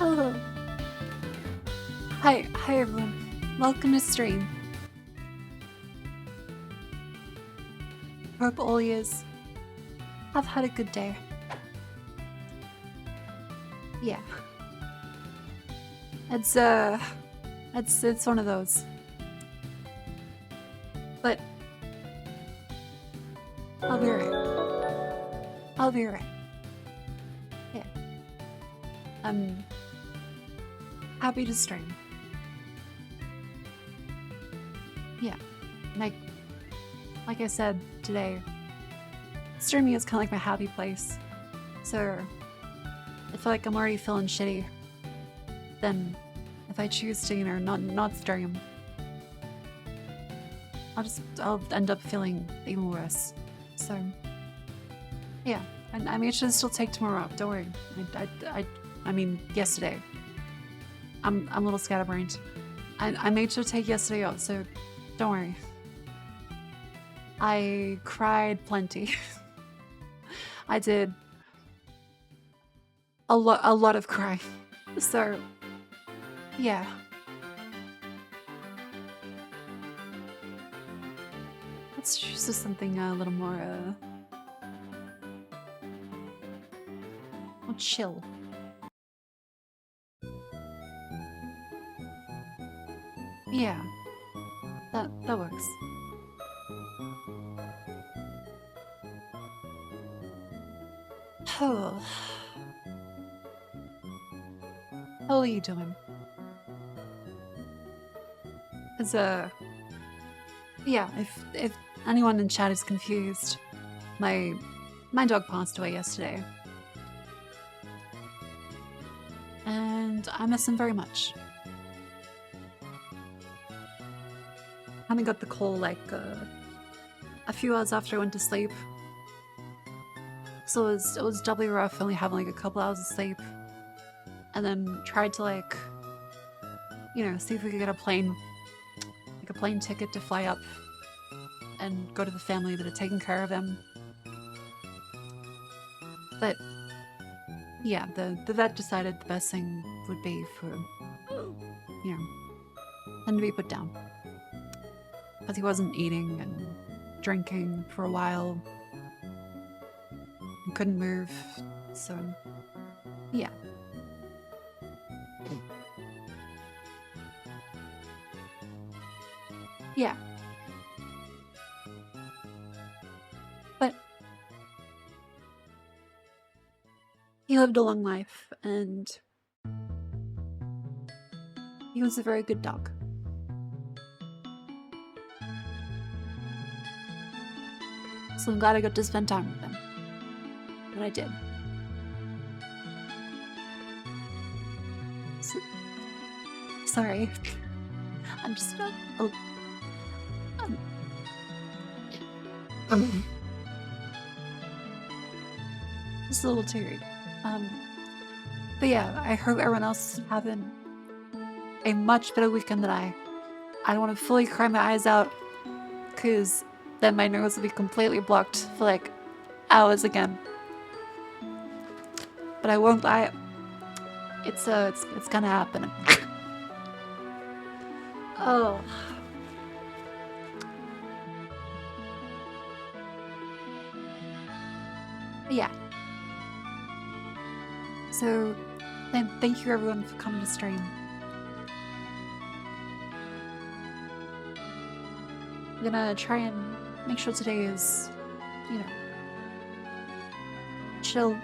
Hello. Hi everyone. Welcome to stream. Hope all yous have had a good day. Yeah. It's one of those. But I'll be right. I'll be right. Yeah. I'm happy to stream. Yeah. Like I said today, streaming is kind of like my happy place. So I feel like I'm already feeling shitty. Then if I choose to, not stream, I'll end up feeling even worse. So yeah, and I made sure to still take tomorrow off. Don't worry. I mean yesterday. I'm a little scatterbrained. I made sure to take yesterday off, so don't worry. I cried plenty. I did a lot of crying. So yeah. Let's choose something a little more chill. Yeah. That works. Oh. How are you doing? Cause yeah, if anyone in chat is confused, my dog passed away yesterday. And I miss him very much. I got the call like a few hours after I went to sleep. So it was doubly rough, only having like a couple hours of sleep. And then tried to see if we could get a plane ticket to fly up and go to the family that had taken care of him. But yeah, the vet decided the best thing would be for, him to be put down. Because he wasn't eating and drinking for a while. And couldn't move, so yeah. Yeah. But he lived a long life, and he was a very good dog. So I'm glad I got to spend time with him. And I did. So, sorry. I'm just just a little teary. But yeah, I hope everyone else is having a much better weekend than I. I don't want to fully cry my eyes out, because then my nose will be completely blocked for like hours again. But I won't. It's gonna happen. Oh. Yeah. So, then thank you everyone for coming to stream. I'm gonna try and make sure today is, chill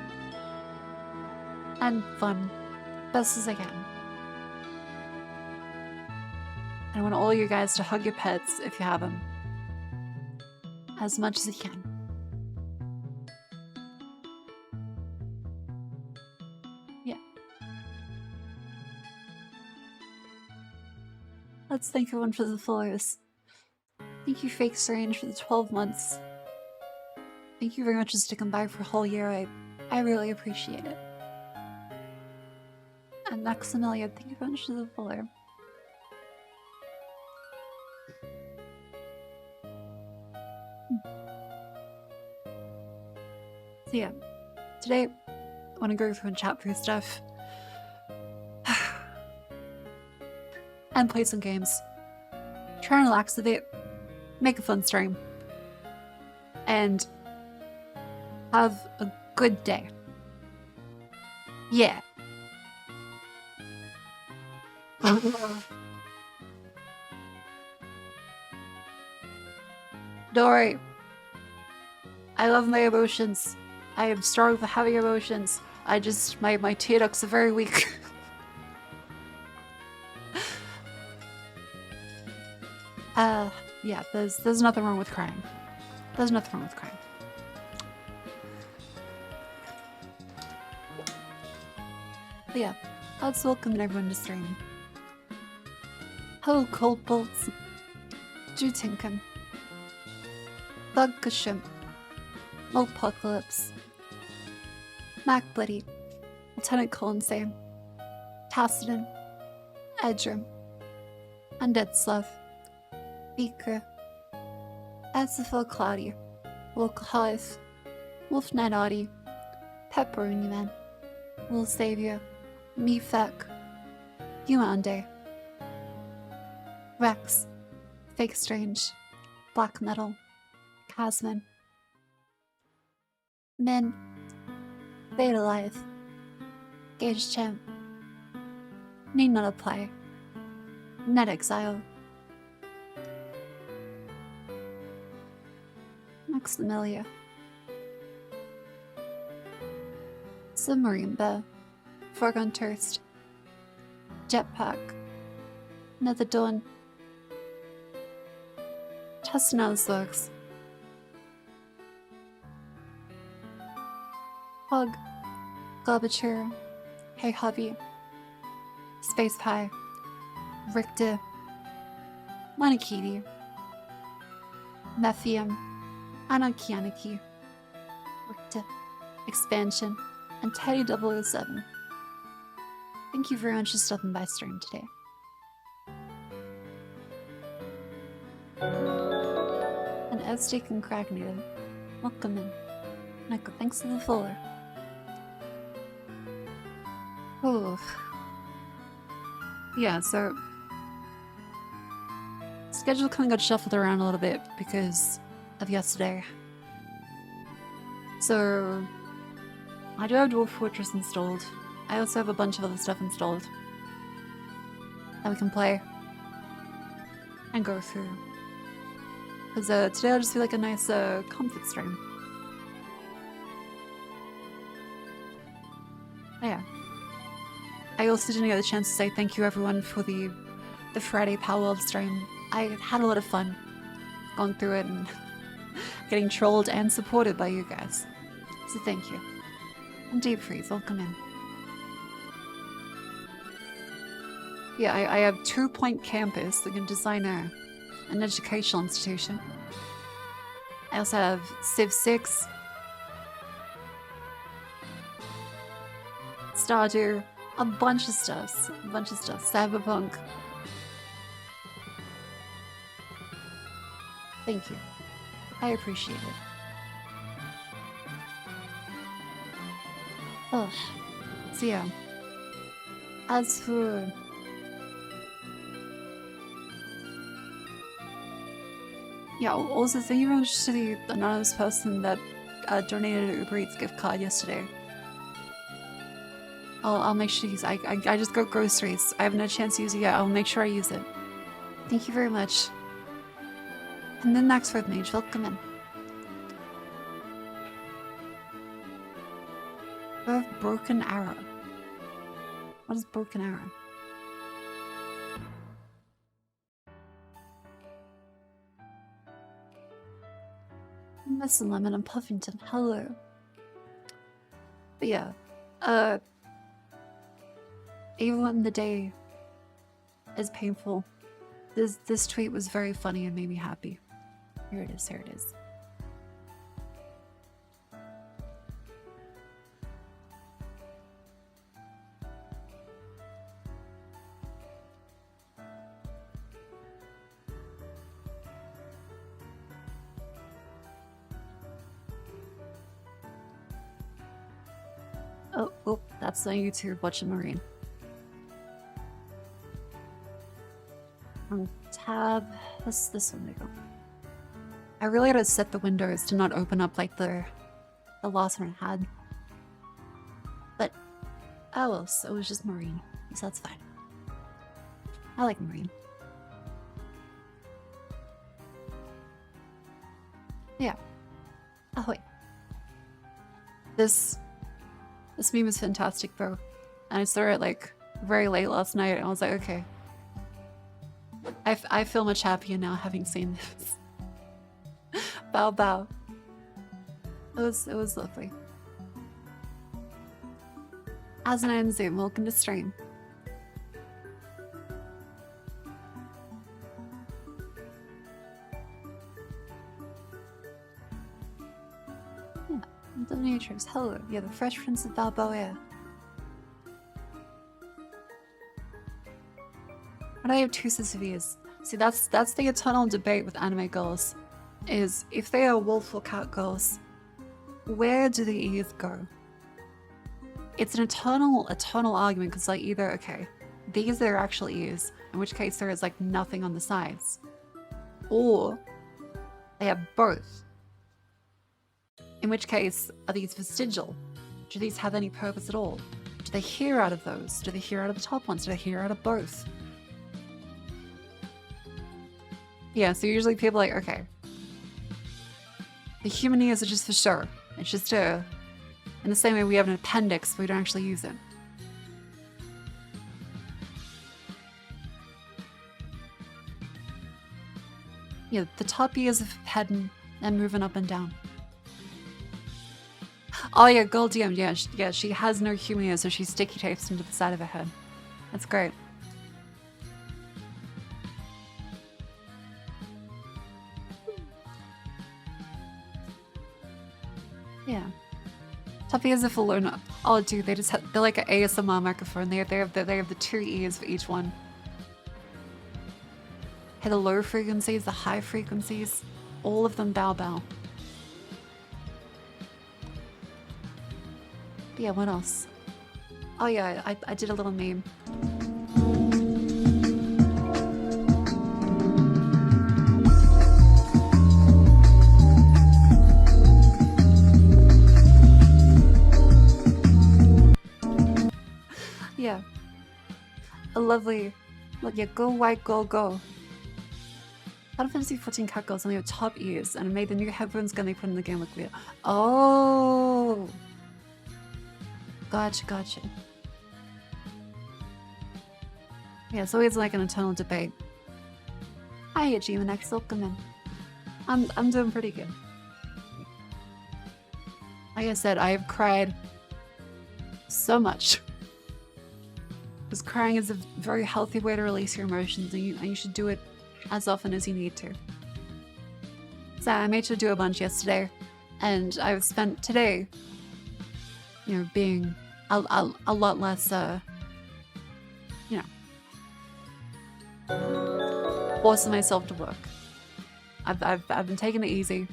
and fun, best as I can. I want all you guys to hug your pets if you have them, as much as you can. Yeah. Let's thank everyone for the followers. Thank you, Fake Strange, for the 12 months. Thank you very much for sticking by for a whole year. I really appreciate it. And Maximilian, thank you very much for the follower. So yeah, today I want to go through and chat through stuff. and play some games. Try and relax a bit, make a fun stream, and have a good day. Yeah. Don't worry. I love my emotions. I am strong with having emotions. I just, my tear ducts are very weak. Yeah, there's nothing wrong with crying. There's nothing wrong with crying. But yeah, let's welcome everyone to stream. Hello, Cold Bolts. Jutinkum. Bugkashim. Mopocalypse. Mac Buddy. Lieutenant Colonsay. Tassadin. Edrum. Undead Sluff. Beaker. Asifil Claudia. Wolcaholic. Wolf Night Audie. Pepperoni Man. Will Savior. Mefek. Humande. Rex. Fake Strange. Black Metal. Casman. Min. Beta Life. Gage Champ. Need Not Apply. Net Exile. Maximilia. Submarine Bear. Foregone Toast. Jetpack. Nether Dawn. Testinel's Hug. Globature. Hey Hubby. Space Pie. Richter. Monokiti. Methium. Anakianiki. Richter. Expansion. And Teddy 007. Thank you very much for stopping by stream today. And Edsteak and Cragnator. Welcome in. Michael, thanks for the follow. Oh. Yeah, so schedule kind of got shuffled around a little bit because of yesterday. So I do have Dwarf Fortress installed. I also have a bunch of other stuff installed that we can play and go through. Because today I'll just feel like a nice comfort stream. Oh, yeah. I also didn't get the chance to say thank you everyone for the Friday Power World stream. I had a lot of fun going through it and getting trolled and supported by you guys. So thank you. And Deep Freeze, welcome in. Yeah, I have 2 Point Campus that can design an educational institution. I also have Civ 6, Stardew, a bunch of stuff, Cyberpunk. Thank you. I appreciate it. Oh, so yeah. As for yeah, also thank you very much to the anonymous person that donated an Uber Eats gift card yesterday. I'll make sure to use it. I just got groceries. I haven't had a chance to use it yet. I'll make sure I use it. Thank you very much. And then Max Red Mage, welcome in. Broken Arrow. What is Broken Arrow? Miss Lemon and Puffington, hello. But yeah, even when the day is painful, this tweet was very funny and made me happy. Here it is, here it is. Oh, that's on YouTube, watching Marine. Tab. This one we go. I really had to set the windows to not open up like the last one I had. But oh well, so it was just marine, so that's fine. I like marine. Yeah. Oh wait. This meme is fantastic, bro. And I saw it like very late last night, and I was like, okay. I feel much happier now having seen this. Bow bow. It was lovely. As an and Zoom, welcome to stream. Yeah, dominatrix. Hello, yeah, the Fresh Prince of Balboa. But I have two views. See, that's the eternal debate with anime girls, is if they are wolf or cat girls, where do the ears go? It's an eternal argument, because like either, okay, these are actual ears, in which case there is like nothing on the sides, or they have both, in which case are these vestigial? Do these have any purpose at all? Do they hear out of those? Do they hear out of the top ones? Do they hear out of both? Yeah, so usually people are like, okay, the human ears are just for sure. It's just in the same way we have an appendix, but we don't actually use it. Yeah, the top ears of head and moving up and down. Oh yeah, Gold DM, yeah, she has no human ears, so she sticky tapes into the side of her head. That's great. Yeah. Top ears are for Luna. Oh dude, they're like an ASMR microphone. They have the two ears for each one. Hey, the low frequencies, the high frequencies, all of them bow bow. Yeah, what else? Oh yeah, I did a little meme. Yeah. A lovely, yeah, go white, go. Final Fantasy 14 cat girls only have top ears, and it made the new headphones gun they put in the game look weird. Oh! Gotcha. Yeah, it's always like an eternal debate. Hi, G-Manex, welcome in. I'm doing pretty good. Like I said, I have cried so much. Because crying is a very healthy way to release your emotions, and you should do it as often as you need to. So I made sure to do a bunch yesterday, and I've spent today, you know, being a lot less, you know, forcing myself to work. I've been taking it easy.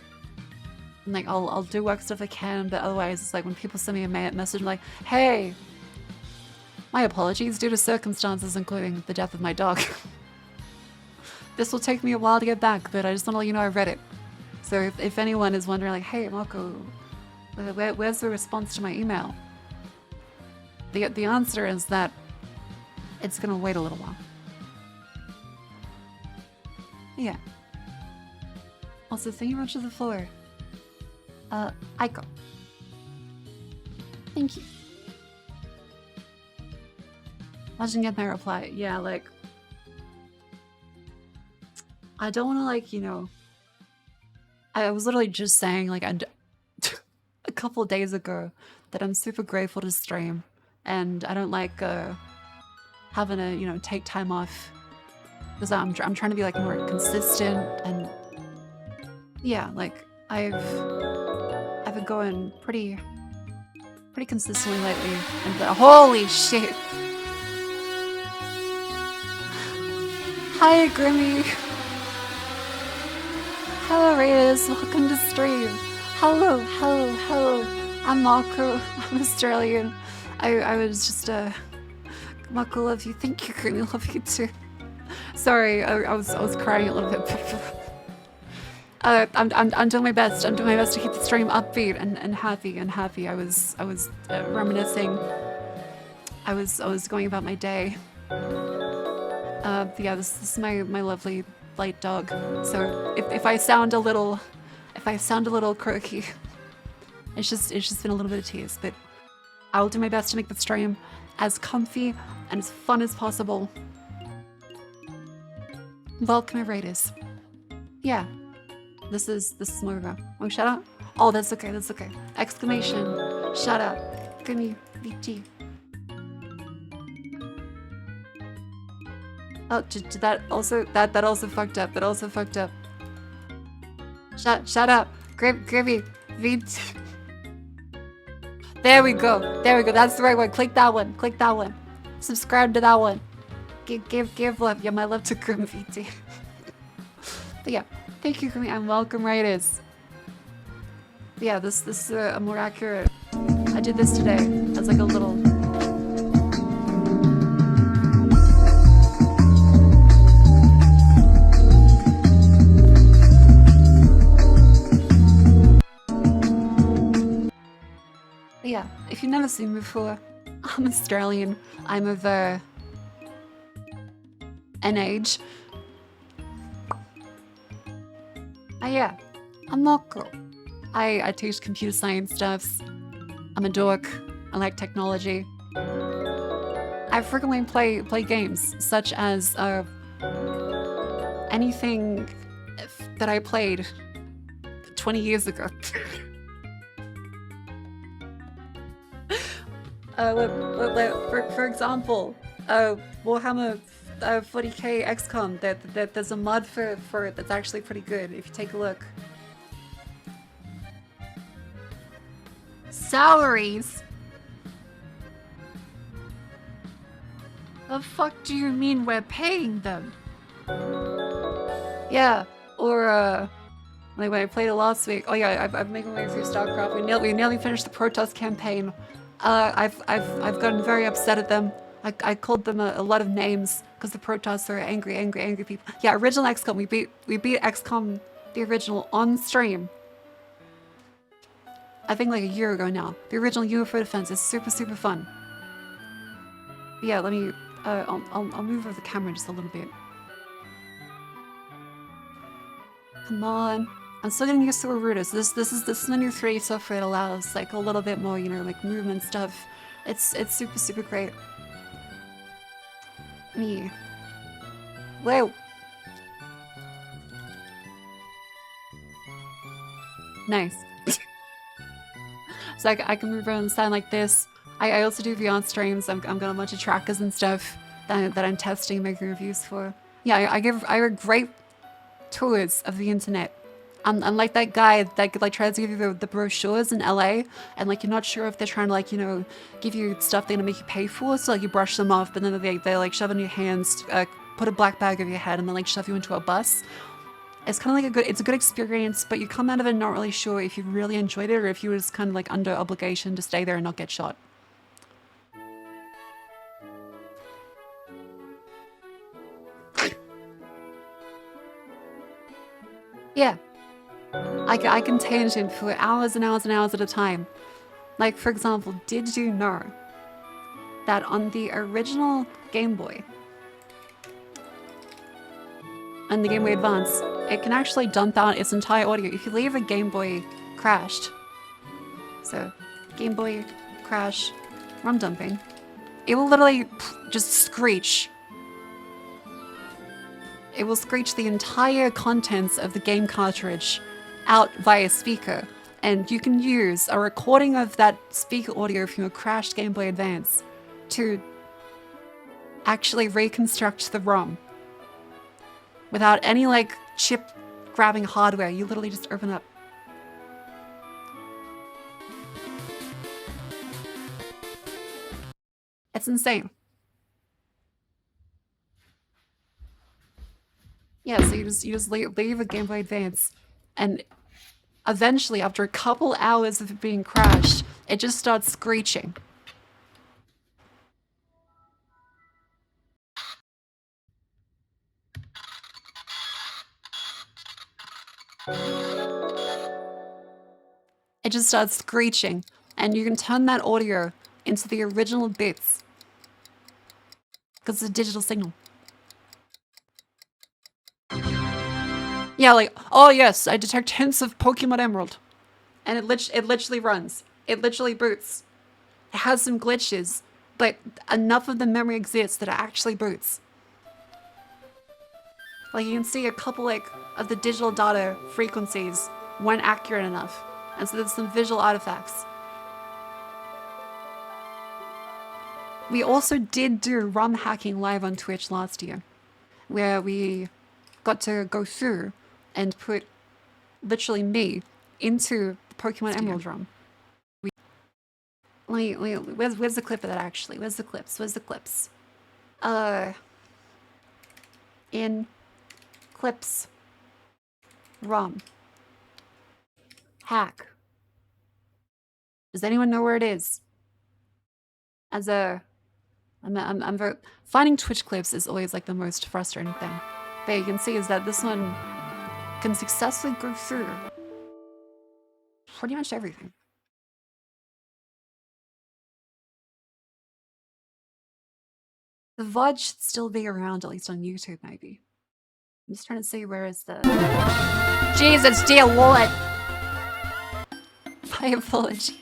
And like I'll do work stuff I can, but otherwise it's like when people send me a message like, hey, my apologies due to circumstances including the death of my dog. This will take me a while to get back, but I just want to let you know I read it. So if anyone is wondering like, hey Marco, where's the response to my email? The answer is that it's gonna wait a little while. Yeah. Also, thank you much for the floor. Aiko. Thank you. Imagine getting my reply. Yeah, like, I don't want to, like, you know, I was literally just saying, like, a couple days ago that I'm super grateful to stream, and I don't like having to, you know, take time off because I'm trying to be like more consistent, and yeah, like I've been going pretty consistently lately, and holy shit! Hi Grimmy. Hello Raiders, welcome to stream. Hello. I'm Marco. I'm Australian. I was just Marco, love you. Thank you, Grimmy. Love you too. Sorry, I was crying a little bit. I'm doing my best. I'm doing my best to keep the stream upbeat and happy. I was reminiscing. I was going about my day. Yeah, this is my lovely light dog. So if I sound a little croaky, it's just been a little bit of tears. But I'll do my best to make the stream as comfy and as fun as possible. Welcome, Raiders. Yeah, this is Morga. Oh, shout out. Oh, that's okay. That's okay. Exclamation! Shout out. Give me VT. Oh, did that also fucked up. That also fucked up. Shut up. Gravy. VT. There we go. There we go. That's the right one. Click that one. Click that one. Subscribe to that one. Give love. Yeah, my love to Grim VT. But yeah, thank you, Grim, and welcome, Raiders. But yeah, this is a more accurate. I did this today as like a little. But yeah, if you've never seen me before, I'm Australian. I'm of an age. Yeah, I'm not cool. I teach computer science stuffs. I'm a dork. I like technology. I frequently play games such as anything that I played 20 years ago. For example, Warhammer 40k XCOM. There's a mod for it that's actually pretty good if you take a look. Salaries? The fuck do you mean we're paying them? Yeah, or like when I played it last week. Oh yeah, I've made my way through StarCraft. We nearly finished the Protoss campaign. I've gotten very upset at them. I called them a lot of names because the Protoss are angry people. Yeah, original XCOM. We beat XCOM the original on stream. I think like a year ago now. The original UFO defense is super fun. But yeah, let me. I'll move over the camera just a little bit. Come on. I'm still getting used to Aruda. So this is the new 3D software that allows like a little bit more, you know, like movement stuff. It's super great. Me. Whoa. Nice. So I can move around and sound like this. I also do VR streams. I've got a bunch of trackers and stuff that I'm testing, making reviews for. Yeah, I give great tours of the internet. Unlike that guy that like tries to give you the brochures in LA, and like you're not sure if they're trying to like, you know, give you stuff they're gonna make you pay for, so like you brush them off, but then they like shove it in your hands, put a black bag over your head, and then like shove you into a bus. It's kind of like it's a good experience, but you come out of it not really sure if you really enjoyed it or if you were just kind of like under obligation to stay there and not get shot. Yeah. I can tangent for hours and hours and hours at a time. Like, for example, did you know that on the original Game Boy and the Game Boy Advance, it can actually dump out its entire audio if you leave a Game Boy crashed. So, Game Boy crash, ROM dumping. It will literally just screech. It will screech the entire contents of the game cartridge out via speaker, and you can use a recording of that speaker audio from your crashed Game Boy Advance to actually reconstruct the ROM without any like chip grabbing hardware. You literally just open up. It's insane. Yeah, so you just leave a Game Boy Advance, and eventually, after a couple hours of it being crashed, it just starts screeching. it just starts screeching. And you can turn that audio into the original bits. Because it's a digital signal. Yeah, like, oh yes, I detect hints of Pokemon Emerald. And it literally runs. It literally boots. It has some glitches, but enough of the memory exists that it actually boots. Like, you can see a couple, like, of the digital data frequencies weren't accurate enough. And so there's some visual artifacts. We also did do ROM hacking live on Twitch last year, where we got to go through and put literally me into the Pokemon Emerald ROM. Where's the clip of that actually? Where's the clips? Where's the clips? In clips. ROM. Hack. Does anyone know where it is? As a, I'm very, finding Twitch clips is always like the most frustrating thing. But you can see is that this one can successfully go through pretty much everything. The VOD should still be around, at least on YouTube, maybe. I'm just trying to see where is the... Jesus, dear Lord! My apologies.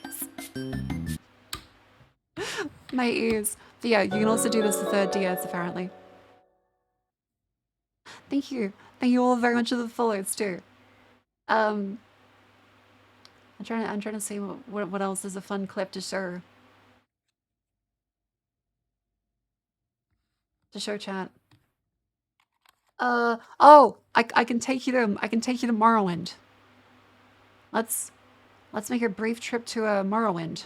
My ears. But yeah, you can also do this with the DS, apparently. Thank you. Thank you all very much for the follows, too. I'm trying to see what else is a fun clip to show. To show chat. Oh, I can take you to Morrowind. Let's make a brief trip to Morrowind.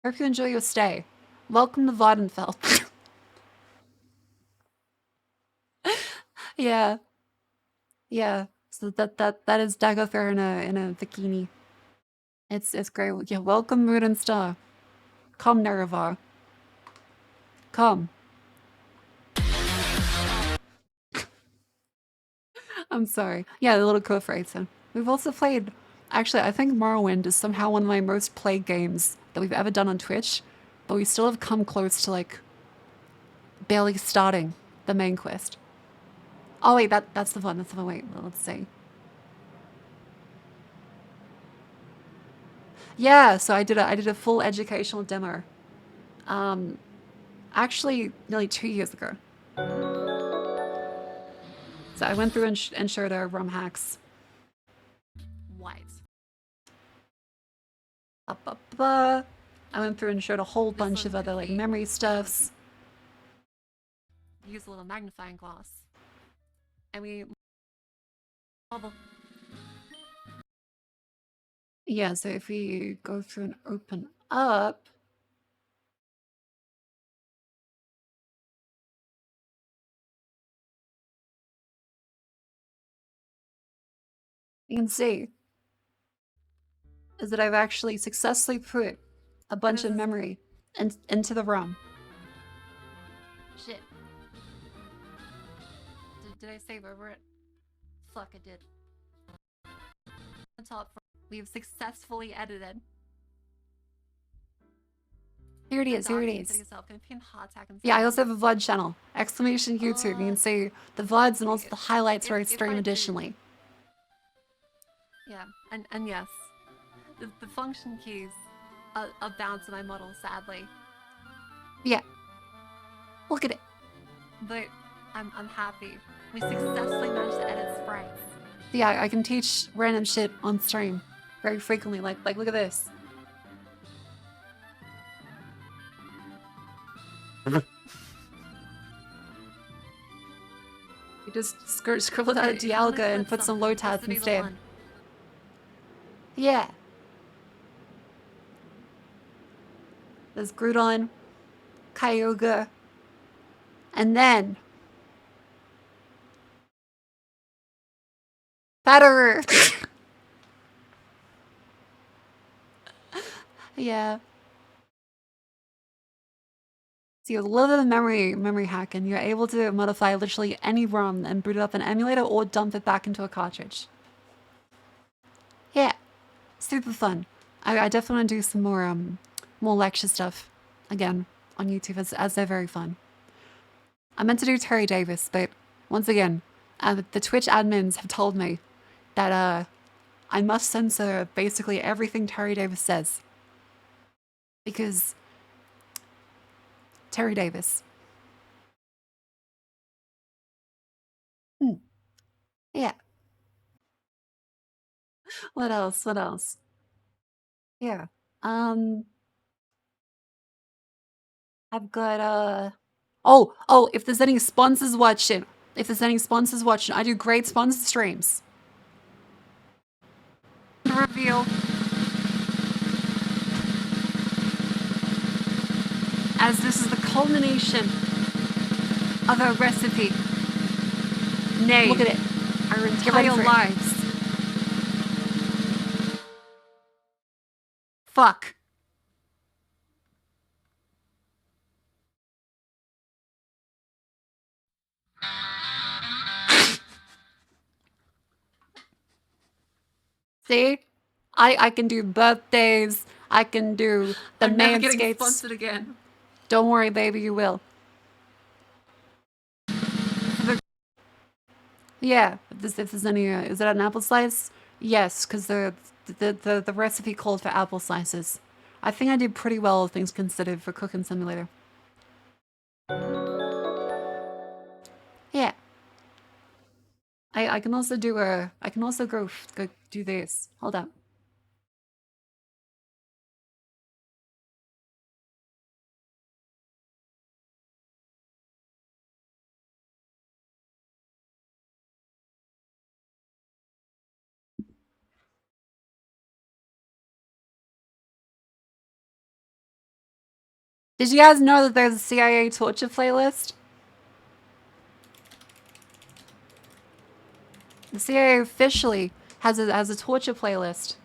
Hope you enjoy your stay. Welcome to Voddenfeld. Yeah. Yeah. So that is Dagother in a bikini. It's great. Yeah, welcome Moon and Star. Come, Nerevar. Come. I'm sorry. Yeah, the little co-fighter. We've also played... Actually, I think Morrowind is somehow one of my most played games that we've ever done on Twitch, but we still have come close to, like, barely starting the main quest. Oh, wait, that's the one. That's the one. Wait, let's see. Yeah, so I did a full educational demo. Actually, nearly 2 years ago. So I went through and showed our ROM hacks. White. I went through and showed a whole bunch of other like memory stuffs. Use a little magnifying glass. And we... Yeah, so if we go through and open up... You can see is that I've actually successfully put a bunch of memory into the ROM. Shit. Did I save over it? Fuck, I did. The top, we've successfully edited. Here it is, here it is. Yeah, I also have a VOD channel. Exclamation YouTube. You can see the VODs and also the highlights where I stream additionally. Yeah, and yes, the function keys are bound to my model, sadly. Yeah. Look at it. But I'm happy. We successfully managed to edit sprites. Yeah, I can teach random shit on stream very frequently. Like look at this. You just scribbled out a Dialga and put some low tabs instead. Yeah. There's Groudon, Kyogre, and then Batterer. Yeah. So you have a little bit of memory hack, and you're able to modify literally any ROM and boot it up an emulator or dump it back into a cartridge. Yeah, super fun. I definitely want to do some more lecture stuff again on YouTube as they're very fun. I meant to do Terry Davis, but once again, the Twitch admins have told me that I must censor basically everything Terry Davis says. Because Terry Davis. Yeah. What else? What else? Yeah. Um, I've got oh, if there's any sponsors watching, I do great sponsor streams. Reveal. As this is the culmination of our recipe. Nay, look at it. Our entire lives. Fuck. See? I can do birthdays. I can do the I'm never getting manscapes. sponsored again. Don't worry, baby, you will. Yeah, if there's any, is it an apple slice? Yes, because the recipe called for apple slices. I think I did pretty well, things considered, for Cooking Simulator. Yeah. I can also do I can also go do this. Hold up. Did you guys know that there's a CIA torture playlist? The CIA officially has a torture playlist.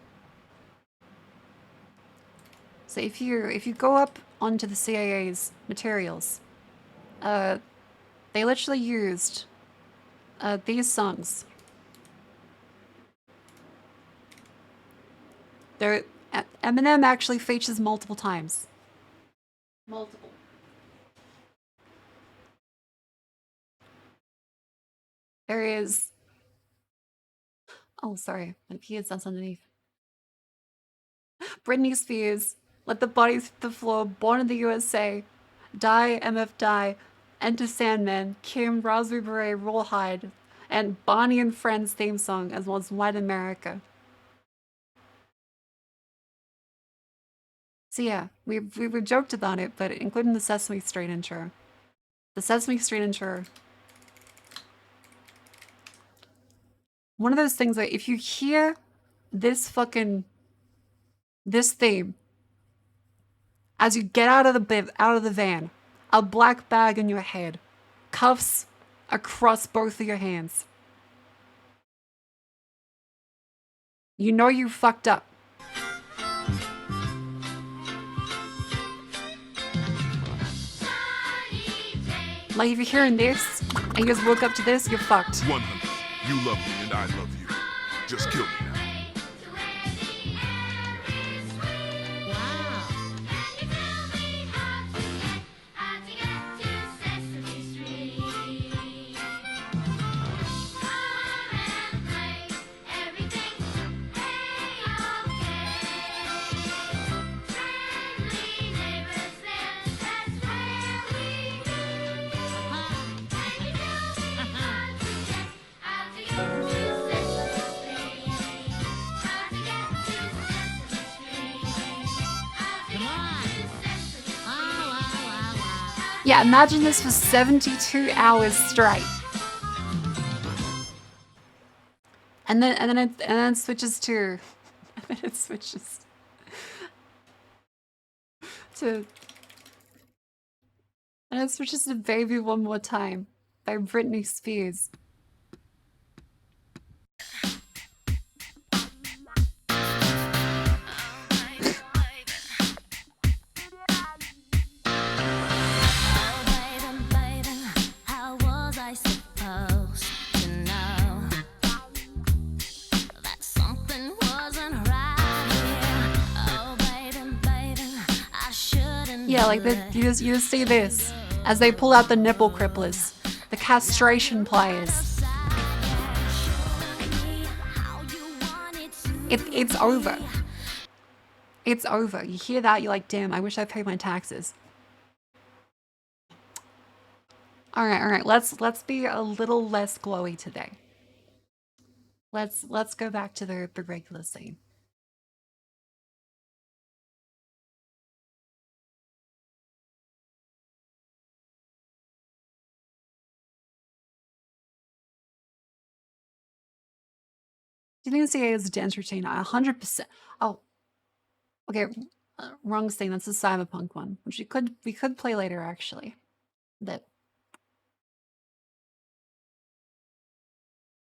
So if you go up onto the CIA's materials, they literally used these songs. Eminem actually features multiple times. Multiple. There is. Oh, sorry. My PS that's underneath. Britney Spears, Let the Bodies Hit the Floor, Born in the USA, Die, MF Die, Enter Sandman, Kim, Raspberry Beret, Rawhide, and Bonnie and Friends theme song, as well as White America. So yeah, we've joked about it, but including the Sesame Street intro. The Sesame Street intro. One of those things that if you hear this theme as you get out of the van, a black bag in your head, cuffs across both of your hands, you know you fucked up. Like if you're hearing this and you just woke up to this, you're fucked. 100. You love me and I love you. Just kill me now. Yeah, imagine this for 72 hours straight. And then it switches to and then it switches to Baby One More Time by Britney Spears. Yeah, like you just see this as they pull out the nipple cripplers, the castration pliers. It's over. It's over. You hear that, you're like, damn, I wish I paid my taxes. All right. Let's be a little less glowy today. Let's go back to the regular scene. Do you think CA is a dance routine? 100%. Oh, okay. Wrong scene. That's the cyberpunk one, which we could play later actually. That.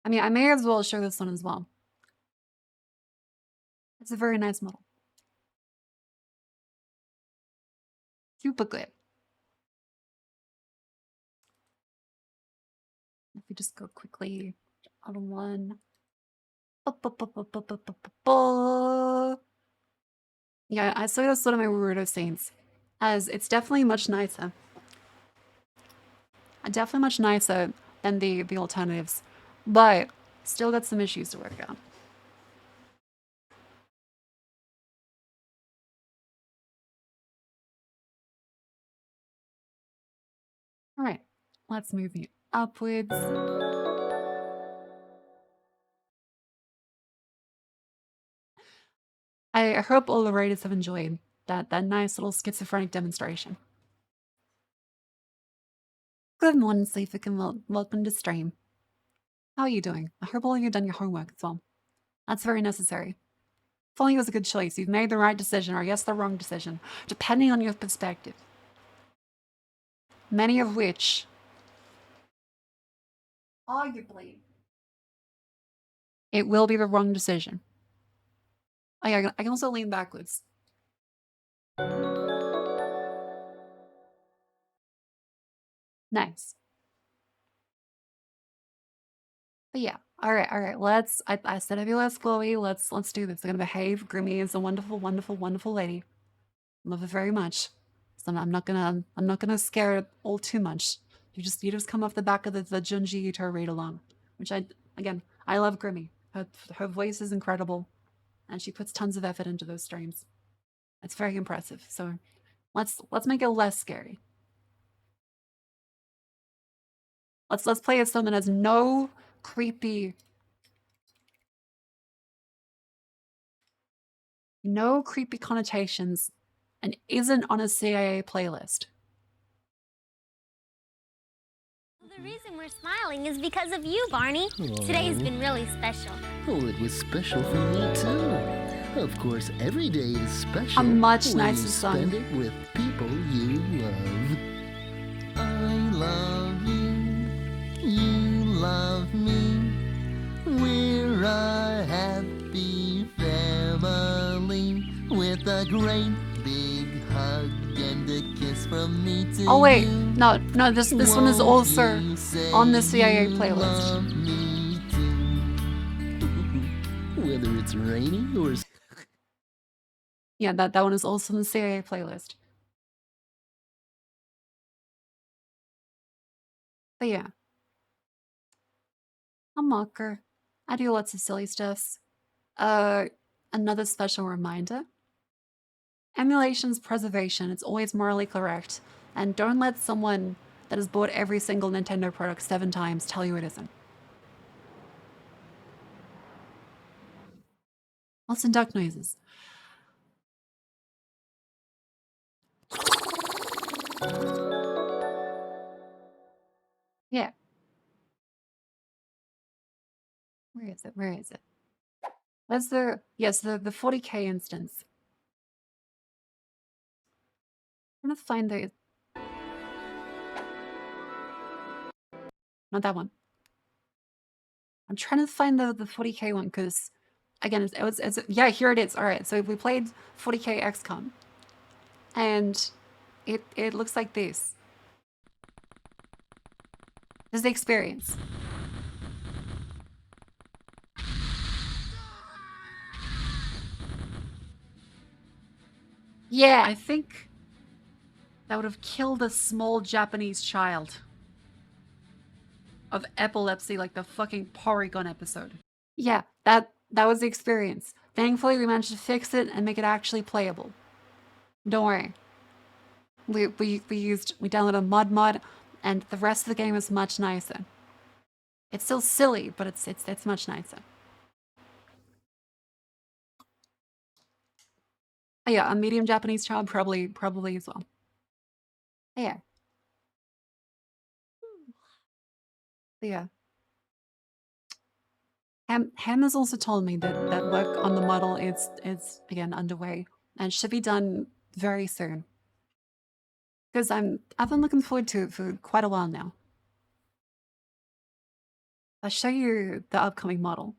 I mean, I may as well show this one as well. It's a very nice model. Super good. If we just go quickly on one. Yeah, I saw that's one of my weirdo scenes, as it's definitely much nicer. Definitely much nicer than the alternatives, but still got some issues to work out. All right, let's move it upwards. I hope all the readers have enjoyed that nice little schizophrenic demonstration. Good morning, Sleafik, and welcome to stream. How are you doing? I hope all of you have done your homework as well. That's very necessary. Following was a good choice. You've made the right decision, or yes, the wrong decision, depending on your perspective. Many of which, arguably, it will be the wrong decision. Oh yeah, I can also lean backwards. Nice. But yeah, all right. Let's. I said I'd be less glowy. Let's do this. I'm gonna behave. Grimmy is a wonderful, wonderful lady. Love her very much. So I'm not gonna scare her all too much. You just come off the back of the Junji Ito read along, which I love Grimmy. Her voice is incredible, and she puts tons of effort into those streams. It's very impressive. So let's make it less scary. Let's play as someone that has no creepy connotations and isn't on a CIA playlist. The reason we're smiling is because of you, Barney. Today's been really special. Oh, it was special for me too. Of course, every day is special. A much when nicer you song. spend it with people you love. I love you. You love me. We're a happy family with a great big hug and a kiss from me to Oh wait, you. no, this one is also on the CIA playlist. Love me too. Whether it's rainy or Yeah, that one is also on the CIA playlist. But yeah, a mocker. I do lots of silly stuffs. Another special reminder. Emulation's preservation. It's always morally correct. And don't let someone that has bought every single Nintendo product 7 times tell you it isn't. Lots of duck noises. Yeah. Where is it? That's the 40K instance. I'm gonna find the... Not that one. I'm trying to find the 40K one because, again, yeah, here it is. All right, so we played 40K XCOM, and it looks like this. This is the experience. Yeah, I think that would have killed a small Japanese child of epilepsy like the fucking Porygon episode. Yeah, that was the experience. Thankfully, we managed to fix it and make it actually playable. Don't worry. We downloaded mod, and the rest of the game is much nicer. It's still silly, but it's much nicer. Oh, yeah, a medium Japanese child probably as well. Yeah. Yeah. Ham has also told me that work on the model is again underway and should be done very soon. Because I've been looking forward to it for quite a while now. I'll show you the upcoming model.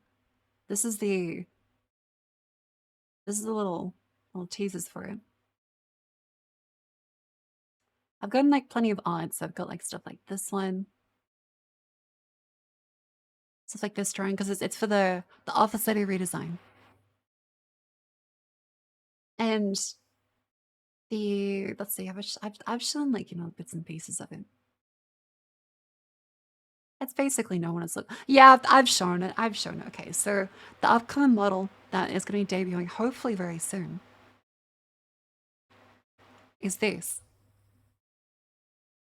This is the little teasers for it. I've gotten like plenty of odds. I've got like stuff like this one. Stuff like this drawing because it's for the Office Lady redesign. And let's see, I've shown like, bits and pieces of it. It's basically no one has looked. Yeah, I've shown it. Okay, so the upcoming model that is going to be debuting hopefully very soon is this.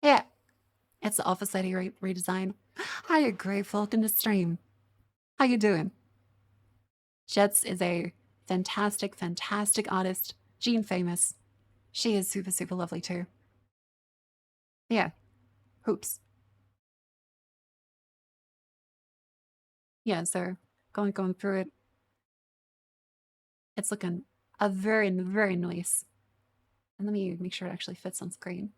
Yeah, it's the Office Lady redesign. Hiya, Grateful, welcome to stream. How you doing? Jets is a fantastic artist. Jean famous. She is super, super lovely too. Yeah, hoops. Yeah, so going through it. It's looking a very, very nice. And let me make sure it actually fits on screen.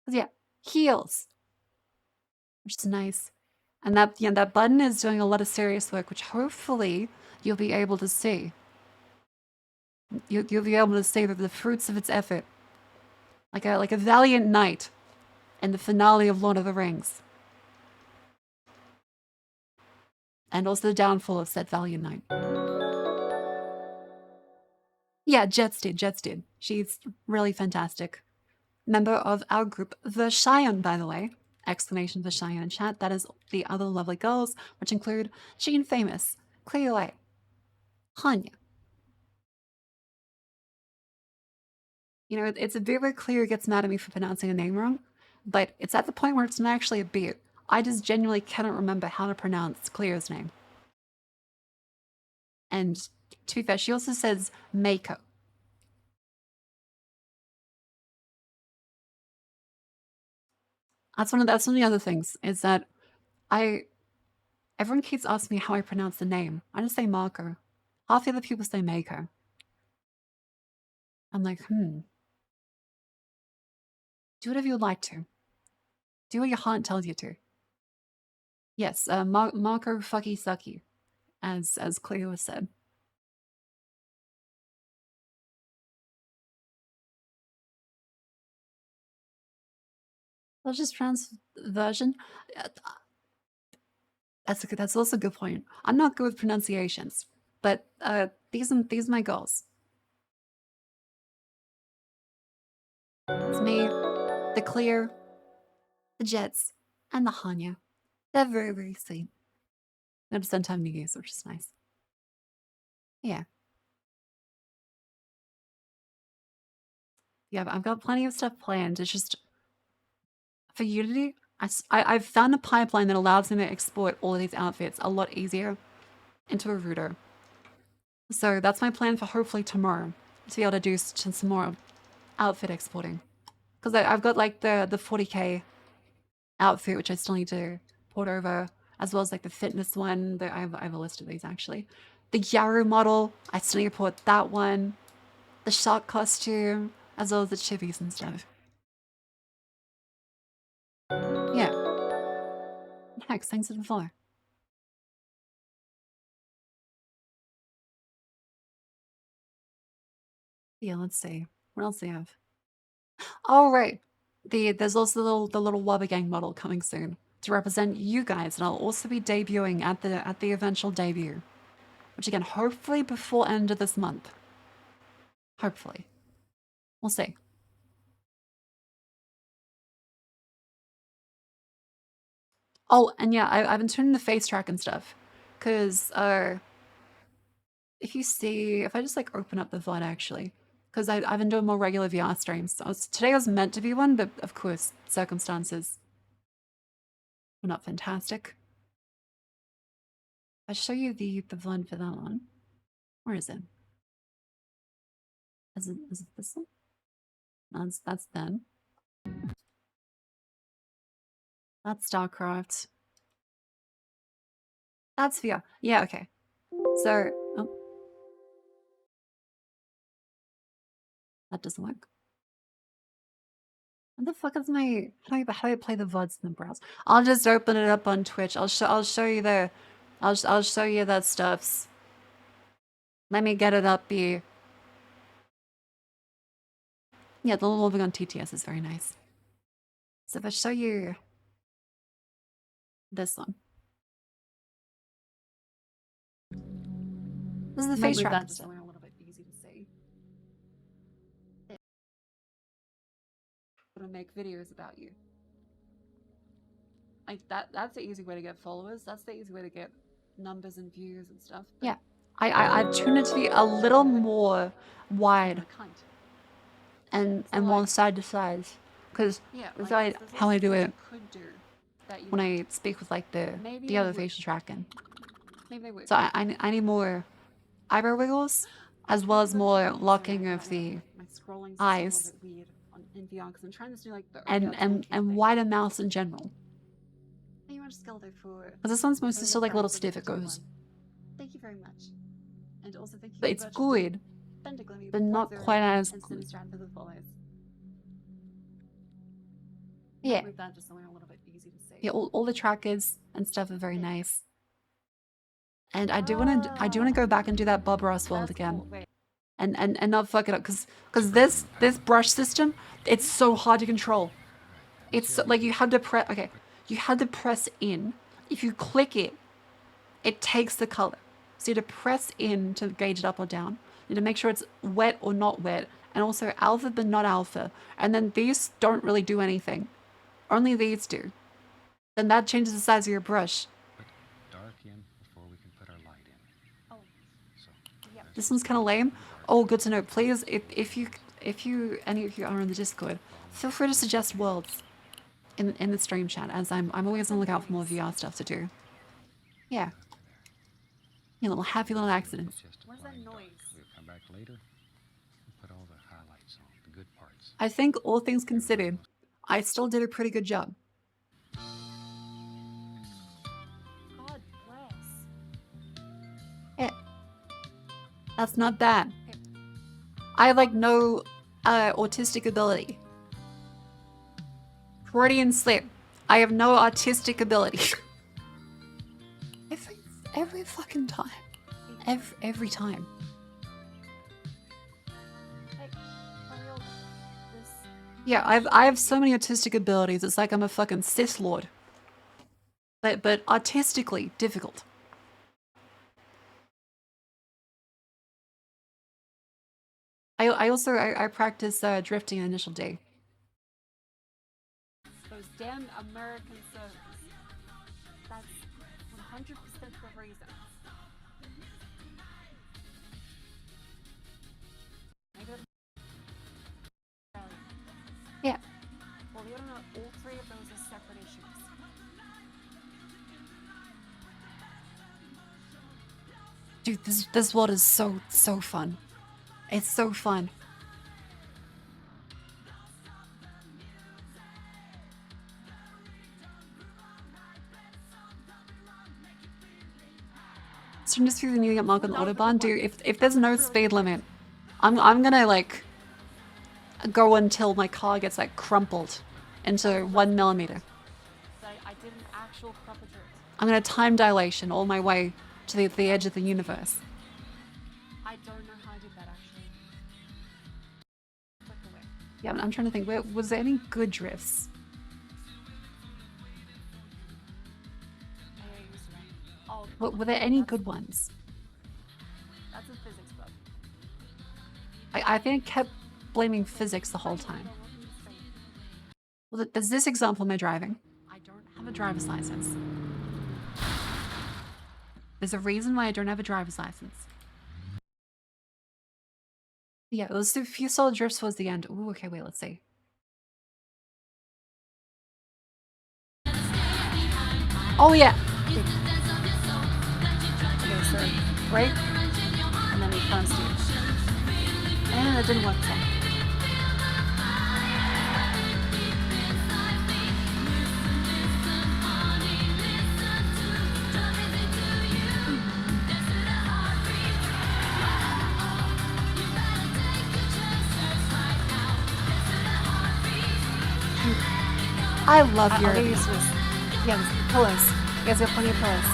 Yeah, heels, which is nice. And that button is doing a lot of serious work, which hopefully you'll be able to see. You'll be able to see the fruits of its effort, like a valiant knight in the finale of Lord of the Rings, and also the downfall of said valiant knight. Yeah, Jets did. She's really fantastic. Member of our group, Vershion, by the way. Exclamation Vershion in chat. That is the other lovely girls, which include Jean Famous, Cleo, Hanya. It's a bit where Cleo gets mad at me for pronouncing a name wrong, but it's at the point where it's not actually a bit. I just genuinely cannot remember how to pronounce Cleo's name. And to be fair, she also says Mako. That's one of the other things, is that everyone keeps asking me how I pronounce the name. I just say Marco. Half the other people say Mako. I'm like, Do whatever you'd like to. Do what your heart tells you to. Yes, Marco fucky sucky, as Cleo has said. Let's just version. That's also a good point. I'm not good with pronunciations, but these are my goals. It's me, the Clear, the Jets, and the Hanya. They're very, very sweet. I'm gonna spend time to use, which is nice. Yeah. Yeah, I've got plenty of stuff planned. It's just for Unity, I've found a pipeline that allows me to export all of these outfits a lot easier into a router. So that's my plan for hopefully tomorrow, to be able to do some more outfit exporting. Because I've got like the 40k outfit, which I still need to port over, as well as like the fitness one. I have a list of these actually. The Yaru model, I still need to port that one. The shark costume, as well as the chibis and stuff. Yeah. Heck, thanks for the follow. Yeah, let's see. What else do we have? Oh, right. There's also the little Wubba Gang model coming soon to represent you guys, and I'll also be debuting at the eventual debut, which again, hopefully before end of this month. Hopefully. We'll see. Oh, and yeah, I've been tuning the face track and stuff. Because, if you see, if I just like open up the VOD actually, because I've been doing more regular VR streams. Today was meant to be one, but of course, circumstances were not fantastic. I'll show you the VOD for that one. Where is it? Is it this one? No, that's them. That's StarCraft. That's VR. Yeah, okay. So, oh. That doesn't work. What the fuck is my, how do I play the VODs in the browser? I'll just open it up on Twitch. I'll show you the, I'll show you that stuffs. Let me get it up, B. Yeah, the little living on TTS is very nice. So if I show you this one. This is the face track. That's a little bit easy to see. To make videos about you. Like that's the easy way to get followers. That's the easy way to get numbers and views and stuff. But yeah. I tune it to be a little more wide and more side to side. Because that's how I do it when I speak with like the other facial tracking. So I need more eyebrow wiggles as well as more locking of the eyes and wider mouths in general. Because this one's mostly still like little stiff, it goes. Thank you very much. And also thank you. But it's good, but not quite as good. Yeah. Yeah, all the trackers and stuff are very nice. And I do wanna go back and do that Bob Ross world again. And not fuck it up because this brush system, it's so hard to control. It's so, like you had to press in. If you click it, it takes the color. So you have to press in to gauge it up or down. You have to make sure it's wet or not wet, and also alpha but not alpha. And then these don't really do anything. Only these do. Then that changes the size of your brush. Dark in before we can put our light in. Oh. So, yeah. This one's kind of lame. Oh, good to know. Please, if any of you are on the Discord, feel free to suggest worlds in the stream chat, as I'm always on the lookout for more VR stuff to do. Yeah. Yeah, little happy little accident. What's that noise? We'll come back later and put all the highlights on, the good parts. I think all things considered, I still did a pretty good job. God bless. Yeah. That's not bad. I have like no autistic ability. Freudian slip. I have no artistic ability. Every fucking time. Every time. Yeah, I have so many artistic abilities. It's like I'm a fucking Sith Lord. But artistically difficult. I also practice drifting in initial D. Those damn American servers. That's 100% the reason. Yeah. Well, you don't know, all three of those are separate issues. Dude, this world is so fun. It's so fun. So just through the New York mark on the Autobahn, dude, if there's no speed limit, I'm gonna like go until my car gets like crumpled into 1 millimeter. I did an actual proper drift. I'm gonna time dilation all my way to the edge of the universe. I don't know how I did that actually. Yeah, I'm trying to think. Was there any good drifts? Were there any good ones? That's a physics book. I think I kept blaming physics the whole time. Well, there's this example of my driving. I don't have a driver's license. There's a reason why I don't have a driver's license. Yeah, let's do a few solid drifts towards the end. Ooh, okay, wait, let's see. Oh, yeah. Okay, so right, and then we front steer. And it didn't work so. I love your... Yeah, there's pillows. You guys got plenty of pillows.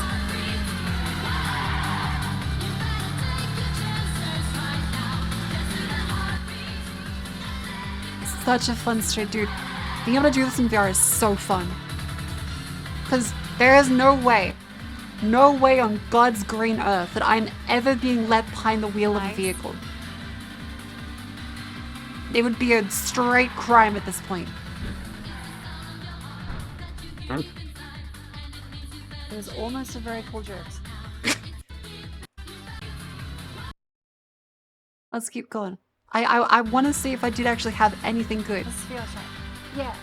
Such a fun street, dude. Being able to do this in VR is so fun. Because there is no way on God's green earth that I'm ever being let behind the wheel of a vehicle. It would be a straight crime at this point. It was almost a very cool drift. Let's keep going. I want to see if I did actually have anything good. Let's feel check. Yeah.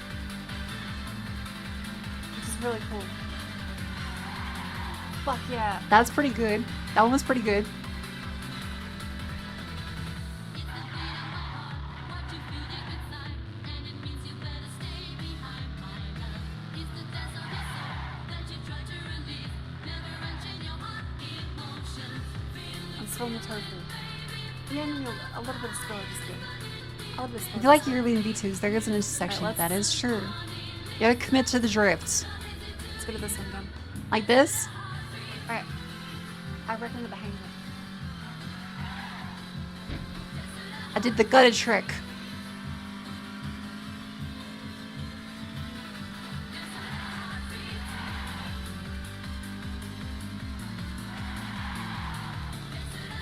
Which is really cool. Fuck yeah. That's pretty good. That one was pretty good. I'm spilling the tofu. Yeah, no, a little bit of spillage is good. A little bit of spillage. I feel like you're being V2s. There is an intersection. Right, that is true. You gotta commit to the drifts. Let's go to this one then. Like this? Alright. I reckon the hang of it. I did the gutted trick.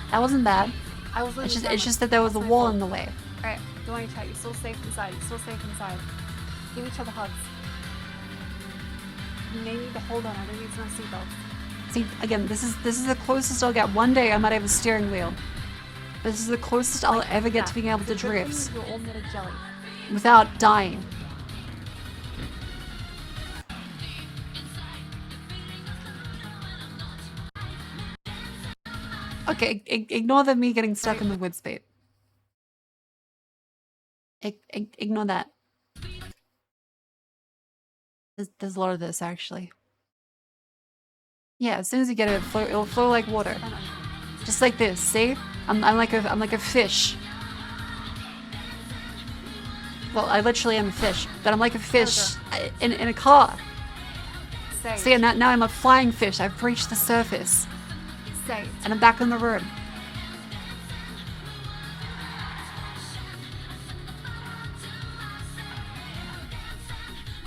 That wasn't bad. It's just that there was a wall in the way. Alright, don't worry, chat. You're still safe inside. You're still safe inside. Give each other hugs. You may need to hold on. Everybody needs no seatbelts. See, again, this is the closest I'll get. One day I might have a steering wheel. This is the closest I'll ever get to being able to drift without dying. Okay, ignore the me getting stuck in the wood spate. Ignore that. There's a lot of this, actually. Yeah, as soon as you get it, it'll flow like water. Just like this, see? I'm like a fish. Well, I literally am a fish, but I'm like a fish in a car. So yeah, now I'm a flying fish. I've reached the surface. And I'm back on the road.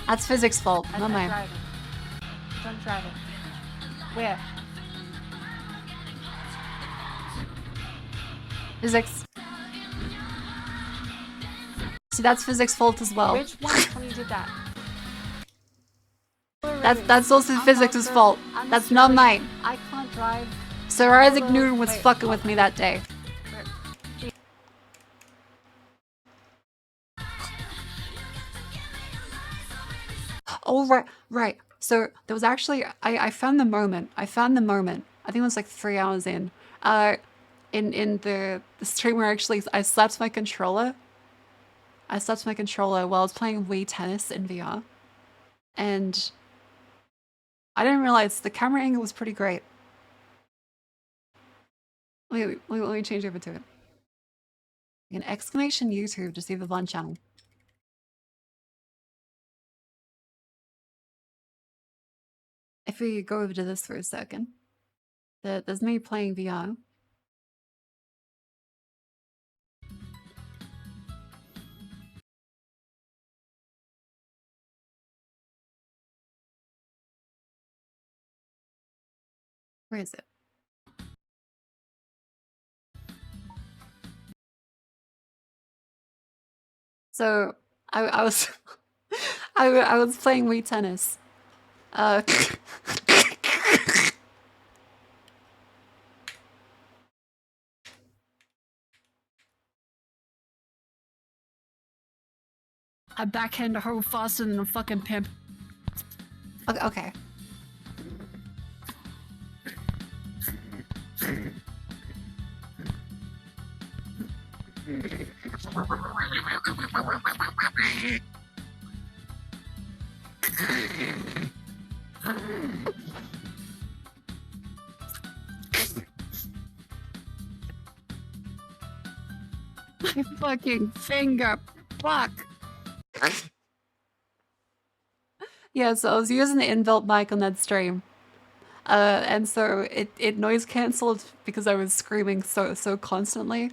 That's physics' fault, not mine. Don't drive it. Where? Physics. See, that's physics' fault as well. Which one when you did that? That's also physics' fault. That's not mine. I can't drive. Sir Isaac Newton was fucking with me that day. Oh, right. So there was actually, I found the moment. I think it was like 3 hours in the stream where actually I slapped my controller. While I was playing Wii Tennis in VR. And I didn't realize the camera angle was pretty great. Let me change over to it. An exclamation YouTube to see the Vaughn channel. If we go over to this for a second, there's me playing VR. Where is it? So I was I was playing Wii Tennis, Uh, I backhand her faster than a fucking pimp. okay. My fucking finger. Fuck. Yeah, so I was using the inbuilt mic on that stream. And so it noise canceled because I was screaming so constantly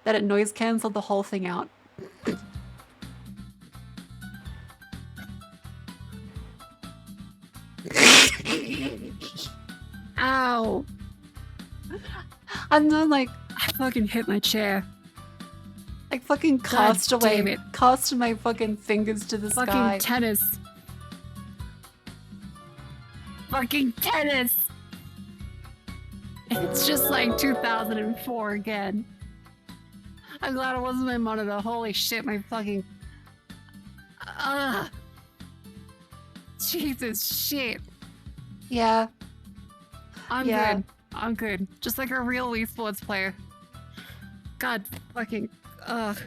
that it noise canceled the whole thing out. Ow. And then like I fucking hit my chair. I fucking cast damn away, it. cast my fucking fingers to the Fucking sky. tennis. Fucking tennis. It's just like 2004 again. I'm glad it wasn't my monitor. Holy shit, my fucking. Jesus shit. Yeah, I'm Yeah. good. I'm good. Just like a real Wii Sports player. God fucking. Ugh.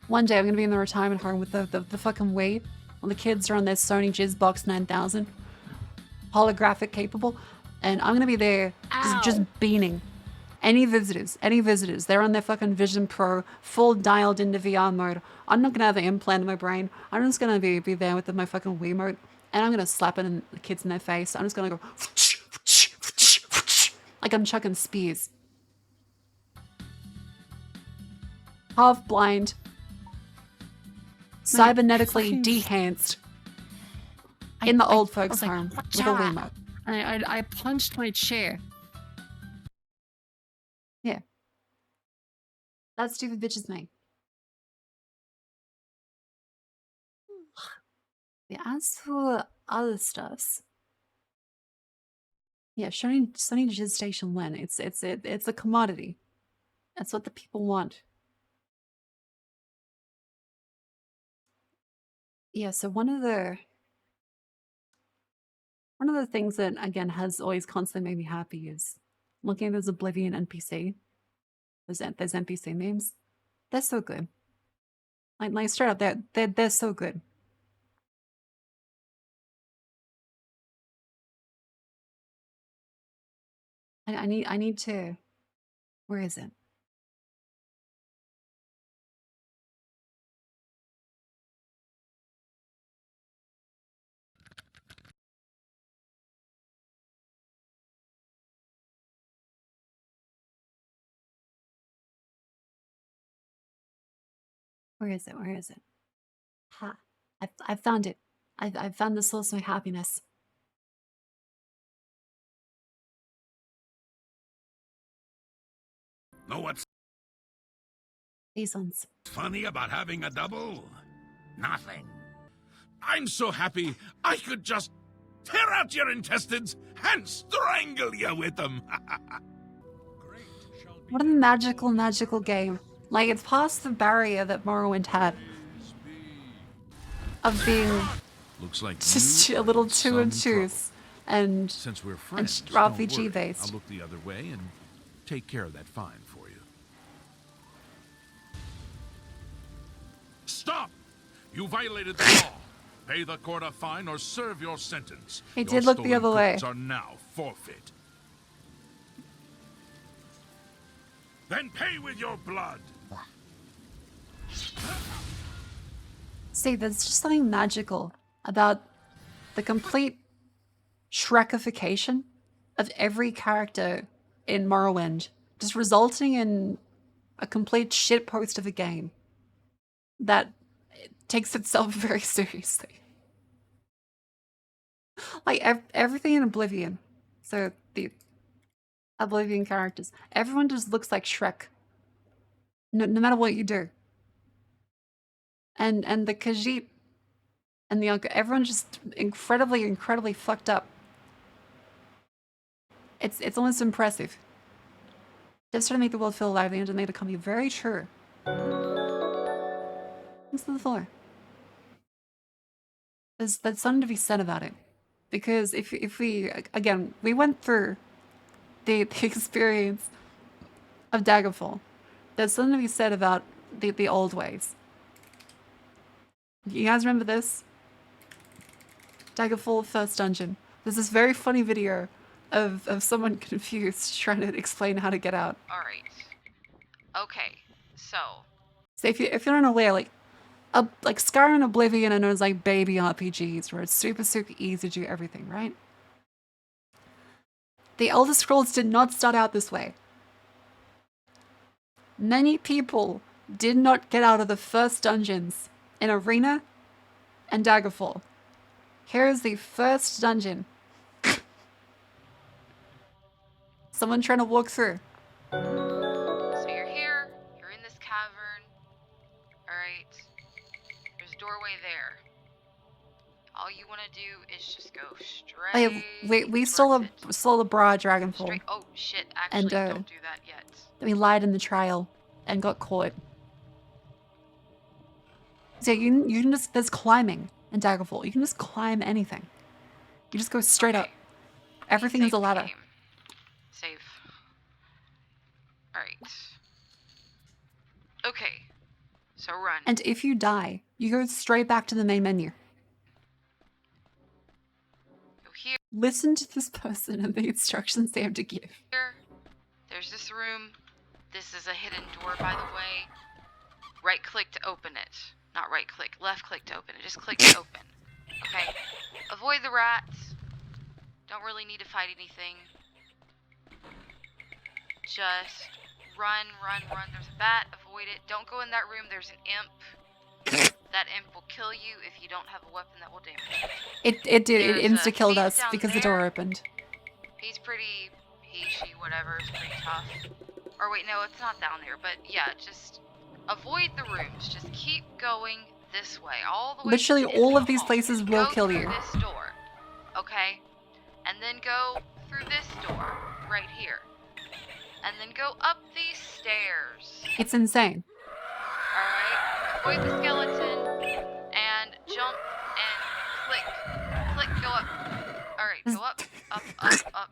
one day I'm gonna be in the retirement home with the fucking Wii. When the kids are on their Sony Jizzbox 9000, holographic capable, and I'm gonna be there just Ow. beaning. Any visitors, they're on their fucking Vision Pro, full dialed into VR mode. I'm not gonna have an implant in my brain. I'm just gonna be there with my fucking Wii mode, and I'm gonna slap it in the kids in their face. I'm just gonna go like I'm chucking spears. Half blind, cybernetically fucking- dehanced in the old folks' was like, home with a "Watcha!" Wiimote. And I punched my chair. Yeah. That's stupid bitches me. Yeah, as for other stuffs, yeah, Sony Jizz Station 1, it's a commodity. That's what the people want. Yeah, so one of the things that again has always constantly made me happy is looking at those Oblivion NPC. Those NPC memes. They're so good. Like straight up, they're so good. I need to. Where is it? Where is it? Where is it? Ha! I found it. I found the source of my happiness. Know what's These ones. funny about having a double? Nothing. I'm so happy I could just tear out your intestines and strangle you with them. What a magical game. Like, it's past the barrier that Morrowind had of being Looks like just you a little are in too some obtuse and Since we're friends, RPG don't worry. based. I'll look the other way and take care of that fine for you. Stop! You violated the law. Pay the court a fine or serve your sentence. He Your did look the stolen other way. goods are now forfeit. Then pay with your blood. See, there's just something magical about the complete Shrekification of every character in Morrowind, just resulting in a complete shitpost of a game that takes itself very seriously. Like everything in Oblivion. So the Oblivion characters, everyone just looks like Shrek. No matter what you do. And the Khajiit and everyone's just incredibly fucked up. It's almost impressive. Just trying to make the world feel alive, the internet can be very true. Thanks to the floor. There's something to be said about it. Because if we, again, we went through the experience of Daggerfall. There's something to be said about the old ways. You guys remember this? Daggerfall first dungeon. There's this very funny video of someone confused trying to explain how to get out. Alright. Okay, so if you're unaware, like Skyrim and Oblivion are known as like baby RPGs where it's super easy to do everything, right? The Elder Scrolls did not start out this way. Many people did not get out of the first dungeons in Arena and Daggerfall. Here is the first dungeon. Someone trying to walk through. So you're here, you're in this cavern. Alright. There's a doorway there. All you want to do is just go straight. We stole the bra Dragonfall. Straight. Oh shit! Actually, don't do that yet. We lied in the trial and got caught. So you can just, there's climbing in Daggerfall. You can just climb anything. You just go straight up. Everything is a ladder. Save. Alright. Okay. So run. And if you die, you go straight back to the main menu. Go here. Listen to this person and the instructions they have to give. Here. There's this room. This is a hidden door, by the way. Right click to open it. Not right click, left click to open it. Just click to open. Okay. Avoid the rats. Don't really need to fight anything. Just run. There's a bat. Avoid it. Don't go in that room. There's an imp. That imp will kill you if you don't have a weapon that will damage you. It did. It insta-killed us because the door opened. He, she, whatever, is pretty tough. Or wait, no, it's not down there. But yeah, just avoid the rooms. Just keep going this way, all the way. Literally, all of these places will kill you. Go through this door, okay? And then go through this door right here. And then go up these stairs. It's insane. Alright, avoid the skeleton, and jump, and click, go up. Alright, go up,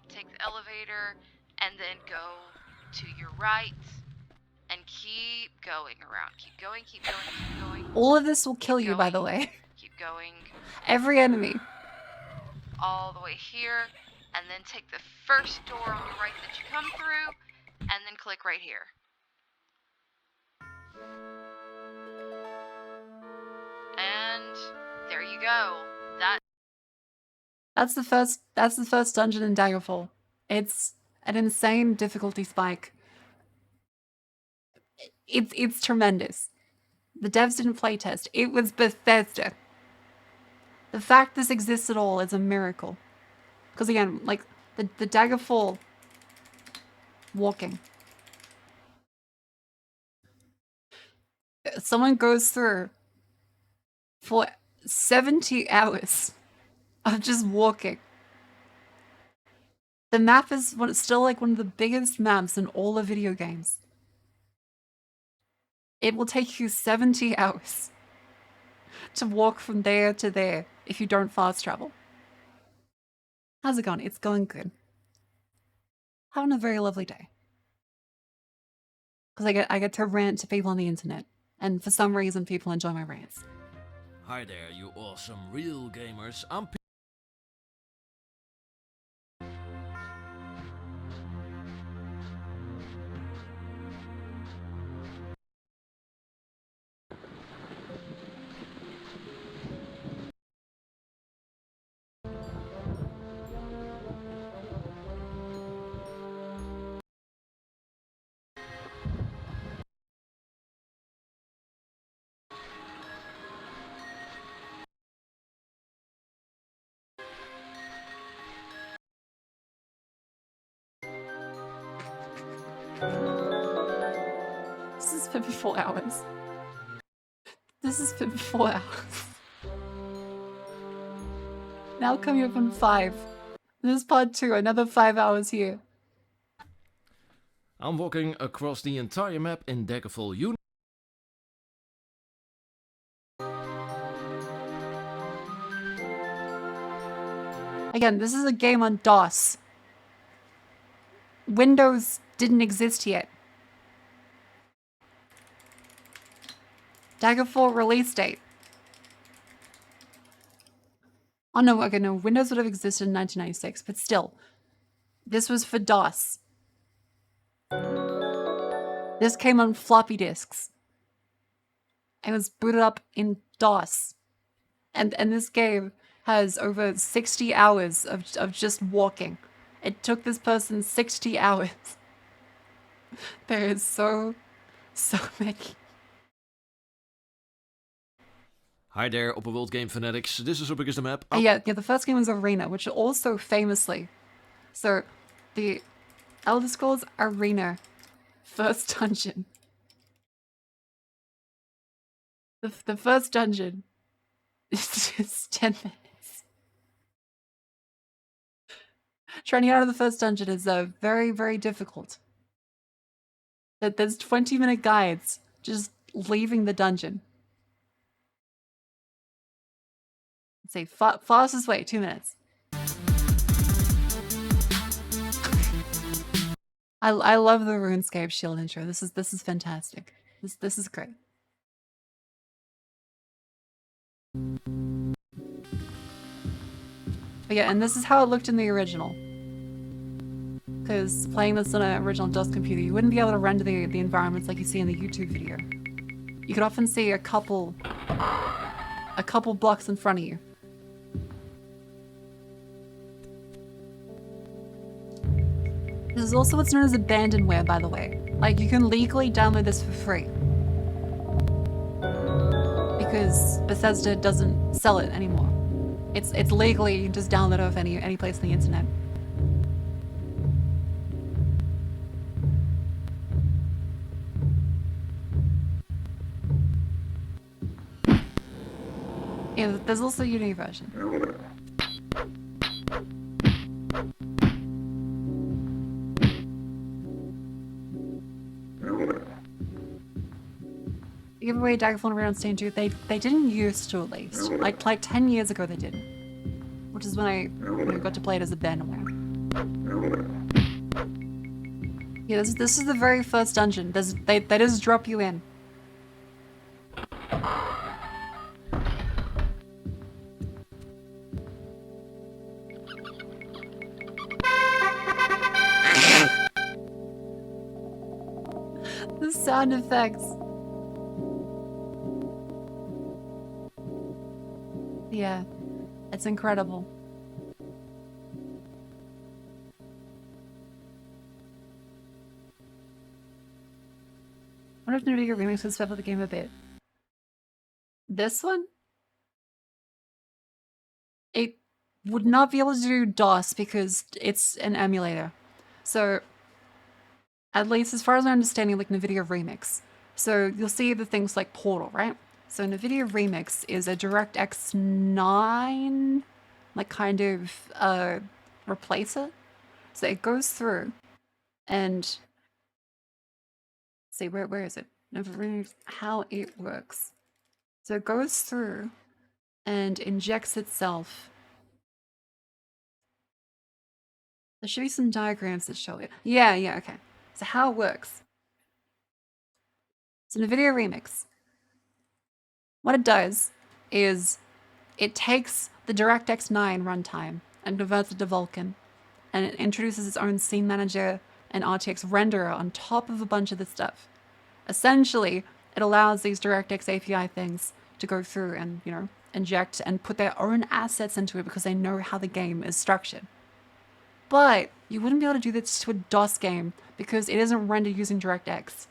take the elevator, and then go to your right, and keep going around. Keep going. All of this will kill you, by the way. Keep going. Every enemy. All the way here, and then take the first door on the right that you come through, and then click right here. And there you go. That's the first dungeon in Daggerfall. It's an insane difficulty spike. It's tremendous. The devs didn't playtest. It was Bethesda. The fact this exists at all is a miracle. Because again, like the Daggerfall walking. Someone goes through for 70 hours of just walking. The map is still like one of the biggest maps in all the video games. It will take you 70 hours to walk from there to there if you don't fast travel. How's it going? It's going good. Having a very lovely day. Because I get to rant to people on the internet. And for some reason, people enjoy my rants. Hi there, you awesome real gamers. I'm This is 54 hours. This is 54 hours. Now coming up on 5. This is part 2, another 5 hours here. I'm walking across the entire map in Daggerfall Unit. Again, this is a game on DOS. Windows didn't exist yet. Daggerfall release date. Oh no, okay, no, Windows would have existed in 1996, but still. This was for DOS. This came on floppy disks. It was booted up in DOS. And this game has over 60 hours of just walking. It took this person 60 hours. There is so many. Hi there, Open World Game Fanatics. This is how big is the map? Yeah, the first game was Arena, which also famously. So, the Elder Scrolls Arena first dungeon. The first dungeon is just 10 minutes. Trying to get out of the first dungeon is very, very difficult. There's 20-minute guides just leaving the dungeon. Let's say fastest way, 2 minutes. I love the RuneScape shield intro. This is fantastic. This is great. But yeah, and this is how it looked in the original. Because playing this on an original DOS computer, you wouldn't be able to render the environments like you see in the YouTube video. You could often see a couple blocks in front of you. This is also what's known as abandonware, by the way. Like, you can legally download this for free. Because Bethesda doesn't sell it anymore. It's legally, you can just download it off any place on the internet. Yeah, there's also a Unity version. They give away Daggerfall and Around Stain 2. They didn't used to, at least. Like 10 years ago they did. Which is when I got to play it as a abandonware. Yeah, this is the very first dungeon. They just drop you in. The sound effects. Yeah, it's incredible. I wonder if the video remix would step up the game a bit. This one? It would not be able to do DOS because it's an emulator. So, at least as far as I understand, like NVIDIA Remix. So you'll see the things like Portal, right? So NVIDIA Remix is a DirectX 9, like kind of replacer. So it goes through and see where is it? How it works. So it goes through and injects itself. There should be some diagrams that show it. Yeah, okay. So how it works. It's an NVIDIA Remix. What it does is it takes the DirectX 9 runtime and converts it to Vulkan, and it introduces its own scene manager and RTX renderer on top of a bunch of the stuff. Essentially, it allows these DirectX API things to go through and, inject and put their own assets into it because they know how the game is structured. But you wouldn't be able to do this to a DOS game because it isn't rendered using DirectX.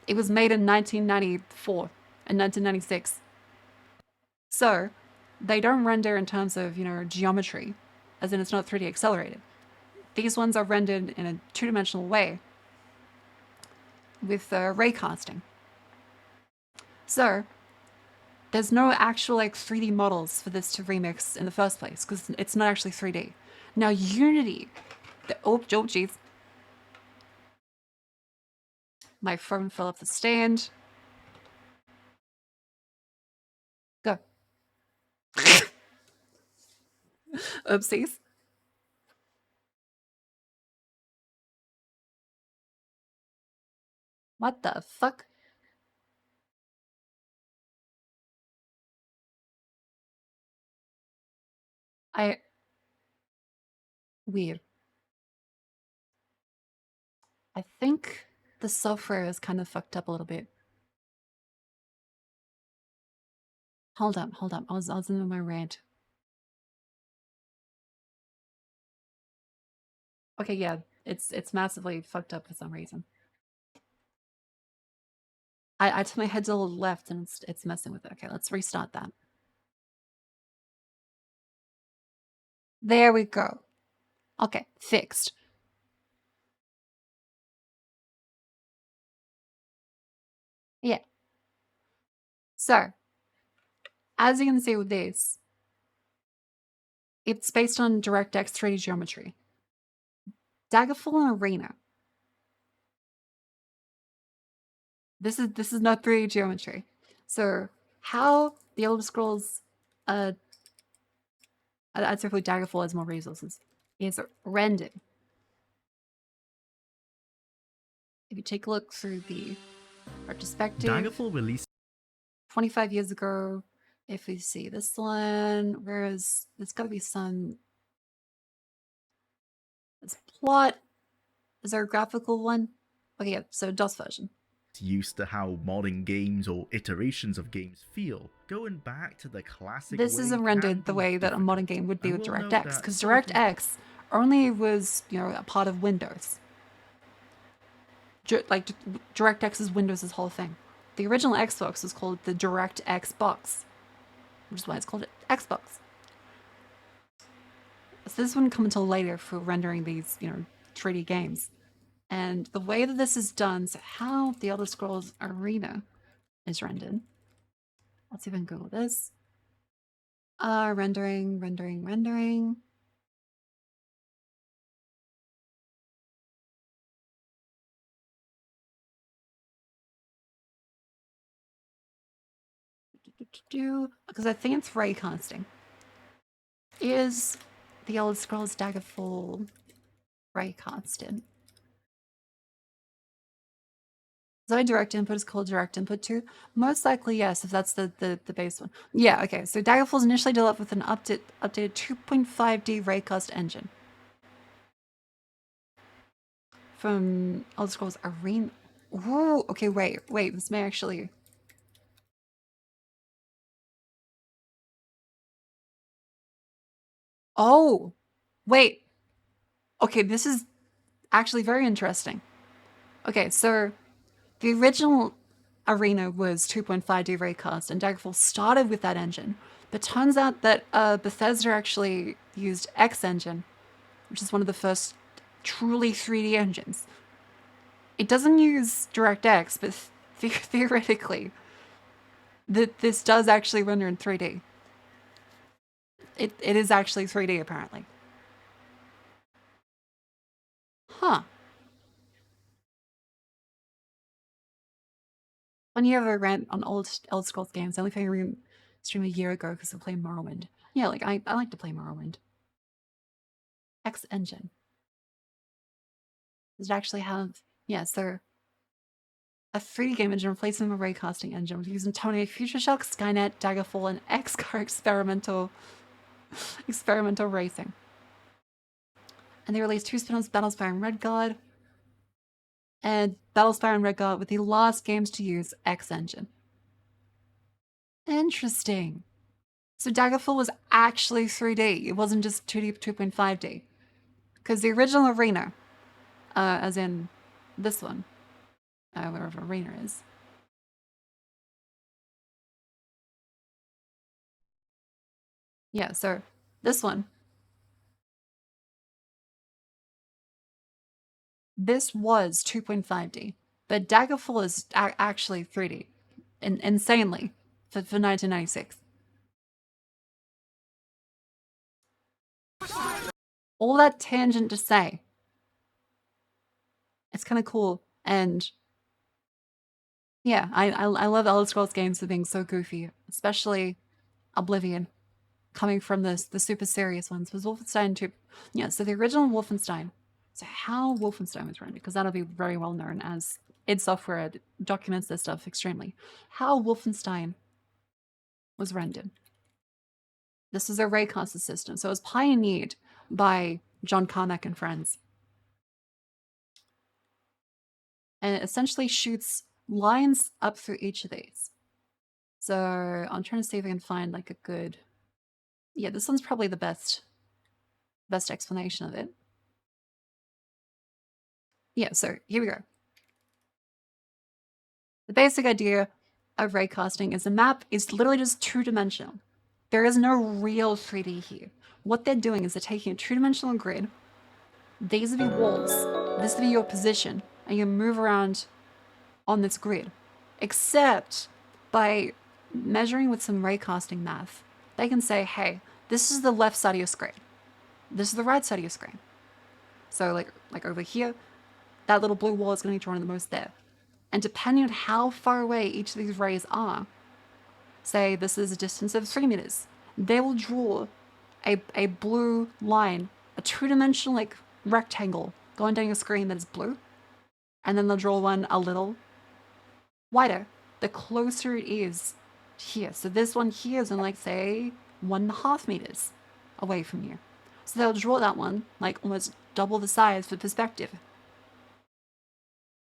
It was made in 1994 and 1996. So, they don't render in terms of, geometry, as in it's not 3D accelerated. These ones are rendered in a two-dimensional way with ray casting. So, there's no actual like 3D models for this to remix in the first place because it's not actually 3D. Now Unity, oh jeez, my phone fell off the stand. Go. Oopsies. What the fuck? Weird. I think the software is kind of fucked up a little bit. Hold up. I was in my rant. Okay, yeah, it's massively fucked up for some reason. I took my head to the left and it's messing with it. Okay, let's restart that. There we go. Okay, fixed. Yeah. So, as you can see with this, it's based on DirectX 3D geometry. Daggerfall and Arena. This is not 3D geometry. So, how the Elder Scrolls, I'd say for Daggerfall has more resources, is rendered. If you take a look through the retrospective, Daggerfall released 25 years ago. If we see this one, there's got to be some. It's plot. Is there a graphical one? Okay, yeah, so DOS version. used to how modern games or iterations of games feel, going back to the classic. This isn't rendered the way that a modern game would be with DirectX, because DirectX only was, a part of Windows. Like DirectX's Windows' whole thing. The original Xbox was called the DirectX box, which is why it's called Xbox. So this wouldn't come until later for rendering these, 3D games. And the way that this is done, so how the Elder Scrolls Arena is rendered. Let's even Google this. Rendering. Because I think it's ray casting. Is the Elder Scrolls Daggerfall ray casted? Is that a direct input is called direct input too? Most likely yes, if that's the base one. Yeah, okay. So Daggerfall is initially developed with an updated 2.5D raycast engine from Elder Scrolls Arena. Ooh, okay, wait. This may actually. Oh, wait. Okay, this is actually very interesting. Okay, so the original Arena was 2.5D raycast, and Daggerfall started with that engine. But turns out that Bethesda actually used X Engine, which is one of the first truly 3D engines. It doesn't use DirectX, but theoretically, this does actually render in 3D. It is actually 3D, apparently. Huh. When you ever rant on old Elder Scrolls games, I only played a stream a year ago because I played Morrowind. Yeah, like I like to play Morrowind. X Engine. Does it actually have? Yeah, so a 3D game engine replacing a raycasting engine with using Tony, Future Shock, Skynet, Daggerfall, and XCar experimental racing. And they released two spin-offs, Battlespire and Redguard. And Battlespire and Redguard were the last games to use X Engine. Interesting. So Daggerfall was actually 3D. It wasn't just 2D, 2.5D. Because the original Arena, as in this one, wherever Arena is. Yeah, so this one. This was 2.5D, but Daggerfall is actually 3D. Insanely. for 1996. All that tangent to say, it's kind of cool, and yeah, I love Elder Scrolls games for being so goofy, especially Oblivion, coming from the super serious ones. Was Wolfenstein 2? Yeah, so the original Wolfenstein. So how Wolfenstein was run, because that'll be very well known as id Software documents this stuff extremely. How Wolfenstein was rendered. This is a raycaster system, so it was pioneered by John Carmack and friends. And it essentially shoots lines up through each of these. So I'm trying to see if I can find like a good... Yeah, this one's probably the best explanation of it. Yeah, so here we go. The basic idea of raycasting is the map is literally just two-dimensional. There is no real 3D here. What they're doing is they're taking a two-dimensional grid. These will be walls. This will be your position. And you move around on this grid. Except by measuring with some raycasting math, they can say, hey, this is the left side of your screen. This is the right side of your screen. So like over here, that little blue wall is going to be drawn the most there. And depending on how far away each of these rays are, say this is a distance of 3 meters, they will draw a blue line, a two-dimensional like rectangle going down your screen that is blue. And then they'll draw one a little wider, the closer it is here. So this one here is in like, say, 1.5 meters away from you. So they'll draw that one like almost double the size for perspective.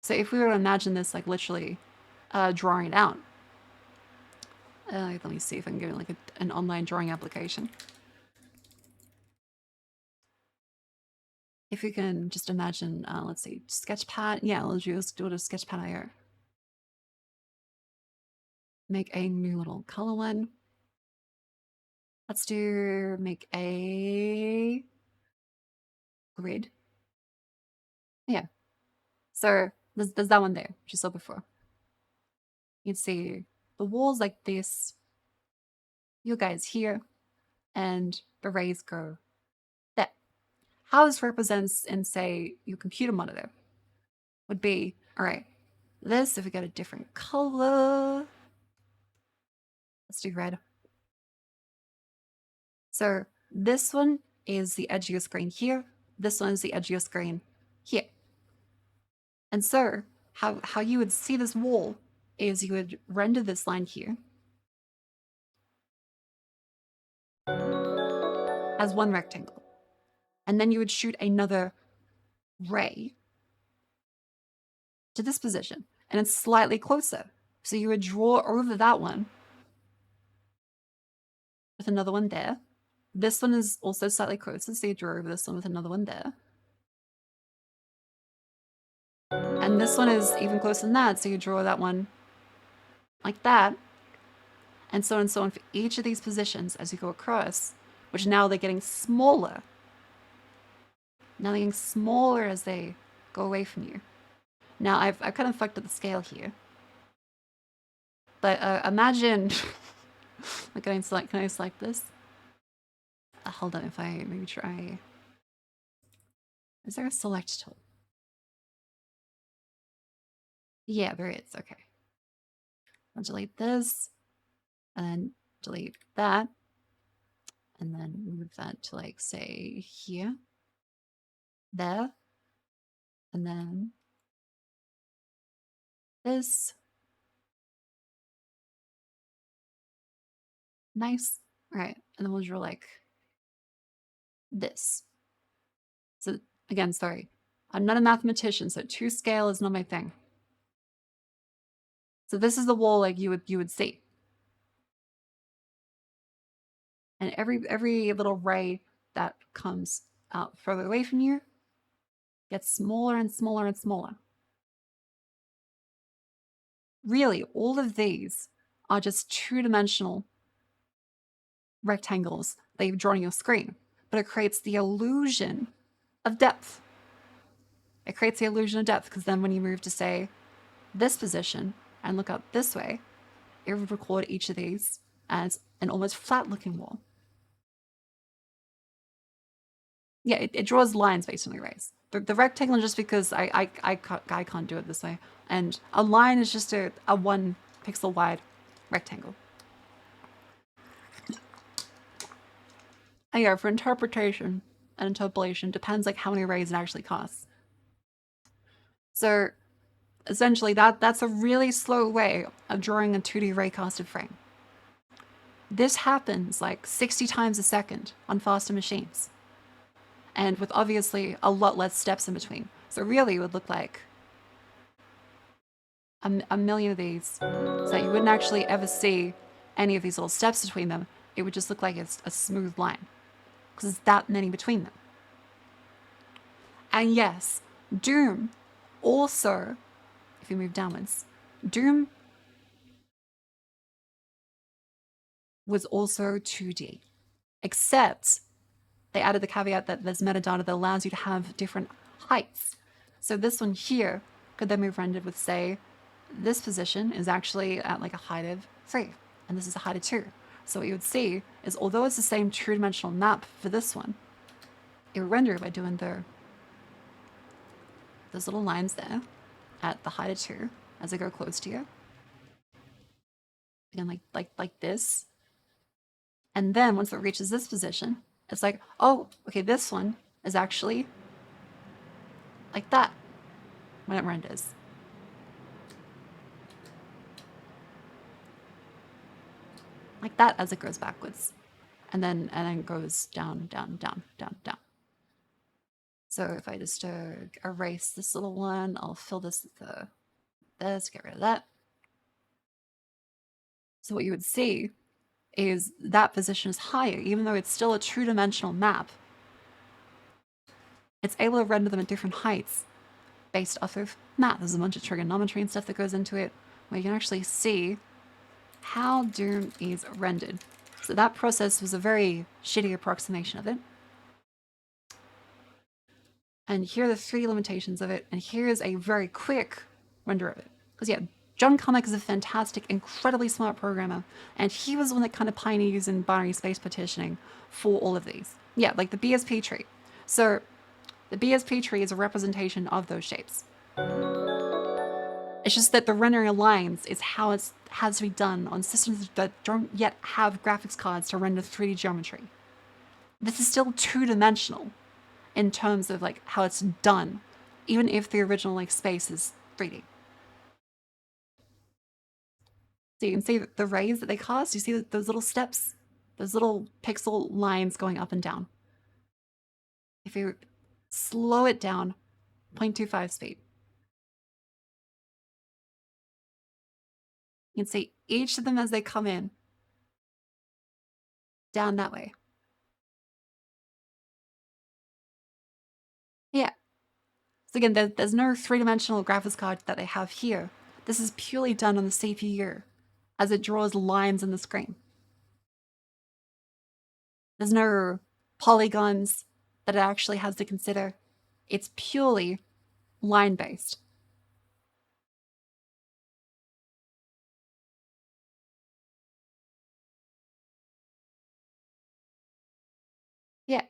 So if we were to imagine this like literally drawing it out, let me see if I can give it like an online drawing application. If we can just imagine, let's see, Sketchpad. Yeah, let's do it as Sketchpad IO. Make a new little color one. Let's make a grid. Yeah. So there's that one there, which you saw before. You can see the walls like this, you guys here, and the rays go there. How this represents in, say, your computer monitor would be, all right, this, if we get a different color, let's do red. So this one is the edge of your screen here. This one is the edge of your screen here. And so how you would see this wall is you would render this line here as one rectangle. And then you would shoot another ray to this position. And it's slightly closer. So you would draw over that one with another one there. This one is also slightly closer, so you draw over this one with another one there. And this one is even closer than that, so you draw that one like that. And so on and so on for each of these positions as you go across, which now they're getting smaller. Now they're getting smaller as they go away from you. Now I've kind of fucked up the scale here. But imagine, like, can I select this? Hold on, if I maybe try, is there a select tool? Yeah, there is, okay. I'll delete this, and then delete that, and then move that to like, say, here, there, and then this. Nice. All right, and then we'll draw like this. So again, sorry, I'm not a mathematician, so 2 scale is not my thing. So this is the wall like you would see. And every little ray that comes out further away from you gets smaller and smaller and smaller. Really, all of these are just two-dimensional rectangles that you've drawn on your screen, but it creates the illusion of depth. It creates the illusion of depth because then when you move to, say, this position and look up this way, it would record each of these as an almost flat-looking wall. Yeah, it draws lines based on the arrays. The rectangle just because I can't do it this way. And a line is just a 1 pixel wide rectangle. And yeah, for interpretation and interpolation depends like how many arrays it actually costs. So essentially that's a really slow way of drawing a 2D raycasted frame. This happens like 60 times a second on faster machines. And with obviously a lot less steps in between. So really it would look like a million of these. So you wouldn't actually ever see any of these little steps between them. It would just look like it's a smooth line. Because there's that many between them. And yes, Doom also, if you move downwards, Doom was also 2D. Except they added the caveat that there's metadata that allows you to have different heights. So this one here could then be rendered with, say, this position is actually at like a height of 3, and this is a height of 2. So what you would see is, although it's the same two-dimensional map for this one, it would render by doing those little lines there at the height of 2 as they go close to you. Again, like this. And then once it reaches this position, it's like, oh, okay, this one is actually like that when it renders. Like that as it goes backwards. And then goes down, down, down, down, down. So if I just erase this little one, I'll fill this with this, get rid of that. So what you would see is that position is higher, even though it's still a two-dimensional map. It's able to render them at different heights based off of math. There's a bunch of trigonometry and stuff that goes into it, where you can actually see how Doom is rendered. So that process was a very shitty approximation of it. And here are the 3 limitations of it, and here is a very quick render of it. Because yeah, John Carmack is a fantastic, incredibly smart programmer, and he was the one that kind of pioneered using binary space partitioning for all of these. Yeah, like the BSP tree. So the BSP tree is a representation of those shapes. It's just that the rendering of lines is how it has to be done on systems that don't yet have graphics cards to render 3D geometry. This is still two-dimensional in terms of like how it's done, even if the original like space is 3D. So you can see the rays that they cause. You see those little steps, those little pixel lines going up and down. If you slow it down, 0.25 speed, you can see each of them as they come in, down that way. Yeah. So again, there's no 3-dimensional graphics card that they have here. This is purely done on the CPU as it draws lines on the screen. There's no polygons that it actually has to consider. It's purely line-based. Yeah.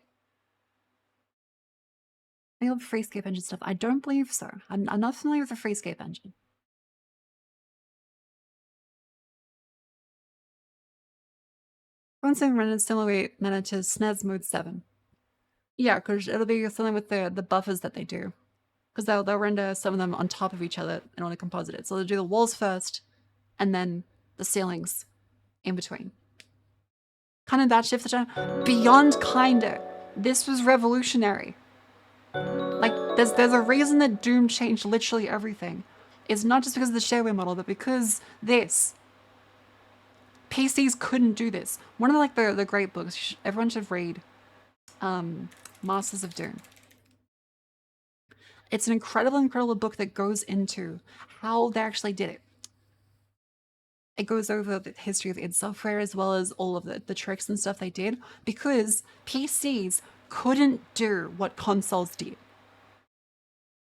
I love Freescape engine stuff. I don't believe so. I'm not familiar with the Freescape engine. Once I'm running similar manner to SNES Mode 7. Yeah, because it'll be something with the buffers that they do. Because they'll render some of them on top of each other in order to composite it. So they'll do the walls first, and then the ceilings in between. Kind of that shift beyond kinda. This was revolutionary. Like, there's a reason that Doom changed literally everything. It's not just because of the shareware model, but because this. PCs couldn't do this. One of the great books everyone should read, Masters of Doom. It's an incredible book that goes into how they actually did it. It goes over the history of id Software as well as all of the tricks and stuff they did, because PCs couldn't do what consoles did.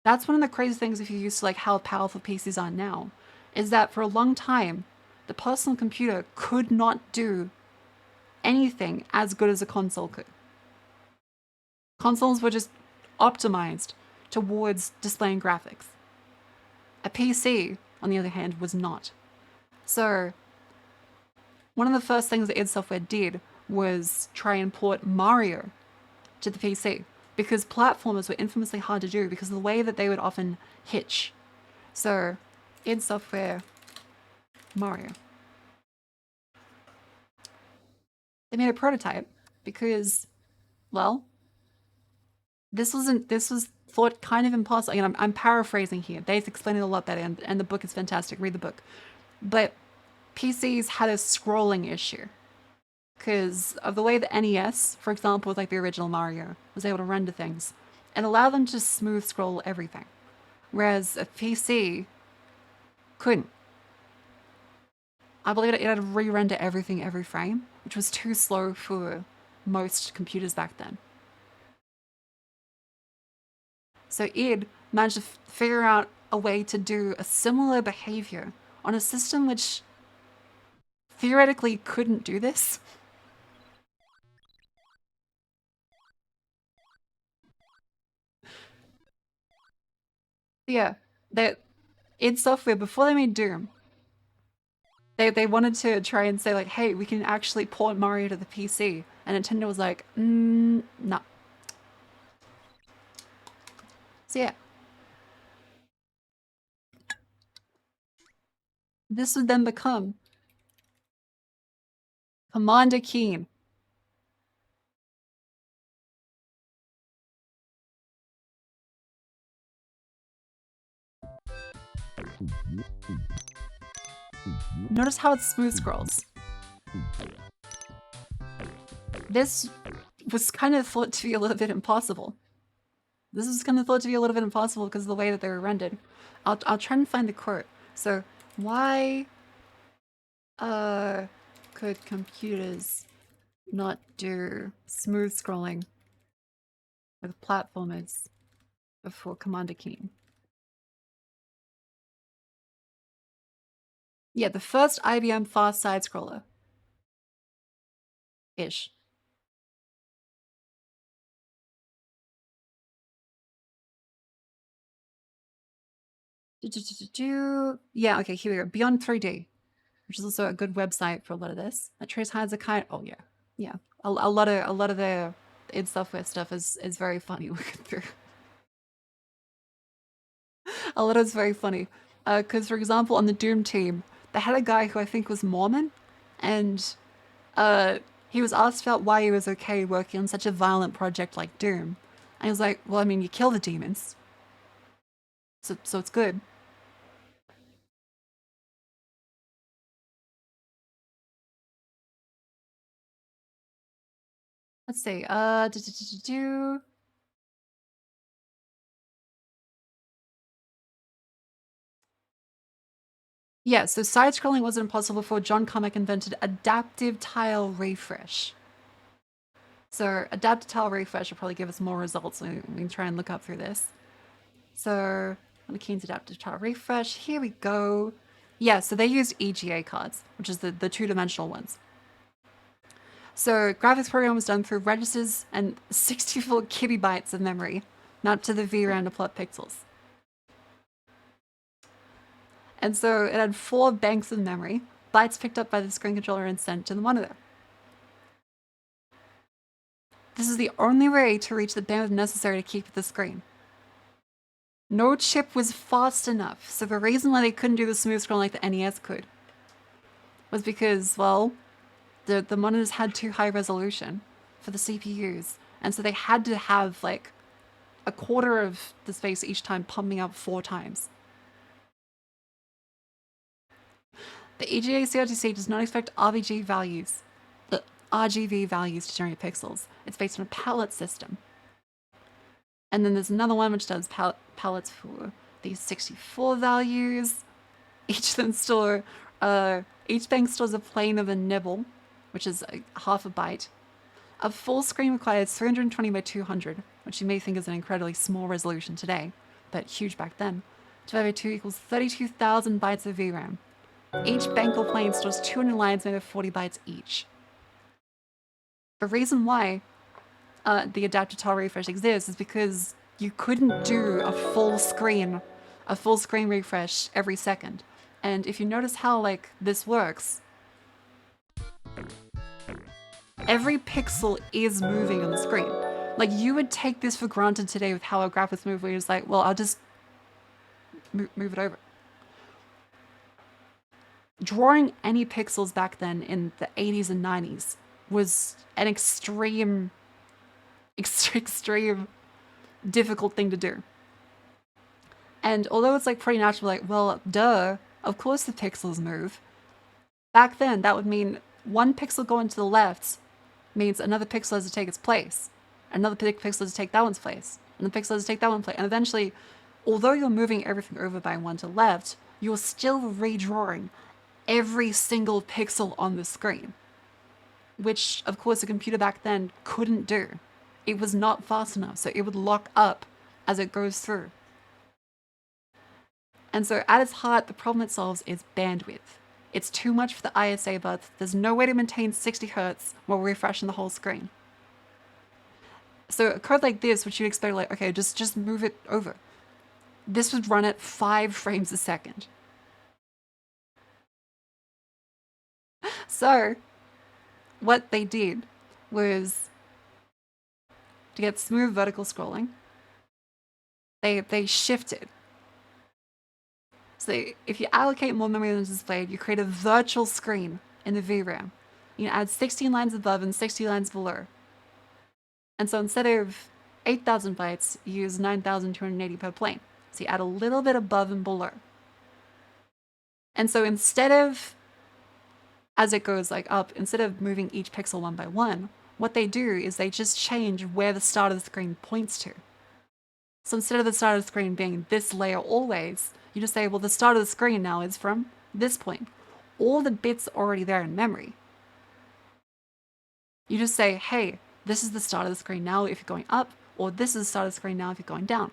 That's one of the crazy things if you're used to like how powerful PCs are now, is that for a long time, the personal computer could not do anything as good as a console could. Consoles were just optimized towards displaying graphics. A PC, on the other hand, was not. So, one of the first things that id Software did was try and port Mario to the PC, because platformers were infamously hard to do because of the way that they would often hitch. So, id Software Mario. They made a prototype because, well, this was thought kind of impossible. You know, I'm paraphrasing here. They explain it a lot better, and the book is fantastic. Read the book. But PCs had a scrolling issue because of the way the NES, for example, with like the original Mario, was able to render things and allow them to smooth scroll everything, whereas a PC couldn't. I believe it had to re-render everything every frame, which was too slow for most computers back then. So id managed to figure out a way to do a similar behavior on a system which theoretically couldn't do this. Yeah, that id Software, before they made Doom, they wanted to try and say like, hey, we can actually port Mario to the PC. And Nintendo was like, no. So yeah. This would then become Commander Keen. Notice how it smooth scrolls. This was kind of thought to be a little bit impossible. This was kind of thought to be a little bit impossible because of the way that they were rendered. I'll try and find the quote. So, why could computers not do smooth scrolling with platformers before Commander Keen? Yeah, the first IBM fast side scroller. Ish. Yeah, okay, here we go. Beyond 3D, which is also a good website for a lot of this. That trace hides a kind. Oh yeah, yeah. A lot of the id Software stuff is very funny looking through. A lot of it's very funny, because for example, on the Doom team, they had a guy who I think was Mormon, and he was asked about why he was okay working on such a violent project like Doom, and he was like, "Well, I mean, you kill the demons, so it's good." Let's see. Yeah, so side-scrolling wasn't impossible before John Carmack invented adaptive tile refresh. So adaptive tile refresh will probably give us more results. We can try and look up through this. So on the Keen's adaptive tile refresh, here we go. Yeah, so they used EGA cards, which is the two-dimensional ones. So graphics program was done through registers and 64 kilobytes of memory, not to the VRAM to plot pixels. And so it had 4 banks of memory, bytes picked up by the screen controller and sent to the monitor. This is the only way to reach the bandwidth necessary to keep the screen. No chip was fast enough, so the reason why they couldn't do the smooth scroll like the NES could was because, well, the monitors had too high resolution for the CPUs, and so they had to have like a quarter of the space each time pumping up 4 times. The EGA CRTC does not expect RGB values to generate pixels. It's based on a palette system. And then there's another one which does palettes for these 64 values. Each bank stores a plane of a nibble, which is half a byte. A full screen requires 320 by 200, which you may think is an incredibly small resolution today, but huge back then. Divided by 2 equals 32,000 bytes of VRAM. Each bank or plane stores 200 lines made of 40 bytes each. The reason why the adaptive tile refresh exists is because you couldn't do a full screen refresh every second. And if you notice how like this works, every pixel is moving on the screen. Like you would take this for granted today with how our graphics move, where you're just like, well, I'll just move it over. Drawing any pixels back then in the 80s and 90s was an extreme difficult thing to do. And although it's like pretty natural, like, well, duh, of course the pixels move. Back then, that would mean one pixel going to the left means another pixel has to take its place. Another pixel has to take that one's place. And the pixel has to take that one's place. And eventually, although you're moving everything over by one to the left, you're still redrawing every single pixel on the screen. Which, of course, a computer back then couldn't do. It was not fast enough, so it would lock up as it goes through. And so at its heart, the problem it solves is bandwidth. It's too much for the ISA buds. There's no way to maintain 60 Hz while refreshing the whole screen. So a code like this, which you'd expect like, okay, just move it over. This would run at 5 frames a second. So what they did was to get smooth vertical scrolling, they shifted. So if you allocate more memory than is displayed, you create a virtual screen in the VRAM. You can add 16 lines above and 60 lines below. And so instead of 8,000 bytes, you use 9,280 per plane. So you add a little bit above and below. And so instead of, as it goes like up, instead of moving each pixel one by one, what they do is they just change where the start of the screen points to. So instead of the start of the screen being this layer always, you just say, well, the start of the screen now is from this point. All the bits are already there in memory. You just say, hey, this is the start of the screen now if you're going up, or this is the start of the screen now if you're going down.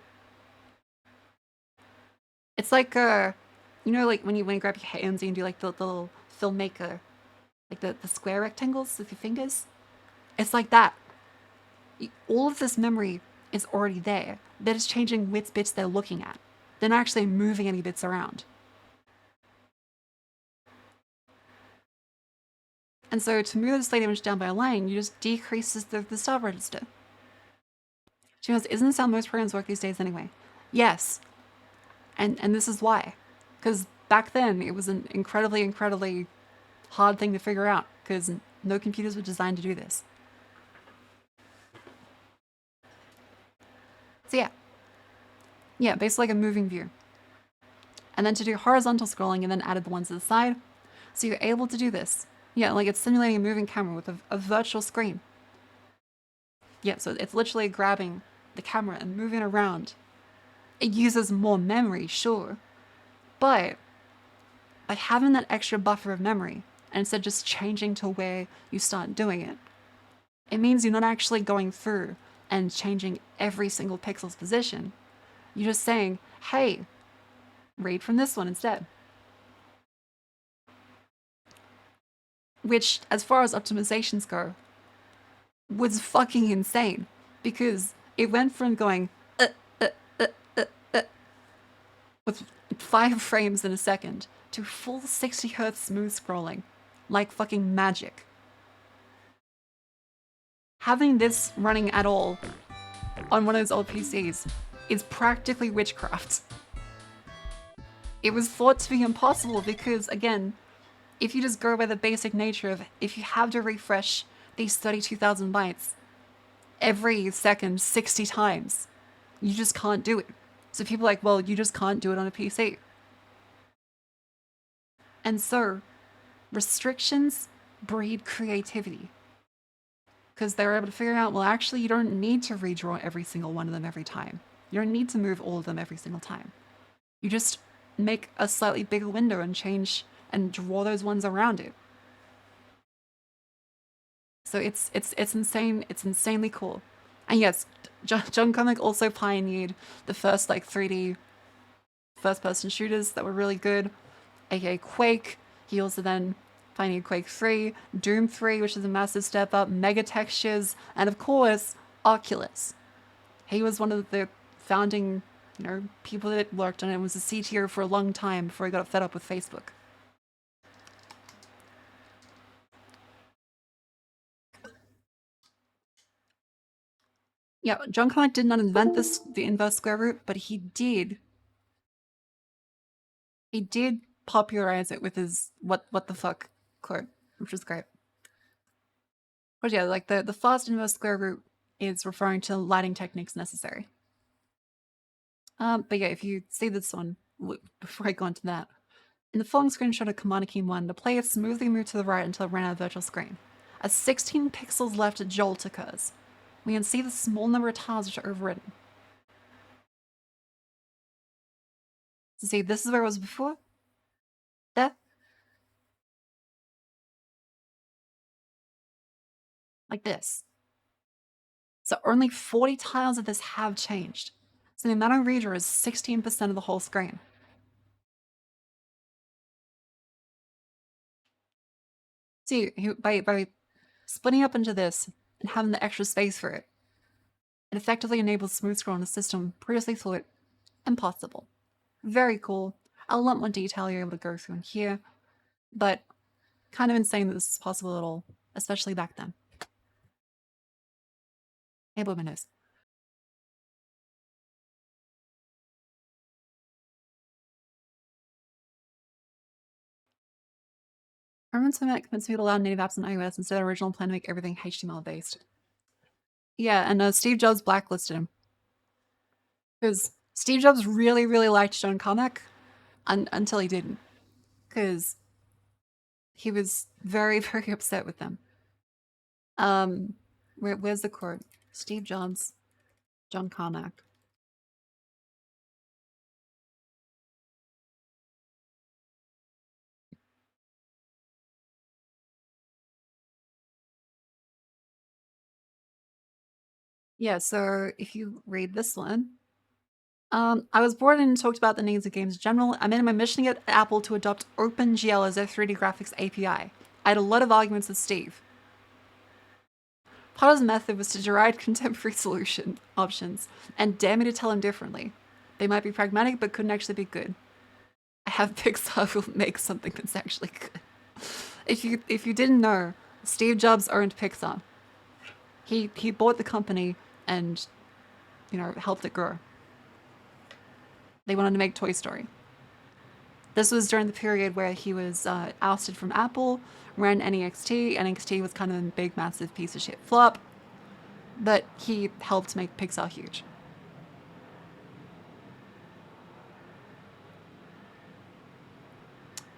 It's like, you know, like when you grab your hands and you do like the little filmmaker, like the square rectangles with your fingers. It's like that. All of this memory is already there. They're just changing which bits they're looking at. They're not actually moving any bits around. And so to move the slate image down by a line, you just decreases the start register. She goes, isn't this how most programs work these days anyway? Yes. And this is why. Because back then, it was an incredibly hard thing to figure out, because no computers were designed to do this. So yeah. Yeah, basically like a moving view. And then to do horizontal scrolling, and then added the ones to the side. So you're able to do this. Yeah, like it's simulating a moving camera with a virtual screen. Yeah, so it's literally grabbing the camera and moving it around. It uses more memory, sure. But by having that extra buffer of memory, and instead just changing to where you start doing it, it means you're not actually going through and changing every single pixel's position. You're just saying, hey, read from this one instead. Which, as far as optimizations go, was fucking insane. Because it went from going with 5 frames in a second to full 60 Hz smooth scrolling. Like fucking magic. Having this running at all on one of those old PCs is practically witchcraft. It was thought to be impossible because, again, if you just go by the basic nature of if you have to refresh these 32,000 bytes every second 60 times, you just can't do it. So people are like, well, you just can't do it on a PC. And so, restrictions breed creativity. Because they were able to figure out, well, actually, you don't need to redraw every single one of them every time. You don't need to move all of them every single time. You just make a slightly bigger window and change and draw those ones around it. So it's insane. It's insanely cool. And yes, John Comic also pioneered the first like 3D first-person shooters that were really good, aka Quake, He also then pioneered Quake 3, Doom 3, which is a massive step up, Mega Textures, and of course, Oculus. He was one of the founding, people that worked on it, was a CTO for a long time before he got fed up with Facebook. Yeah, John Carmack did not invent the inverse square root, but he did popularize it with his what the fuck quote, which was great. But yeah, like the fast inverse square root is referring to lighting techniques necessary. But yeah, if you see this one, before I go on to that, in the following screenshot of Commander Key 1, the player smoothly moved to the right until it ran out of virtual screen. As 16 pixels left, a jolt occurs. We can see the small number of tiles which are overwritten. So see, this is where it was before. There. Like this. So only 40 tiles of this have changed. So the amount of reader is 16% of the whole screen. See, by splitting up into this and having the extra space for it, it effectively enables smooth scroll on a system previously thought impossible. Very cool. A lot more detail you're able to go through in here, but kind of insane that this is possible at all, especially back then. Hey, blow my nose. I remember something that convinced me to allow native apps on iOS instead of the original plan to make everything HTML based. Yeah, and Steve Jobs blacklisted him. Because Steve Jobs really, really liked John Carmack until he didn't. Because he was very, very upset with them. Where's the quote? Steve Jobs, John Carmack. Yeah, so if you read this one, I was bored and talked about the needs of games in general. I made my mission to get Apple to adopt OpenGL as their 3D graphics API. I had a lot of arguments with Steve. Part of his method was to deride contemporary solution options, and dare me to tell him differently. They might be pragmatic, but couldn't actually be good. I have Pixar will make something that's actually good. If you didn't know, Steve Jobs owned Pixar. He bought the company and, helped it grow. They wanted to make Toy Story. This was during the period where he was ousted from Apple, ran NEXT. NEXT was kind of a big, massive piece of shit flop, but he helped make Pixar huge.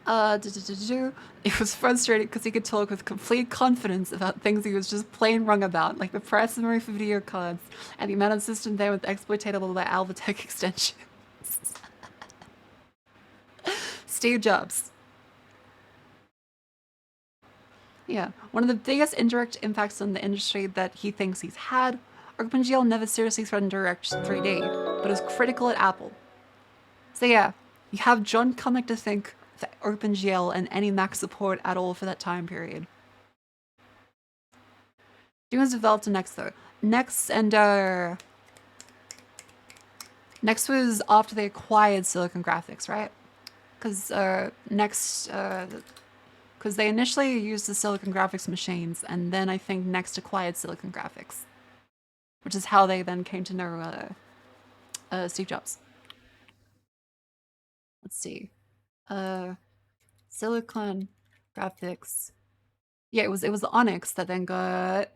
It was frustrating because he could talk with complete confidence about things he was just plain wrong about, like the price and memory for video cards, and the amount of system there with exploitable by Alvatech extensions. Steve Jobs. Yeah, one of the biggest indirect impacts on the industry that he thinks he's had, OpenGL never seriously threatened Direct 3D, but is critical at Apple. So yeah, you have John Carmack to thank for OpenGL and any Mac support at all for that time period. Doom was developed in Next though. Next was after they acquired Silicon Graphics, right? Because because they initially used the Silicon Graphics machines, and then I think Next acquired Silicon Graphics, which is how they then came to know Steve Jobs. Let's see. Silicon Graphics. Yeah, it was the Onyx that then got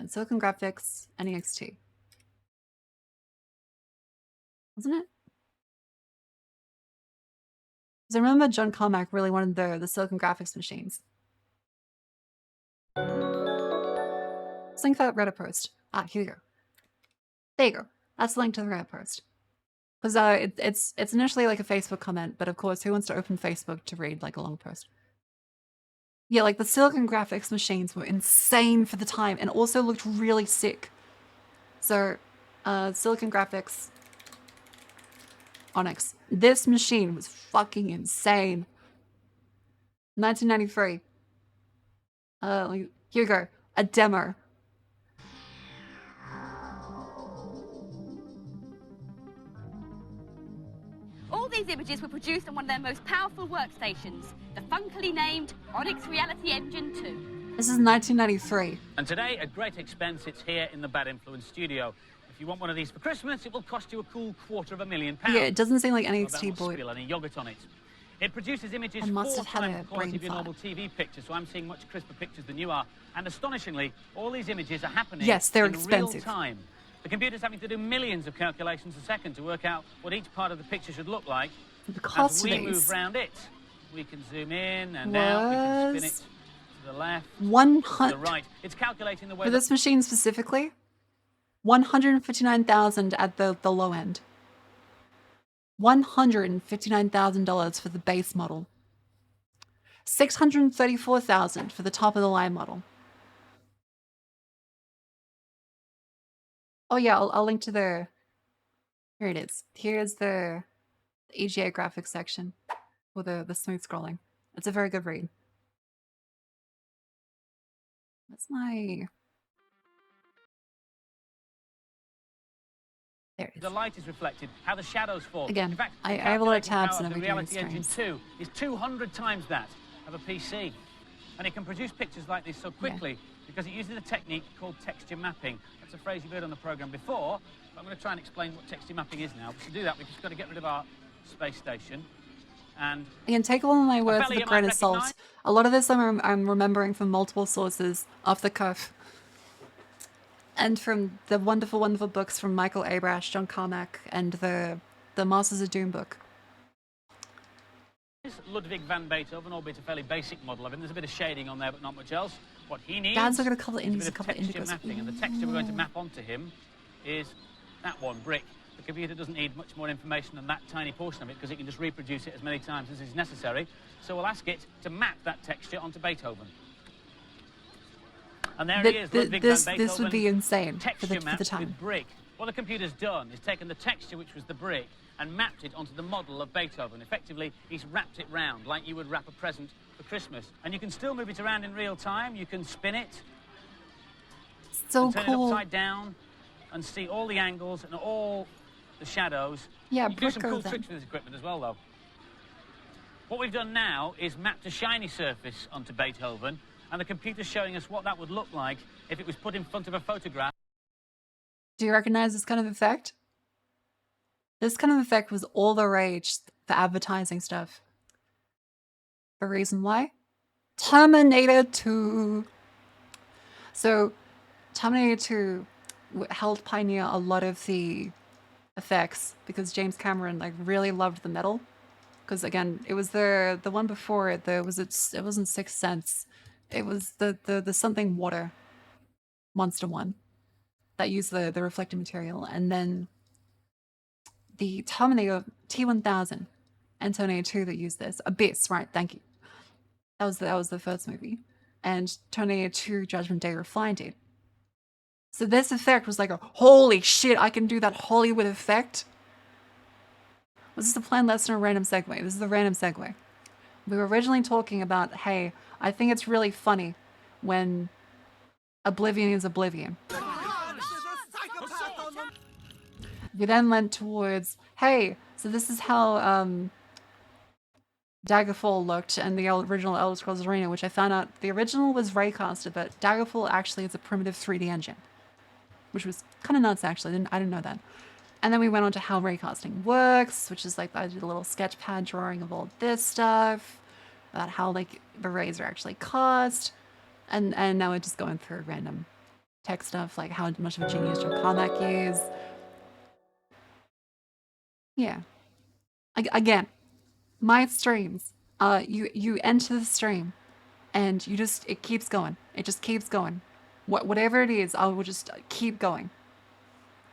Silicon Graphics NEXT. Wasn't it? Because I remember John Carmack really wanted the Silicon Graphics machines. Let's link that Reddit post. Here you go. There you go. That's the link to the Reddit post. Because it's initially like a Facebook comment, but of course, who wants to open Facebook to read like a long post? Yeah, like the Silicon Graphics machines were insane for the time and also looked really sick. So, Silicon Graphics Onyx. This machine was fucking insane. 1993. Here we go. A demo. All these images were produced on one of their most powerful workstations, the funkily named Onyx Reality Engine 2. This is 1993. And today, at great expense, it's here in the Bad Influence studio. If you want one of these for Christmas, it will cost you a cool £250,000. Yeah, it doesn't seem like I NXT boy. spill any yogurt on it. It produces images I must 4 have had times a the quality brain of your normal TV pictures, so I'm seeing much crisper pictures than you are. And astonishingly, all these images are happening Yes, they're in expensive. real time. The computer's having to do millions of calculations a second to work out what each part of the picture should look like. The cost As of we these. move round it, we can zoom in and out, we can spin it to the left, to 100 the right. It's calculating the way for this machine specifically. 159,000 at the low end. $159,000 for the base model. 634,000 for the top of the line model. Oh yeah, I'll link to the. Here it is. Here's the EGA graphics section with the smooth scrolling. It's a very good read. That's my. There it is. the light is reflected, how the shadows fall. Again, In fact, I the have a lot of calculating tabs power in of the every Reality Engine 2 is 200 times that of a PC. And it can produce pictures like this so quickly because it uses a technique called texture mapping. That's a phrase you've heard on the program before, but I'm going to try and explain what texture mapping is now. But to do that, we've just got to get rid of our space station. And Again, take all of my words belly with a you grain might of salt. recognise. A lot of this I'm remembering from multiple sources off the cuff. And from the wonderful, wonderful books from Michael Abrash, John Carmack, and the Masters of Doom book. This is Ludwig van Beethoven, albeit a fairly basic model of him. There's a bit of shading on there, but not much else. What he needs Dad's looking at a couple of is indies, a a bit couple of of texture indigos. mapping, and the texture we're going to map onto him is that one, brick. The computer doesn't need much more information than that tiny portion of it because it can just reproduce it as many times as is necessary. So we'll ask it to map that texture onto Beethoven. And there he is, Ludwig van Beethoven. This would be insane for Texture the mapped time. with brick. What the computer's done is taken the texture, which was the brick, and mapped it onto the model of Beethoven. Effectively, he's wrapped it round like you would wrap a present for Christmas. And you can still move it around in real time. You can spin it, So and turn cool. it upside down, and see all the angles and all the shadows. Yeah, you can do some brick cool goes in. tricks with this equipment as well, though. What we've done now is mapped a shiny surface onto Beethoven, and the computer's showing us what that would look like if it was put in front of a photograph. Do you recognize this kind of effect? This kind of effect was all the rage for advertising stuff. The reason why? Terminator 2. So, Terminator 2 helped pioneer a lot of the effects because James Cameron really loved the metal. Because again, it was the one before it. It wasn't Sixth Sense. It was the something water monster one that used the reflective material, and then the Terminator T1000 and Terminator 2 that used this. Abyss, right? Thank you. That was the first movie, and Terminator 2 Judgment Day refined it. So this effect was like a holy shit! I can do that Hollywood effect. Was this a planned lesson or a random segue? This is a random segue. We were originally talking about, hey, I think it's really funny when Oblivion is Oblivion. We then went towards, hey, so this is how Daggerfall looked and the original Elder Scrolls Arena, which I found out the original was raycasted, but Daggerfall actually is a primitive 3D engine, which was kind of nuts actually. I didn't know that. And then we went on to how raycasting works, which is I did a little sketch pad drawing of all this stuff, about how the rays are actually cast, and now we're just going through random tech stuff, like how much of a genius John Carmack is. Yeah. Again, my streams, you enter the stream, and it keeps going. It just keeps going. Whatever it is, I will just keep going.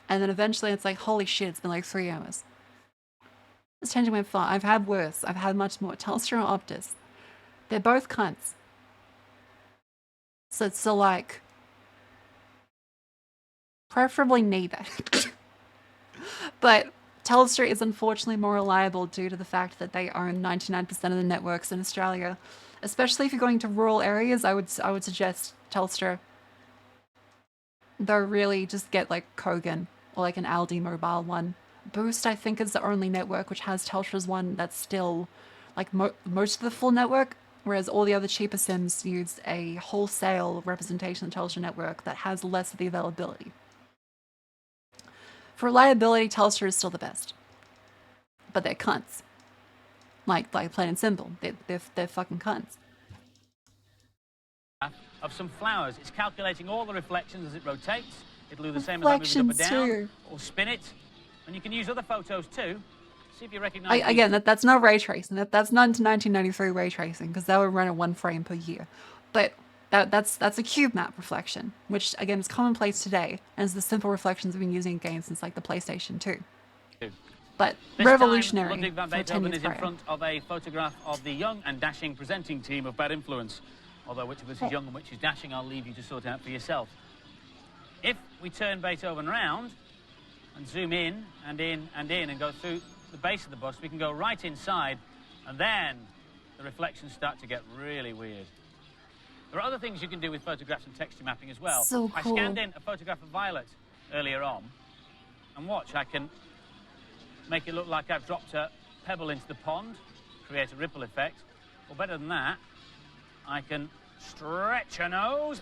And then eventually it's like, holy shit, it's been 3 hours. This tangent went far. I've had worse. I've had much more. Telstra or Optus. They're both cunts. So it's preferably neither. But Telstra is unfortunately more reliable due to the fact that they own 99% of the networks in Australia. Especially if you're going to rural areas, I would suggest Telstra. Though really just get like Kogan or like an Aldi mobile one. Boost, I think, is the only network which has Telstra's one that's still like most of the full network, whereas all the other cheaper SIMs use a wholesale representation of the Telstra network that has less of the availability. For reliability, Telstra is still the best. But they're cunts. Like plain and simple. They're fucking cunts. Of some flowers. It's calculating all the reflections as it rotates. It'll do the same as I move it up and down, too. or spin it. And you can use other photos too. See if you recognize. Again, that's not ray tracing. That's not 1993 ray tracing, because that would run at 1 frame per year. But that's a cube map reflection, which again is commonplace today, and is the simple reflections we've been using in games since like the PlayStation 2. But This revolutionary time, Ludwig van for 10 Beethoven years is in prior. front of a photograph of the young and dashing presenting team of Bad Influence. Although which of us is young and which is dashing, I'll leave you to sort out for yourself. If we turn Beethoven round and zoom in and in and in and go through the base of the bust, we can go right inside, and then the reflections start to get really weird. There are other things you can do with photographs and texture mapping as well. So cool. I scanned in a photograph of Violet earlier on, and watch, I can make it look like I've dropped a pebble into the pond, create a ripple effect, or better than that, I can stretch her nose,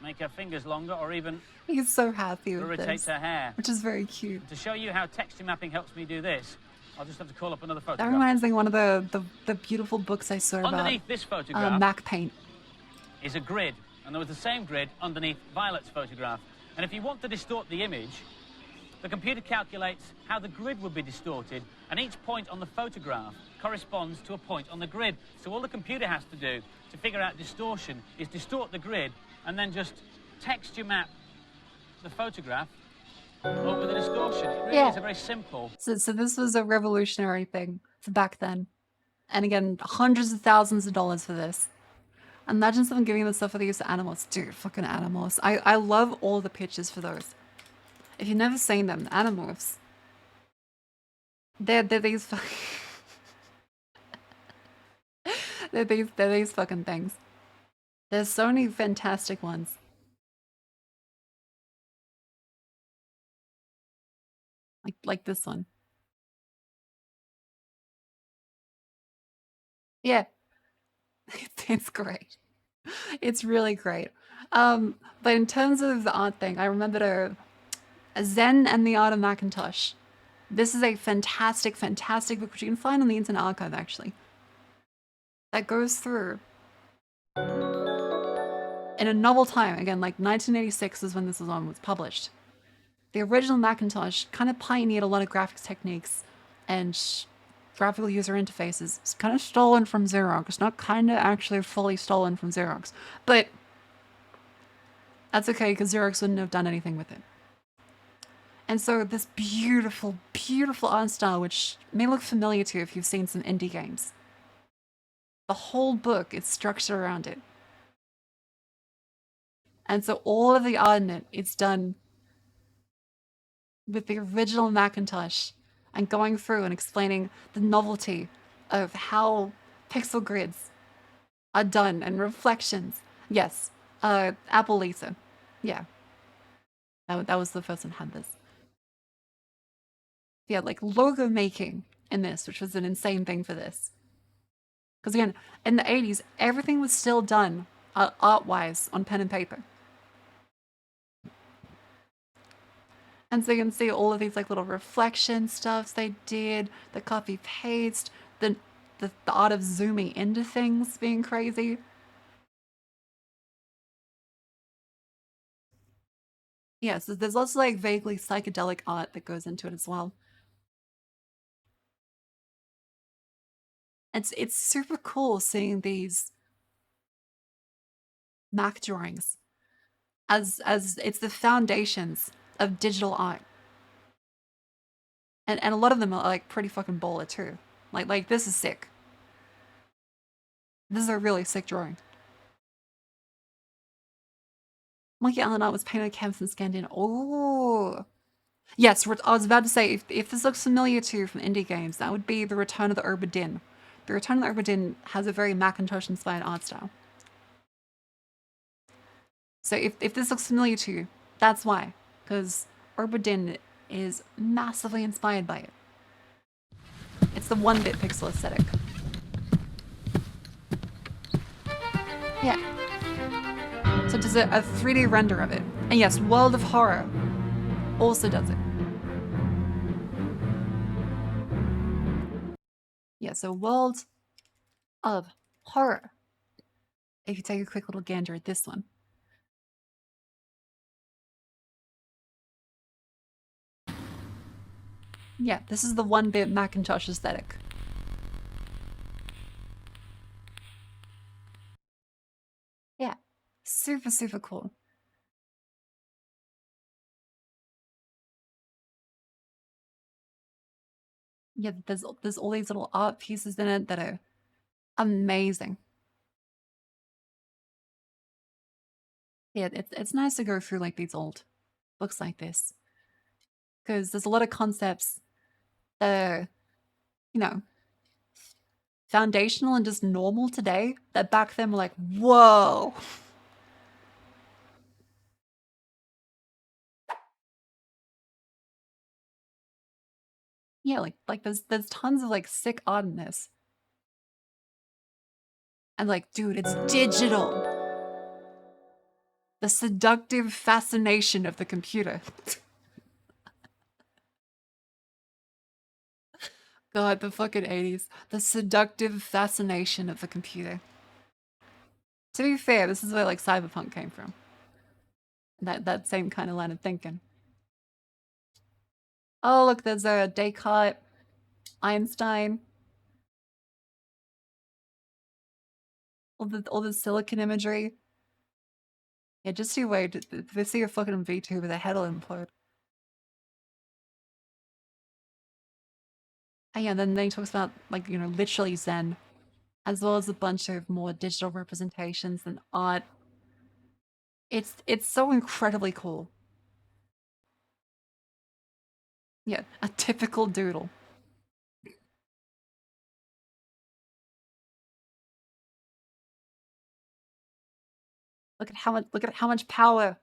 make her fingers longer, or even He's so happy with rotate this, her hair. which is very cute. To show you how texture mapping helps me do this, I'll just have to call up another That photograph. reminds me of one of the beautiful books I saw about Underneath this photograph Mac Paint. is a grid, and there was the same grid underneath Violet's photograph. And if you want to distort the image, the computer calculates how the grid would be distorted, and each point on the photograph corresponds to a point on the grid. So all the computer has to do to figure out distortion is distort the grid and then just texture map the photograph over the distortion. It really is a very simple. So this was a revolutionary thing for back then. And again, hundreds of thousands of dollars for this. Imagine someone giving this stuff for the use of animals. Dude, fucking animals. I love all the pictures for those. If you've never seen them, the Animorphs. They're these they're these fucking things. There's so many fantastic ones. Like this one. Yeah. It's great. It's really great. But in terms of the art thing, I remember Zen and the Art of Macintosh. This is a fantastic, fantastic book, which you can find on the Internet Archive, actually. That goes through in a novel time. Again, like 1986 is when this was published. The original Macintosh kind of pioneered a lot of graphics techniques and graphical user interfaces. It's kind of stolen from Xerox. It's not kind of actually fully stolen from Xerox. But that's okay, because Xerox wouldn't have done anything with it. And so this beautiful, beautiful art style, which may look familiar to you if you've seen some indie games. The whole book is structured around it. And so all of the art in it is done with the original Macintosh and going through and explaining the novelty of how pixel grids are done and reflections. Yes, Apple Lisa. Yeah. That was the first one who had this. Yeah, like logo making in this, which was an insane thing for this. Because again, in the 80s, everything was still done art-wise on pen and paper. And so you can see all of these like little reflection stuffs they did, the copy paste, the art of zooming into things being crazy. Yeah, so there's also like vaguely psychedelic art that goes into it as well. It's super cool seeing these Mac drawings as it's the foundations of digital art. And a lot of them are like pretty fucking baller too. Like this is sick. This is a really sick drawing. Monkey Island art was painted on canvas and scanned in. Oh, yes. I was about to say if this looks familiar to you from indie games, that would be the Return of the Obra Dinn. The Return of the Obra Dinn has a very Macintosh-inspired art style. So if this looks familiar to you, that's why. Because Obra Dinn is massively inspired by it. It's the 1-bit pixel aesthetic. Yeah. So it does a 3D render of it. And yes, World of Horror also does it. Yeah, so World of Horror. If you take a quick little gander at this one. Yeah, this is the 1-bit Macintosh aesthetic. Yeah, super, super cool. Yeah, there's all these little art pieces in it that are amazing. Yeah, it's nice to go through like these old books like this. Because there's a lot of concepts that are, you know, foundational and just normal today that back then were like, whoa. Yeah, like there's tons of like sick art in this. And like, dude, it's digital. The seductive fascination of the computer. God, the fucking 80s. The seductive fascination of the computer. To be fair, this is where like cyberpunk came from. That same kind of line of thinking. Oh, look, there's a Descartes, Einstein. All the silicon imagery. Yeah, just you wait. If they see a fucking VTuber, their head will implode. And yeah, then he talks about, like, you know, literally Zen, as well as a bunch of more digital representations and art. It's so incredibly cool. Yeah, a typical doodle. Look at how much power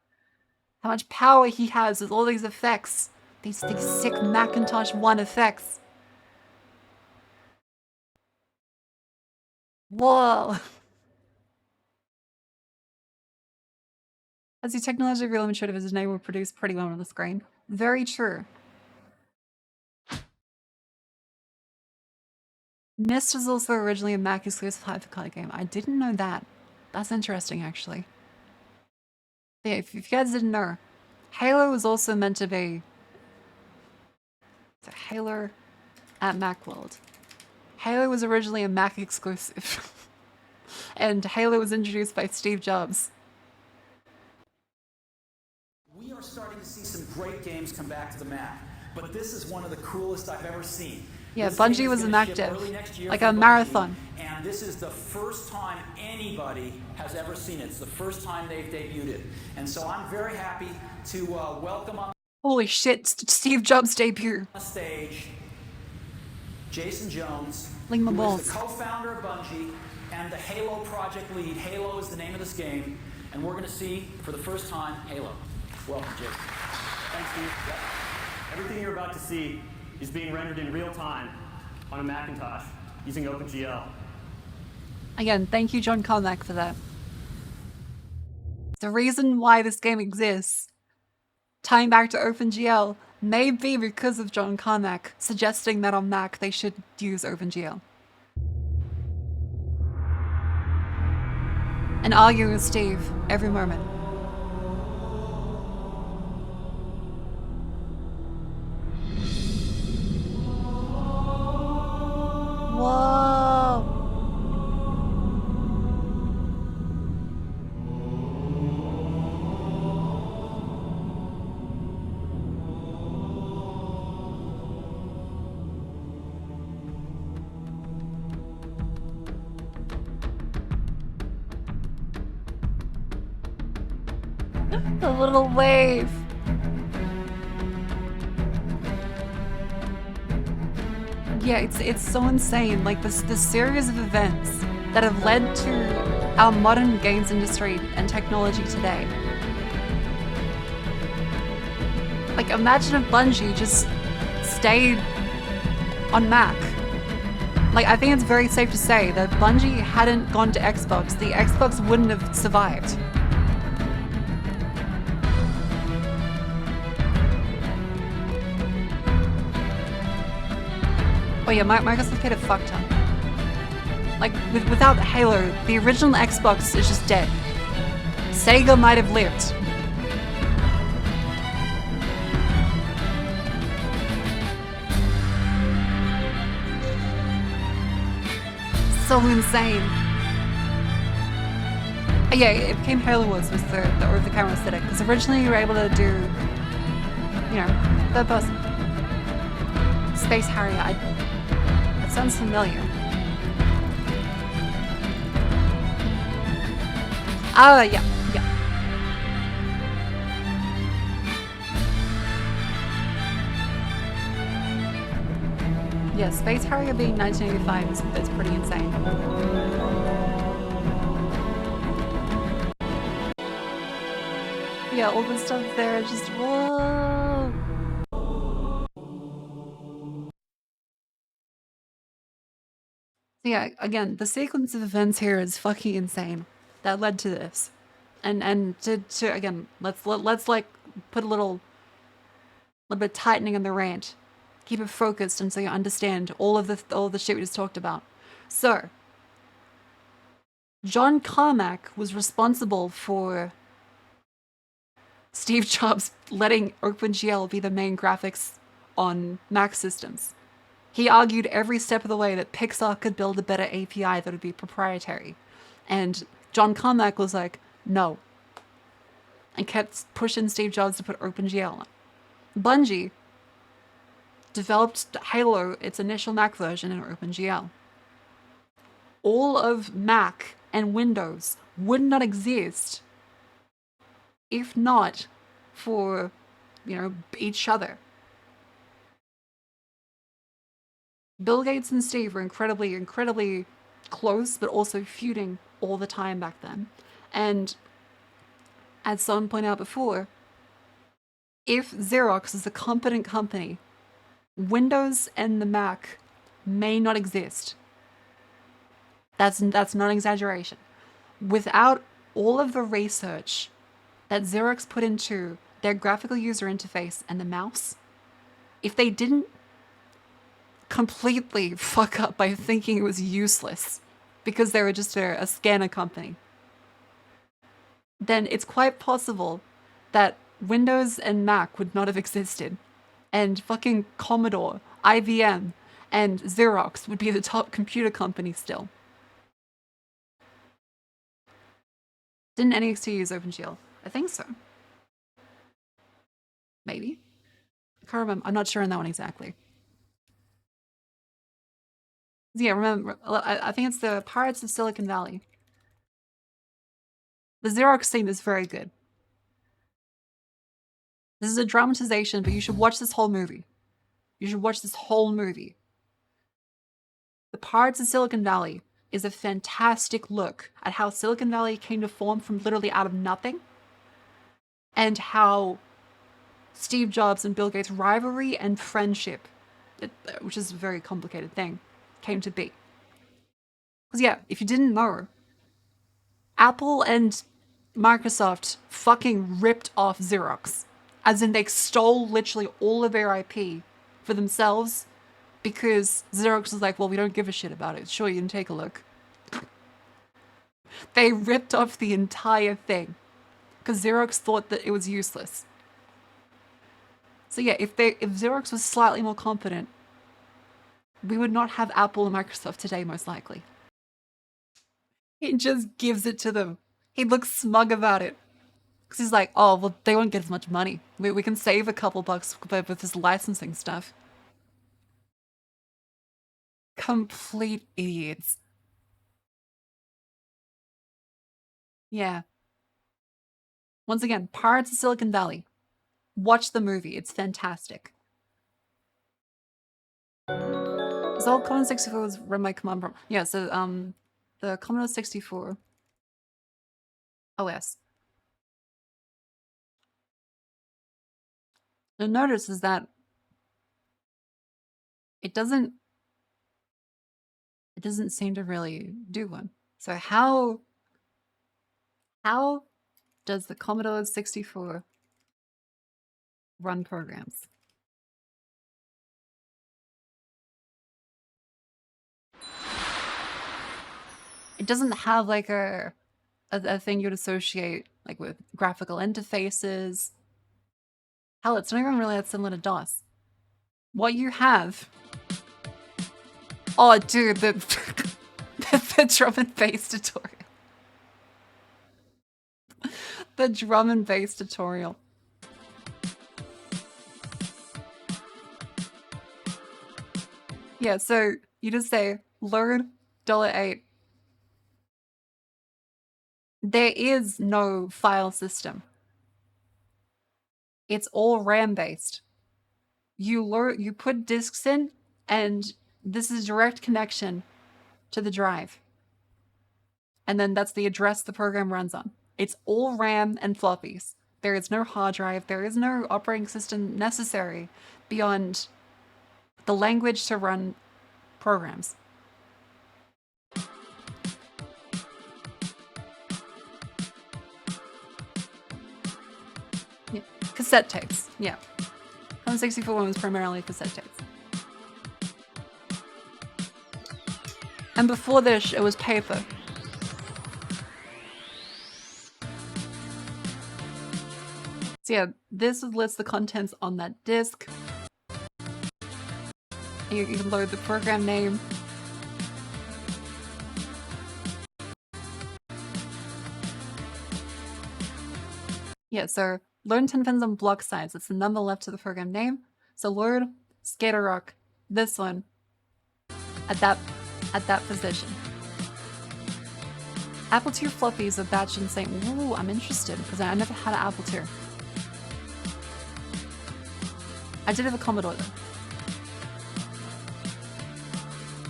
he has with all these effects. These sick Macintosh 1 effects. Whoa. As the technology real intuitive as his name would produce pretty well on the screen. Very true. Myst was also originally a Mac exclusive hypercard game. I didn't know that. That's interesting, actually. Yeah, if you guys didn't know, Halo was also meant to be Halo at Macworld. Halo was originally a Mac exclusive. And Halo was introduced by Steve Jobs. We are starting to see some great games come back to the Mac, but this is one of the coolest I've ever seen. Yeah, Bungie was a Mac dev, like a marathon. And this is the first time anybody has ever seen it. It's the first time they've debuted it. And so I'm very happy to welcome on Holy shit, Steve Jobs' debut. the stage Jason Jones, Ling my who balls. is the co-founder of Bungie and the Halo project lead. Halo is the name of this game, and we're going to see, for the first time, Halo. Welcome, Jason. Thanks, Steve. Yep. Everything you're about to see is being rendered in real time on a Macintosh using OpenGL. Again, thank you, John Carmack, for that. The reason why this game exists, tying back to OpenGL, may be because of John Carmack suggesting that on Mac they should use OpenGL. And arguing with Steve every moment. Whoa! The little wave. Yeah, it's so insane. Like this series of events that have led to our modern games industry and technology today. Like imagine if Bungie just stayed on Mac. Like I think it's very safe to say that Bungie hadn't gone to Xbox, the Xbox wouldn't have survived. Oh yeah, Microsoft paid a fuck ton. Like, without Halo, the original Xbox is just dead. Sega might have lived. So insane. Yeah, it became Halo Wars with the over-the-camera aesthetic, because originally you were able to do, you know, third person. Space Harrier, that sounds familiar. Oh, yeah. Yeah, Space Harrier being 1985 is pretty insane. Yeah, all the stuff there, just whoa. So yeah, again, the sequence of events here is fucking insane that led to this, and to again, let's like put a little bit of tightening in the rant, keep it focused, and so you understand all the shit we just talked about. So, John Carmack was responsible for Steve Jobs letting OpenGL be the main graphics on Mac systems. He argued every step of the way that Pixar could build a better API that would be proprietary. And John Carmack was like, no. And kept pushing Steve Jobs to put OpenGL on. Bungie developed Halo, its initial Mac version, in OpenGL. All of Mac and Windows would not exist if not for, you know, each other. Bill Gates and Steve were incredibly close, but also feuding all the time back then. And as someone pointed out before, if Xerox is a competent company, Windows and the Mac may not exist. That's not an exaggeration. Without all of the research that Xerox put into their graphical user interface and the mouse, if they didn't completely fuck up by thinking it was useless because they were just a scanner company, then it's quite possible that Windows and Mac would not have existed, and fucking Commodore, IBM, and Xerox would be the top computer company still. Didn't NXT use OpenGL? I think so. Maybe. I can't remember. I'm not sure on that one exactly. Yeah, remember, I think it's the Pirates of Silicon Valley. The Xerox scene is very good. This is a dramatization, but you should watch this whole movie. You should watch this whole movie. The Pirates of Silicon Valley is a fantastic look at how Silicon Valley came to form from literally out of nothing, and how Steve Jobs and Bill Gates' rivalry and friendship, which is a very complicated thing, came to be. Because yeah, if you didn't know, Apple and Microsoft fucking ripped off Xerox. As in, they stole literally all of their IP for themselves because Xerox was like, well, we don't give a shit about it. Sure, you can take a look. They ripped off the entire thing because Xerox thought that it was useless. So yeah, if Xerox was slightly more competent, we would not have Apple and Microsoft today, most likely. He just gives it to them. He looks smug about it. Because he's like, oh, well, they won't get as much money. We can save a couple bucks with this licensing stuff. Complete idiots. Yeah. Once again, Pirates of Silicon Valley. Watch the movie. It's fantastic. So Commodore 64 was run by command prompt. Yeah, so the Commodore 64 OS. You'll notice is that it doesn't seem to really do one. So how does the Commodore 64 run programs? It doesn't have like a thing you'd associate like with graphical interfaces. Hell, it's not even really that similar to DOS. What you have... Oh, dude, the drum and bass tutorial. The drum and bass tutorial. Yeah, so you just say, learn $8. There is no file system. It's all RAM based. You put disks in, and this is direct connection to the drive. And then that's the address the program runs on. It's all RAM and floppies. There is no hard drive. There is no operating system necessary beyond the language to run programs. Yeah. Cassette tapes. Yeah. Commodore 64 one was primarily cassette tapes. And before this, it was paper. So yeah, this lists the contents on that disk. You can load the program name. Yeah, so learn 10 depends on block size. It's the number left to the program name. So learn Skater Rock, this one, at that position. Apple II floppies are batched and saying, ooh, I'm interested, because I never had an Apple II. I did have a Commodore though.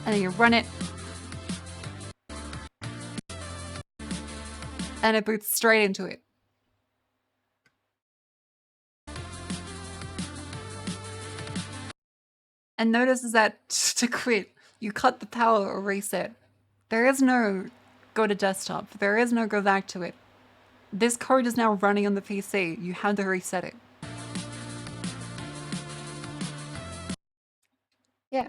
And then you run it. And it boots straight into it. And notice is that to quit, you cut the power or reset. There is no go to desktop. There is no go back to it. This code is now running on the PC. You had to reset it. Yeah.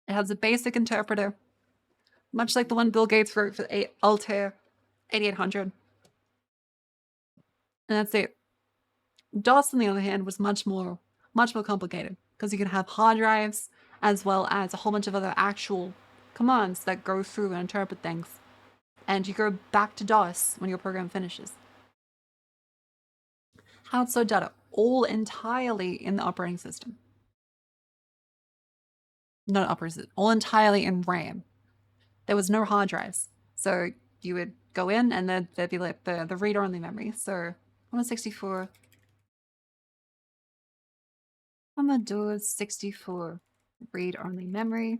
It has a basic interpreter, much like the one Bill Gates wrote for Altair 8800. And that's it. DOS, on the other hand, was much more complicated because you can have hard drives as well as a whole bunch of other actual commands that go through and interpret things. And you go back to DOS when your program finishes. How it's so data? All entirely in the operating system. Not operating system, all entirely in RAM. There was no hard drives. So you would go in and then there'd be like the reader-only memory. So 164. Commodore 64 read-only memory.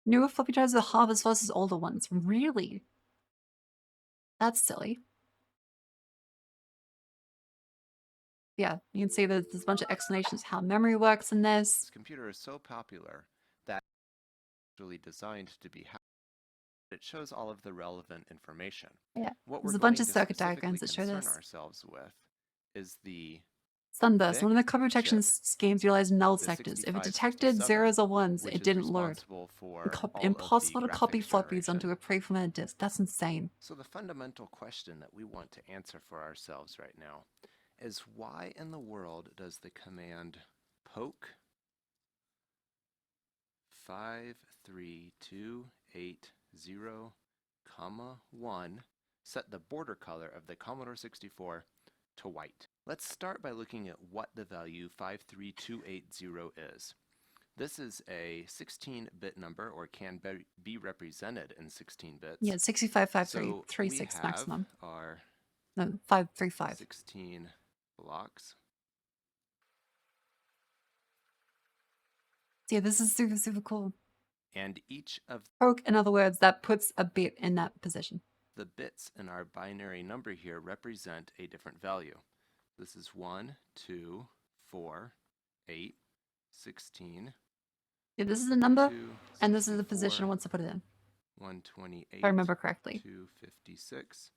Newer floppy drives are half as fast as older ones. Really? That's silly. Yeah, you can see there's a bunch of explanations how memory works in this. This computer is so popular that it's really designed to be hacked. It shows all of the relevant information. Yeah, what there's we're a bunch going of to circuit diagrams that show concern this. ourselves with is the Sunburst, one of the copy protection chip, schemes utilized null the sectors. If it 6567, detected zeros or ones, which it is didn't load. responsible for all of Impossible the to copy graphics floppies generation. onto a pre-formatted disk. That's insane. So the fundamental question that we want to answer for ourselves right now is why in the world does the command poke 53280,1 set the border color of the Commodore 64 to white? Let's start by looking at what the value 53280 is. This is a 16-bit number, or can be represented in 16 bits. Yeah, 655336 so maximum. Our No, 535. 16 blocks. Yeah, this is super, super cool. And each of In other words, that puts a bit in that position. the bits in our binary number here represent a different value. This is 1, 2, 4, 8, 16. Yeah, this is the number, 2, and this is the 64, position it wants to put it in. 128. If I remember correctly. 256.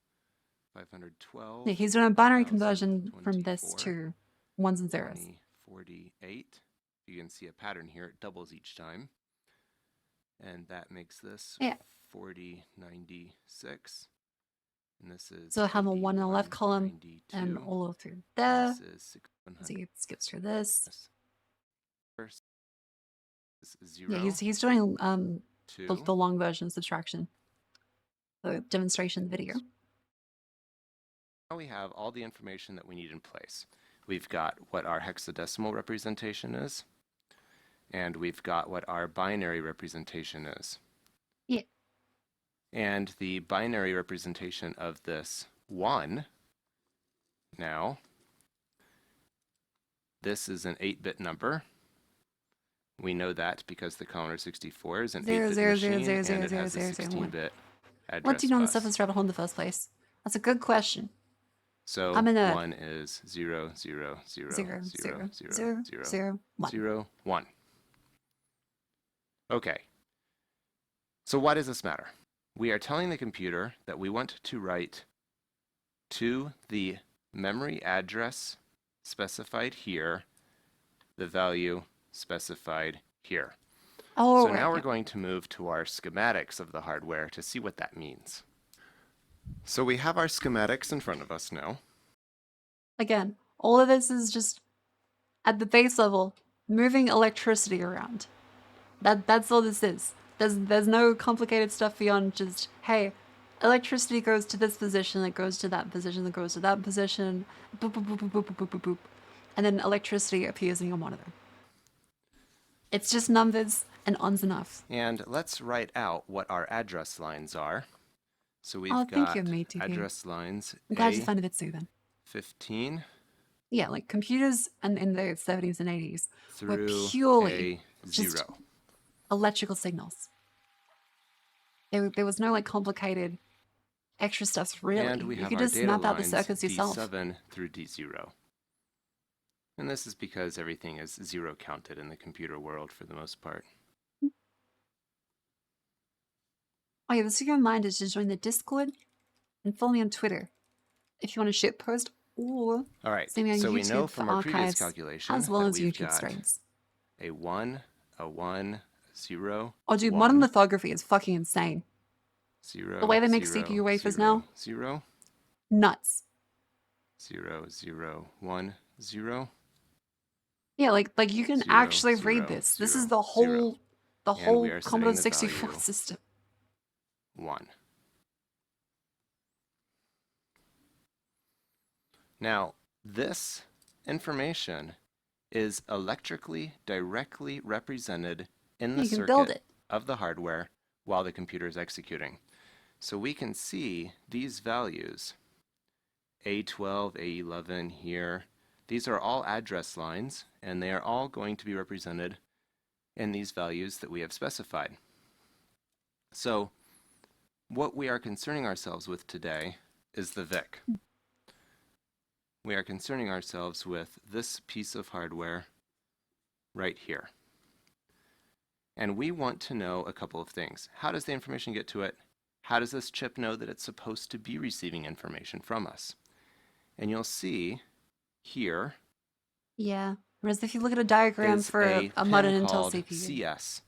512. Yeah, he's doing a binary conversion from this to ones and zeros. 2048. You can see a pattern here. It doubles each time. And that makes this 4096. And this is So I have a 1 in the left column and all through there. This is 600. So it skips through this. First is 0. Yeah, he's doing Two. the long version subtraction. The demonstration video. Now we have all the information that we need in place. We've got what our hexadecimal representation is, and we've got what our binary representation is. Yeah. And the binary representation of this 1, now, this is an 8-bit number. We know that because the Commodore 64 is an 8-bit machine, and it has a 16-bit address What do you know on the bus. surface rabbit hole in the first place? That's a good question. So I'm in a 1 is 0, 0, 0, 0, 0, 0, 0, 0, 1. 0, 1. Okay. So why does this matter? We are telling the computer that we want to write to the memory address specified here the value specified here. Oh, so now right, we're yeah. going to move to our schematics of the hardware to see what that means. So we have our schematics in front of us now. Again, all of this is just at the base level, moving electricity around. That's all this is. There's no complicated stuff beyond just, hey, electricity goes to this position, it goes to that position, it goes to that position, boop, boop, boop, boop, boop, boop, boop, boop, and then electricity appears in your monitor. It's just numbers and ons and offs. And let's write out what our address lines are. So we've Thank got you, matey. address lines I'm glad you found it soothing. 15 Yeah, like computers and in the 70s and 80s were through purely a just 0. electrical signals. There was no like complicated extra stuff really. And we You have could our just data map out the lines circuits yourself. D7 through D0. And this is because everything is 0 counted in the computer world for the most part. Oh yeah, the secret reminder is to join the Discord and follow me on Twitter if you want to shit post or All right, see me on so YouTube we know for from our previous archives calculation as well that as we've YouTube got streams. a 1, a 1, 0, Oh dude, 1, modern lithography is fucking insane. 0, The way they make 0, CPU wafers 0, now, 0, nuts. 0, 0, 1, 0. Yeah, like you can 0, actually 0, read this. This is 0, the whole 0. And we are setting Commodore the 64 value system. 1. Now, this information is electrically directly represented in the You can build circuit it. of the hardware while the computer is executing. So we can see these values, A12, A11 here. These are all address lines, and they are all going to be represented in these values that we have specified. So what we are concerning ourselves with today is the VIC. We are concerning ourselves with this piece of hardware right here. And we want to know a couple of things. How does the information get to it? How does this chip know that it's supposed to be receiving information from us? And you'll see here Yeah. Whereas if you look at a diagram is for a a modern pin Intel called CPU, CS.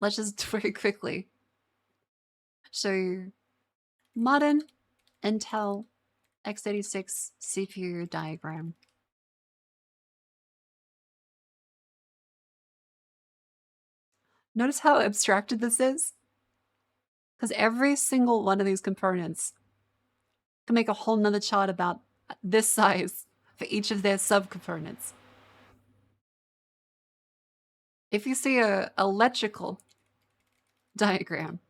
let's just very quickly show you modern Intel x86 CPU diagram. Notice how abstracted this is? Because every single one of these components can make a whole nother chart about this size for each of their subcomponents. If you see a electrical diagram,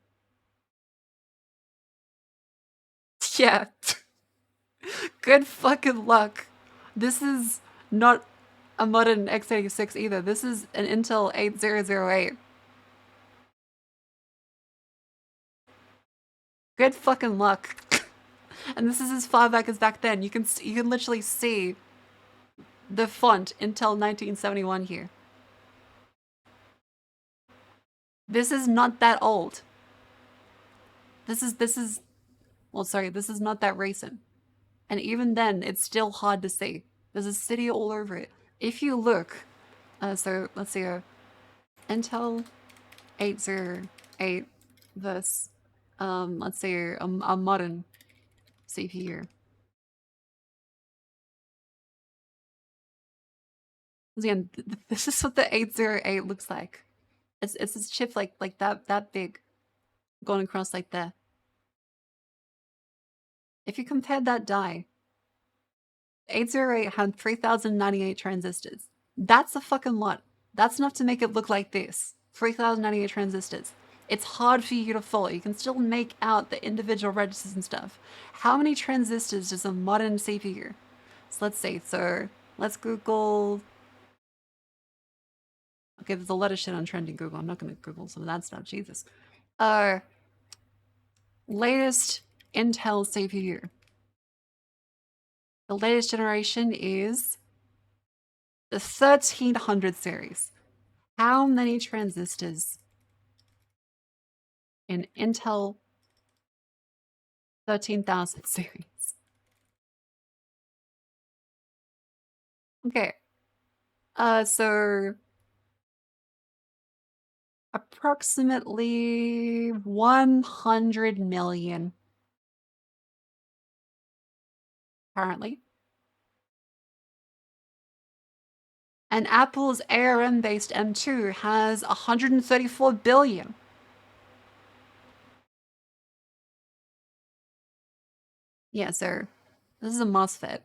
yeah, Good fucking luck. This is not a modern x86 either. This is an Intel 8008. Good fucking luck. And this is as far back as back then. You can literally see the font Intel 1971 here. This is not that old. This is well, sorry, this is not that recent. And even then, it's still hard to see. There's a city all over it. If you look, so let's see, Intel 808 versus, let's say a modern CPU. Again, this is what the 808 looks like. It's this chip like that big, going across like that. If you compare that die, 808 had 3098 transistors. That's a fucking lot. That's enough to make it look like this. 3098 transistors. It's hard for you to follow. You can still make out the individual registers and stuff. How many transistors does a modern CPU? So let's see. So let's Google. Okay, there's a lot of shit on trending Google. I'm not going to Google some of that stuff. Jesus. Latest Intel CPU. The latest generation is the 1300 series. How many transistors in Intel 13,000 series? Okay. So approximately 100 million currently. And Apple's ARM-based M2 has 134 billion. Yeah, so this is a MOSFET.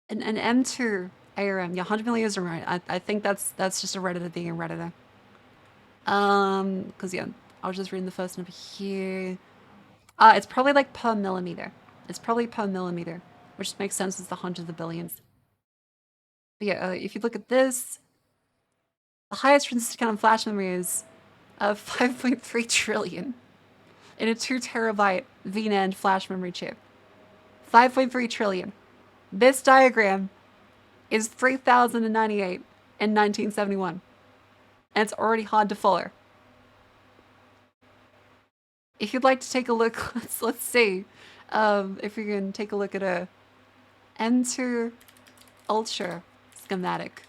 An M2 ARM, yeah, 100 million is right. I think that's just a Redditor being a Redditor. Because yeah, I was just reading the first number here. It's probably like per millimeter. It's probably per millimeter, which makes sense as the hundreds of billions. But yeah, if you look at this, the highest transistor count in flash memory is 5.3 trillion in a 2 terabyte VNAND flash memory chip. 5.3 trillion. This diagram is 3098 in 1971. And it's already hard to follow. If you'd like to take a look, let's see if we can take a look at a M2 Ultra schematic.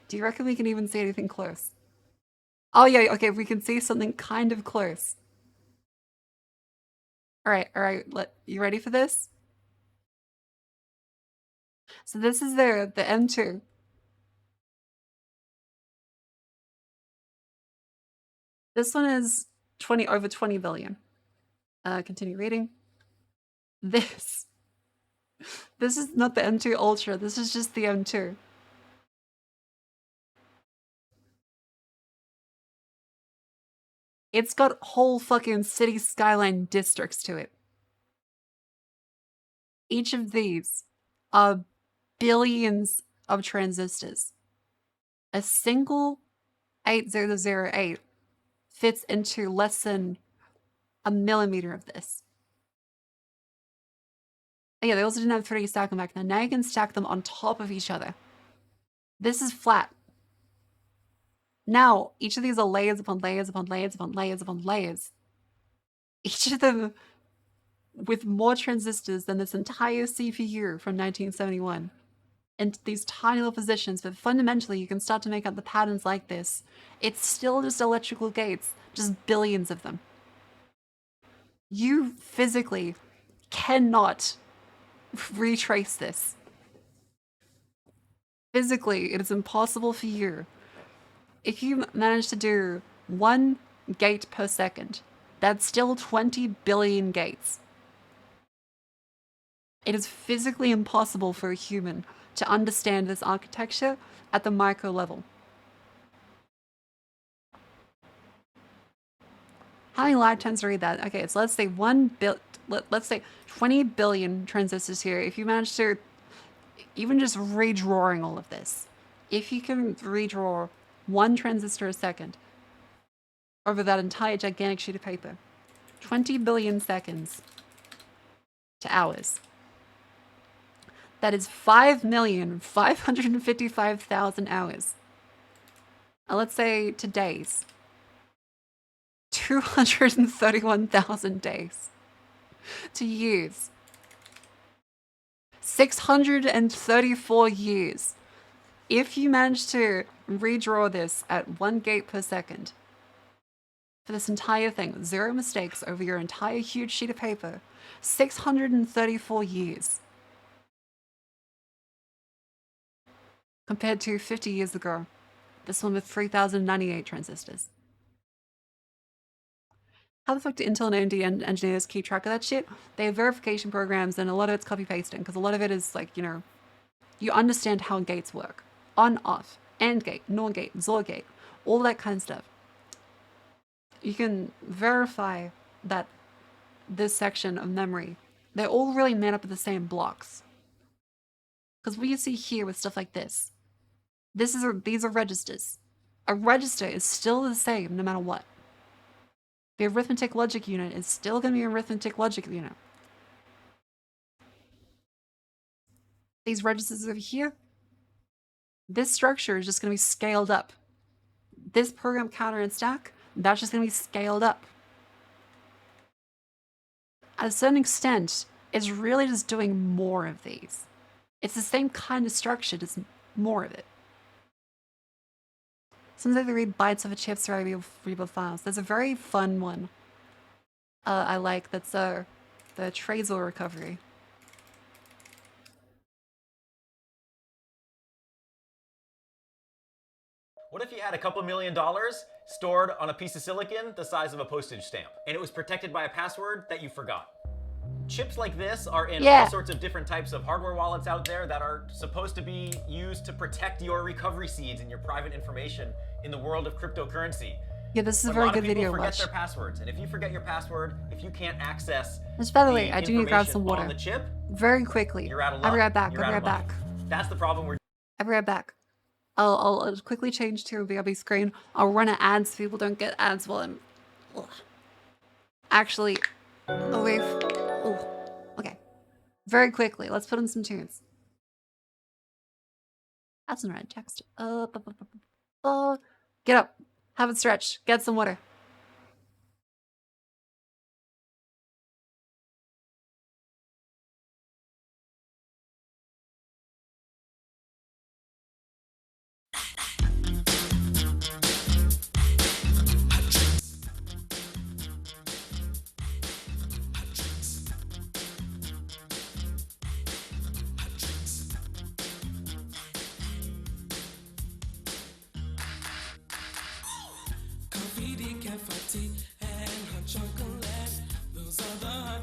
Do you reckon we can even see anything close? Oh yeah, okay, we can see something kind of close. All right, you ready for this? So this is the M2. This one is over 20 billion. Continue reading. This is not the M2 Ultra, this is just the M2. It's got whole fucking city skyline districts to it. Each of these are billions of transistors. A single 8008 fits into less than a millimeter of this. And yeah, they also didn't have 3D stacking back then. Now you can stack them on top of each other. This is flat. Now, each of these are layers upon layers upon layers upon layers upon layers. Each of them with more transistors than this entire CPU from 1971. And these tiny little positions, but fundamentally you can start to make out the patterns like this. It's still just electrical gates, just billions of them. You physically cannot retrace this. Physically, it is impossible for you. If you manage to do 1 gate per second, that's still 20 billion gates. It is physically impossible for a human to understand this architecture at the micro level. How many lifetimes to read that? Okay, so let's say let's say 20 billion transistors here. If you manage to even just redrawing all of this, if you can redraw 1 transistor a second over that entire gigantic sheet of paper, 20 billion seconds to hours. That is 5,555,000 hours. And let's say to days. 231,000 days. To years. 634 years. If you manage to redraw this at 1 gate per second, for this entire thing, 0 mistakes over your entire huge sheet of paper, 634 years. Compared to 50 years ago, this one with 3,098 transistors. How the fuck do Intel and AMD engineers keep track of that shit? They have verification programs, and a lot of it's copy pasting, because a lot of it is like, you know, you understand how gates work. On, off, AND gate, NOR gate, XOR gate, all that kind of stuff. You can verify that this section of memory, they're all really made up of the same blocks. Because what you see here with stuff like this, these are registers. A register is still the same no matter what. The arithmetic logic unit is still going to be an arithmetic logic unit. These registers over here, this structure is just going to be scaled up. This program counter and stack, that's just going to be scaled up. At a certain extent, it's really just doing more of these. It's the same kind of structure, just more of it. Sometimes they read bytes of a chip's readable files. There's a very fun one I like, that's the Trezor recovery. What if you had a couple $1 million stored on a piece of silicon the size of a postage stamp, and it was protected by a password that you forgot? Chips like this are in all sorts of different types of hardware wallets out there that are supposed to be used to protect your recovery seeds and your private information in the world of cryptocurrency. Yeah, this is a very good video to watch. Forget their passwords, and if you forget your password, if you can't access Just by the way, I do need to grab some water. on the chip, very quickly. you're out of luck. I'll be right back. You're I'll be out right of back. money. That's the problem we're. I'll be right back. I'll quickly change to a VRB screen. I'll run an ad so people don't get ads while I'm. Ugh. Actually, away. Okay. Very quickly, let's put in some tunes. That's some red text. Get up. Have it stretch. Get some water.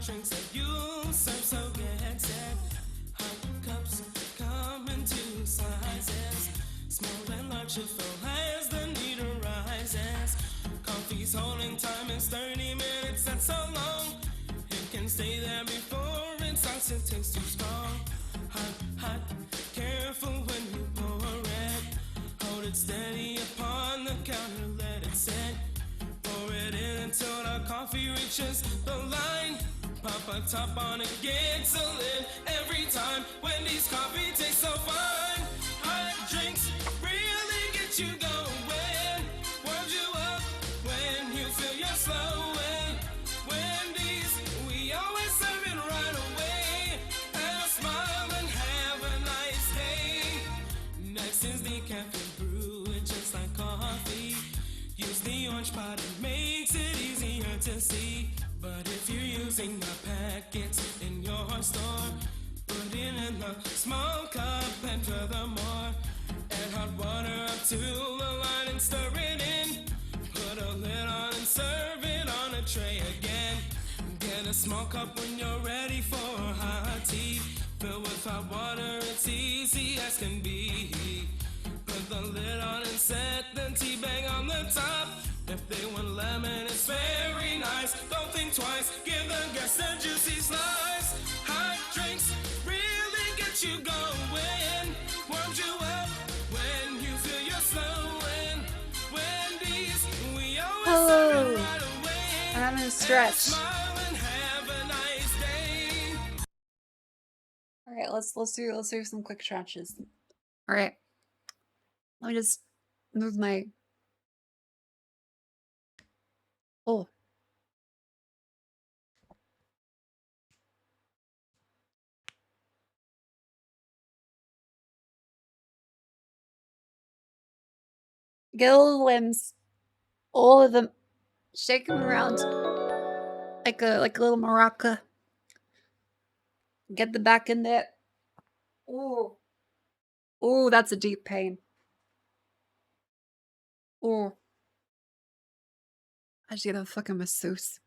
Drinks that you serve, so get set. Hot cups come in 2 sizes, small and large to fill as the need arises. Coffee's holding time is 30 minutes, that's so long. It can stay there before it starts to taste too strong. Hot, careful when you pour it. Hold it steady upon the counter, let it set. Pour it in until the coffee reaches the line. Pop a top on it, gets a lid every time. Wendy's coffee tastes so fine. Hot drinks really get you going. Warms you up when you feel you're slowing. Wendy's, we always serve it right away. Have a smile and have a nice day. Next is the cafe brew, it's just like coffee. Use the orange pot, it makes it easier to see. But if you're using the packets in your store, put it in the small cup, and furthermore, add hot water up to the line and stir it in. Put a lid on and serve it on a tray again. Get a small cup when you're ready for hot tea. Fill with hot water, it's easy as can be. Put the lid on and set the tea bag on the top. If they want lemon, it's very nice. Don't think twice, give the guests a juicy slice. Hot drinks really get you going. Warms you up when you feel you're slowing. Wendy's, we always serve it right away. I'm having a stretch. Smile and have a nice day. All right, let's do some quick stretches. All right, let me just move my. Oh. Get all the limbs, all of them, shake them around like a little maraca. Get the back in there. Ooh, ooh, that's a deep pain. Ooh, I should get a fucking masseuse.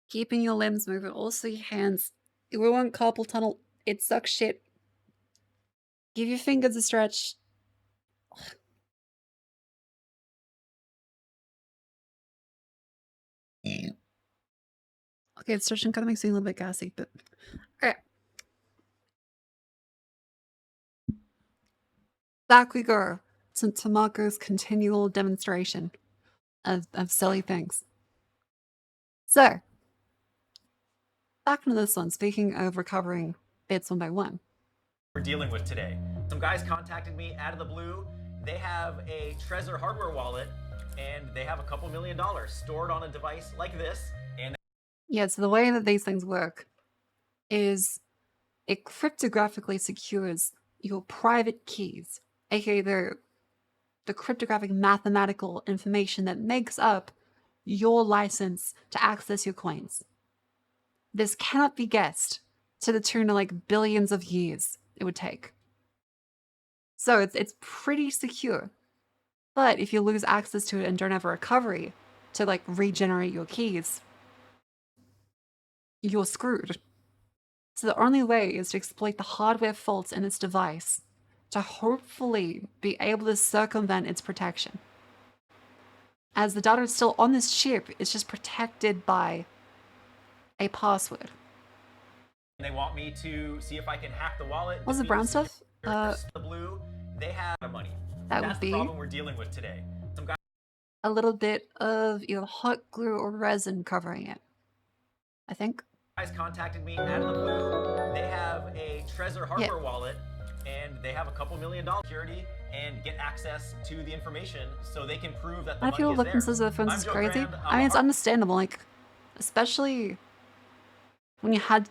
Keeping your limbs moving, also your hands. We want carpal tunnel. It sucks shit. Give your fingers a stretch. Okay, stretching kind of makes me a little bit gassy, but alright. Back we go to Tamako's continual demonstration of silly things. So, back into this one, speaking of recovering bits one by one. We're dealing with today. Some guys contacted me out of the blue. They have a Trezor hardware wallet, and they have a couple $1 million stored on a device like this. And Yeah, so the way that these things work is it cryptographically secures your private keys, aka the cryptographic mathematical information that makes up your license to access your coins. This cannot be guessed to the tune of like billions of years it would take. So it's pretty secure. But if you lose access to it and don't have a recovery to like regenerate your keys, you're screwed. So the only way is to exploit the hardware faults in its device to hopefully be able to circumvent its protection. As the data is still on this chip, it's just protected by a password. they want me to see if I can hack the wallet. What's the brown stuff? The blue, they have money. That That's would be the problem we're dealing with today. Some guys a little bit of either hot glue or resin covering it, I think. Contacted me out of the blue. They have a Trezor hardware wallet, and they have a couple $1 million security and get access to the information so they can prove that the I money feel is looking there. through the phones I'm is Joe crazy. Grand. I mean, it's understandable, like, especially when you had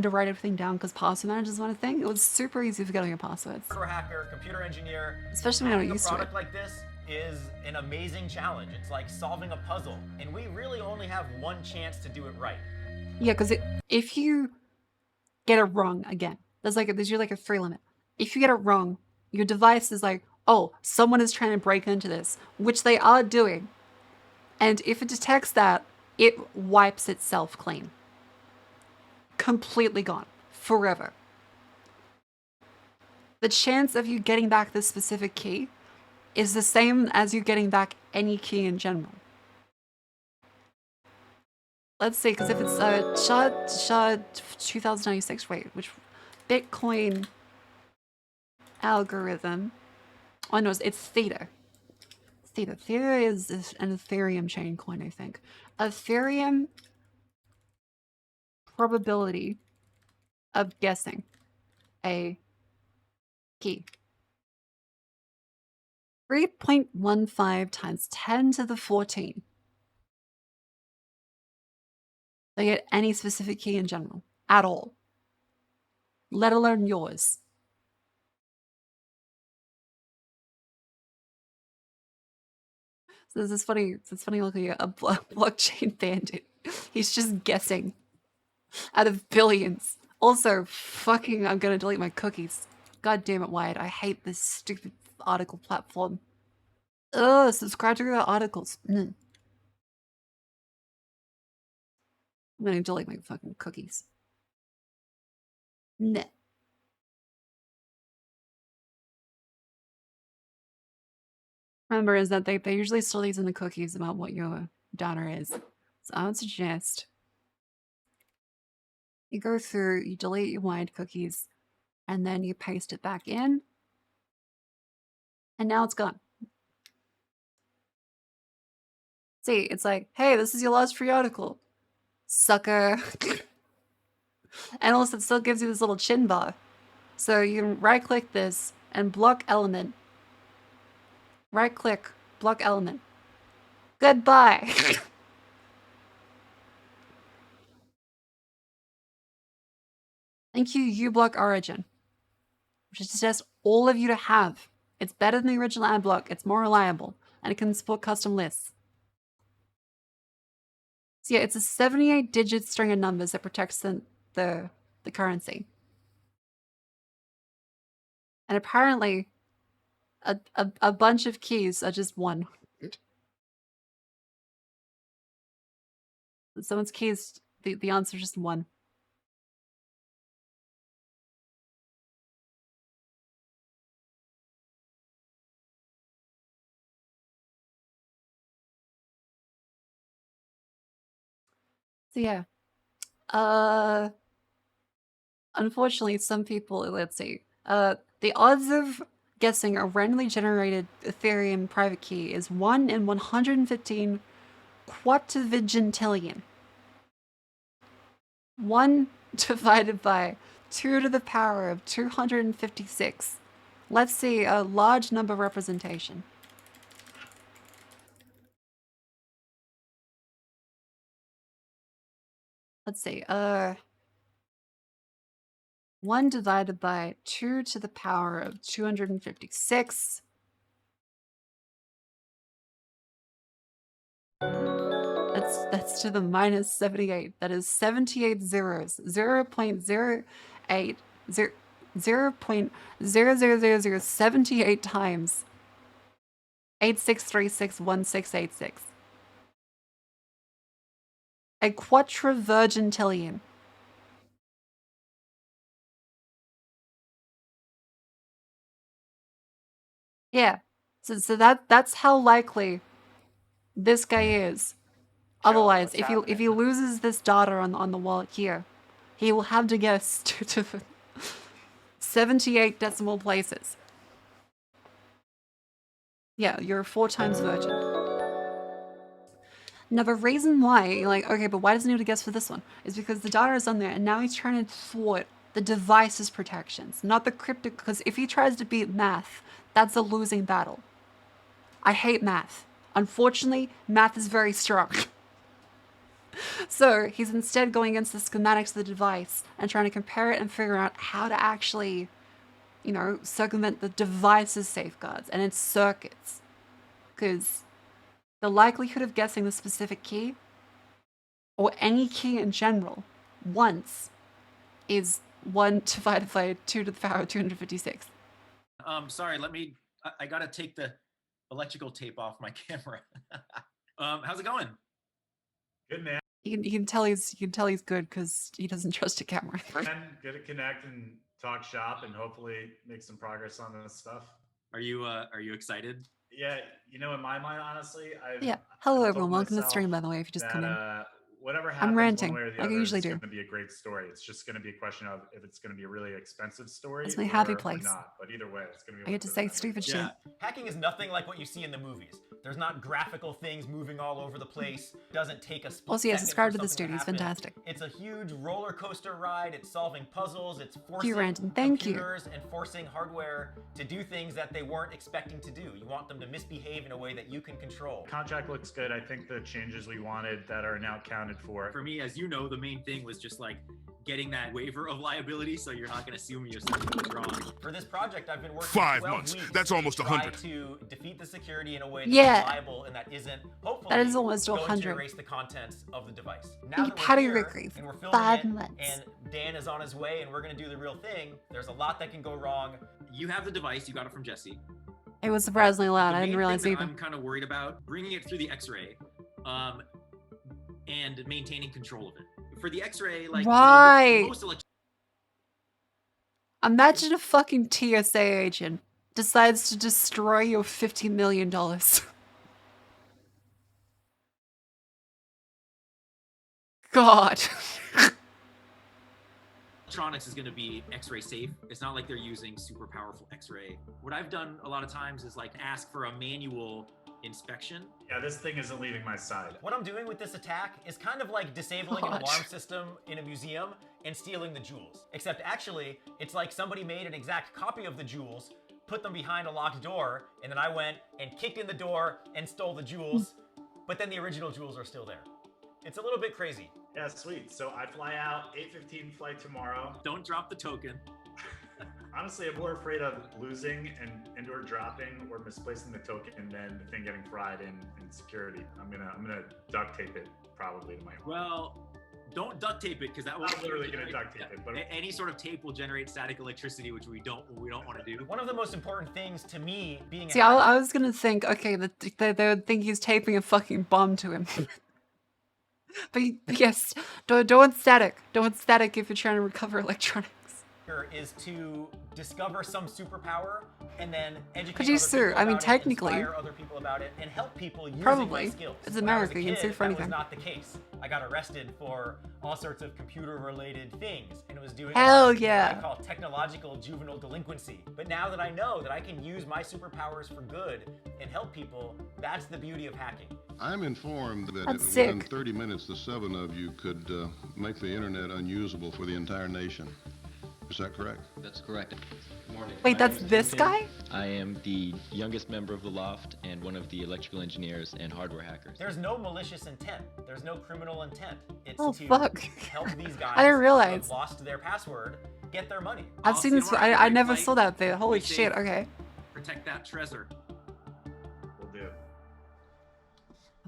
to write everything down because password managers want a thing. It was super easy to forget all your passwords. Hardware hacker, computer engineer. Especially when you're not used a to it. product like this is an amazing challenge. It's like solving a puzzle, and we really only have one chance to do it right. Yeah, because if you get it wrong again, there's usually like a free limit. If you get it wrong, your device is like, oh, someone is trying to break into this, which they are doing. And if it detects that, it wipes itself clean. Completely gone. Forever. The chance of you getting back this specific key is the same as you getting back any key in general. Let's see, because if it's SHA-2096, wait, which Bitcoin algorithm? Oh no, it's Theta. Theta. Theta is an Ethereum chain coin, I think. Ethereum probability of guessing a key. 3.15 times 10 to the 14. They get any specific key in general, at all. Let alone yours. So this is funny. It's funny looking at a blockchain bandit. He's just guessing out of billions. Also, fucking, I'm gonna delete my cookies. God damn it, Wyatt. I hate this stupid article platform. Ugh, subscribe to our articles. I'm gonna delete my fucking cookies. Nah. remember is that they usually still these in the cookies about what your daughter is. So I would suggest you go through, you delete your wired cookies, and then you paste it back in, and now it's gone. See, it's like, hey, this is your last free article, sucker. And also it still gives you this little chin bar. So you can right click this and block element. Right click, block element. Goodbye. Thank you, uBlock Origin, which is just all of you to have. It's better than the original adblock, it's more reliable, and it can support custom lists. So yeah, it's a 78-digit string of numbers that protects the currency. And apparently, a bunch of keys are just one. Someone's keys, the answer is just one. So yeah. Unfortunately, some people, let's see, the odds of guessing a randomly generated Ethereum private key is 1 in 115 quadrivigintillion. 1 divided by 2 to the power of 256. Let's see, a large number representation. Let's see, 1 divided by 2 to the power of 256. That's to the minus 78. That is 78 zeros. 0.08 0.000078 times 86361686. A quadrivirgintillion. Yeah. So that's how likely this guy is. Otherwise, if he loses this data on the wallet here, he will have to guess to 78 decimal places. Yeah, you're 4 times virgin. Now the reason why you're like, okay, but why doesn't he have to guess for this one? Is because the data is on there, and now he's trying to thwart the device's protections, not the cryptic. Because if he tries to beat math, that's a losing battle. I hate math. Unfortunately, math is very strong. So he's instead going against the schematics of the device and trying to compare it and figure out how to actually, you know, circumvent the device's safeguards and its circuits. Because the likelihood of guessing the specific key, or any key in general, once, is 1 divided by 2 to the power of 256. Sorry, I gotta take the electrical tape off my camera. How's it going? Good, man. You can tell he's good because he doesn't trust a camera. Get to connect and talk shop and hopefully make some progress on this stuff. Are you excited? Yeah, you know, in my mind, honestly, Yeah. Hello, everyone. Welcome to the stream, by the way, if you just come in. Whatever happens, I'm ranting, one way or the like other, I usually it's do. going to be a great story. It's just going to be a question of if it's going to be a really expensive story It's my happy or place. not. But either way, it's going to be. I get to say stupid shit. Hacking is nothing like what you see in the movies. There's not graphical things moving all over the place. Doesn't take a split Also, yeah, second subscribe for to the something studio. It's happen. fantastic. It's a huge roller coaster ride. It's solving puzzles. It's forcing Ranton. Thank you. computers and forcing hardware to do things that they weren't expecting to do. You want them to misbehave in a way that you can control. Contract looks good. I think the changes we wanted that are now accounted for. For me, as you know, the main thing was just like getting that waiver of liability, so you're not going to assume you're something was wrong. For this project, I've been working 5 12 months. weeks That's almost to try 100. to defeat the security in a way that's Yeah. reliable and that isn't hopefully That is almost going 100. to erase the contents of the device. Now Thank you, that we're Patty here Rickery, and we're for filming 5 it, months. and Dan is on his way, and we're going to do the real thing. There's a lot that can go wrong. You have the device. You got it from Jesse. It was surprisingly loud. The I didn't main realize thing that either. I'm kind of worried about bringing it through the X-ray, and maintaining control of it. For the X-ray, like Right. most Imagine a fucking TSA agent decides to destroy your $50 million. God. Electronics is going to be X-ray safe. It's not like they're using super powerful X-ray. What I've done a lot of times is like ask for a manual inspection. Yeah, this thing isn't leaving my side. What I'm doing with this attack is kind of like disabling an alarm system in a museum and stealing the jewels. Except actually, it's like somebody made an exact copy of the jewels, put them behind a locked door, and then I went and kicked in the door and stole the jewels, but then the original jewels are still there. It's a little bit crazy. Yeah, sweet. So I fly out, 8:15 flight tomorrow. Don't drop the token. Honestly, I'm more afraid of losing and or dropping or misplacing the token than the thing getting fried in security. I'm gonna duct tape it probably to my home. Well, don't duct tape it because that will. I'm literally gonna duct tape it. But any sort of tape will generate static electricity, which we don't want to do. One of the most important things to me being. See, I was gonna think, okay, they would think he's taping a fucking bomb to him. But yes, don't want static. Don't want static if you're trying to recover electronics. Is to discover some superpower and then educate Producer, other people I mean, about technically. it, inspire other people about it, and help people using Probably. my skills. It's When I was America, a you can sue kid, for that anything. was not the case. I got arrested for all sorts of computer-related things, and it was doing Hell what yeah. I call technological juvenile delinquency. But now that I know that I can use my superpowers for good and help people, that's the beauty of hacking. I'm informed that That's within sick. 30 minutes, the 7 of you could make the internet unusable for the entire nation. Is that correct? That's correct. Morning. Wait, My that's name is this Tim. guy? I am the youngest member of the Loft and one of the electrical engineers and hardware hackers. There's no malicious intent. There's no criminal intent. It's Oh, to fuck. help these guys I didn't who realize. have lost their password get their money. I've seen this. I never saw that bit. Holy shit. Okay. Protect that treasure. we'll do.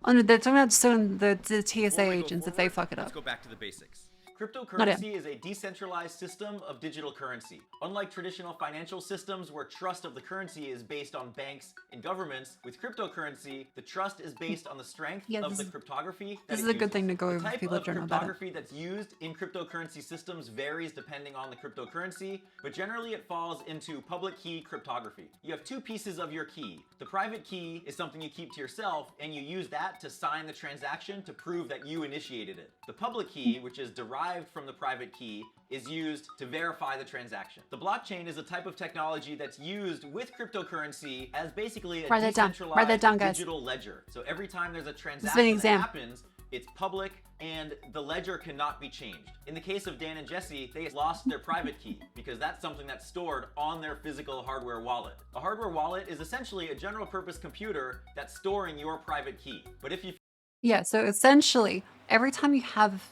Oh no, they're talking about suing the TSA agents if they fuck it Let's up. go back to the basics. Not Cryptocurrency is a decentralized system of digital currency. Unlike traditional financial systems where trust of the currency is based on banks and governments, with cryptocurrency, the trust is based on the strength Yeah, of this the is- cryptography. This that is it a good thing to uses. go The over if type people of don't know about it. cryptography that's used in cryptocurrency systems varies depending on the cryptocurrency, but generally it falls into public key cryptography. You have two pieces of your key. The private key is something you keep to yourself, and you use that to sign the transaction to prove that you initiated it. The public key, which is derived from the private key, is used to verify the transaction. The blockchain is a type of technology that's used with cryptocurrency as basically a Write that down. decentralized Write that down, guys. digital ledger. So every time there's a is an transaction that exam. happens, it's public and the ledger cannot be changed. In the case of Dan and Jesse, they lost their private key because that's something that's stored on their physical hardware wallet. A hardware wallet is essentially a general purpose computer that's storing your private key. But if you Yeah, so essentially, every time you have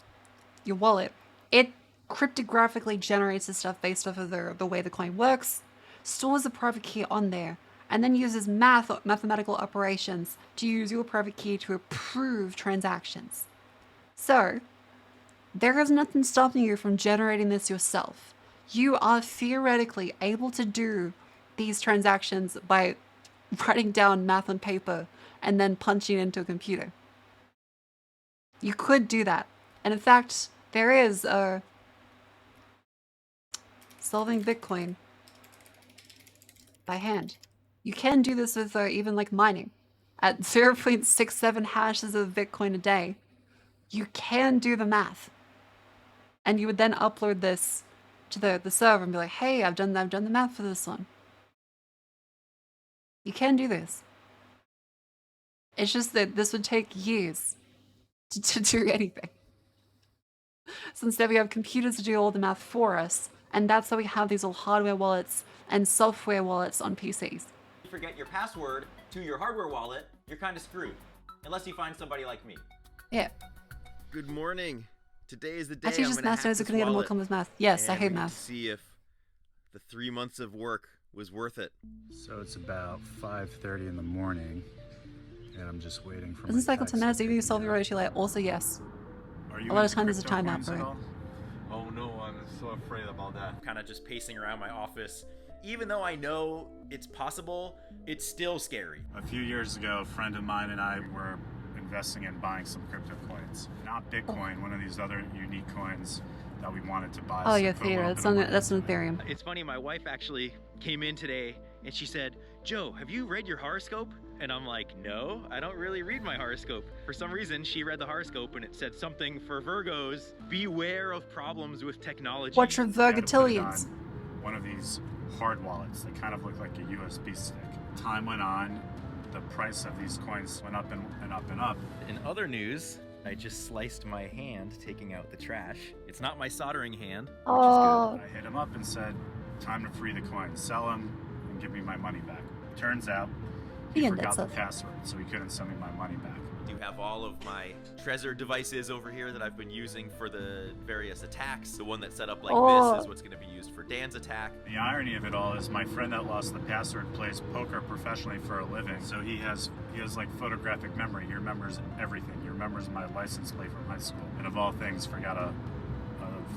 your wallet, it cryptographically generates the stuff based off of the way the coin works, stores the private key on there, and then uses mathematical operations to use your private key to approve transactions. So, there is nothing stopping you from generating this yourself. You are theoretically able to do these transactions by writing down math on paper and then punching it into a computer. You could do that. And in fact, there is a solving Bitcoin by hand. You can do this with even like mining. At 0.67 hashes of Bitcoin a day, you can do the math. And you would then upload this to the server and be like, hey, I've done the math for this one. You can do this. It's just that this would take years to do anything. So instead we have computers to do all the math for us, and that's why we have these little hardware wallets and software wallets on PCs. forget your password to your hardware wallet, you're kind of screwed. Unless you find somebody like me. Yeah. Good morning. Today is the day Actually, I'm just gonna math hack knows this couldn't get more wallet, come with math. Yes, I and hate we get math. to see if the 3 months of work was worth it. So it's about 5:30 in the morning, and I'm just waiting for Doesn't my cycle to taxi minutes to even you pick solve me your up. ratio like also yes. Are A lot of times there's a timeout cryptocurrency for at it. all? Oh no, I'm so afraid about that. Kind of just pacing around my office. Even though I know it's possible, it's still scary. A few years ago, a friend of mine and I were investing in buying some crypto coins. Not Bitcoin, one of these other unique coins that we wanted to buy. Oh So yeah, put a little Theater. bit That's of on money that's an into it. Ethereum. It's funny, my wife actually came in today and she said, "Joe, have you read your horoscope?" And I'm like, "No, I don't really read my horoscope." For some reason, she read the horoscope and it said something for Virgos: beware of problems with technology. Watch your You gotta put it Virgatillions. on one of these hard wallets. They kind of look like a USB stick. Time went on, the price of these coins went up and up and up. In other news, I just sliced my hand taking out the trash. It's not my soldering hand, which Oh. is good. I hit him up and said, time to free the coins, sell them, and give me my money back. Turns out, he forgot the password, so he couldn't send me my money back. I do have all of my Trezor devices over here that I've been using for the various attacks. The one that's set up like Oh. this is what's going to be used for Dan's attack. The irony of it all is my friend that lost the password plays poker professionally for a living, so he has like photographic memory. He remembers everything. He remembers my license plate from high school, and of all things, forgot a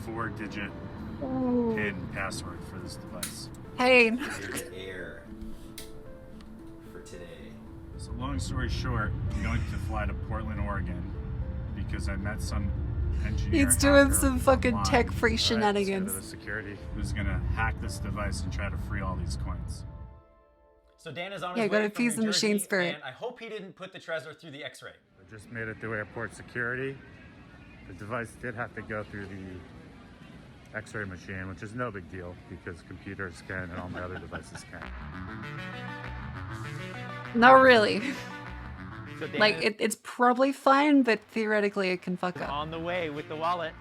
4-digit PIN password for this device. Pain. Air for today. So long story short, I'm going to fly to Portland, Oregon, because I met some engineer. He's doing hacker some fucking online, tech-free right, shenanigans. so the security who's gonna hack this device and try to free all these coins. So Dan is on Yeah, his go way to from Fuse New the Machine Jersey, Spirit. and I hope he didn't put the Trezor through the X-ray. I just made it through airport security. The device did have to go through the X-ray machine, which is no big deal because computers can and all my other devices can. Not really. So Dan Like, is it's probably fine, but theoretically it can fuck up. on the way with the wallet.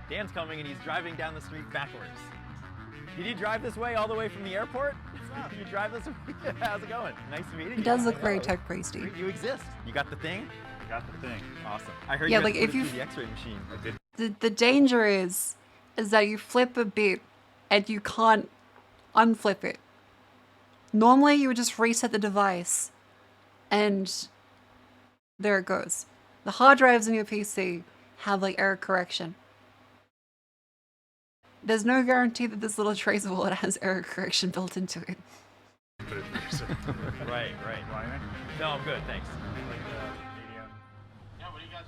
Dan's coming and he's driving down the street backwards. Did you drive this way all the way from the airport? You drive this way? How's it going? Nice meeting you. He does look I very know. tech priesty. You exist. You got the thing? Got the thing. Awesome. I heard Yeah, you had like, to put if it you- through the X-ray machine. I did. The danger is that you flip a bit and you can't unflip it. Normally you would just reset the device and there it goes. The hard drives in your PC have like error correction. There's no guarantee that this little trace wallet has error correction built into it. Right. No, I'm good, thanks. Yeah, what are you guys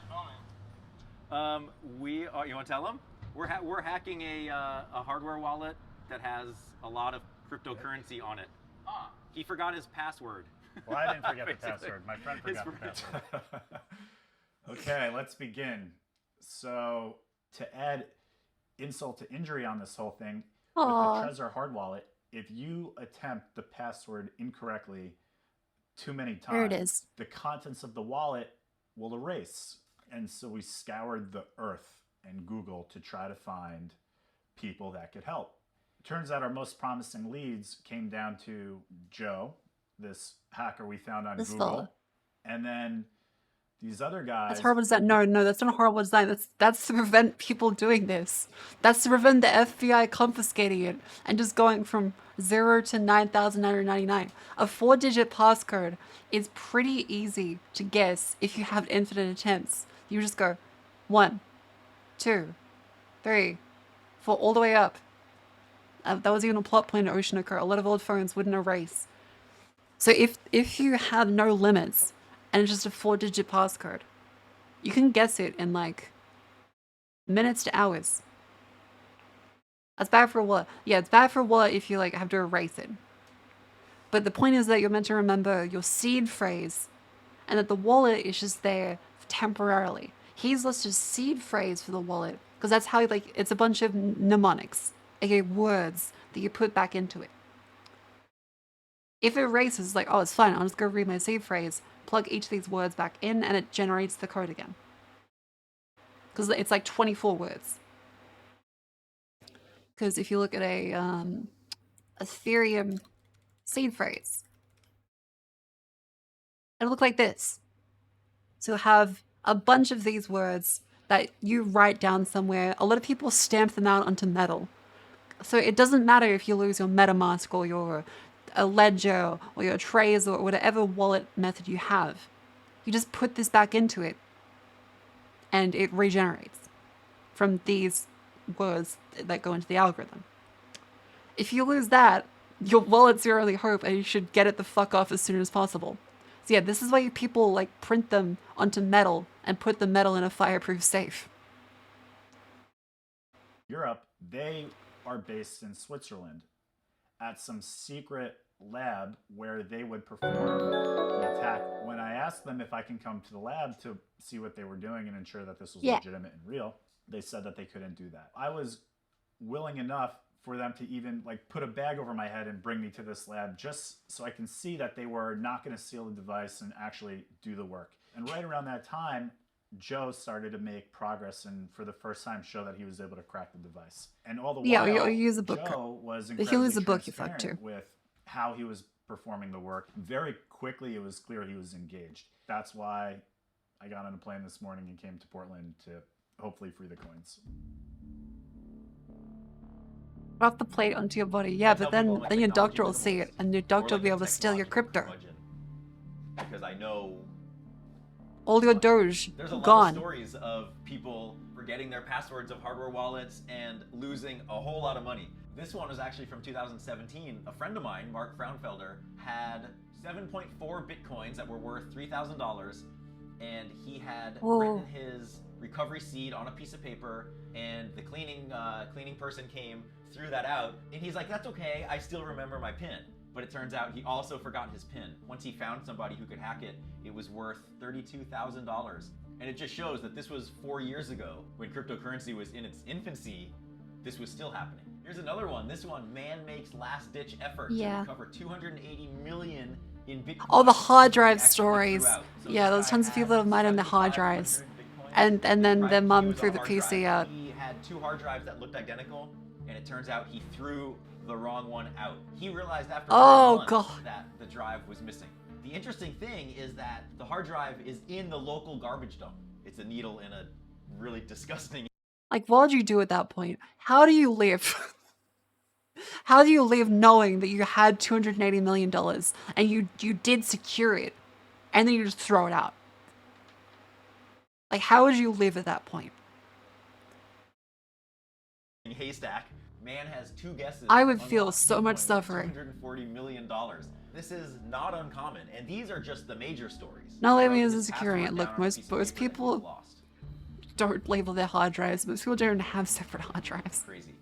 filming? We are. You want to tell them? We're hacking a hardware wallet that has a lot of cryptocurrency on it. He forgot his password. Well, I didn't forget the Basically. password. My friend His forgot the friend. password. Okay, let's begin. So, to add insult to injury on this whole thing, Aw. with the Trezor hard wallet, if you attempt the password incorrectly too many times, There it is. the contents of the wallet will erase. And so we scoured the earth and Google to try to find people that could help. Turns out our most promising leads came down to Joe, this hacker we found on This Google, fella. and then these other guys. That's horrible design. No, that's not horrible design. That's to prevent people doing this. That's to prevent the FBI confiscating it and just going from 0 to 9,999. A 4-digit passcode is pretty easy to guess if you have infinite attempts. You just go 1, 2, 3, 4, all the way up. That was even a plot point in Ocean Occur. A lot of old phones wouldn't erase. So if you have no limits and it's just a 4-digit passcode, you can guess it in like minutes to hours. That's bad for a wallet. Yeah, it's bad for a wallet if you like have to erase it. But the point is that you're meant to remember your seed phrase and that the wallet is just there temporarily. He's listed seed phrase for the wallet because that's how like it's a bunch of mnemonics, aka words that you put back into it. If it erases, like, oh, it's fine, I'll just go read my seed phrase, plug each of these words back in, and it generates the code again. Because it's like 24 words. Because if you look at a Ethereum seed phrase, it'll look like this. So you'll have a bunch of these words that you write down somewhere. A lot of people stamp them out onto metal. So it doesn't matter if you lose your MetaMask or your a ledger or your trays or whatever wallet method you have. You just put this back into it and it regenerates from these words that go into the algorithm. If you lose that, your wallet's your only hope and you should get it the fuck off as soon as possible. So yeah, this is why people like print them onto metal and put the metal in a fireproof safe. Europe, They are based in Switzerland at some secret lab where they would perform the attack. When I asked them if I can come to the lab to see what they were doing and ensure that this was legitimate and real, they said that they couldn't do that. I was willing enough for them to even like put a bag over my head and bring me to this lab just so I can see that they were not going to steal the device and actually do the work. And right around that time, Joe started to make progress and for the first time show that he was able to crack the device. And all the while, you use a book. Joe was He incredibly was a book you fucked transparent too. with how he was performing the work. Very quickly, it was clear he was engaged. That's why I got on a plane this morning and came to Portland to hopefully free the coins. Off the plate onto your body. Yeah, but then your doctor will see it, and your doctor will be able to steal your crypto. Because I know All your Doge there's a lot gone. of stories of people forgetting their passwords of hardware wallets and losing a whole lot of money. This one was actually from 2017. A friend of mine, Mark Fraunfelder, had 7.4 bitcoins that were worth $3,000, and he had written his recovery seed on a piece of paper, and the cleaning person came, threw that out, and he's like, "That's okay, I still remember my PIN." But it turns out he also forgot his PIN. Once he found somebody who could hack it, it was worth $32,000. And it just shows that this was 4 years ago when cryptocurrency was in its infancy. This was still happening. Here's another one. This one, man makes last-ditch effort to recover 280 million in Bitcoin. All the hard drive stories. Yeah, there's tons of people that have mined on the hard drives. And then their mum threw the PC out. He had 2 hard drives that looked identical, and it turns out he threw the wrong one out. He realized after 5 months that the drive was missing. The interesting thing is that the hard drive is in the local garbage dump. It's a needle in a really disgusting... Like, what would you do at that point? How do you live? How do you live knowing that you had $280 million and you did secure it and then you just throw it out? Like, how would you live at that point? haystack. Man has 2 guesses. I would feel so much suffering. $240 million. This is not uncommon, and these are just the major stories. Not labelling as securing it. Look, most people don't label their hard drives. Most people don't have separate hard drives. Crazy.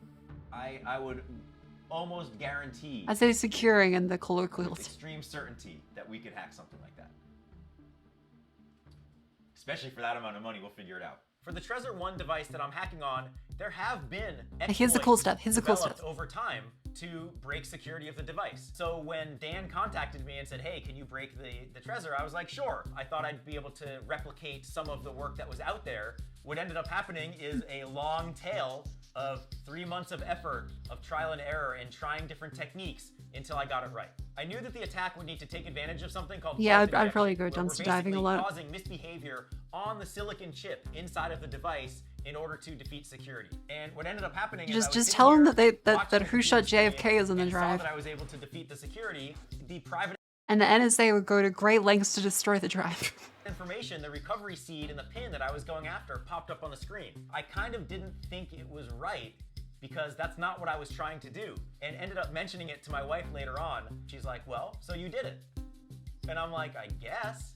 I would almost guarantee. I say securing in the colloquial. With extreme certainty that we could hack something like that. Especially for that amount of money, we'll figure it out. For the Trezor 1 device that I'm hacking on, there have been Here's the cool stuff. Here's the cool developed stuff. over time to break security of the device. So when Dan contacted me and said, "Hey, can you break the Trezor?" I was like, "Sure." I thought I'd be able to replicate some of the work that was out there. What ended up happening is a long tail of 3 months of effort, of trial and error, and trying different techniques until I got it right. I knew that the attack would need to take advantage of something called Yeah, fault I'd probably injection, go where we're dumpster diving a lot. causing misbehavior on the silicon chip inside of the device in order to defeat security. And what ended up happening is Just tell them that who shot JFK is on the saw drive. that I was able to defeat the security. The private And the NSA would go to great lengths to destroy the drive. information, the recovery seed and the pin that I was going after popped up on the screen. I kind of didn't think it was right because that's not what I was trying to do, and ended up mentioning it to my wife later on. She's like, "Well, so you did it." And I'm like, "I guess."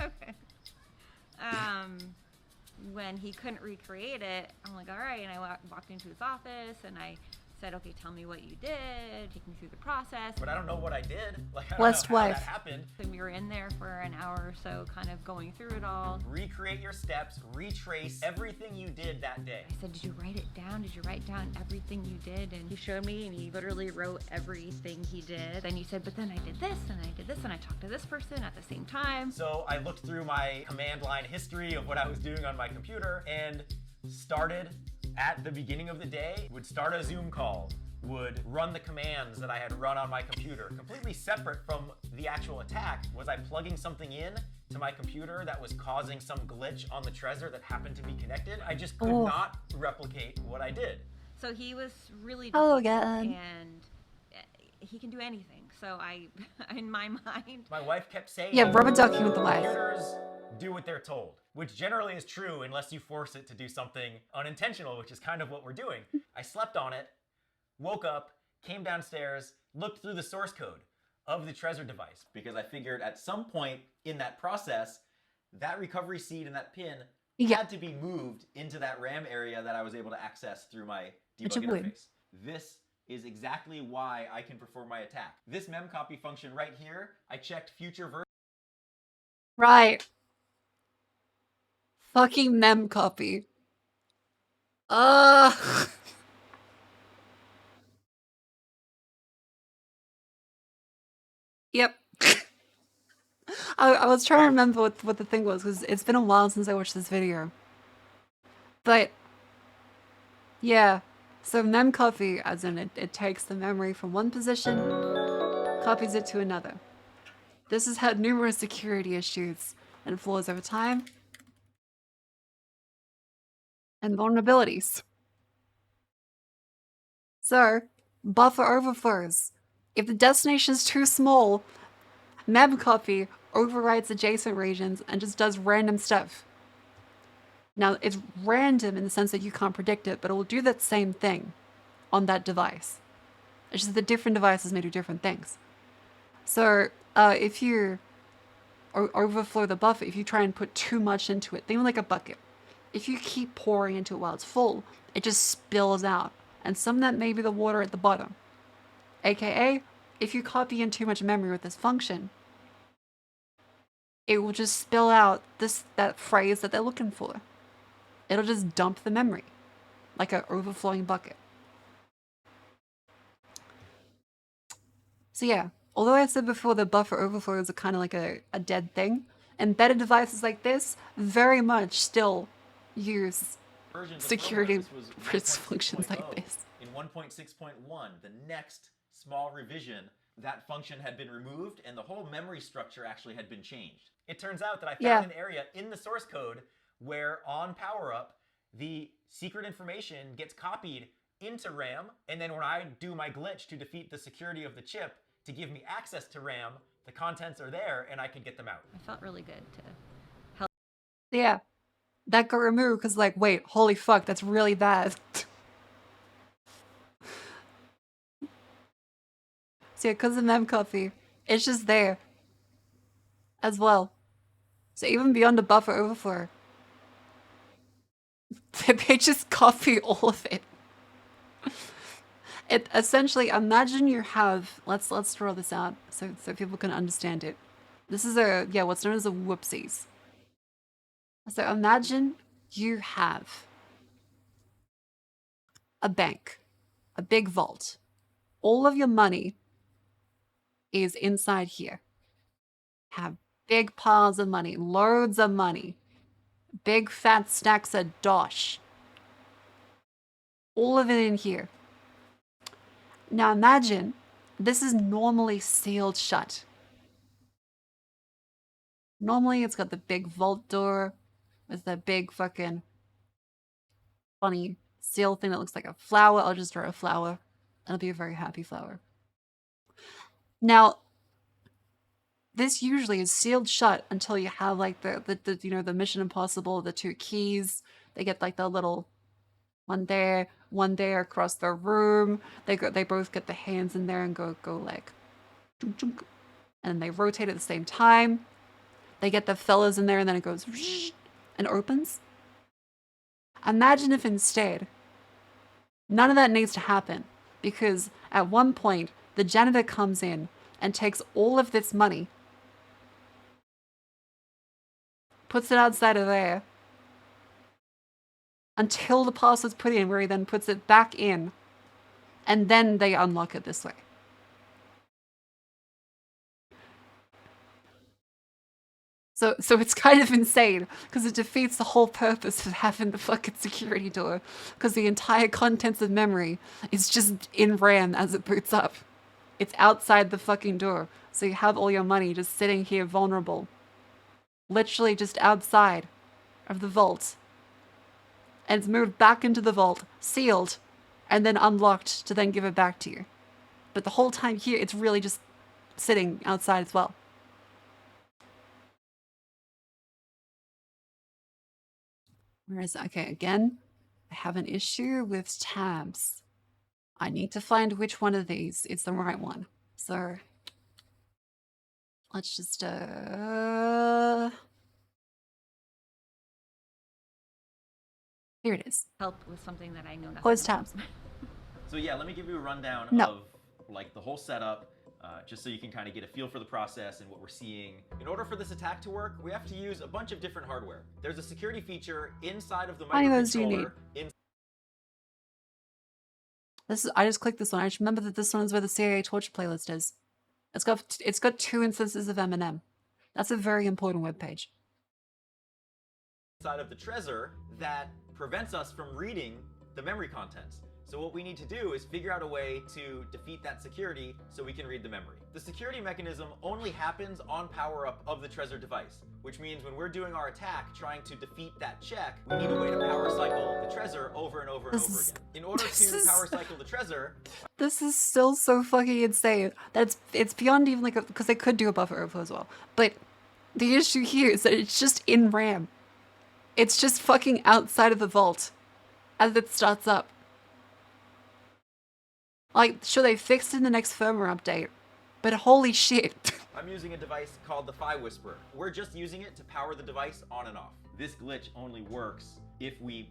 Okay. When he couldn't recreate it, I'm like, all right. And I walked into his office and I said, "Okay, tell me what you did. Take me through the process." But I don't know what I did. Like, I don't Blessed know how wife. that happened. And we were in there for an hour or so, kind of going through it all. Recreate your steps, retrace everything you did that day. I said, "Did you write it down? Did you write down everything you did?" And he showed me, and he literally wrote everything he did. Then he said, "But then I did this, and I did this, and I talked to this person at the same time." So I looked through my command line history of what I was doing on my computer and started at the beginning of the day, would start a Zoom call, would run the commands that I had run on my computer. Completely separate from the actual attack was I plugging something in to my computer that was causing some glitch on the Trezor that happened to be connected. I just could not replicate what I did. So he was really Hello difficult, again. and he can do anything. So I, in my mind, My wife kept saying, Yeah, rubber ducking with the wife. computers do what they're told, which generally is true unless you force it to do something unintentional, which is kind of what we're doing. I slept on it, woke up, came downstairs, looked through the source code of the Trezor device because I figured at some point in that process, that recovery seed and that pin had to be moved into that RAM area that I was able to access through my Which debug it would. interface. This is exactly why I can perform my attack. This memcopy function right here, I checked future version. Right. Fucking mem copy. Yep. I was trying to remember what the thing was, because it's been a while since I watched this video. But, yeah. So mem copy, as in it takes the memory from one position, copies it to another. This has had numerous security issues and flaws over time, and vulnerabilities. So, buffer overflows. If the destination is too small, memcopy overwrites adjacent regions and just does random stuff. Now, it's random in the sense that you can't predict it, but it will do that same thing on that device. It's just that different devices may do different things. So, if you overflow the buffer, if you try and put too much into it, think of like a bucket. If you keep pouring into it while it's full, it just spills out. And some of that may be the water at the bottom. AKA, if you copy in too much memory with this function, it will just spill out that phrase that they're looking for. It'll just dump the memory, like an overflowing bucket. So yeah, although I said before the buffer overflows are kind of like a dead thing, embedded devices like this very much still use security risk functions like this. In 1.6.1, the next small revision, that function had been removed and the whole memory structure actually had been changed. It turns out that I found an area in the source code where on power up, the secret information gets copied into RAM, and then when I do my glitch to defeat the security of the chip to give me access to RAM, the contents are there and I could get them out. I felt really good to help. Yeah, that got removed because like, wait, holy fuck, that's really bad. So yeah, because of memcopy, it's just there as well. So even beyond the buffer overflow, they just copy all of it. It essentially, imagine you have, let's draw this out so people can understand it. This is what's known as a whoopsies. So imagine you have a bank, a big vault. All of your money is inside here. Have big piles of money, loads of money, big fat stacks of dosh. All of it in here. Now imagine this is normally sealed shut. Normally it's got the big vault door with that big fucking funny seal thing that looks like a flower. I'll just draw a flower. It'll be a very happy flower. Now, this usually is sealed shut until you have like the Mission Impossible, the two keys. They get like the little one there across the room. They both get the hands in there and go like, chunk, chunk. And they rotate at the same time. They get the fellas in there and then it goes and opens. Imagine if instead, none of that needs to happen, because at one point the janitor comes in and takes all of this money, puts it outside of there until the password's put in, where he then puts it back in, and then they unlock it this way. So it's kind of insane, because it defeats the whole purpose of having the fucking security door, because the entire contents of memory is just in RAM as it boots up. It's outside the fucking door, so you have all your money just sitting here vulnerable. Literally just outside of the vault. And it's moved back into the vault, sealed, and then unlocked to then give it back to you. But the whole time here, it's really just sitting outside as well. Whereas, okay, again, I have an issue with tabs. I need to find which one of these is the right one. So, let's just, here it is. Help with something that I know nothing Close about. tabs. So yeah, let me give you a rundown No. of like the whole setup, just so you can kind of get a feel for the process and what we're seeing. In order for this attack to work, we have to use a bunch of different hardware. There's a security feature inside of the How many of those do you need? microcontroller. I just clicked this one. I just remember that this one is where the CIA torture playlist is. It's got 2 instances of Eminem. That's a very important webpage. Inside of the Trezor that prevents us from reading the memory contents. So what we need to do is figure out a way to defeat that security so we can read the memory. The security mechanism only happens on power up of the Trezor device, which means when we're doing our attack trying to defeat that check, we need a way to power cycle the Trezor over and over and over again. In order to power cycle the Trezor, This is still so fucking insane. It's beyond even like because they could do a buffer overflow as well. But the issue here is that it's just in RAM. It's just fucking outside of the vault as it starts up. Like, sure, they fixed it in the next firmware update, but holy shit. I'm using a device called the Phi Whisperer. We're just using it to power the device on and off. This glitch only works if we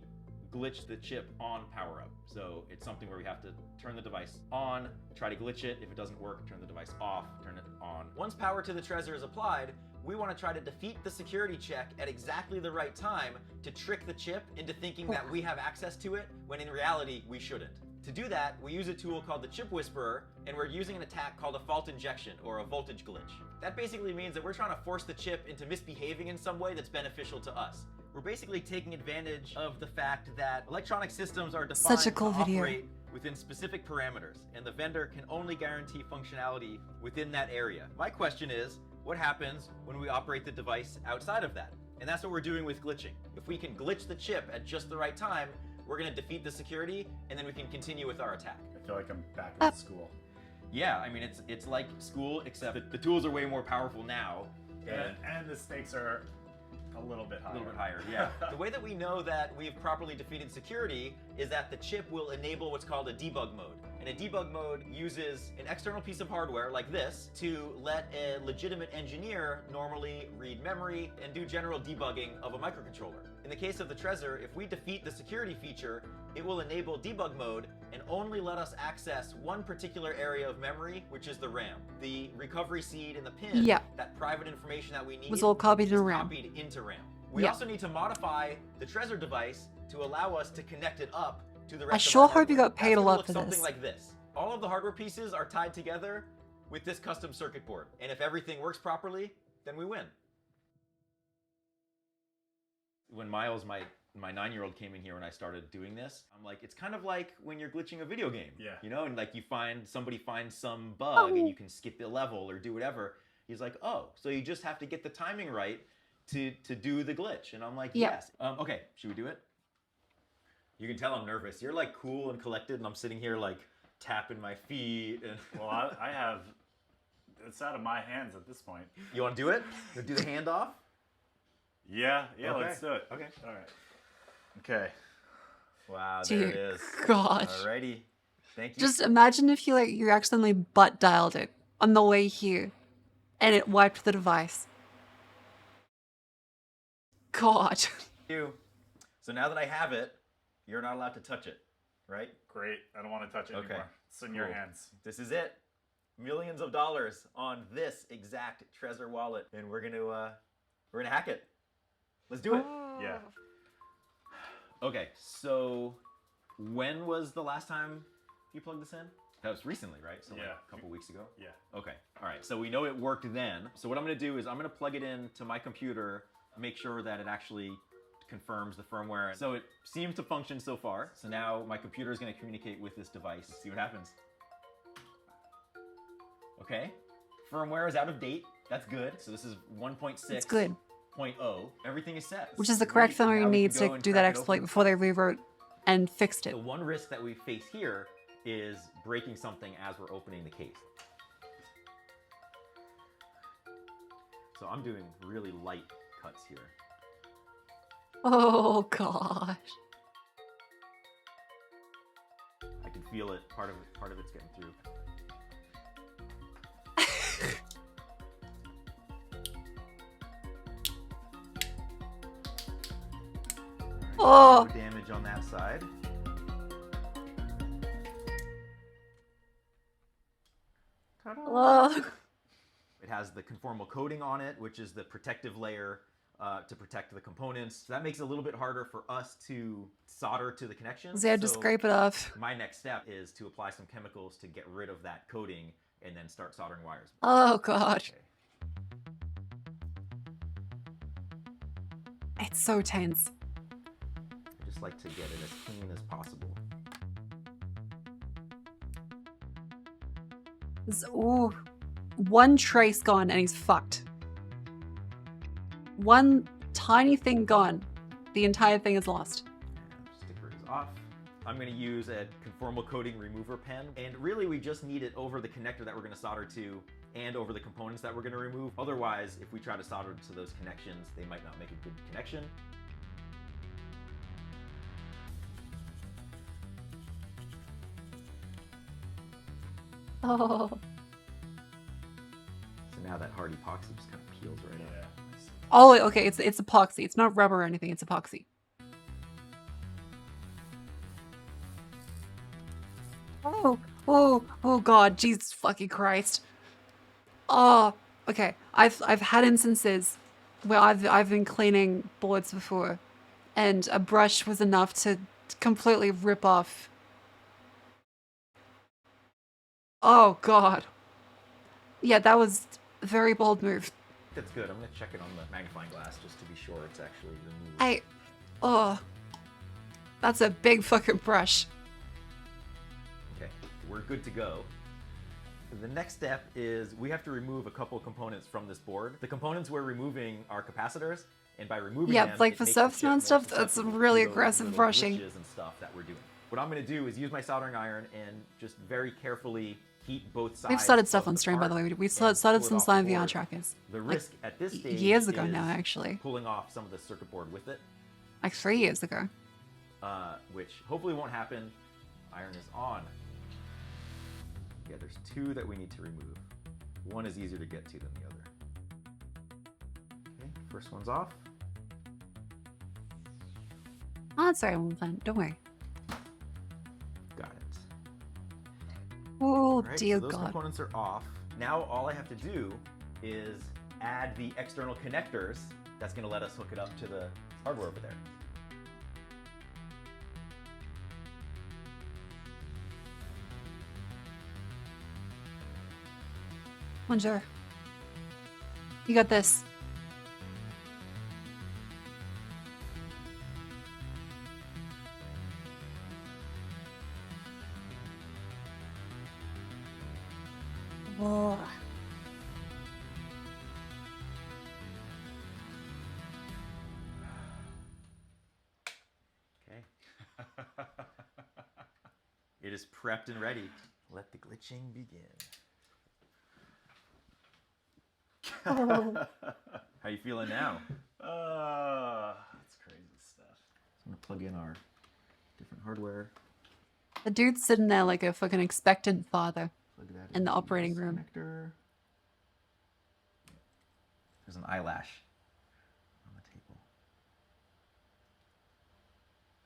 glitch the chip on power up. So it's something where we have to turn the device on, try to glitch it. If it doesn't work, turn the device off, turn it on. Once power to the Trezor is applied, we want to try to defeat the security check at exactly the right time to trick the chip into thinking that we have access to it, when in reality, we shouldn't. To do that, we use a tool called the Chip Whisperer, and we're using an attack called a fault injection, or a voltage glitch. That basically means that we're trying to force the chip into misbehaving in some way that's beneficial to us. We're basically taking advantage of the fact that electronic systems are defined Such a cool to video. operate within specific parameters, and the vendor can only guarantee functionality within that area. My question is, what happens when we operate the device outside of that? And that's what we're doing with glitching. If we can glitch the chip at just the right time, we're gonna defeat the security, and then we can continue with our attack. I feel like I'm back in school. Yeah, I mean, it's like school, except that the tools are way more powerful now. And the stakes are a little bit higher. A little bit higher, yeah. The way that we know that we've properly defeated security is that the chip will enable what's called a debug mode. And a debug mode uses an external piece of hardware like this to let a legitimate engineer normally read memory and do general debugging of a microcontroller. In the case of the Trezor, if we defeat the security feature, it will enable debug mode and only let us access one particular area of memory, which is the RAM. The recovery seed and the pin, Yeah. that private information that we need, Was all copied in is RAM. copied into RAM. We Yeah. also need to modify the Trezor device to allow us to connect it up to the rest I of sure our hope you hardware. got paid That's a gonna lot look for something this. like this. All of the hardware pieces are tied together with this custom circuit board. And if everything works properly, then we win. When Miles, my 9-year-old, came in here and I started doing this, I'm like, it's kind of like when you're glitching a video game. Yeah. You know, and like somebody finds some bug and you can skip the level or do whatever. He's like, oh, so you just have to get the timing right to do the glitch. And I'm like, Yeah. yes. Okay, should we do it? You can tell I'm nervous. You're like cool and collected, and I'm sitting here like tapping my feet. And Well, I have. It's out of my hands at this point. You want to do it? You do the handoff? Yeah, Okay. let's do it. Okay. All right. Okay. Wow, there it Dear is. gosh. Alrighty. Thank you. Just imagine if you accidentally butt dialed it on the way here and it wiped the device. God. you. So now that I have it, you're not allowed to touch it, right? Great. I don't want to touch it Okay. anymore. It's in your Cool. hands. This is it. Millions of dollars on this exact Trezor wallet, and we're gonna hack it. Let's do it. Yeah. Okay, so when was the last time you plugged this in? That was recently, right? So like Yeah. a couple weeks ago? Yeah. Okay, all right. So we know it worked then. So what I'm gonna do is I'm gonna plug it into my computer, make sure that it actually confirms the firmware. So it seems to function so far. So now my computer is gonna communicate with this device. See what happens. Okay, firmware is out of date. That's good. So this is 1.6. It's good. 0.0. Everything is set. Which is the correct Now firmware you we need can go to and do crack that it exploit open. before they rewrote and fixed it. The one risk that we face here is breaking something as we're opening the case. So I'm doing really light cuts here. Oh gosh. I can feel it. Part of it's getting through. Oh. No damage on that side. Oh. It has the conformal coating on it, which is the protective layer to protect the components. So that makes it a little bit harder for us to solder to the connections. So you had to scrape it off. My next step is to apply some chemicals to get rid of that coating and then start soldering wires. Oh god. Okay. It's so tense. I just like to get it as clean as possible. Ooh. One trace gone and he's fucked. One tiny thing gone. The entire thing is lost. Sticker is off. I'm going to use a conformal coating remover pen, and really we just need it over the connector that we're going to solder to and over the components that we're going to remove. Otherwise, if we try to solder to those connections, they might not make a good connection. Oh. So now that hard epoxy just kind of peels right off. Oh, okay, it's epoxy. It's not rubber or anything, it's epoxy. Oh god, Jesus fucking Christ. Oh, okay. I've had instances where I've been cleaning boards before and a brush was enough to completely rip off. Oh god. Yeah, that was a very bold move. That's good. I'm going to check it on the magnifying glass just to be sure it's actually removed. That's a big fucking brush. Okay, we're good to go. The next step is we have to remove a couple components from this board. The components we're removing are capacitors, and by removing them, like it for makes the surface chip more mount stuff, that's susceptible really to those aggressive little brushing. glitches and stuff that we're doing. What I'm going to do is use my soldering iron and just very carefully heat both sides. We've started stuff of on the stream, by the part way. We and started pull it some off slime the VR board. trackers. The Like, risk at this stage years ago is now, actually. pulling off some of the circuit board with it, Like 3 years ago. which hopefully won't happen. Iron is on. Yeah, there's two that we need to remove. One is easier to get to than the other. Okay, first one's off. Oh, that's alright, we'll find. Don't worry. Got it. Oh, All right, dear so those God. components are off. Now all I have to do is add the external connectors. That's going to let us hook it up to the hardware over there. Bonjour. You got this. Whoa. Okay. It is prepped and ready. Let the glitching begin. Oh. How you feeling now? That's crazy stuff. I'm gonna plug in our different hardware. The dude's sitting there like a fucking expectant father Plug that in the into operating this room. Connector. There's an eyelash on the table.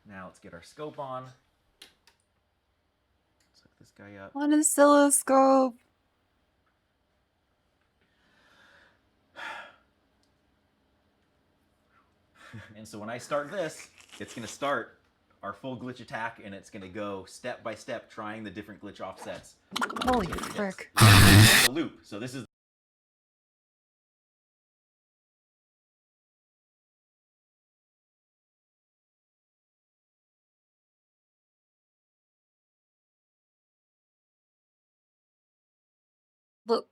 Now let's get our scope on. Let's hook this guy up. On an oscilloscope. And so when I start this, it's going to start our full glitch attack, and it's going to go step by step, trying the different glitch offsets. Holy frick. The loop. So this is Look,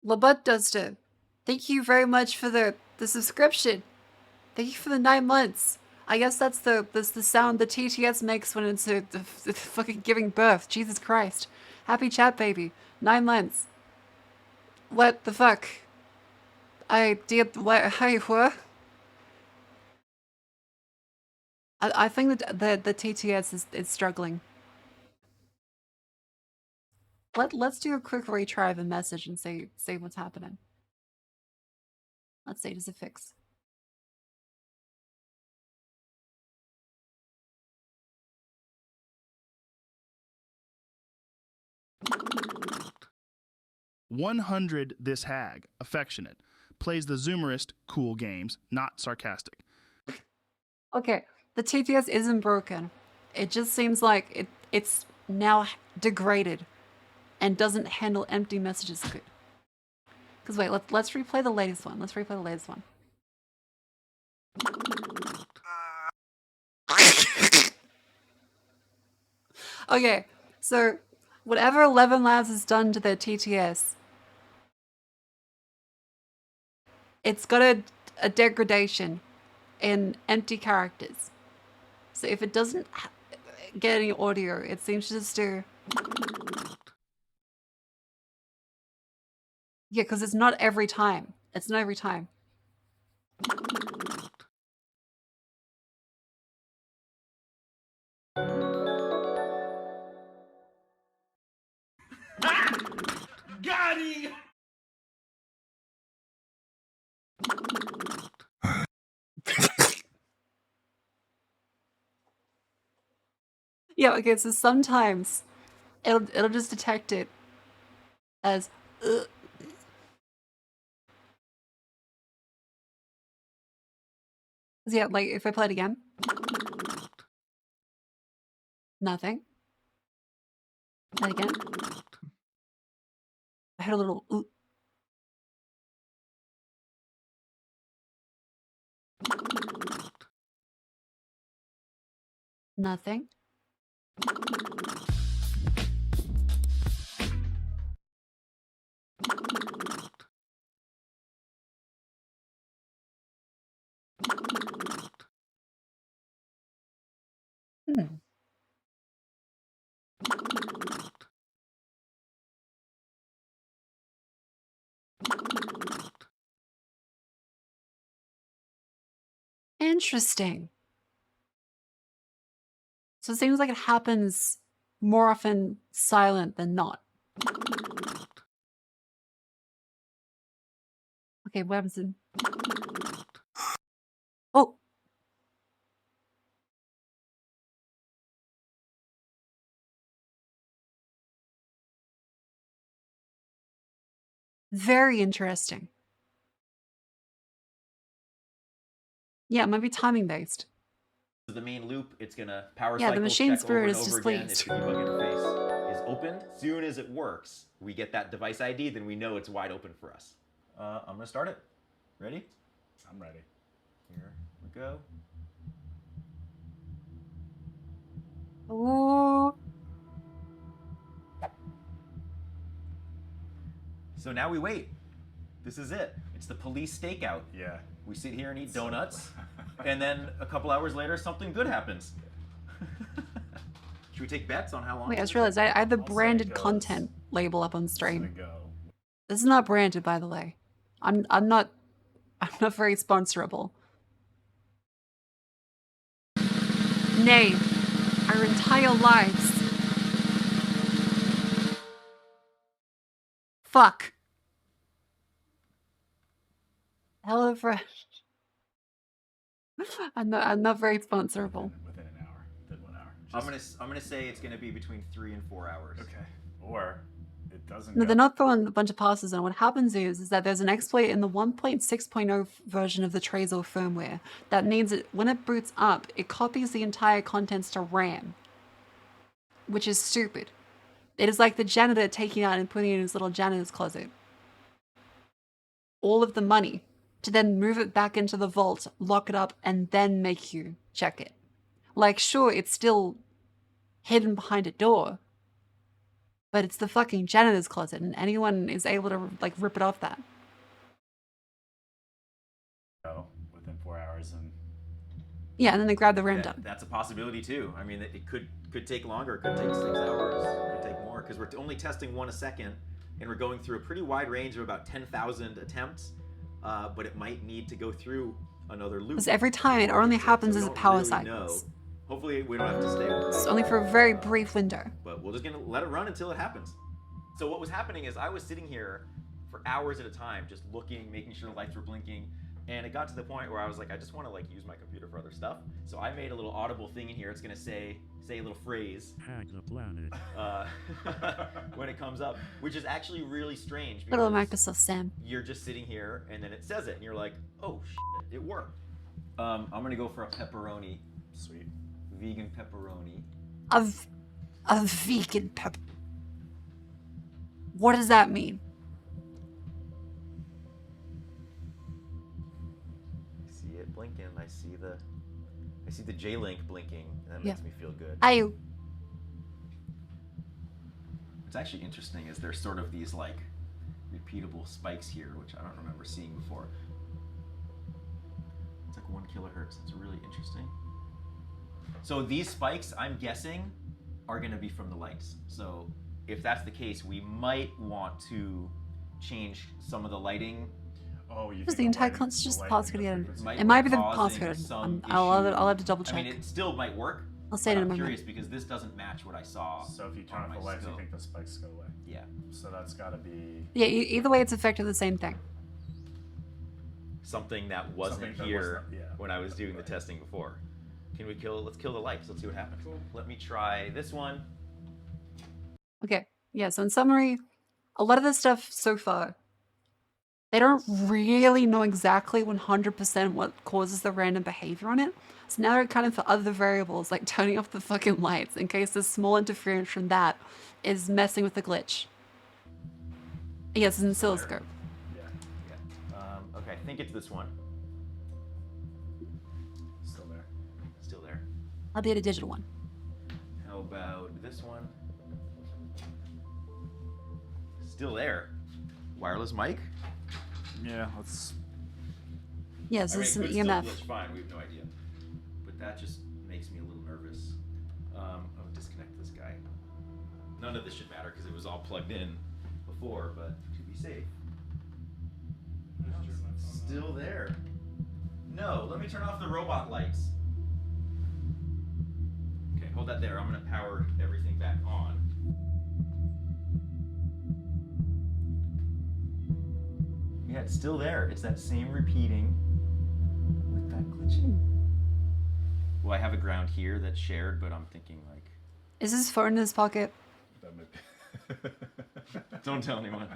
Labutt Duster, thank you very much for the subscription. Thank you for the 9 months. I guess that's the sound the TTS makes when it's fucking giving birth. Jesus Christ. Happy chat, baby. 9 months. What the fuck? I did what? Hey, what? I think that the TTS is struggling. Let's do a quick retry of a message and say what's happening. Let's see, does it fix? 100 this hag, affectionate. Plays the zoomerist, cool games, not sarcastic. Okay, the TTS isn't broken. It just seems like it's now degraded and doesn't handle empty messages good. Because wait, let's replay the latest one. Let's replay the latest one. Okay, so whatever 11 Labs has done to their TTS, it's got a degradation in empty characters. So if it doesn't get any audio, it seems to just do... Yeah, because it's not every time. It's not every time. Got him! Yeah, okay, so sometimes it'll just detect it as yeah, like if I play it again. Nothing. Play it again. I heard a little Nothing. Hmm. Interesting. So it seems like it happens more often silent than not. Okay, what happens in... Oh! Very interesting. Yeah, it might be timing based. The main loop, it's gonna power Yeah, the cycle machine check over spirit and is over again if displeased. the debug interface is opened. As soon as it works, we get that device ID, then we know it's wide open for us. I'm gonna start it. Ready? I'm ready. Here we go. Ooh. So now we wait. This is it. It's the police stakeout. Yeah. We sit here and eat donuts, and then a couple hours later, something good happens. Should we take bets on how long? Wait, I just realized I have the branded content label up on stream. This is not branded, by the way. I'm not very sponsorable. Nay, our entire lives. Fuck. HelloFresh. I'm not very sponsorable. Within an hour. Within 1 hour. I'm gonna say it's gonna be between 3 and 4 hours. Okay. Or it doesn't. No, go. they're not throwing a bunch of passes in. What happens is that there's an exploit in the 1.6.0 version of the Trezor firmware that means that when it boots up, it copies the entire contents to RAM, which is stupid. It is like the janitor taking out and putting it in his little janitor's closet all of the money to then move it back into the vault, lock it up, and then make you check it. Like, sure, it's still hidden behind a door, but it's the fucking janitor's closet, and anyone is able to, like, rip it off that. Within 4 hours and... Yeah, and then they grab the RAM dump. That's a possibility too. I mean, it could take longer. It could take 6 hours. It could take more because we're only testing 1 a second, and we're going through a pretty wide range of about 10,000 attempts. But it might need to go through another loop. Because every time it only happens as a power cycle. Hopefully, we don't have to stay overnight. It's only for a very brief window. But we're just gonna let it run until it happens. So what was happening is I was sitting here for hours at a time, just looking, making sure the lights were blinking, And it got to the point where I was like, I just want to like use my computer for other stuff. So I made a little audible thing in here. It's gonna say a little phrase. Hack the planet. When it comes up, which is actually really strange Little because Microsoft Sam. you're just sitting here and then it says it and you're like, oh shit, it worked. I'm gonna go for a pepperoni. Sweet. Vegan pepperoni. A vegan pep. What does that mean? I see it blinking. I see the J-Link blinking. And that Yeah. makes me feel good. Ayu. What's actually interesting is there's sort of these like repeatable spikes here, which I don't remember seeing before. It's like 1 kilohertz. It's really interesting. So these spikes, I'm guessing, are going to be from the lights. So if that's the case, we might want to change some of the lighting. Oh, you Just think the entire lighting- concept, just the the lighting passcode again. Might It might be be the causing passcode. some I'll have to double check. I mean, it still might work. I'll say it but in a I'm moment. curious because this doesn't match what I saw. So if you turn on off the my lights, you scope. think the spikes go away? Yeah. So that's got to be Yeah, either way, it's effectively the same thing. Something that wasn't Something that here wasn't- yeah. when I was doing the testing before. Can we let's kill the lights. Let's see what happens. Cool. Let me try this one. Okay. Yeah, so in summary, a lot of this stuff so far, they don't really know exactly 100% what causes the random behavior on it. So now they're accounting for other variables like turning off the fucking lights in case this small interference from that is messing with the glitch. Yes, it's an oscilloscope. Okay, I think it's this one. still there. Still there. I'll be at a digital one. How about this one? Still there. Wireless mic? Yeah, let's. Yes, I mean, this is it an could still EMF. glitch fine, we have no idea. But that just makes me a little nervous. I'll disconnect this guy. None of this should matter because it was all plugged in before, but to be safe. Still there. No, let me turn off the robot lights. Okay, hold that there. I'm gonna power everything back on. Yeah, it's still there. It's that same repeating with that glitching. Well, I have a ground here that's shared, but I'm thinking like, Is his phone in his pocket? That might be. don't tell anyone.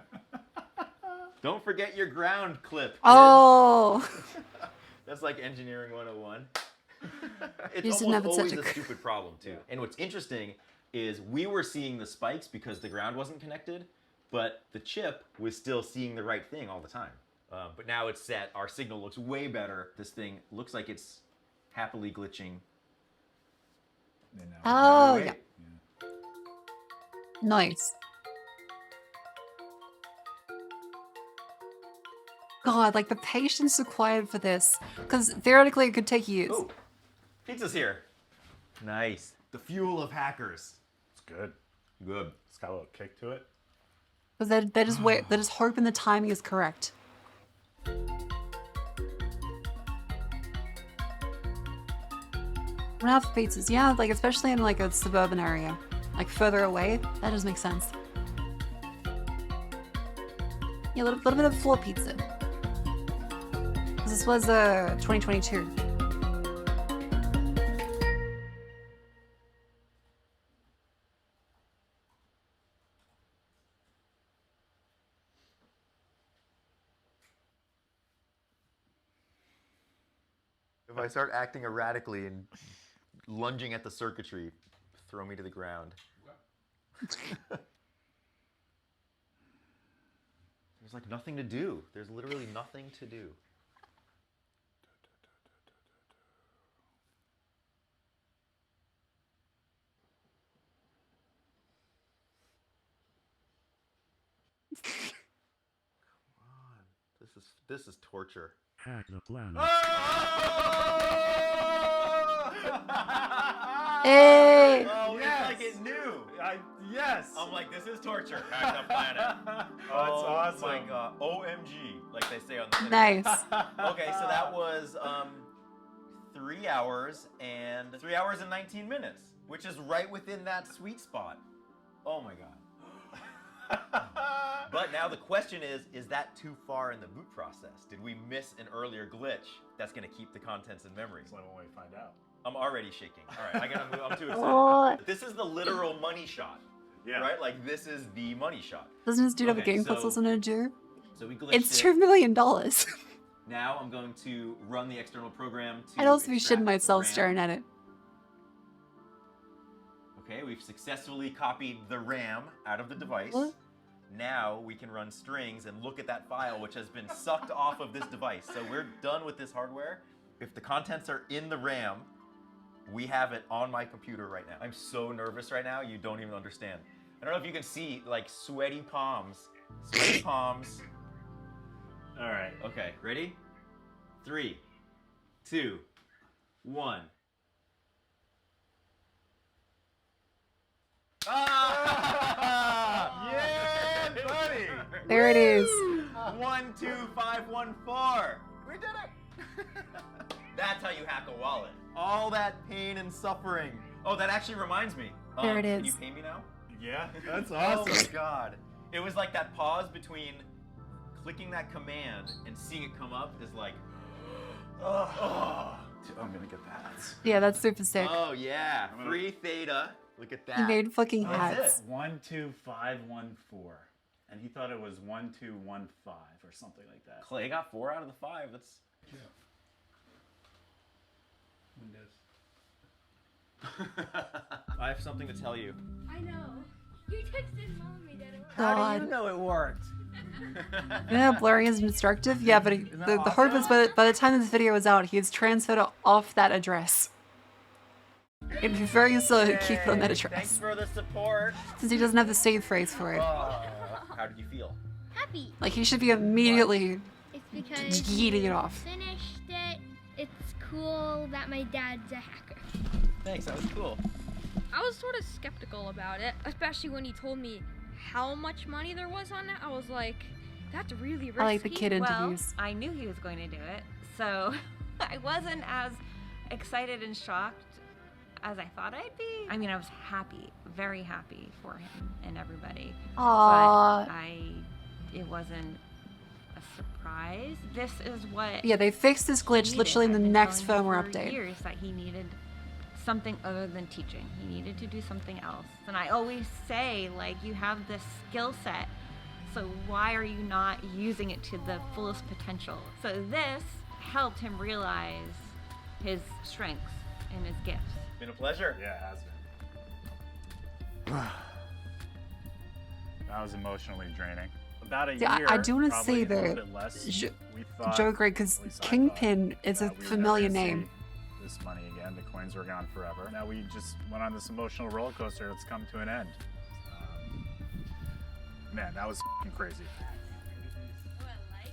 Don't forget your ground clip. Kids. Oh! That's like engineering 101. It's You shouldn't have almost it always such a a- stupid problem too. And what's interesting is we were seeing the spikes because the ground wasn't connected, but the chip was still seeing the right thing all the time. But now it's set. Our signal looks way better. This thing looks like it's happily glitching. Oh, Wait. yeah. Nice. God, like the patience required for this. Because theoretically it could take years. Oh, pizza's here. Nice. The fuel of hackers. It's good. Good. It's got a little kick to it. Because they're just they're just hoping the timing is correct. Run out for pizzas, yeah, like especially in like a suburban area. Like further away, that does make sense. Yeah, a little bit of floor pizza. Because this was 2022. If I start acting erratically and lunging at the circuitry, throw me to the ground. There's like nothing to do. There's literally nothing to do. Come on. This is torture. Hack the planet. Hey! Oh, Yes! it's like it knew. Yes! I'm like, this is torture. Hack the planet. Oh, that's Oh my awesome. god. OMG, like they say on the Nice. Okay, so that was 3 hours and 19 minutes, which is right within that sweet spot. Oh my god. But now the question is that too far in the boot process? Did we miss an earlier glitch that's going to keep the contents in memory? So when we find out. I'm already shaking. All right, I gotta move. I'm too excited. Oh. This is the literal money shot. Yeah. Right? Like, this is the money shot. Doesn't this dude have a Okay, game so- puzzles in a do? So we glitched It's it. $2 million. Now I'm going to run the external program to I'd also be extract shitting the myself RAM. staring at it. Okay, we've successfully copied the RAM out of the device. What? Now we can run strings and look at that file which has been sucked off of this device. So we're done with this hardware. If the contents are in the RAM, we have it on my computer right now. I'm so nervous right now, you don't even understand. I don't know if you can see, like, sweaty palms. Sweaty palms. All right. Okay, ready? 3, 2, 1. Ah! Yeah, buddy! There it is. 12514. We did it! That's how you hack a wallet. All that pain and suffering. Oh, that actually reminds me. There it Can is. you pay me now? Yeah, that's Oh awesome. my god. It was like that pause between clicking that command and seeing it come up is like, oh. I'm gonna get that. Yeah, that's super sick. Oh yeah, free theta. Look at that. He made fucking That's hats. it. 12514, and he thought it was 1215 or something like that. Clay got 4 out of the 5. That's I have something to tell you. I know. You texted mommy that it worked. How do you know it worked? Yeah, blurring is destructive. Yeah, but the hard was by the time this video was out, he has transferred off that address. It'd be very slow to keep it on that Thanks address for the support. since he doesn't have the save phrase for it. How did you feel? Happy. Like he should be immediately It's because yeeting it you off. finished it. It's cool that my dad's a hacker. Thanks, that was cool. I was sort of skeptical about it, especially when he told me how much money there was on it. I was like, that's really risky. I like the kid Well, interviews. I knew he was going to do it, so I wasn't as excited and shocked as I thought I'd be. I mean, I was happy, very happy for him and everybody. Aww. But it wasn't a surprise. This is what Yeah, they fixed this glitch he literally in the needed. I've been next telling him firmware for update. years that he needed something other than teaching. He needed to do something else. And I always say, like, you have this skill set, so why are you not using it to the fullest potential? So this helped him realize his strengths and his gifts. Been a pleasure. Yeah, it has been. That was emotionally draining. About a Yeah, year. I do want to probably say a little that bit less, we thought, Joe Greg, because at least I Kingpin is a thought, we were never familiar gonna name. see this money again. The coins were gone forever. Now we just went on this emotional roller coaster that's come to an end. Man, that was f***ing crazy.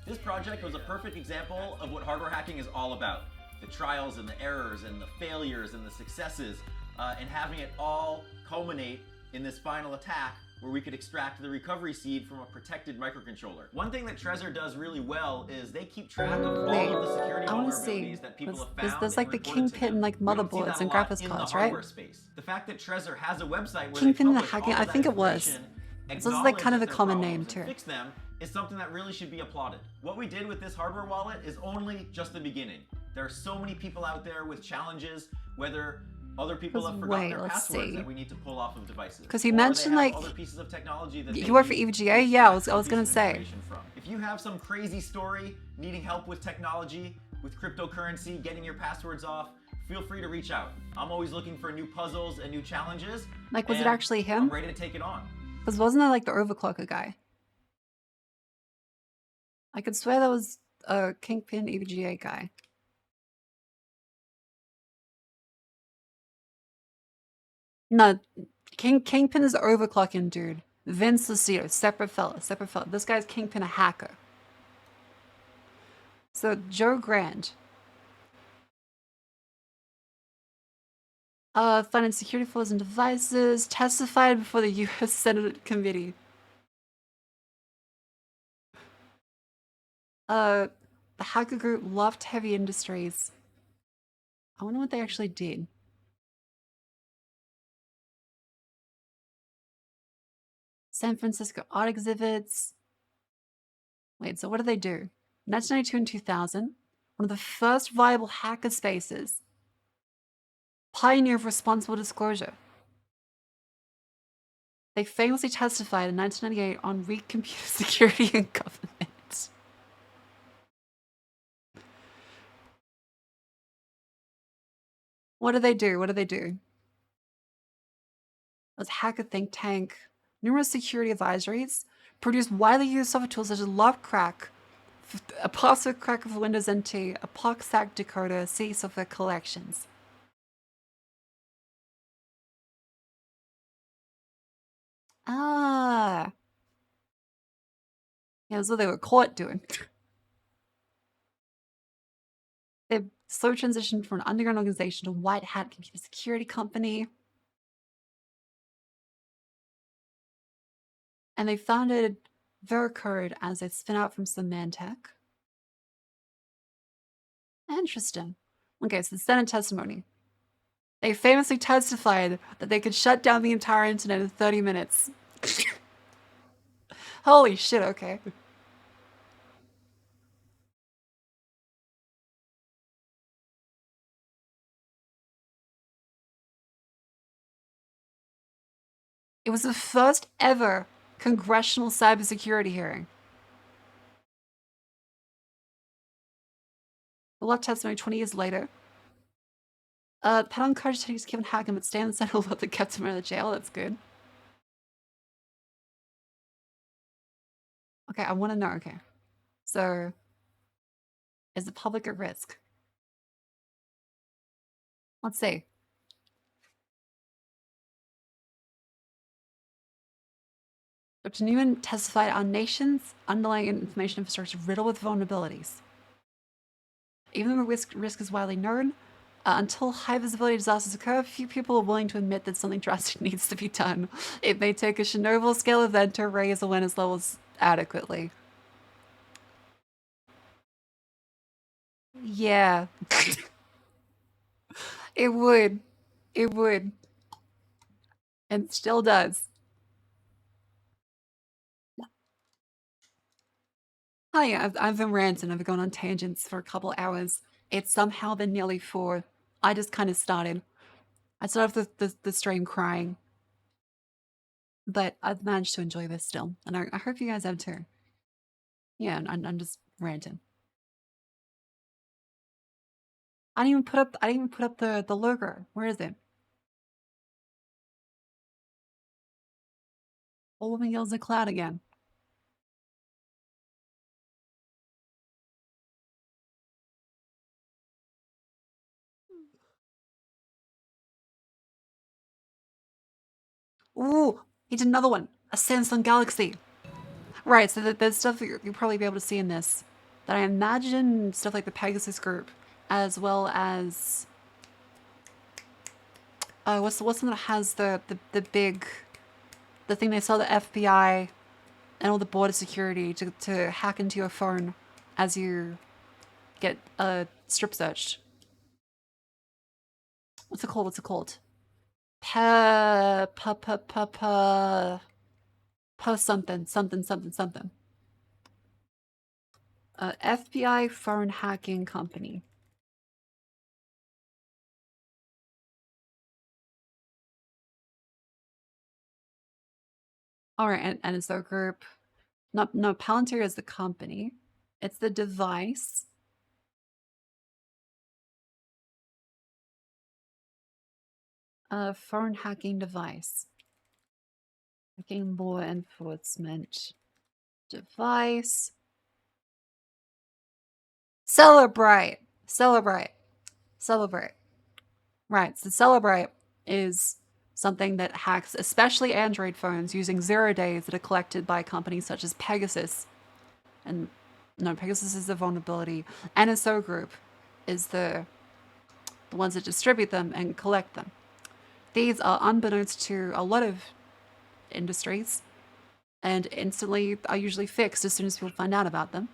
This project was a perfect example of what hardware hacking is all about. The trials and the errors and the failures and the successes, and having it all culminate in this final attack where we could extract the recovery seed from a protected microcontroller. One thing that Trezor does really well is they keep track of all Wait, of the security I want to see. vulnerabilities that people have found. There's like and the reported to Kingpin them. like We don't see motherboards that and a lot graphics in cards, the right? hardware space. The fact that Trezor has a website where Kingpin they the publish all hacking. of I that think it was. information, So this is like kind of a acknowledge that common there are name problems, and too. fix them is something that really should be applauded. What we did with this hardware wallet is only just the beginning. There are so many people out there with challenges, whether other people have forgotten wait, their let's passwords see. that we need to pull off of devices. 'Cause he or they mentioned, have like, other pieces of technology that you they work for use EVGA? to Yeah, I extract was gonna pieces of say. information from. If you have some crazy story, needing help with technology, with cryptocurrency, getting your passwords off, feel free to reach out. I'm always looking for new puzzles and new challenges. Like, was it and actually him? I'm ready to take it on. Because wasn't that like the overclocker guy? I could swear that was a Kingpin EVGA guy. No, Kingpin is the overclocking dude. Vince Lucido, separate fella, separate fella. This guy's Kingpin, a hacker. So Joe Grand. Fund and security flaws and devices, testified before the U.S. Senate Committee. The hacker group Loft Heavy Industries. I wonder what they actually did. San Francisco art exhibits. Wait, so what do they do? 1992 and 2000, one of the first viable hacker spaces. Pioneer of responsible disclosure. They famously testified in 1998 on weak computer security and government. What do they do? What do they do? It was hacker think tank. Numerous security advisories. Produced widely used software tools such as Lovecrack, a password cracker for Windows NT, a POC decoder, C software collections. Ah. Yeah, that's what they were caught doing. They slow transitioned from an underground organization to a white hat computer security company. And they founded Vercode as a spin-out from Symantec. Interesting. Okay, so the Senate testimony. They famously testified that they could shut down the entire internet in 30 minutes. Holy shit, okay. It was the first ever congressional cybersecurity hearing. The law testimony 20 years later. Pat on Carter said he's Kevin Hagen, but Stan said he'll let the kept him out of the jail. That's good. Okay, I want to know. Okay. So, is the public at risk? Let's see. Dr. Newman testified our nation's underlying information infrastructure riddled with vulnerabilities. Even though risk is widely known, until high visibility disasters occur, few people are willing to admit that something drastic needs to be done. It may take a Chernobyl scale event to raise awareness levels adequately. Yeah. It would. It would. And still does. Oh yeah, I've been ranting. I've been going on tangents for a couple hours. It's somehow been nearly 4. I just kind of started. I started off the stream crying. But I've managed to enjoy this still. And I hope you guys have too. Yeah, I'm just ranting. I didn't even put up the logo. Where is it? Old woman yells at cloud again. Ooh, he did another one. A Samsung Galaxy. Right, so there's stuff that you'll probably be able to see in this. That I imagine stuff like the Pegasus group, as well as what's the one that has the big, the thing they sell the FBI and all the border security to hack into your phone as you get strip searched. What's it called? What's it called? Something. FBI phone hacking company. All right, and it's their group. No, Palantir is the company. It's the device. Phone hacking device. Hacking law enforcement device. Celebrate. Right, so Celebrate is something that hacks especially Android phones using 0 days that are collected by companies such as Pegasus. And no, Pegasus is the vulnerability. NSO Group is the ones that distribute them and collect them. These are unbeknownst to a lot of industries and instantly are usually fixed as soon as people find out about them.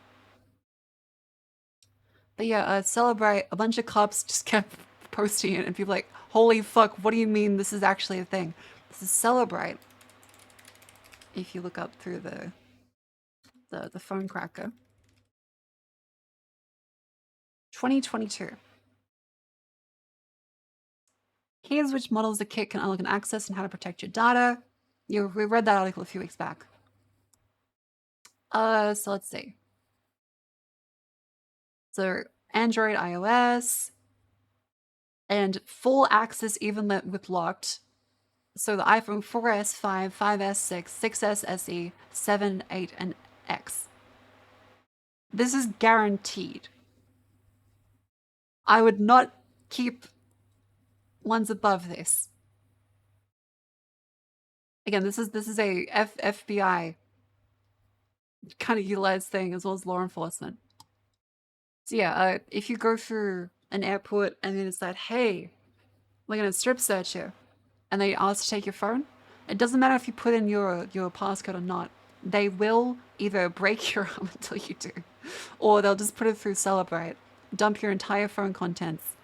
But yeah, Celebrate, a bunch of cops just kept posting it and people like, holy fuck, what do you mean this is actually a thing? This is Celebrate. if you look up through the phone cracker. 2022. Here's which models the kit can unlock and access and how to protect your data. We read that article a few weeks back. So let's see. So Android, iOS, and full access even with locked. So the iPhone 4S, 5, 5S, 6, 6S, SE, 7, 8, and X. This is guaranteed. I would not keep ones above this. Again, this is a FBI kind of utilized thing as well as law enforcement. So yeah, if you go through an airport and then it's like, hey, we're gonna strip search you, and they ask to take your phone, it doesn't matter if you put in your passcode or not. They will either break your arm until you do, or they'll just put it through Celebrate, dump your entire phone contents,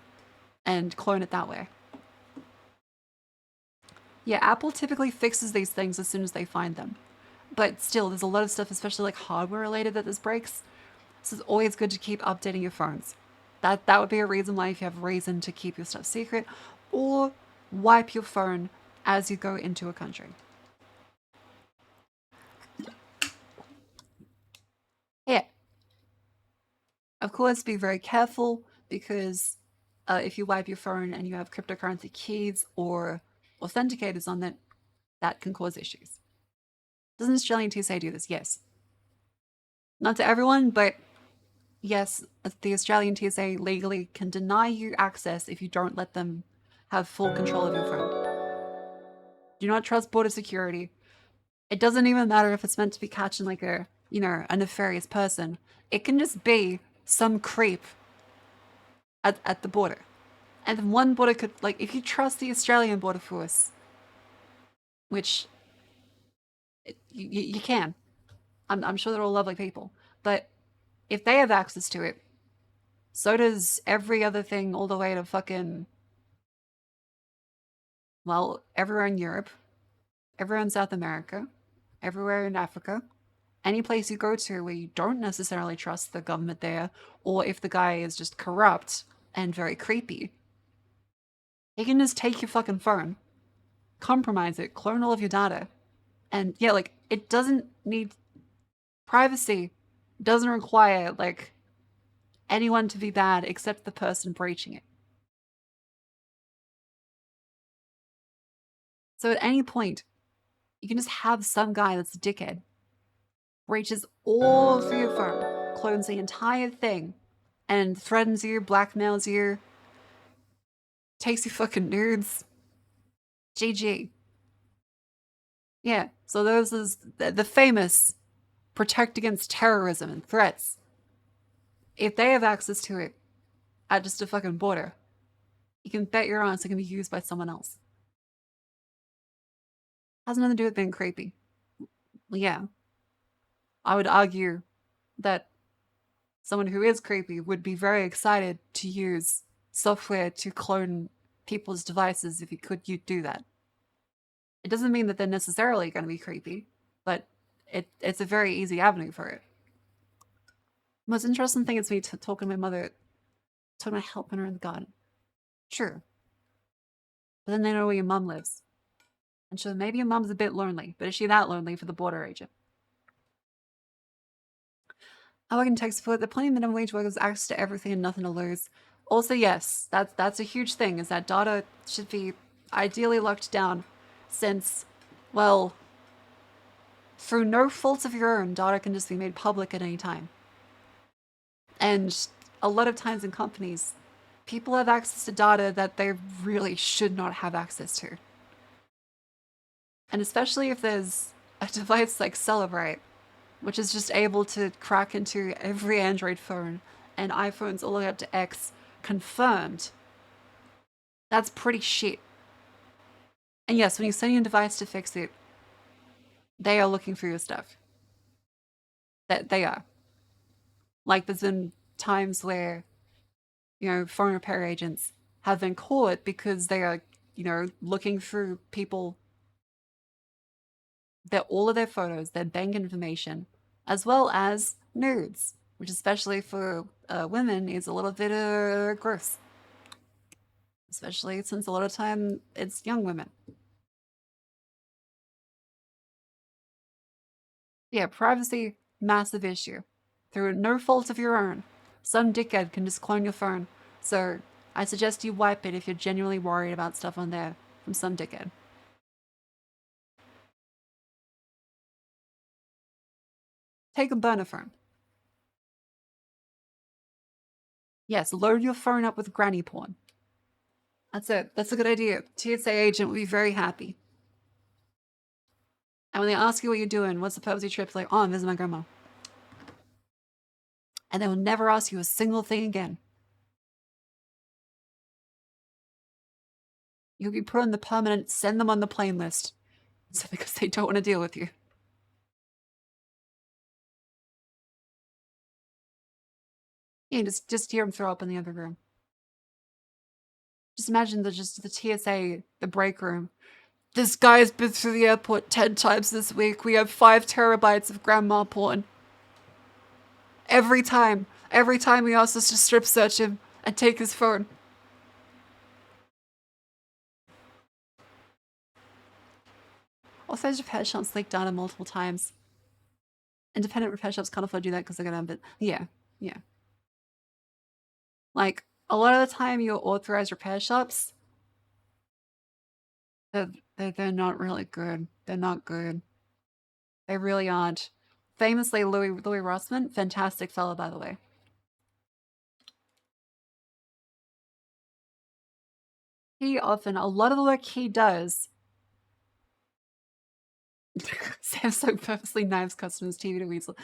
and clone it that way. Yeah, Apple typically fixes these things as soon as they find them. But still, there's a lot of stuff, especially like hardware related, that this breaks. So it's always good to keep updating your phones. That would be a reason why, if you have reason to keep your stuff secret, or wipe your phone as you go into a country. Yeah. Of course, be very careful, because if you wipe your phone and you have cryptocurrency keys or authenticators on it, that can cause issues. Doesn't Australian TSA do this? Yes. Not to everyone, but yes, the Australian TSA legally can deny you access if you don't let them have full control of your phone. Do not trust border security. It doesn't even matter if it's meant to be catching like a nefarious person. It can just be some creep at the border. And one border could, like, if you trust the Australian Border Force, which you can. I'm sure they're all lovely people. But if they have access to it, so does every other thing, all the way to fucking, well, everywhere in Europe, everywhere in South America, everywhere in Africa, any place you go to where you don't necessarily trust the government there, or if the guy is just corrupt and very creepy, he can just take your fucking phone, compromise it, clone all of your data, and yeah, like, it doesn't need privacy, doesn't require, like, anyone to be bad except the person breaching it. So at any point, you can just have some guy that's a dickhead, breaches all through your phone, clones the entire thing, and threatens you, blackmails you, takes your fucking nudes. GG. Yeah, so those is the famous protect against terrorism and threats. If they have access to it at just a fucking border, you can bet your ass it can be used by someone else. Has nothing to do with being creepy. Well, yeah. I would argue that someone who is creepy would be very excited to use software to clone people's devices if you could do that. It doesn't mean that they're necessarily going to be creepy, but it's a very easy avenue for it. Most interesting thing is me talking to my mother, talking about helping her in the garden. True. But then they know where your mum lives. And so maybe your mum's a bit lonely, but is she that lonely for the border agent? I work in tech support. They're plenty of minimum wage workers access to everything and nothing to lose. Also, yes, that's a huge thing, is that data should be ideally locked down, since, well, through no fault of your own, data can just be made public at any time. And a lot of times in companies, people have access to data that they really should not have access to. And especially if there's a device like Celebrate, which is just able to crack into every Android phone and iPhones all the way up to X, confirmed. That's pretty shit. And yes, when you send your device to fix it, they are looking for your stuff. That they are. Like, there's been times where, phone repair agents have been caught because they are, looking through people all of their photos, their bank information, as well as nudes, which especially for women is a little bit gross. Especially since a lot of time it's young women. Yeah, privacy, massive issue. Through no fault of your own. Some dickhead can just clone your phone. So I suggest you wipe it if you're genuinely worried about stuff on there from some dickhead. Take a burner phone. Yes, load your phone up with granny porn. That's it. That's a good idea. TSA agent will be very happy. And when they ask you what you're doing, what's the purpose of your trip? It's like, oh, I'm visiting my grandma. And they will never ask you a single thing again. You'll be put on the permanent send them on the plane list. So because they don't want to deal with you. Yeah, just hear them throw up in the other room. Just imagine the TSA, the break room. This guy's been through the airport 10 times this week. We have 5 terabytes of grandma porn. Every time he asks us to strip search him and take his phone. Also, repair shops leak data multiple times. Independent repair shops can't afford to do that because they're gonna, but yeah. Like, a lot of the time your authorized repair shops, they're not really good. They're not good. They really aren't. Famously, Louis Rossman, fantastic fellow, by the way. A lot of the work he does. Samsung purposely knives customers' TV to weasel.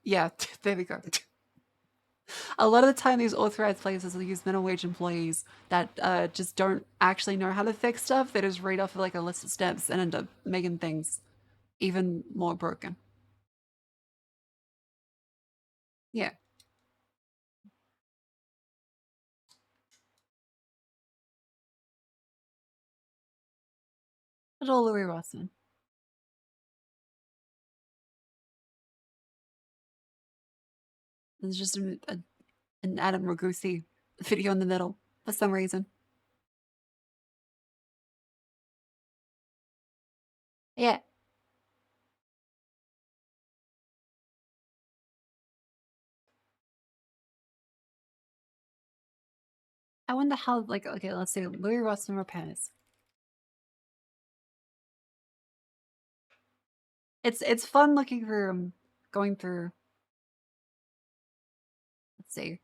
Yeah, there we go. A lot of the time, these authorized places will use minimum wage employees that just don't actually know how to fix stuff. They just read off of like a list of steps and end up making things even more broken. Yeah. But all Louis Rossman. There's just an Adam Ragusi video in the middle for some reason. Yeah. I wonder how, like, okay, let's see, Louis Rossman repairs. It's fun looking through, going through. Let's see.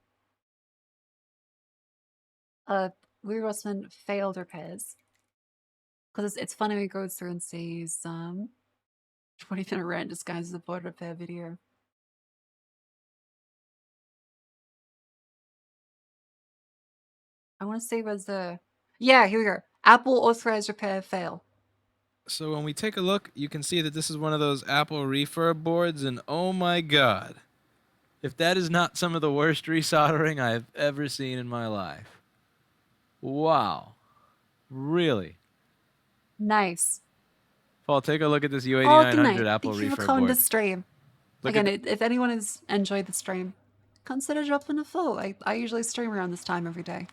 Louis Rossman failed repairs. Because it's funny when he goes through and sees 20-minute rant disguised as a board repair video. I want to say was the... Yeah, here we go. Apple authorized repair fail. So when we take a look, you can see that this is one of those Apple refurb boards, and oh my god. If that is not some of the worst resoldering I've ever seen in my life. Wow. Really? Nice. Paul, take a look at this U8900 good night. Apple Thank you for refurb coming board. to stream. Look Again, at- if anyone has enjoyed the stream, consider dropping a follow. I usually stream around this time every day.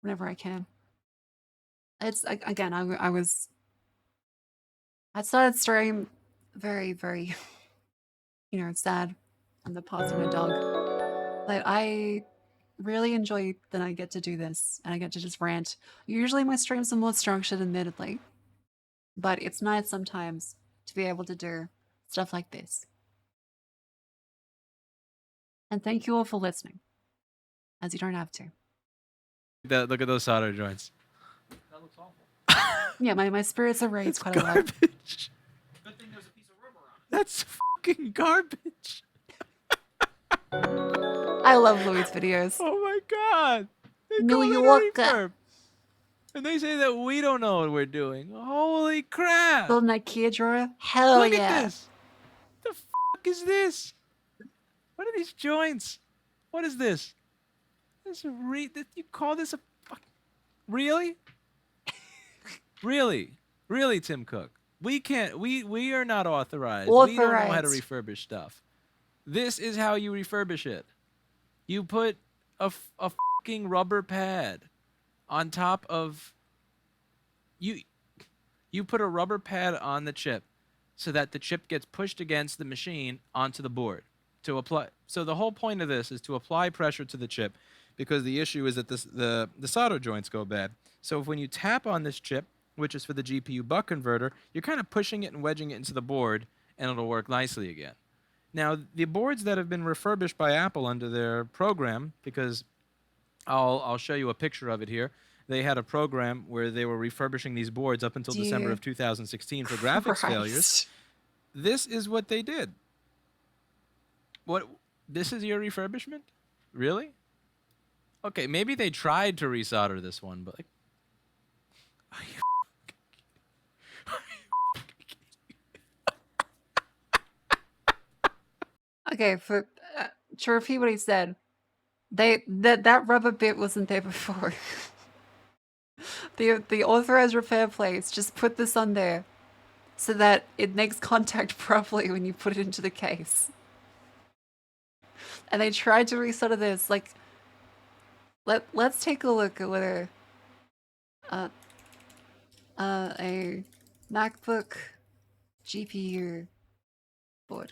Whenever I can. It's, again, I started stream very, very, sad on the passing my dog. But I really enjoy that I get to do this and I get to just rant. Usually my streams are more structured, admittedly. But it's nice sometimes to be able to do stuff like this. And thank you all for listening. As you don't have to. Look at those solder joints. That looks awful. Yeah, my spirits are raised quite a lot. Good thing there's a piece of rubber on it. That's fucking garbage. I love Louis' videos. Oh my god. They New call it a York. refurb. And they say that we don't know what we're doing. Holy crap. Build an IKEA drawer? Hell Look yeah. at this. The fuck is this? What are these joints? What is this? You call this a fuck? Really? Really? Really, Tim Cook? We can't. We are not authorized. We don't know how to Authorized. refurbish stuff. This is how you refurbish it. You put a fucking rubber pad on top of you put a rubber pad on the chip so that the chip gets pushed against the machine onto the board to apply. So the whole point of this is to apply pressure to the chip, because the issue is that the solder joints go bad. So when you tap on this chip, which is for the GPU buck converter, you're kind of pushing it and wedging it into the board, and it'll work nicely again. Now, the boards that have been refurbished by Apple under their program, because I'll show you a picture of it here. They had a program where they were refurbishing these boards up until December of 2016 for graphics failures. This is what they did. What? This is your refurbishment? Really? Okay, maybe they tried to resolder this one, but like, Okay, for to repeat what he said, that rubber bit wasn't there before. the authorized repair place just put this on there so that it makes contact properly when you put it into the case. And they tried to resolder this. Like, let's take a look at whether a MacBook GPU board.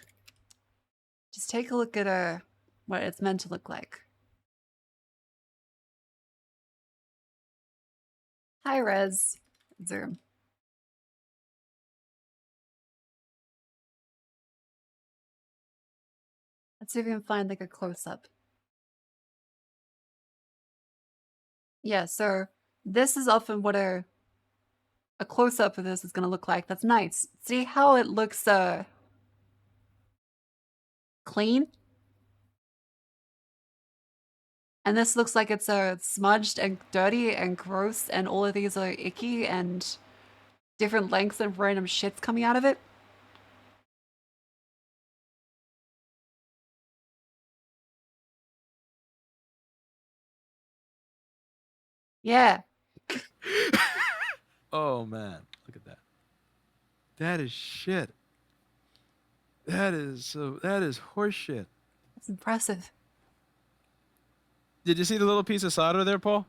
Just take a look at what it's meant to look like. High res zoom. Let's see if we can find like a close up. Yeah, so this is often what a close up of this is going to look like. That's nice. See how it looks clean? And this looks like it's smudged and dirty and gross, and all of these are icky and different lengths of random shits coming out of it. Yeah. oh man, look at that. That is shit. That is horse shit. That's impressive. Did you see the little piece of solder there, Paul?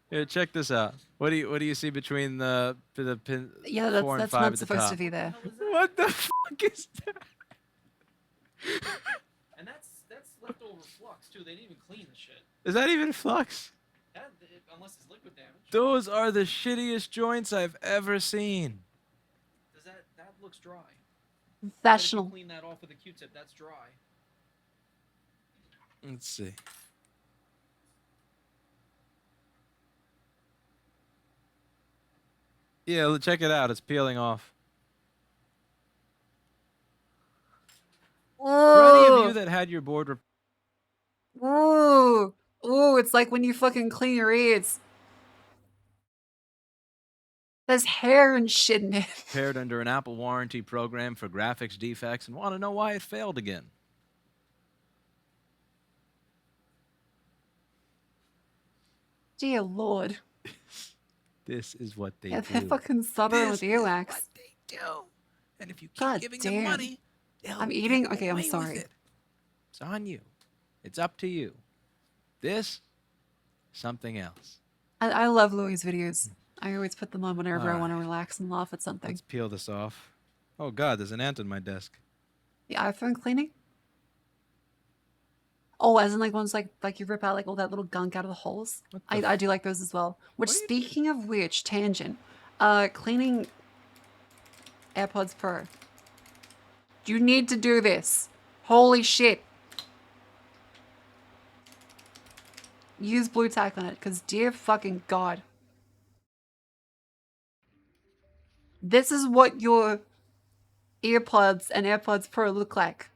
Here, check this out. What do you see between the pin? Yeah, 4 and that's 5 not at the supposed top? to be there. What the fuck is that? And that's leftover flux too. They didn't even clean the shit. Is that even flux? Unless it's liquid damage. Those are the shittiest joints I've ever seen. That looks dry. Professional. Clean that off with a Q-tip. That's dry. Let's see. Yeah, check it out. It's peeling off. For any of you that had your board Ooh. Ooh, it's like when you fucking clean your ears. There's hair and shit in it. repaired under an Apple warranty program for graphics defects and want to know why it failed again. Dear Lord. This is what they Yeah, do. they're fucking soldering with earwax. What they do. And if you keep God giving damn. them money, I'm eating. get Okay, I'm away with sorry. it. It's on you. It's up to you. This, something else. I love Louis' videos. I always put them on whenever I Alright. want to relax and laugh at something. Let's peel this off. Oh God, there's an ant on my desk. The iPhone cleaning? Oh, as in like ones like you rip out like all that little gunk out of the holes. I do like those as well. Which, speaking of which, tangent, cleaning AirPods Pro. You need to do this. Holy shit. Use blue tack on it, because dear fucking God. This is what your earpods and AirPods Pro look like.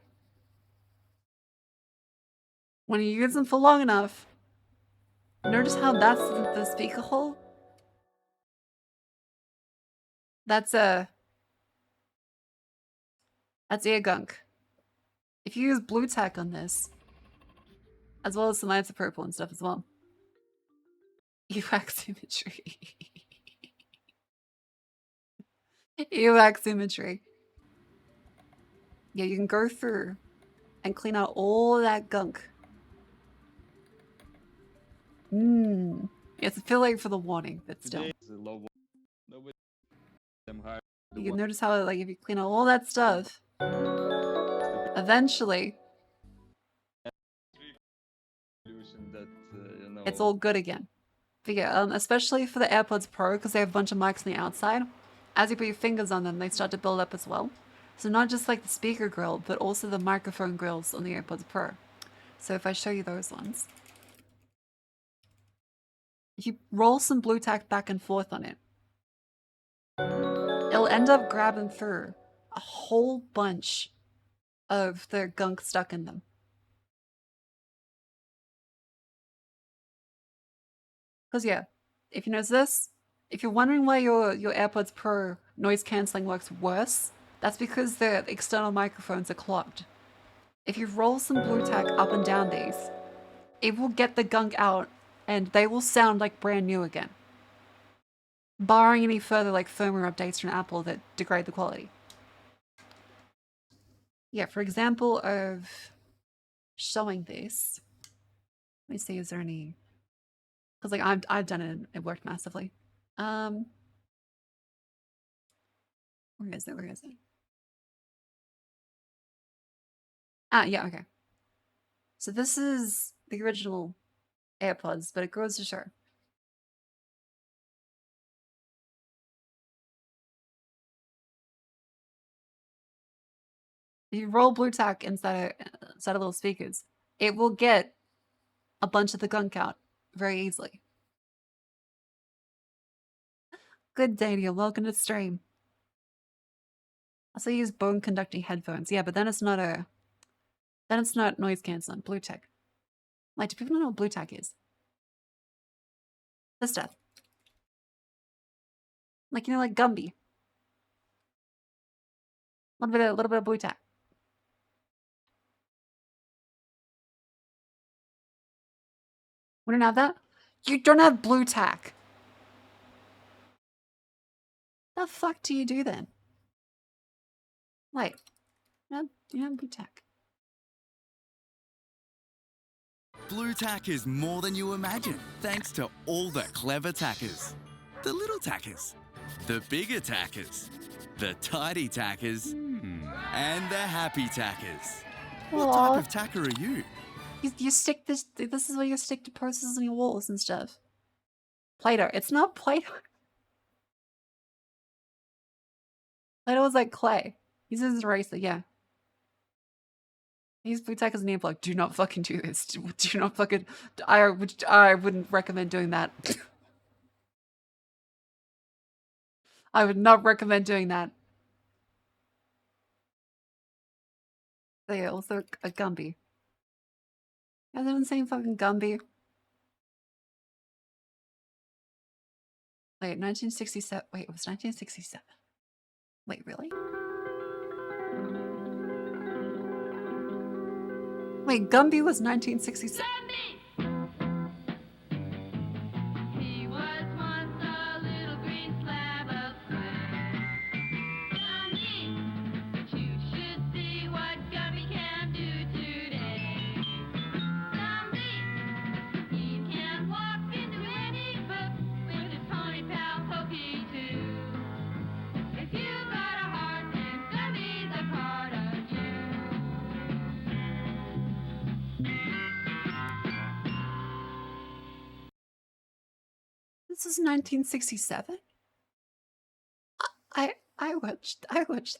When you use them for long enough, notice how that's the speaker hole? That's ear gunk. If you use blue tack on this, as well as some isopropyl and stuff as well, you wax imagery. Earwax imagery. Yeah, you can go through and clean out all that gunk. Mmm. It's a feel late for the warning, but still. You can notice how, like, if you clean out all that stuff, eventually, it's all good again. But yeah, especially for the AirPods Pro, because they have a bunch of mics on the outside, as you put your fingers on them, they start to build up as well. So not just like the speaker grill, but also the microphone grills on the AirPods Pro. So if I show you those ones, if you roll some blue tack back and forth on it, it'll end up grabbing through a whole bunch of the gunk stuck in them. Because yeah, if you notice this, if you're wondering why your AirPods Pro noise cancelling works worse, that's because the external microphones are clogged. If you roll some blue tack up and down these, it will get the gunk out and they will sound like brand new again. Barring any further like firmware updates from Apple that degrade the quality. Yeah, for example of showing this, let me see, is there any, because like I've done it and it worked massively. Where is it? Where is it? Ah, yeah, okay. So this is the original AirPods, but it goes to show. If you roll blue tack inside of little speakers, it will get a bunch of the gunk out very easily. Good day to you. Welcome to the stream. I also use bone conducting headphones. Yeah, but then it's not noise canceling. Blue tack. Like, do people know what blue tack is? This stuff. Like, you know, like Gumby. A little bit of blue tack. We don't have that? You don't have blue tack. The fuck do you do then? Like, you have blue tack. Blue tack is more than you imagine, thanks to all the clever tackers. The little tackers, the bigger tackers, the tidy tackers, and the happy tackers. What type of tacker are you? You stick this is where you stick to posters on your walls and stuff. Play-Doh. It's not Play-Doh. Play-Doh was like clay. He says eraser, yeah. He's blue tack as an like, do not fucking do this. Do not fucking I wouldn't recommend doing that. I would not recommend doing that. So yeah, also a Gumby. You guys haven't seen fucking Gumby? Wait, 1967. Wait, it was 1967. Wait, really? Wait, Gumby was 1967. He was once a little green slab of clay. Gumby, but you should see what Gumby can do today. Gumby, he can walk into any book with his pony pal Pokey too. If you got a heart, then Gumby's a part of you. This is 1967? I watched this.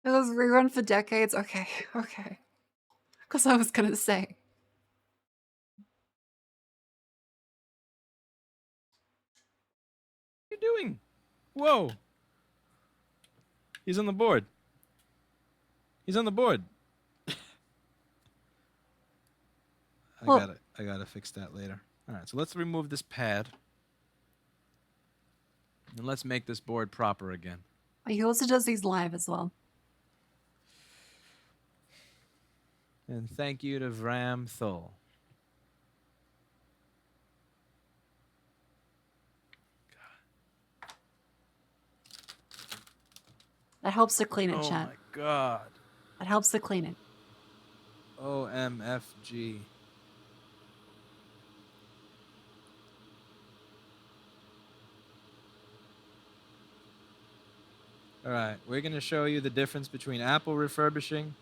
It was rerun for decades. Okay, okay. Because I was gonna say. What are you doing? Whoa. He's on the board. He's on the board. Well- I gotta fix that later. Alright, so let's remove this pad. And let's make this board proper again. He also does these live as well. And thank you to Vram Thul. That helps to clean it, Oh chat. my god. That helps to clean it. OMFG. Alright, we're going to show you the difference between Apple refurbishing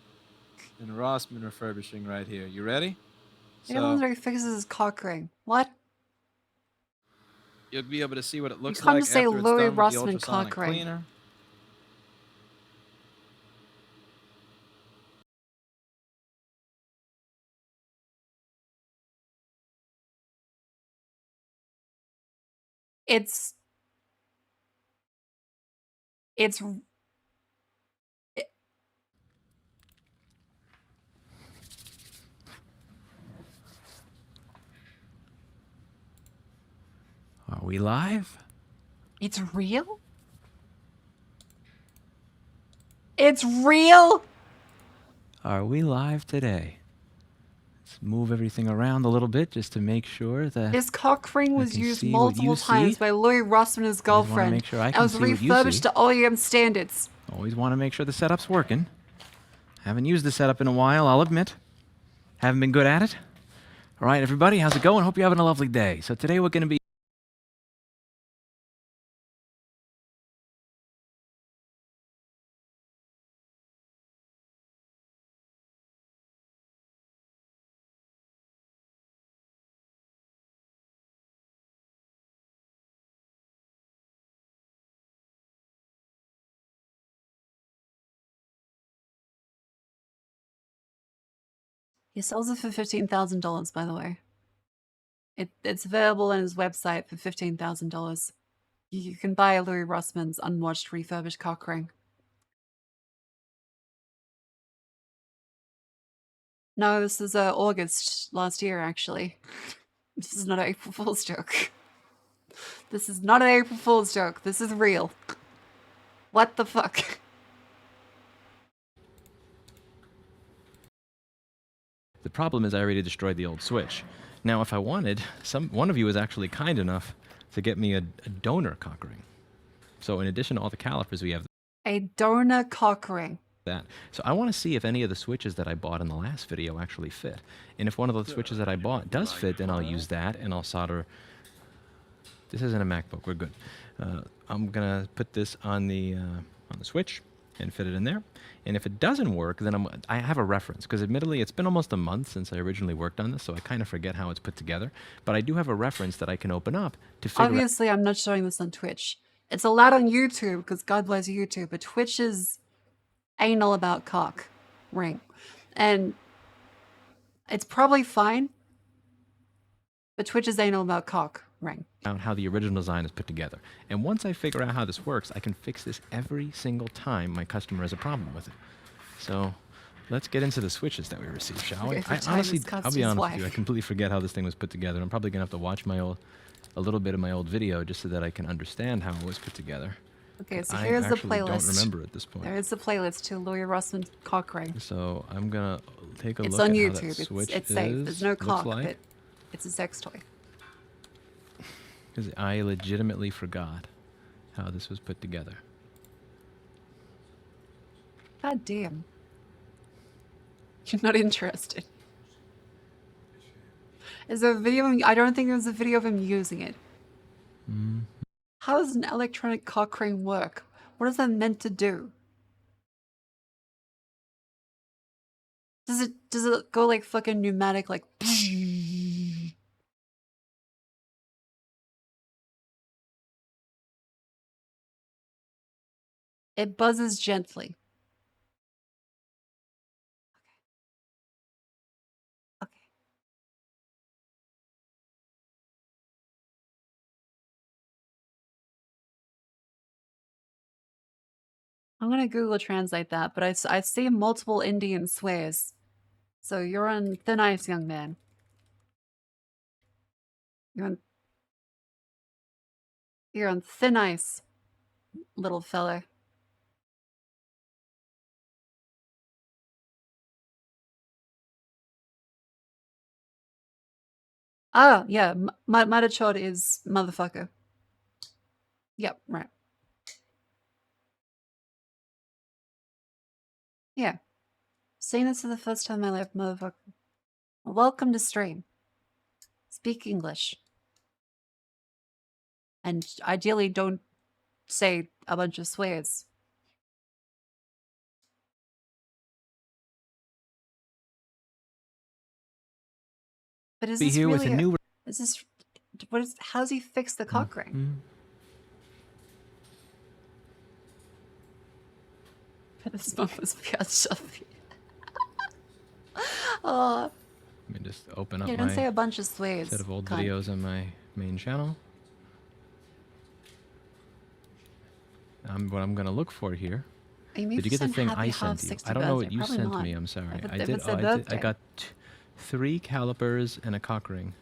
and Rossmann refurbishing right here. You ready? Military fixes his cock ring. What? You'll be able to see what it looks can't like just say after it's Louis done with the Rossmann ultrasonic cock ring. cleaner. It's it- Are we live? it's real? It's real? Are we live today? Let's move everything around a little bit just to make sure that This cock ring I was can used see what you multiple times see. by Louis Rossmann and his Always wanna girlfriend. make sure I and can was see what you refurbished see. to OEM standards. Always want to make sure the setup's working. Haven't used the setup in a while, I'll admit. Haven't been good at it. All right, everybody, how's it going? Hope you're having a lovely day. So today we're going to be He sells it for $15,000, by the way. It's available on his website for $15,000. You can buy Louis Rossmann's unwatched refurbished cock ring. No, this is August last year, actually. This is not an April Fool's joke. This is not an April Fool's joke. This is real. What the fuck? The problem is I already destroyed the old Switch. Now, if I wanted, one of you was actually kind enough to get me a donor cock ring. So in addition to all the calipers, we have A donor cock ring. that. So I want to see if any of the switches that I bought in the last video actually fit. And if one of the switches that I bought does fit, then I'll use that and I'll solder. This isn't a MacBook. We're good. I'm gonna put this on the switch and fit it in there. And if it doesn't work, then I have a reference, because admittedly it's been almost a month since I originally worked on this, so I kind of forget how it's put together. But I do have a reference that I can open up to figure out. Obviously, I'm not showing this on Twitch. It's allowed on YouTube, because God bless YouTube, but Twitch is anal about cock ring. And it's probably fine, but Twitch is anal about cock ring. Out how the original design is put together. And once I figure out how this works, I can fix this every single time my customer has a problem with it. So let's get into the switches that we received, shall we? Okay, I honestly, Chinese I'll be honest with you, I wife. completely forget how this thing was put together. I'm probably gonna have to watch a little bit of my old video just so that I can understand how it was put together. Okay, so I here's the actually playlist. don't remember at this point. There is the playlist to Louis Rossmann's cock ring. So I'm gonna take a It's look on at YouTube. how that switch It's safe. is, There's no looks cock, like. but it's a sex toy. Because I legitimately forgot how this was put together. God damn. You're not interested. Is there a video? I don't think there's a video of him using it. How does an electronic cock ring work? What is that meant to do? Does it go like fucking pneumatic, like? It buzzes gently. I'm gonna Google Translate that, but I see multiple Indian swears. So you're on thin ice, young man. You're on thin ice, little fella. Oh, yeah, Madachod is motherfucker. Yep, right. Yeah. Saying this for the first time in my life, motherfucker. Welcome to stream. Speak English. And ideally don't say a bunch of swears. But is Be this here with really a new. is this what is how does he fix the cock ring? This mom was beyond Shelby. Oh, Let me just open up yeah, don't say my a bunch of swears. set of old cunt. videos on my main channel. What I'm gonna look for here. You may Did you get the send thing happy I half sent you? 60 I don't know birthday. what you Probably sent not. me. I'm sorry. If I it did. was their I birthday. got 3 calipers and a cock ring.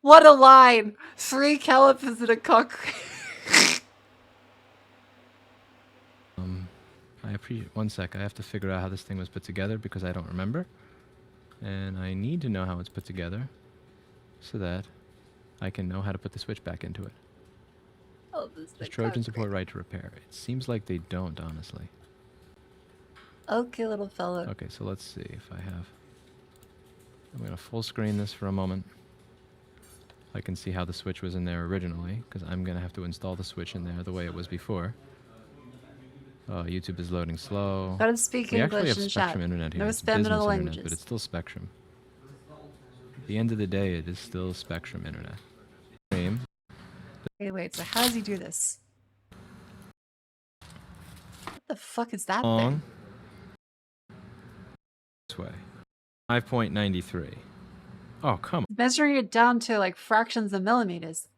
What a line! 3 calipers and a cock ring. I appreciate. One sec. I have to figure out how this thing was put together because I don't remember, and I need to know how it's put together so that I can know how to put the switch back into it. Oh, this Does Trojan support right to repair? It seems like they don't, honestly. Okay, little fella. Okay, so let's see if I have. I'm gonna full screen this for a moment. I can see how the switch was in there originally, because I'm gonna have to install the switch in there the way it was before. YouTube is loading slow. Gotta speak We actually English have in Spectrum chat. internet here. No It's spam in business other internet, languages. but it's still Spectrum. At the end of the day, it is still Spectrum internet. Okay, wait, so how does he do this? What the fuck is that Long. thing? This way. 5.93. Oh, come on. Measuring it down to like fractions of millimeters.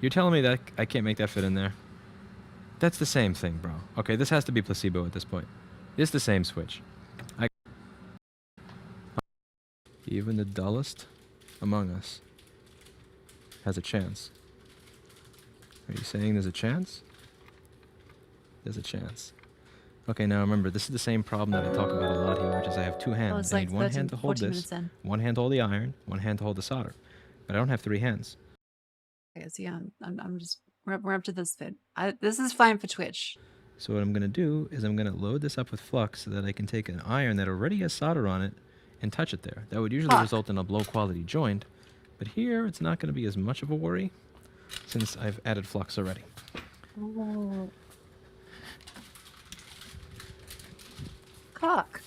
You're telling me that I can't make that fit in there? That's the same thing, bro. Okay, this has to be placebo at this point. It's the same switch. Even the dullest among us has a chance. Are you saying there's a chance? There's a chance. Okay, now remember, this is the same problem that I talk about a lot here, which is I have 2 hands. it's I like need one 13, hand to hold 14 this, minutes in. one hand to hold the iron, one hand to hold the solder. But I don't have 3 hands. Okay, so yeah, I'm just we're up to this bit. This is fine for Twitch. So what I'm going to do is I'm going to load this up with flux so that I can take an iron that already has solder on it and touch it there. That would usually result in a low quality joint, but here it's not going to be as much of a worry since I've added flux already. Oh. Cock.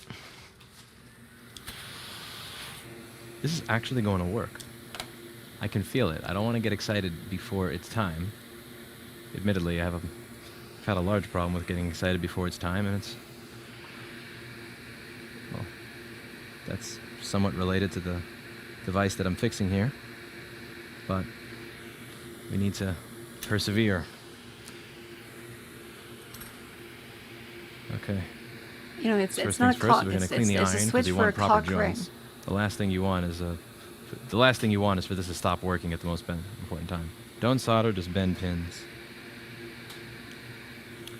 This is actually going to work. I can feel it. I don't want to get excited before it's time. Admittedly, I've had a large problem with getting excited before it's time, and it's... Well, that's somewhat related to the device that I'm fixing here. But we need to persevere. Okay. You know, it's First not things a first, cock. we're going to It's clean the a iron switch because you for a want proper cock ring. joints. The last thing you want is the last thing you want is for this to stop working at the most important time. Don't solder, just bend pins.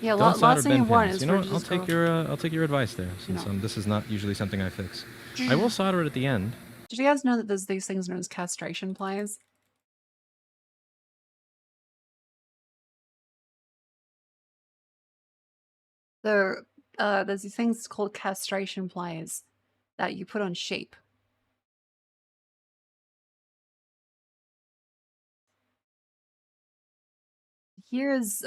Yeah, Don't solder, last thing you bend want pins. is You know for what? just I'll take your advice there, since this is not usually something I fix. I will solder it at the end. Did you guys know that there's these things known as castration pliers? There's these things called castration pliers that you put on sheep. Here's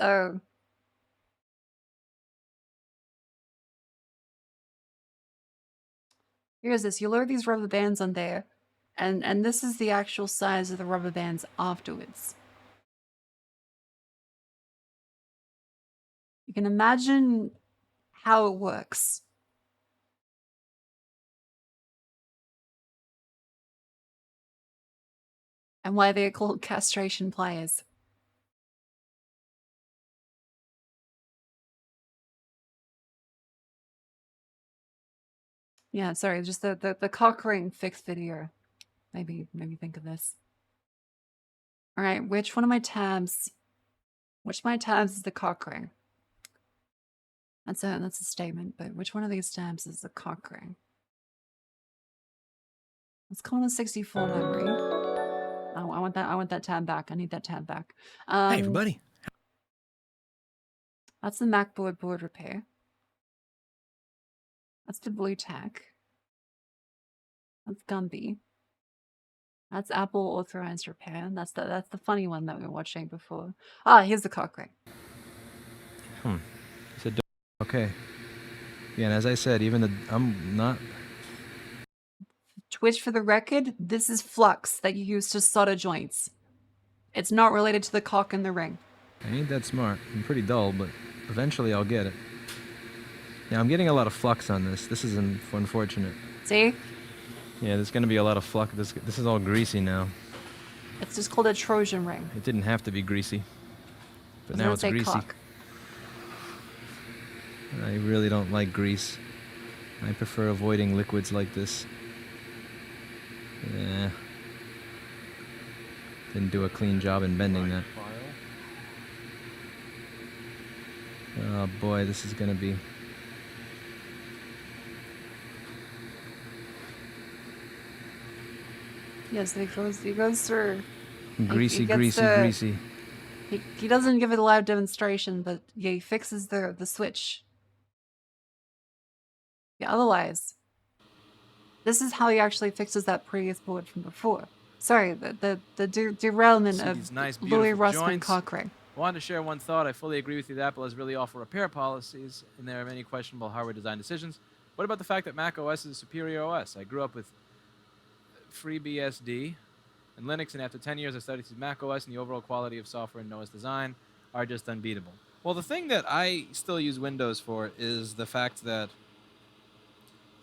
here's this. You load these rubber bands on there, and this is the actual size of the rubber bands afterwards. You can imagine how it works. And why they're called castration pliers. Yeah, sorry, just the cock ring fix video. Maybe think of this. All right, which one of my tabs is the cock ring? That's a statement, but which one of these tabs is the cock ring? Let's call it a 64 memory. Oh, I want that tab back. I need that tab back. Hey everybody. That's the MacBoard board repair. That's the blue tack. That's Gumby. That's Apple authorized repair. That's the funny one that we were watching before. Ah, here's the cock ring. It's a okay. Yeah, and as I said, I'm not. Twitch, for the record, this is flux that you use to solder joints. It's not related to the cock and the ring. I ain't that smart. I'm pretty dull, but eventually I'll get it. Now I'm getting a lot of flux on this. This is unfortunate. See? Yeah, there's gonna be a lot of flux. This is all greasy now. It's just called a Trojan ring. It didn't have to be greasy, but Doesn't now it it's say greasy. cock? I really don't like grease. I prefer avoiding liquids like this. Yeah. Didn't do a clean job in bending that. Oh boy, this is gonna be. Yes, he goes through. Greasy, gets greasy. He doesn't give it a live demonstration, but yeah, he fixes the switch. Yeah, otherwise, this is how he actually fixes that previous board from before. Sorry, the derailment See of these nice, Louis beautiful Russman joints. cock ring. Wanted to share one thought. I fully agree with you that Apple has really awful repair policies, and there are many questionable hardware design decisions. What about the fact that Mac OS is a superior OS? I grew up with FreeBSD and Linux, and after 10 years I started to use Mac OS, and the overall quality of software and OS design are just unbeatable. Well, the thing that I still use Windows for is the fact that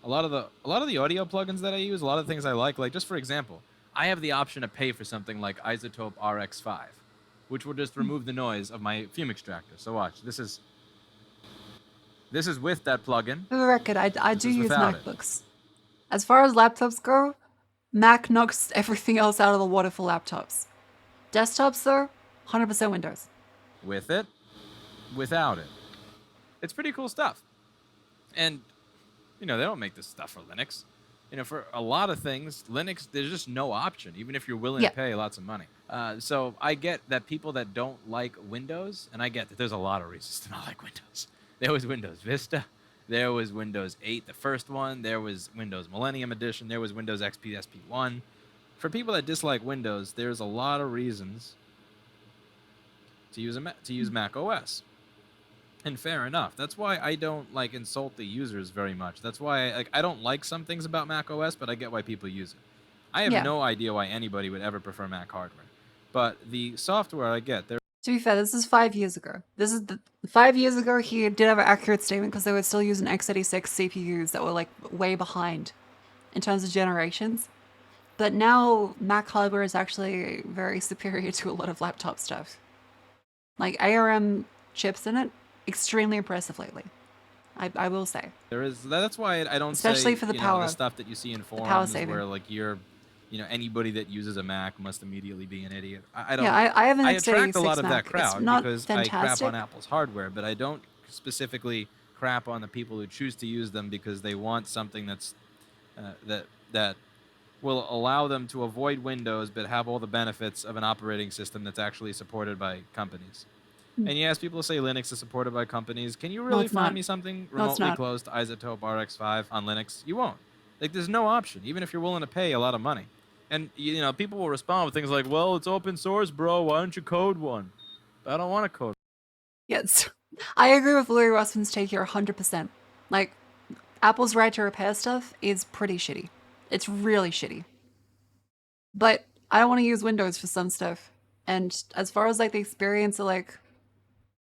a lot of the audio plugins that I use, a lot of the things I like just for example, I have the option to pay for something like Isotope RX5, which will just remove the noise of my fume extractor. So watch, this is with that plugin. For the record, I do is use without it. MacBooks. As far as laptops go, Mac knocks everything else out of the water for laptops. Desktops, though, 100% Windows. With it, without it. It's pretty cool stuff. And, they don't make this stuff for Linux. For a lot of things, Linux, there's just no option, even if you're willing to pay lots of money. So I get that people that don't like Windows, and I get that there's a lot of reasons to not like Windows. There was Windows Vista. There was Windows 8, the first one. There was Windows Millennium Edition. There was Windows XP, SP1. For people that dislike Windows, there's a lot of reasons to use Mac OS. And fair enough. That's why I don't insult the users very much. That's why I don't like some things about Mac OS, but I get why people use it. I have no idea why anybody would ever prefer Mac hardware. But the software I get, To be fair, this is 5 years ago. 5 years ago, he did have an accurate statement because they were still using x86 CPUs that were way behind in terms of generations. But now Mac hardware is actually very superior to a lot of laptop stuff. ARM chips in it, extremely impressive lately. I will say. That's why I don't Especially say, for the the power. stuff that you see in power forums saving. where you're, anybody that uses a Mac must immediately be an idiot. I don't. Yeah, I have an I attract a x86 lot of that Mac. It's crowd not because I crap fantastic. on Apple's hardware, but I don't specifically crap on the people who choose to use them because they want something that's that will allow them to avoid Windows but have all the benefits of an operating system that's actually supported by companies. And yes, people say Linux is supported by companies. Can you really it's find not. me something No, it's remotely not. close to Isotope RX5 on Linux? You won't. There's no option, even if you're willing to pay a lot of money. And, people will respond with things like, well, it's open source, bro. Why don't you code one? I don't want to code. Yes, I agree with Louis Russman's take here 100%. Apple's right to repair stuff is pretty shitty. It's really shitty. But I don't want to use Windows for some stuff. And as far as the experience of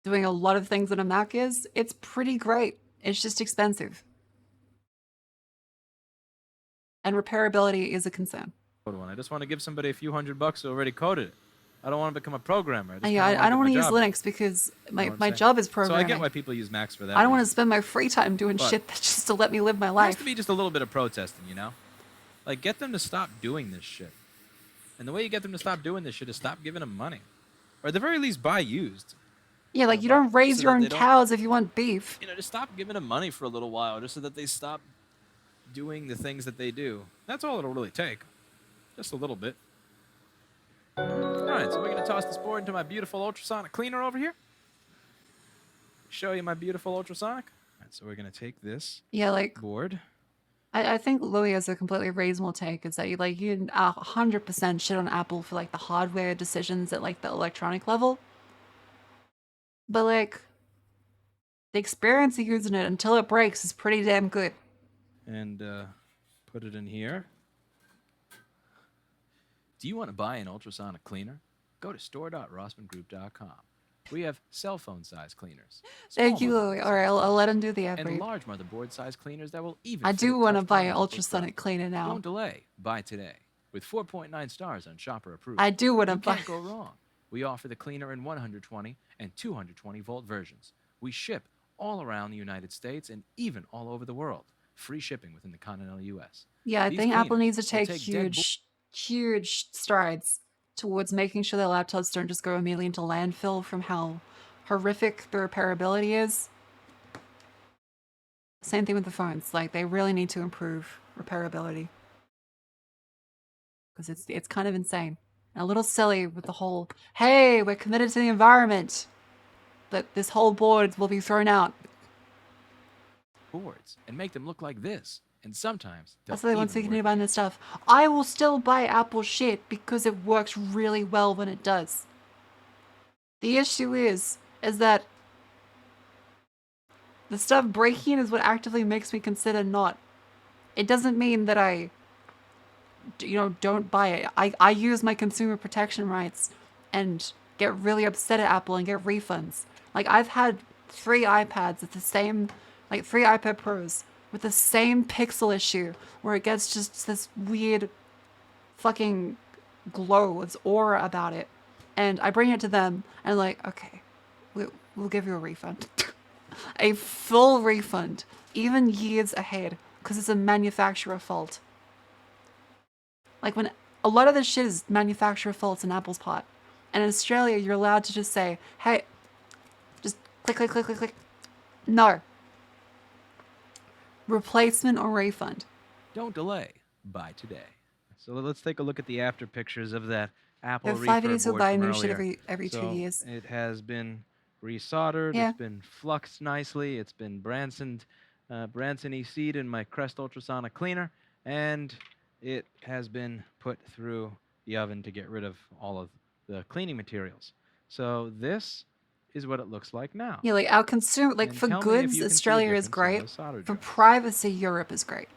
doing a lot of things on a Mac is, it's pretty great. It's just expensive. And repairability is a concern. One. I just want to give somebody a few $100 who already coded it. I don't want to become a programmer. I don't want to use Linux because my job is programming. So I get why people use Macs for that. I don't want to spend my free time doing shit that's just to let me live my There has life. to be just a little bit of protesting, get them to stop doing this shit. And the way you get them to stop doing this shit is stop giving them money. Or at the very least, buy used. Yeah, you don't raise so your that own they don't- cows if you want beef. Just stop giving them money for a little while, just so that they stop doing the things that they do. That's all it'll really take. Just a little bit. All right, so we're going to toss this board into my beautiful ultrasonic cleaner over here. show you my beautiful ultrasonic. All right, so we're gonna take this Yeah, like board. I think Louis has a completely reasonable take. Is that you 100% shit on Apple for like the hardware decisions at like the electronic level, but like the experience of using it until it breaks is pretty damn good. And put it in here. Do you want to buy an ultrasonic cleaner? Go to store.rossmangroup.com. We have cell phone size cleaners. Thank small you, motherboard Louis. All right, size I'll let him cleaners, do the ad and read. large motherboard size cleaners that will even I fit do a want to touch buy phone an MacBook Pro. ultrasonic cleaner now. Don't delay. Buy today. With 4.9 stars on Shopper Approved. I do want to You buy. can't go wrong. We offer the cleaner in 120 and 220 volt versions. We ship all around the United States and even all over the world. Free shipping within the continental U.S. Yeah, I These think Apple cleaners needs to will take dead huge strides towards making sure their laptops don't just go immediately into landfill from how horrific the repairability is. Same thing with the phones. Like, they really need to improve repairability. Because it's kind of insane. And a little silly with the whole, hey, we're committed to the environment. But this whole board will be thrown out. boards and make them look like this. And sometimes That's they'll why they want to even continue work. buying this stuff. I will still buy Apple shit because it works really well when it does. The issue is that the stuff breaking is what actively makes me consider not. It doesn't mean that I, don't buy it. I use my consumer protection rights and get really upset at Apple and get refunds. Like, I've had 3 iPads with the same, 3 iPad Pros with the same pixel issue where it gets just this weird fucking glow, this aura about it. And I bring it to them and like, okay, we'll give you a refund. A full refund, even years ahead, because it's a manufacturer fault. Like, when a lot of this shit is manufacturer faults in Apple's part. And in Australia, you're allowed to just say, hey, just click, click, click, click, click. No. Replacement or refund. Don't delay. Buy today. So let's take a look at the after pictures of that Apple There are 5 refurb idiots who board buy from new shit earlier. every 2 years. It has been resoldered. Yeah. It's been fluxed nicely. It's been Branson-y seed in my Crest ultrasonic cleaner, and it has been put through the oven to get rid of all of the cleaning materials. So this is what it looks like now. Yeah, like our consumer, like And for tell me if goods, you can see a Australia is difference in great. those solder For joints privacy, Europe is great.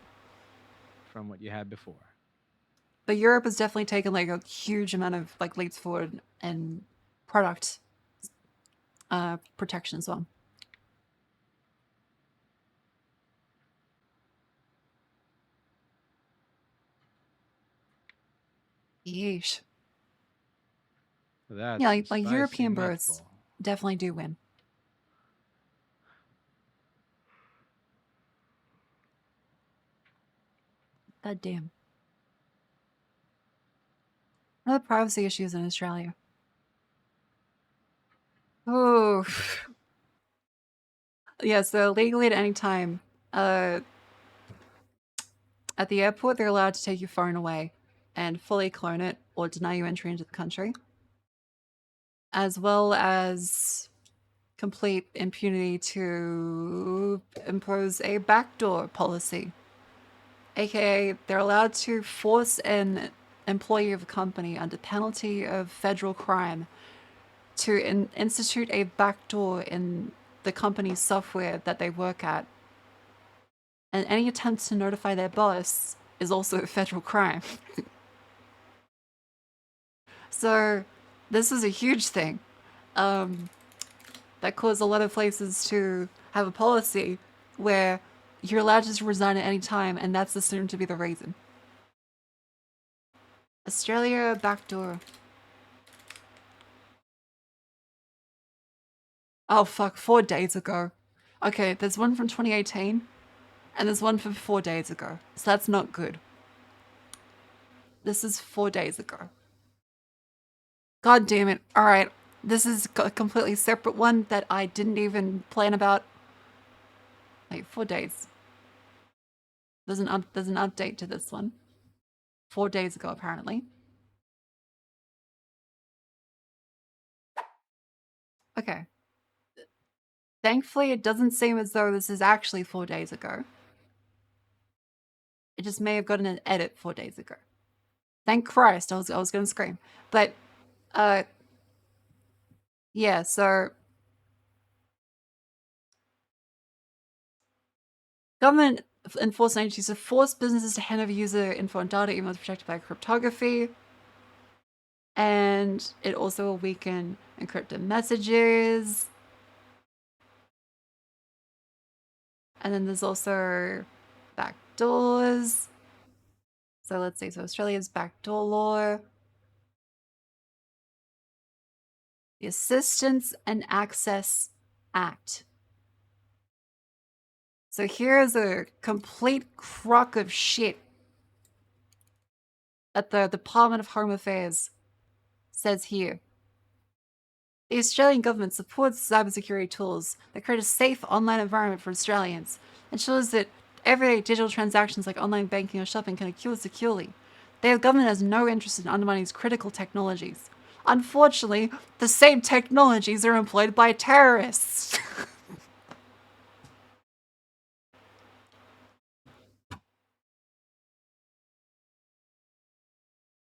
from what you had before. But Europe has definitely taken like a huge amount of like leaps forward and product protection as well. Yeesh. That's Yeah, some like spicy European meatball. births definitely do win. God damn. What are the privacy issues in Australia? Oh. Yeah, so legally at any time, at the airport, they're allowed to take your phone away and fully clone it or deny you entry into the country, as well as complete impunity to impose a backdoor policy. AKA, they're allowed to force an employee of a company under penalty of federal crime to institute a backdoor in the company's software that they work at. And any attempt to notify their boss is also a federal crime. So this is a huge thing that caused a lot of places to have a policy where you're allowed to just resign at any time, and that's assumed to be the reason. Australia backdoor. Oh fuck, 4 days ago. Okay, there's one from 2018, and there's one from 4 days ago. So that's not good. This is 4 days ago. God damn it. Alright, this is a completely separate one that I didn't even plan about. Like, 4 days. There's an update to this one. 4 days ago, apparently. Okay. Thankfully, it doesn't seem as though this is actually 4 days ago. It just may have gotten an edit 4 days ago. Thank Christ, I was going to scream. But, yeah, so government enforcement agencies to force businesses to hand over user info and data even though it's protected by cryptography. And it also will weaken encrypted messages. And then there's also backdoors. So let's see. So Australia's backdoor law. The Assistance and Access Act. So here's a complete crock of shit that the Department of Home Affairs says here. The Australian government supports cybersecurity tools that create a safe online environment for Australians, ensures that everyday digital transactions like online banking or shopping can occur securely. The government has no interest in undermining these critical technologies. Unfortunately, the same technologies are employed by terrorists.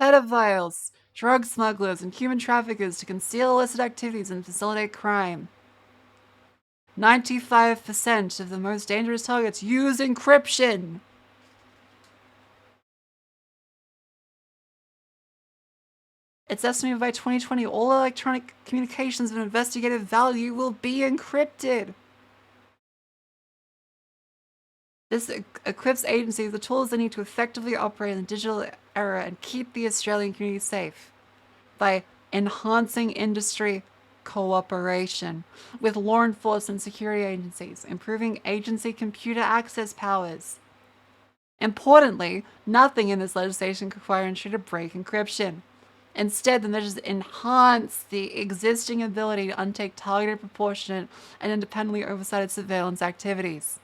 Pedophiles, drug smugglers, and human traffickers to conceal illicit activities and facilitate crime. 95% of the most dangerous targets use encryption. It's estimated by 2020 all electronic communications of investigative value will be encrypted. This equips agencies with the tools they need to effectively operate in the digital era and keep the Australian community safe by enhancing industry cooperation with law enforcement and security agencies, improving agency computer access powers. Importantly, nothing in this legislation requires entry to break encryption. Instead, the measures enhance the existing ability to undertake targeted, proportionate, and independently oversighted surveillance activities.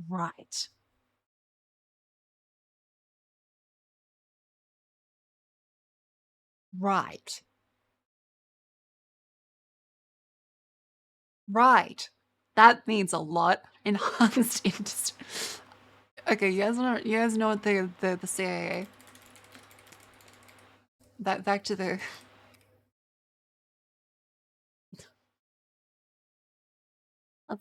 Right. Right. Right. That means a lot. Enhanced industry. Okay, you guys know what the CIA. Back to the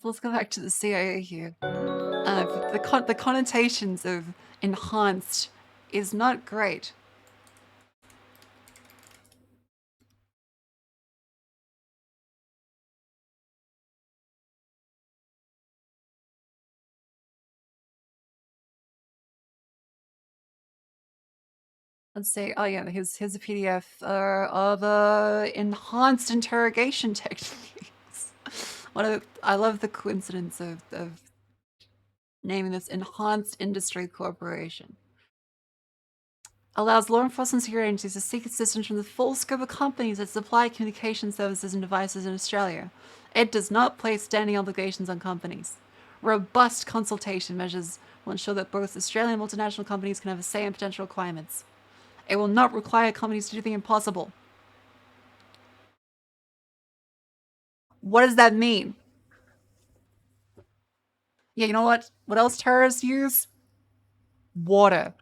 let's go back to the CIA here. The connotations of enhanced is not great. Let's say, oh yeah, here's a PDF of enhanced interrogation techniques. I love the coincidence of naming this Enhanced Industry Corporation. Allows law enforcement security agencies to seek assistance from the full scope of companies that supply communication services and devices in Australia. It does not place standing obligations on companies. Robust consultation measures will ensure that both Australian and multinational companies can have a say in potential requirements. It will not require companies to do the impossible. What does that mean? Yeah, you know what? What else terrorists use? Water.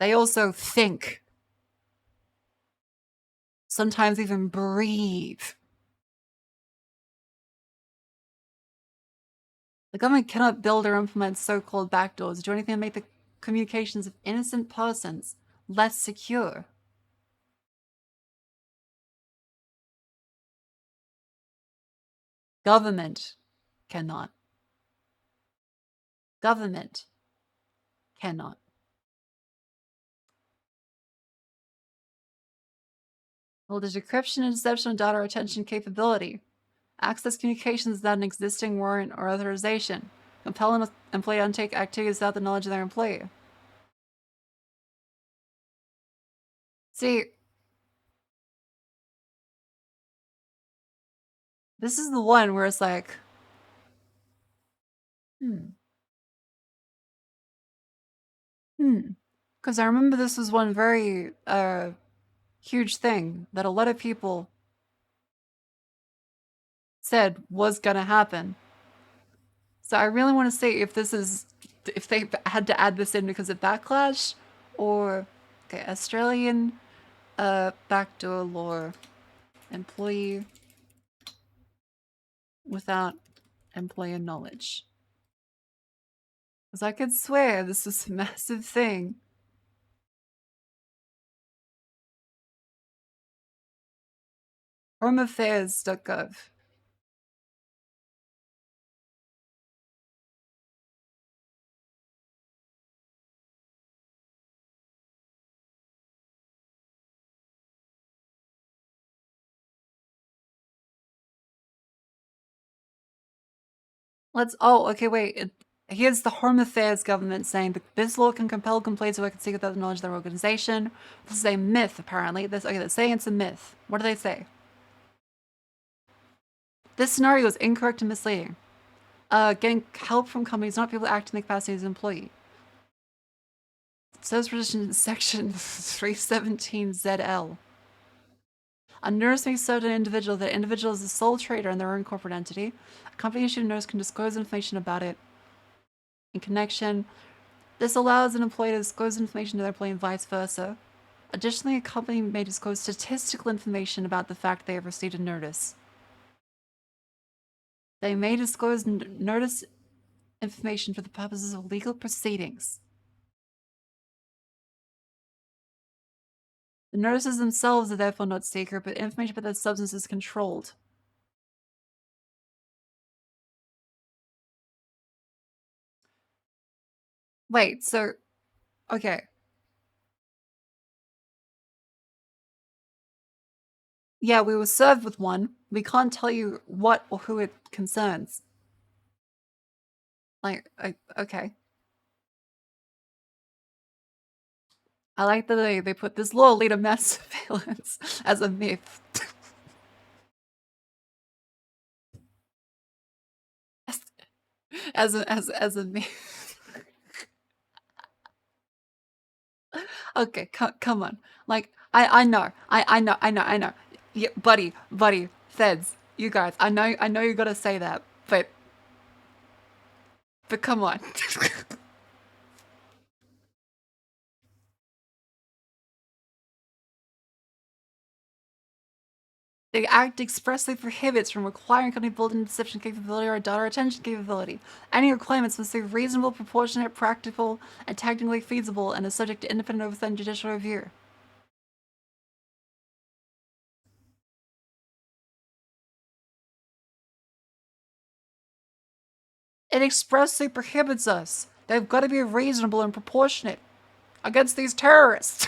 They also think. Sometimes even breathe. The government cannot build or implement so-called backdoors or do anything to make the communications of innocent persons less secure. Government cannot. Government cannot. Well, there's decryption and deception of data retention capability. Access communications without an existing warrant or authorization. Compel an employee to undertake activities without the knowledge of their employer. See, this is the one where it's like, Hmm. Because I remember this was one very huge thing that a lot of people said was gonna happen. So I really want to see if this is, if they had to add this in because of backlash, or okay, Australian backdoor law, employee without employer knowledge. Because I could swear this is a massive thing. Homeaffairs.gov. Okay, wait. Here's the Home Affairs government saying that this law can compel complaints who can seek without the knowledge of their organization. This is a myth, apparently. They're saying it's a myth. What do they say? This scenario is incorrect and misleading. Getting help from companies, not people acting in the capacity as an employee. It says in section 317ZL. A nurse may serve an individual. The individual is the sole trader in their own corporate entity. A company issued nurse can disclose information about it in connection. This allows an employee to disclose information to their employee and vice versa. Additionally, a company may disclose statistical information about the fact they have received a notice. They may disclose notice information for the purposes of legal proceedings. The notices themselves are therefore not secret, but information about the substance is controlled. Wait, so, okay. Yeah, we were served with one. We can't tell you what or who it concerns. Like, okay. I like that they put this law lead to mass surveillance as a myth. as a myth. Okay, come on. Like, I know. I know. Yeah, buddy, feds, you guys. I know you gotta say that, but come on. The Act expressly prohibits from requiring company built-in deception capability or data retention capability. Any requirements must be reasonable, proportionate, practical, and technically feasible, and is subject to independent oversight and judicial review. It expressly prohibits us. They've got to be reasonable and proportionate against these terrorists.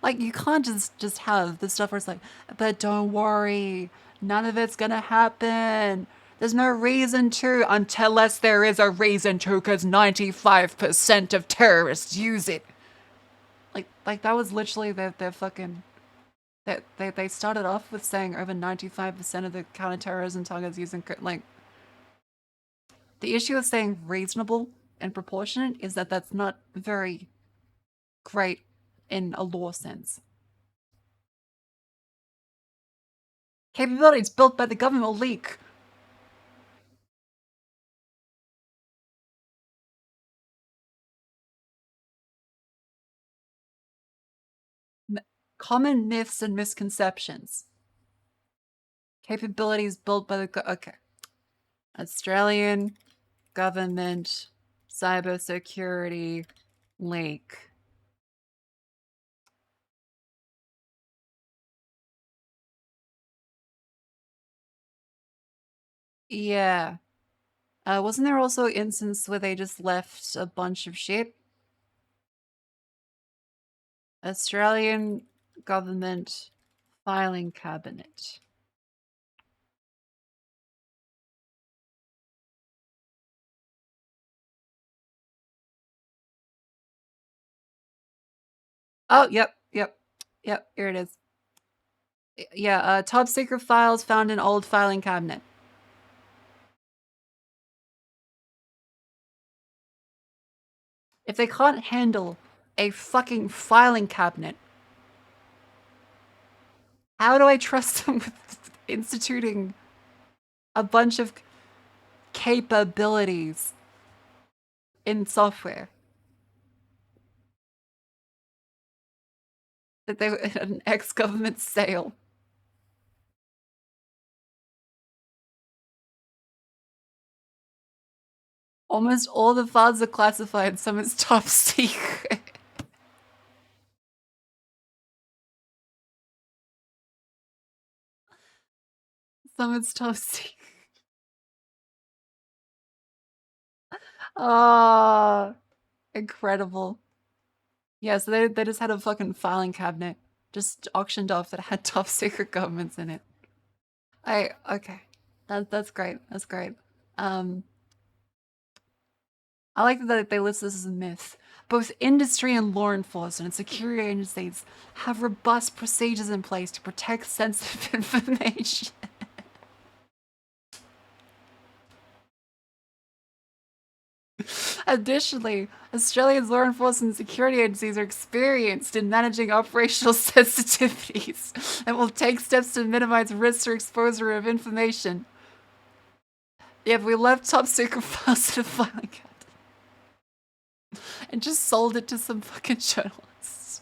Like, you can't just have this stuff where it's like, but don't worry, none of it's gonna happen. There's no reason to, unless there is a reason to, because 95% of terrorists use it. Like that was literally their fucking... They started off with saying over 95% of the counterterrorism targets using... Like, the issue with saying reasonable and proportionate is that that's not very great in a law sense. Capabilities built by the government will leak. Common myths and misconceptions. Capabilities built by the... Okay. Australian government cybersecurity leak. Yeah. Wasn't there also an instance where they just left a bunch of shit? Australian government filing cabinet. Oh, yep. Here it is. Yeah, top secret files found in old filing cabinet. If they can't handle a fucking filing cabinet. How do I trust them with instituting a bunch of capabilities in software? That they were an ex-government sale. Almost all the files are classified, some is top secret. Some is top secret. Oh, incredible. Yeah, so they just had a fucking filing cabinet just auctioned off that had top secret governments in it. Okay. That's great. That's great. I like that they list this as a myth. Both industry and law enforcement and security agencies have robust procedures in place to protect sensitive information. Additionally, Australia's law enforcement and security agencies are experienced in managing operational sensitivities and will take steps to minimize risks or exposure of information. Yeah, we left top secret files in a filing cabinet and just sold it to some fucking journalists.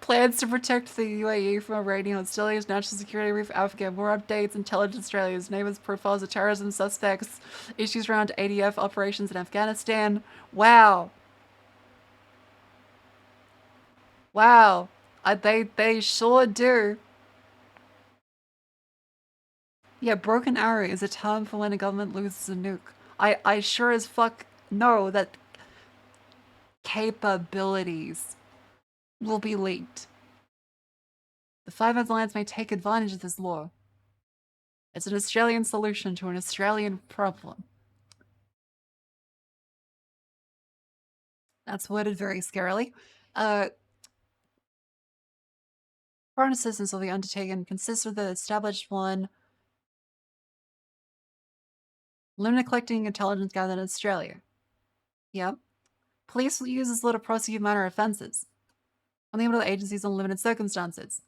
Plans to protect the UAE from a raiding on Australia's national security brief Africa. More updates, intelligence Australia's neighbors profiles of terrorism suspects, issues around ADF operations in Afghanistan. Wow. Wow. They sure do. Yeah, broken arrow is a term for when a government loses a nuke. I sure as fuck know that capabilities will be leaked. The Five Eyes Alliance may take advantage of this law. It's an Australian solution to an Australian problem. That's worded very scarily. Foreign assistance will be undertaken consists of the established one. Limited collecting intelligence gathered in Australia. Yep. Police will use this law to prosecute minor offences. Unlimited agencies on limited circumstances.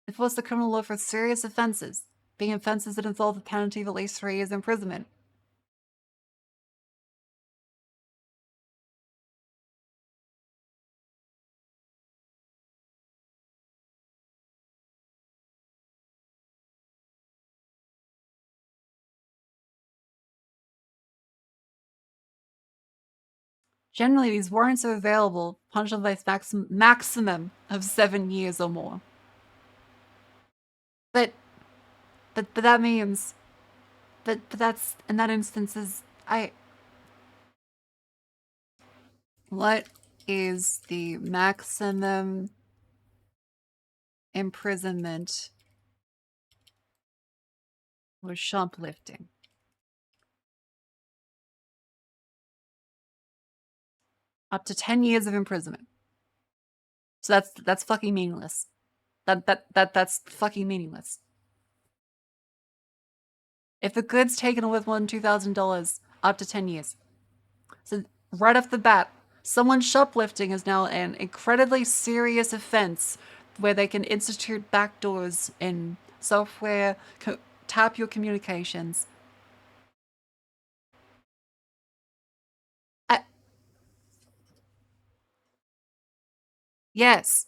Enforce the criminal law for serious offences, being offences that involve a penalty of at least 3 years imprisonment. Generally, these warrants are available, punishable by maximum of 7 years or more. But that means, but that's, in that instance is, what is the maximum imprisonment for shoplifting? Up to 10 years of imprisonment. So that's fucking meaningless. That's fucking meaningless. If the good's taken worth more than $2,000, up to 10 years. So right off the bat, someone shoplifting is now an incredibly serious offense where they can institute backdoors in software, tap your communications. Yes.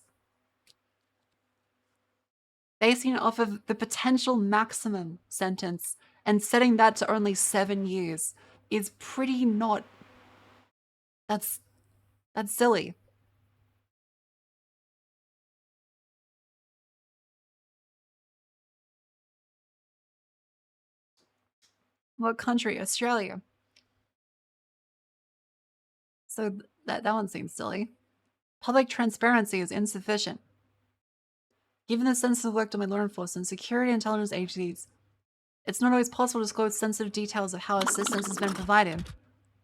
Basing it off of the potential maximum sentence and setting that to only 7 years is pretty not... That's silly. What country? Australia. So that one seems silly. Public transparency is insufficient. Given the sensitive work done by law enforcement, security and intelligence agencies, it's not always possible to disclose sensitive details of how assistance has been provided.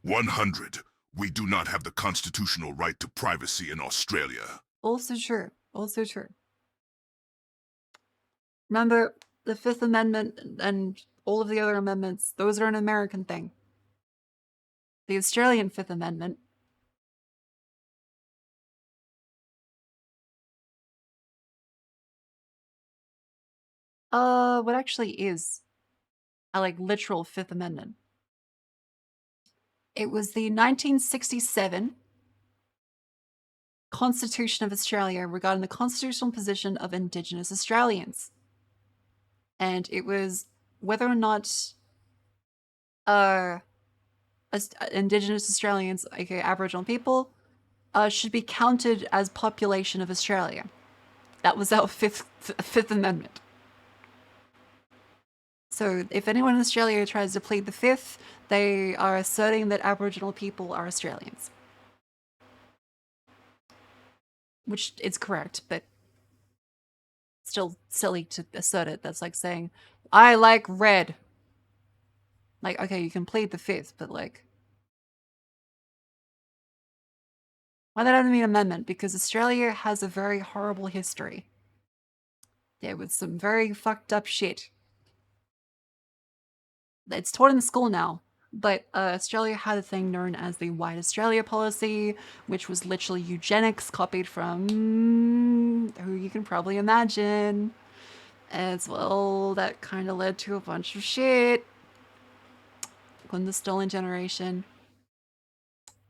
100. We do not have the constitutional right to privacy in Australia. Also true. Also true. Remember, the Fifth Amendment and all of the other amendments, those are an American thing. The Australian Fifth Amendment. What actually is a literal Fifth Amendment? It was the 1967 Constitution of Australia regarding the constitutional position of Indigenous Australians. And it was whether or not Indigenous Australians, aka Aboriginal people, should be counted as population of Australia. That was our Fifth Amendment. So if anyone in Australia tries to plead the Fifth, they are asserting that Aboriginal people are Australians. Which is correct, but still silly to assert it. That's like saying, I like red. Like, okay, you can plead the Fifth, but like... Why that doesn't mean amendment? Because Australia has a very horrible history. There was some very fucked up shit. It's taught in school now, but Australia had a thing known as the White Australia policy, which was literally eugenics copied from who you can probably imagine. As well, that kind of led to a bunch of shit. When the stolen generation.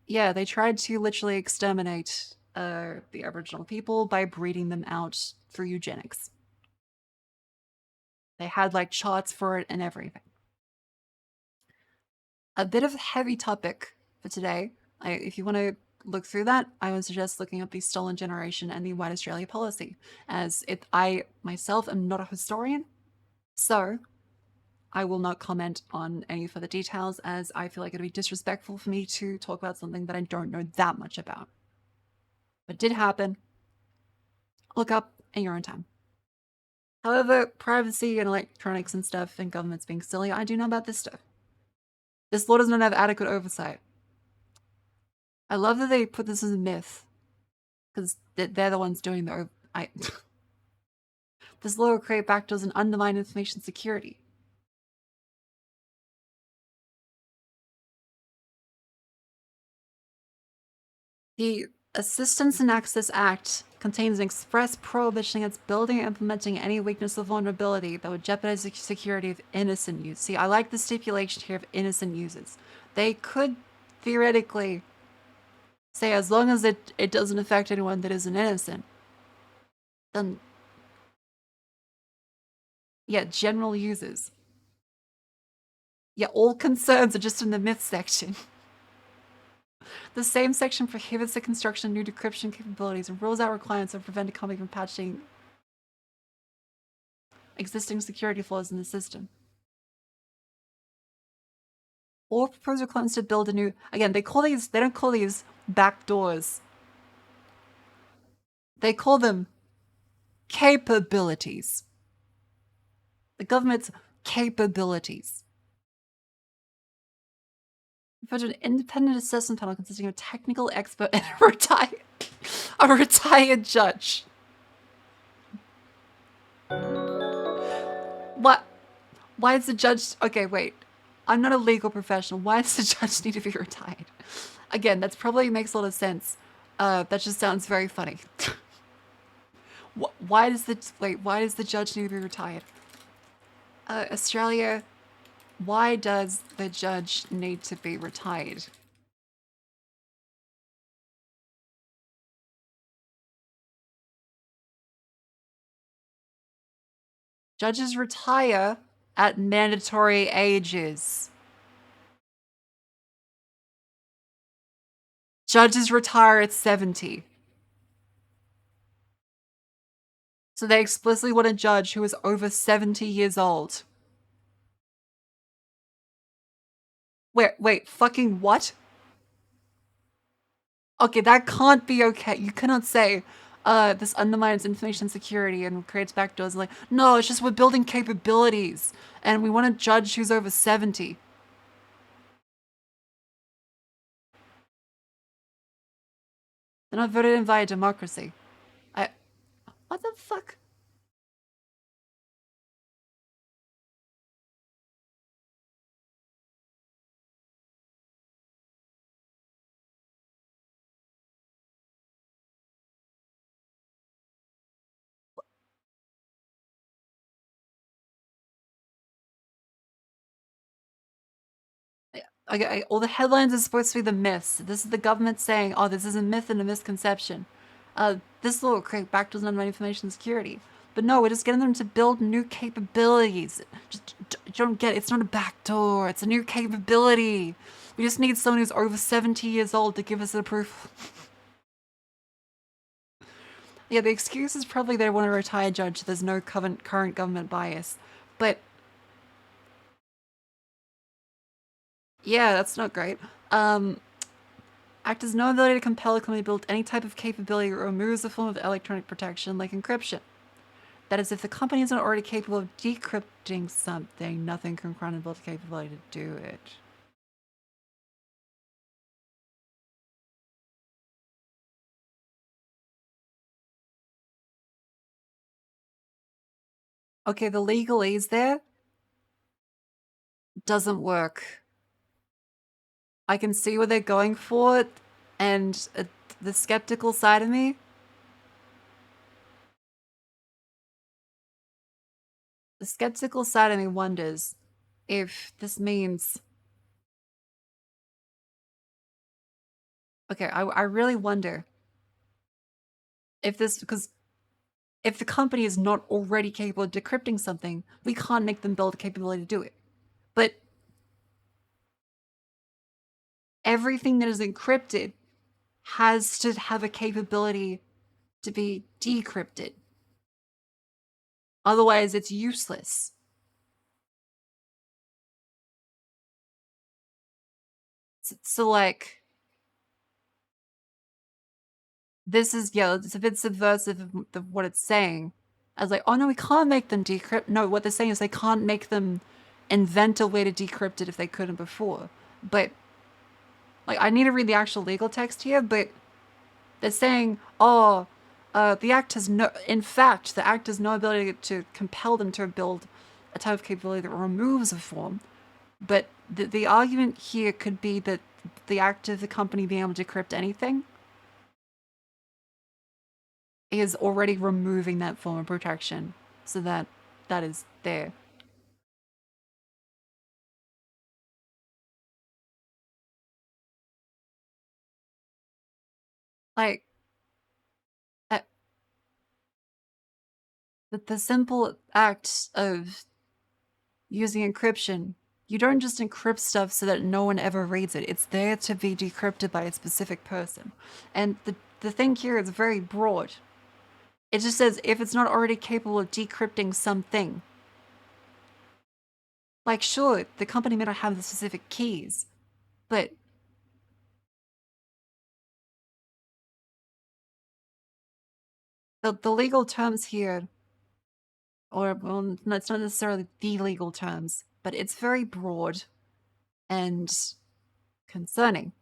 Yeah, they tried to literally exterminate the Aboriginal people by breeding them out through eugenics. They had like charts for it and everything. A bit of a heavy topic for today. If you want to look through that, I would suggest looking up the stolen generation and the White Australia policy, as I myself am not a historian, so I will not comment on any further details, as I feel like it would be disrespectful for me to talk about something that I don't know that much about. But it did happen. Look up in your own time. However, privacy and electronics and stuff and governments being silly, I do know about this stuff. This law does not have adequate oversight. I love that they put this as a myth, because they're the ones doing the... This law will create backdoors and undermine information security. The Assistance and Access Act contains an express prohibition against building or implementing any weakness or vulnerability that would jeopardize the security of innocent users. See, I like the stipulation here of innocent users. They could theoretically say as long as it doesn't affect anyone that isn't innocent, then yeah, general users. Yeah, all concerns are just in the myth section. The same section prohibits the construction of new decryption capabilities and rules out requirements that prevent a company from patching existing security flaws in the system. Or propose requirements to build a new... Again, they don't call these backdoors. They call them capabilities. The government's capabilities. Refer to an independent assessment panel consisting of a technical expert and a retired judge. What? Why is the judge... Okay, wait. I'm not a legal professional. Why does the judge need to be retired? Again, that probably makes a lot of sense. That just sounds very funny. Why does the judge need to be retired? Australia, why does the judge need to be retired? Judges retire at mandatory ages. Judges retire at 70. So they explicitly want a judge who is over 70 years old. Wait, fucking what? Okay, that can't be okay. You cannot say, this undermines information security and creates backdoors. Like, no, it's just we're building capabilities and we want a judge who's over 70. They're not voted in via democracy. What the fuck? all the headlines are supposed to be the myths. This is the government saying, "Oh, this is a myth and a misconception." This will create backdoors on information security. But no, we're just getting them to build new capabilities. Just you don't get it. It's not a backdoor. It's a new capability. We just need someone who's over 70 years old to give us the proof. Yeah, the excuse is probably they want to retire judge. There's no current government bias. But yeah, that's not great. Act has no ability to compel a company to build any type of capability or removes a form of electronic protection like encryption. That is, if the company is not already capable of decrypting something, nothing can build the capability to do it. Okay, the legalese there doesn't work. I can see what they're going for, and the skeptical side of me. The skeptical side of me wonders if this means. Okay, I really wonder if this, because if the company is not already capable of decrypting something, we can't make them build a capability to do it. But everything that is encrypted has to have a capability to be decrypted. Otherwise, it's useless. So like, this is, yeah, it's a bit subversive of what it's saying. I was like, oh no, we can't make them decrypt. No, what they're saying is they can't make them invent a way to decrypt it if they couldn't before. But, like, I need to read the actual legal text here, but they're saying, oh, the act has no, in fact, the act has no ability to compel them to build a type of capability that removes a form. But the argument here could be that the act of the company being able to decrypt anything is already removing that form of protection, so that is there. Like, the simple act of using encryption, you don't just encrypt stuff so that no one ever reads it. It's there to be decrypted by a specific person. And the thing here is very broad. It just says if it's not already capable of decrypting something. Like, sure, the company may not have the specific keys, but the legal terms here, or, well, no, it's not necessarily the legal terms, but it's very broad and concerning.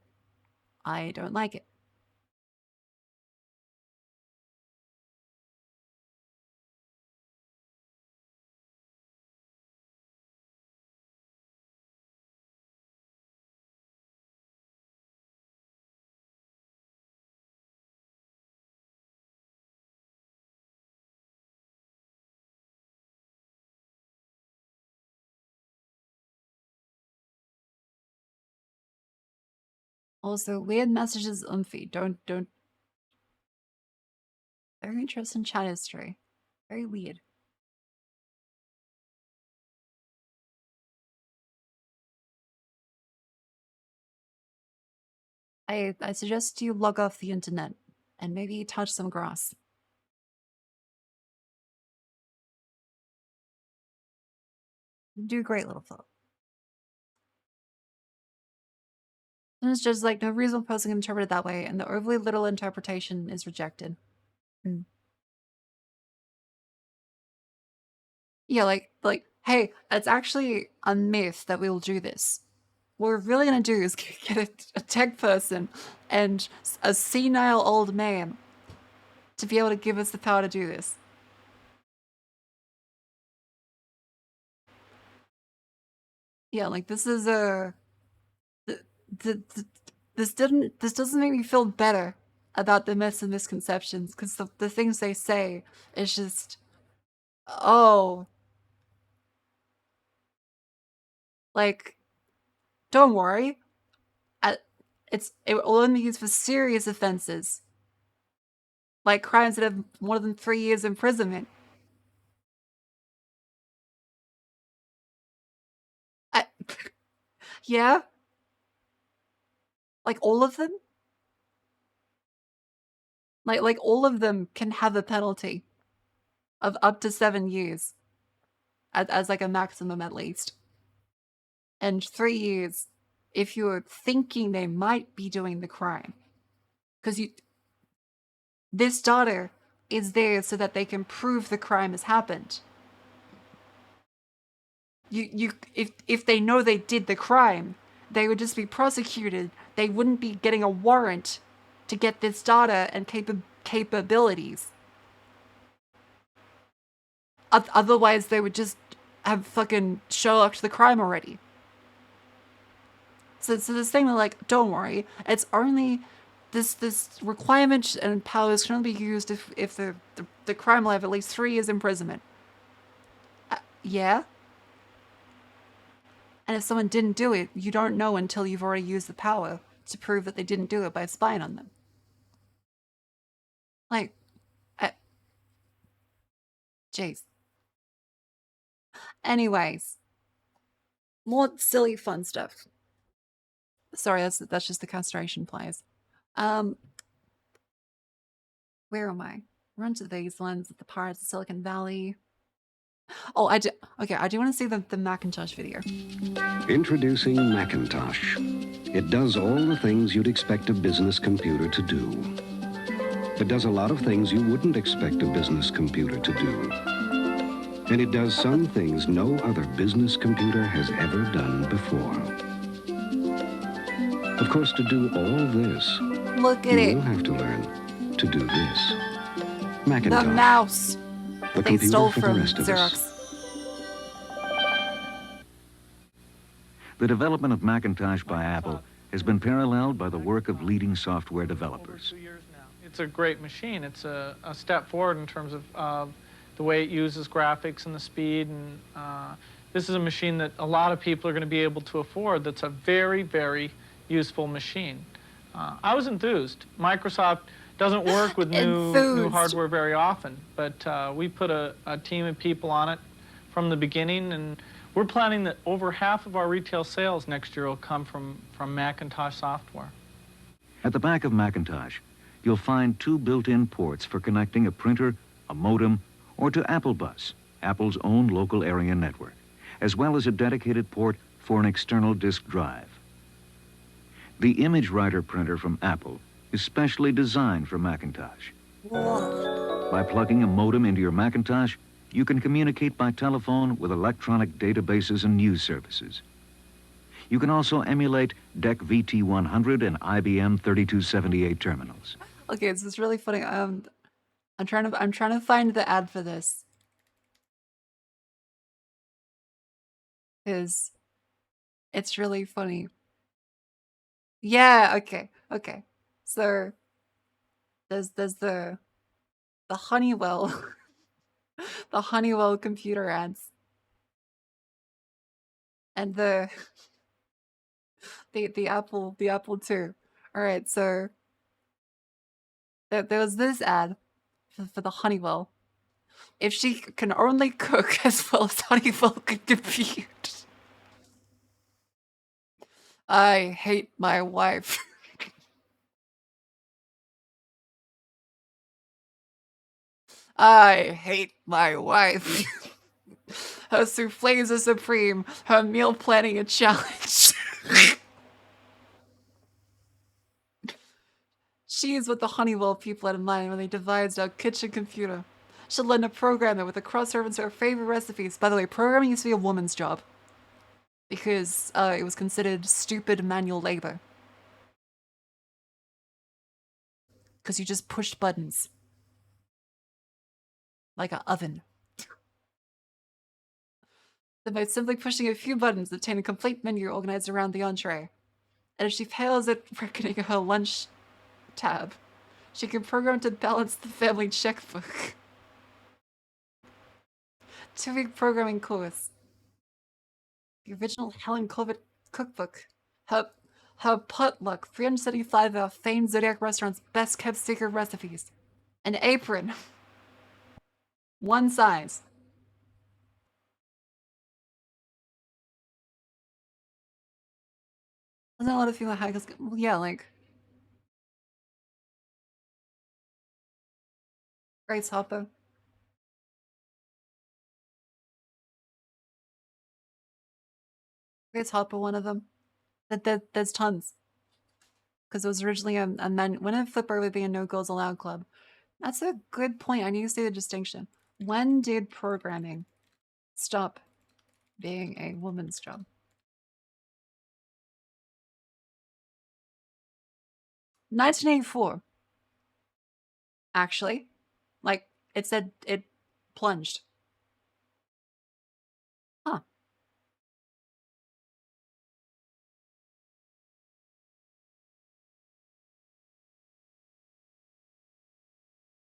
I don't like it. Also, weird messages on feed. Don't. Very interesting chat history. Very weird. I suggest you log off the internet and maybe touch some grass. You do great, little fellow. And it's just like no reasonable person can interpret it that way, and the overly little interpretation is rejected. Mm. Yeah, like, hey, it's actually a myth that we'll do this. What we're really gonna do is get a tech person and a senile old man to be able to give us the power to do this. Yeah, like this is a this doesn't make me feel better about the myths and misconceptions, because the things they say is just, oh, like, Don't worry. It will only be used for serious offenses, like crimes that have more than 3 years imprisonment. Yeah? Like all of them? Like all of them can have a penalty of up to 7 years as like a maximum at least. And 3 years if you're thinking they might be doing the crime. Because this data is there so that they can prove the crime has happened. If they know they did the crime, they would just be prosecuted. They wouldn't be getting a warrant to get this data and capabilities. Otherwise, they would just have fucking Sherlocked the crime already. So this thing, like, don't worry, it's only this requirement and powers can only be used if the crime will have at least 3 years imprisonment. Yeah. And if someone didn't do it, you don't know until you've already used the power to prove that they didn't do it by spying on them. Like, jeez. Anyways, more silly fun stuff. Sorry, that's just the castration pliers. Where am I? Run to these ones at the Pirates of Silicon Valley. Oh, I do. Okay, I do want to see the Macintosh video. Introducing Macintosh. It does all the things you'd expect a business computer to do. It does a lot of things you wouldn't expect a business computer to do. And it does some things no other business computer has ever done before. Of course, to do all this, look at you will have to learn to do this. Macintosh. The mouse. The They computer stole for the from rest of us. Xerox. The development of Macintosh by Apple has been paralleled by the work of leading software developers. It's a great machine. It's a step forward in terms of the way it uses graphics and the speed. And this is a machine that a lot of people are going to be able to afford. That's a very, very useful machine. I was enthused. Microsoft doesn't work with new hardware very often, but we put a team of people on it from the beginning, and we're planning that over half of our retail sales next year will come from Macintosh software. At the back of Macintosh, you'll find 2 built-in ports for connecting a printer, a modem, or to Apple Bus, Apple's own local area network, as well as a dedicated port for an external disk drive. The Image Writer printer from Apple is specially designed for Macintosh. Whoa. By plugging a modem into your Macintosh, you can communicate by telephone with electronic databases and news services. You can also emulate DEC VT100 and IBM 3278 terminals. Okay, this is really funny. I'm trying to find the ad for this. Because it's really funny. Yeah, okay. So there's the Honeywell the Honeywell computer ads. And the Apple II. Alright, so there was this ad for the Honeywell. If she can only cook as well as Honeywell can compute. I hate my wife. I hate my wife. Her souffles are supreme. Her meal planning a challenge. She is what the Honeywell people had in mind when they devised our kitchen computer. She'll learn to program it with a cross-reference to her favorite recipes. By the way, programming used to be a woman's job. Because it was considered stupid manual labor. Because you just pushed buttons. Like an oven. Then by simply pushing a few buttons, obtain a complete menu organized around the entree. And if she fails at reckoning her lunch tab, she can program to balance the family checkbook. 2-week programming course. The original Helen Corbett cookbook. Her, her potluck, 375 of our famed Zodiac restaurant's best kept secret recipes. An apron. One size. Doesn't a lot of female hackers? Well, yeah, like Grace Hopper. Grace Hopper, one of them. There's tons. Because it was originally a men. When did Flipper would be a No Girls Allowed club? That's a good point. I need to see the distinction. When did programming stop being a woman's job? $1984. Actually, like it said, it plunged. Huh.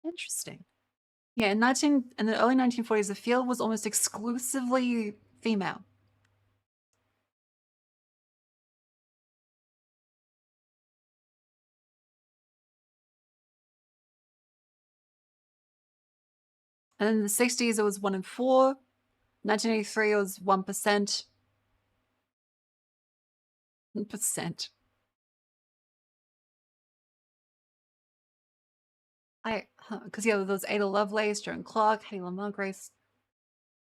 Interesting. Yeah, in the early 1940s, the field was almost exclusively female. And in the 60s, it was 1 in 4. 1983, it was 1%. 1%. Because yeah, those Ada Lovelace, Joan Clark, Hattie Lamar, Grace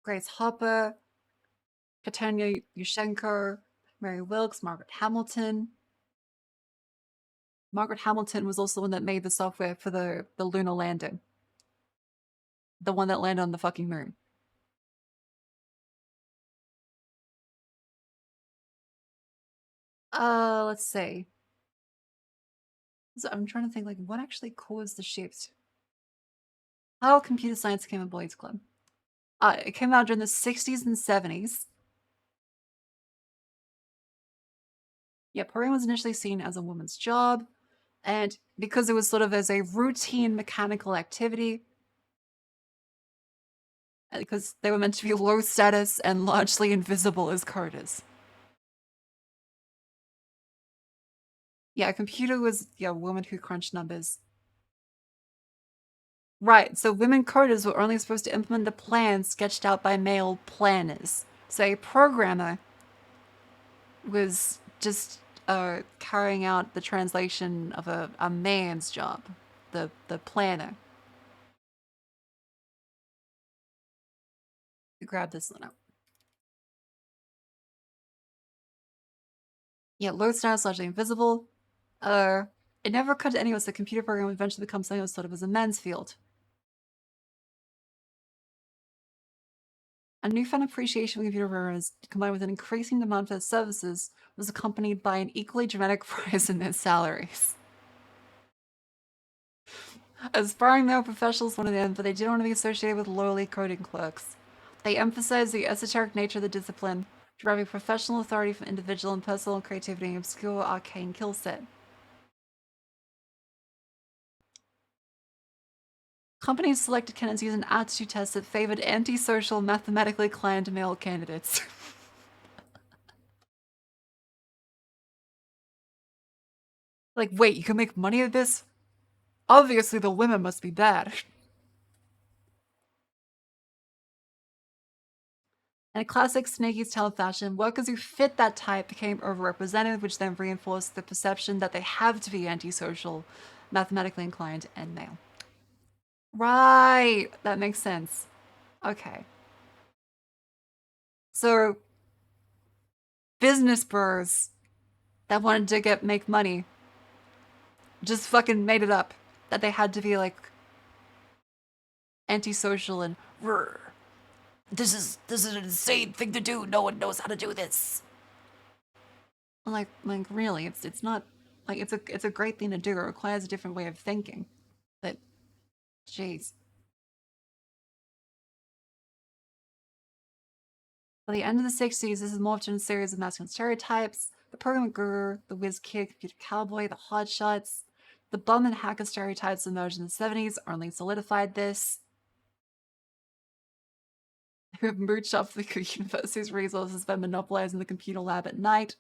Hopper, Katania Yushchenko, Mary Wilkes, Margaret Hamilton. Margaret Hamilton was also the one that made the software for the lunar landing. The one that landed on the fucking moon. Let's see. So I'm trying to think, like, what actually caused the shift? How computer science became a boys' club? It came out during the 60s and 70s. Yeah, programming was initially seen as a woman's job, and because it was sort of as a routine mechanical activity, because they were meant to be low status and largely invisible as coders. Yeah, a computer was, yeah, a woman who crunched numbers. Right, so women coders were only supposed to implement the plans sketched out by male planners. So a programmer was just carrying out the translation of a man's job, the planner. Grab this one out. Yeah, low status, largely invisible. It never occurred to anyone that the computer program would eventually become something that was thought of as a men's field. A newfound appreciation for computer programmers, combined with an increasing demand for their services, was accompanied by an equally dramatic rise in their salaries. Aspiring male professionals wanted them, but they didn't want to be associated with lowly coding clerks. They emphasized the esoteric nature of the discipline, deriving professional authority from individual and personal creativity and obscure arcane kill set. Companies selected candidates using an aptitude test that favored antisocial, mathematically inclined male candidates. Like, wait, you can make money at this? Obviously, the women must be bad. In a classic Snaky's Tale fashion, workers who fit that type became overrepresented, which then reinforced the perception that they have to be antisocial, mathematically inclined, and male. Right, that makes sense. Okay. So, business bros that wanted to make money just fucking made it up that they had to be like antisocial and this is an insane thing to do. No one knows how to do this. Like really, it's not like it's a great thing to do. It requires a different way of thinking. But jeez. By the end of the 60s, this is morphed into a series of masculine stereotypes. The program guru, the whiz kid, computer cowboy, the hotshots. The bum and hacker stereotypes emerged in the 70s only solidified this. Who have mooch off the university's resources by monopolizing the computer lab at night.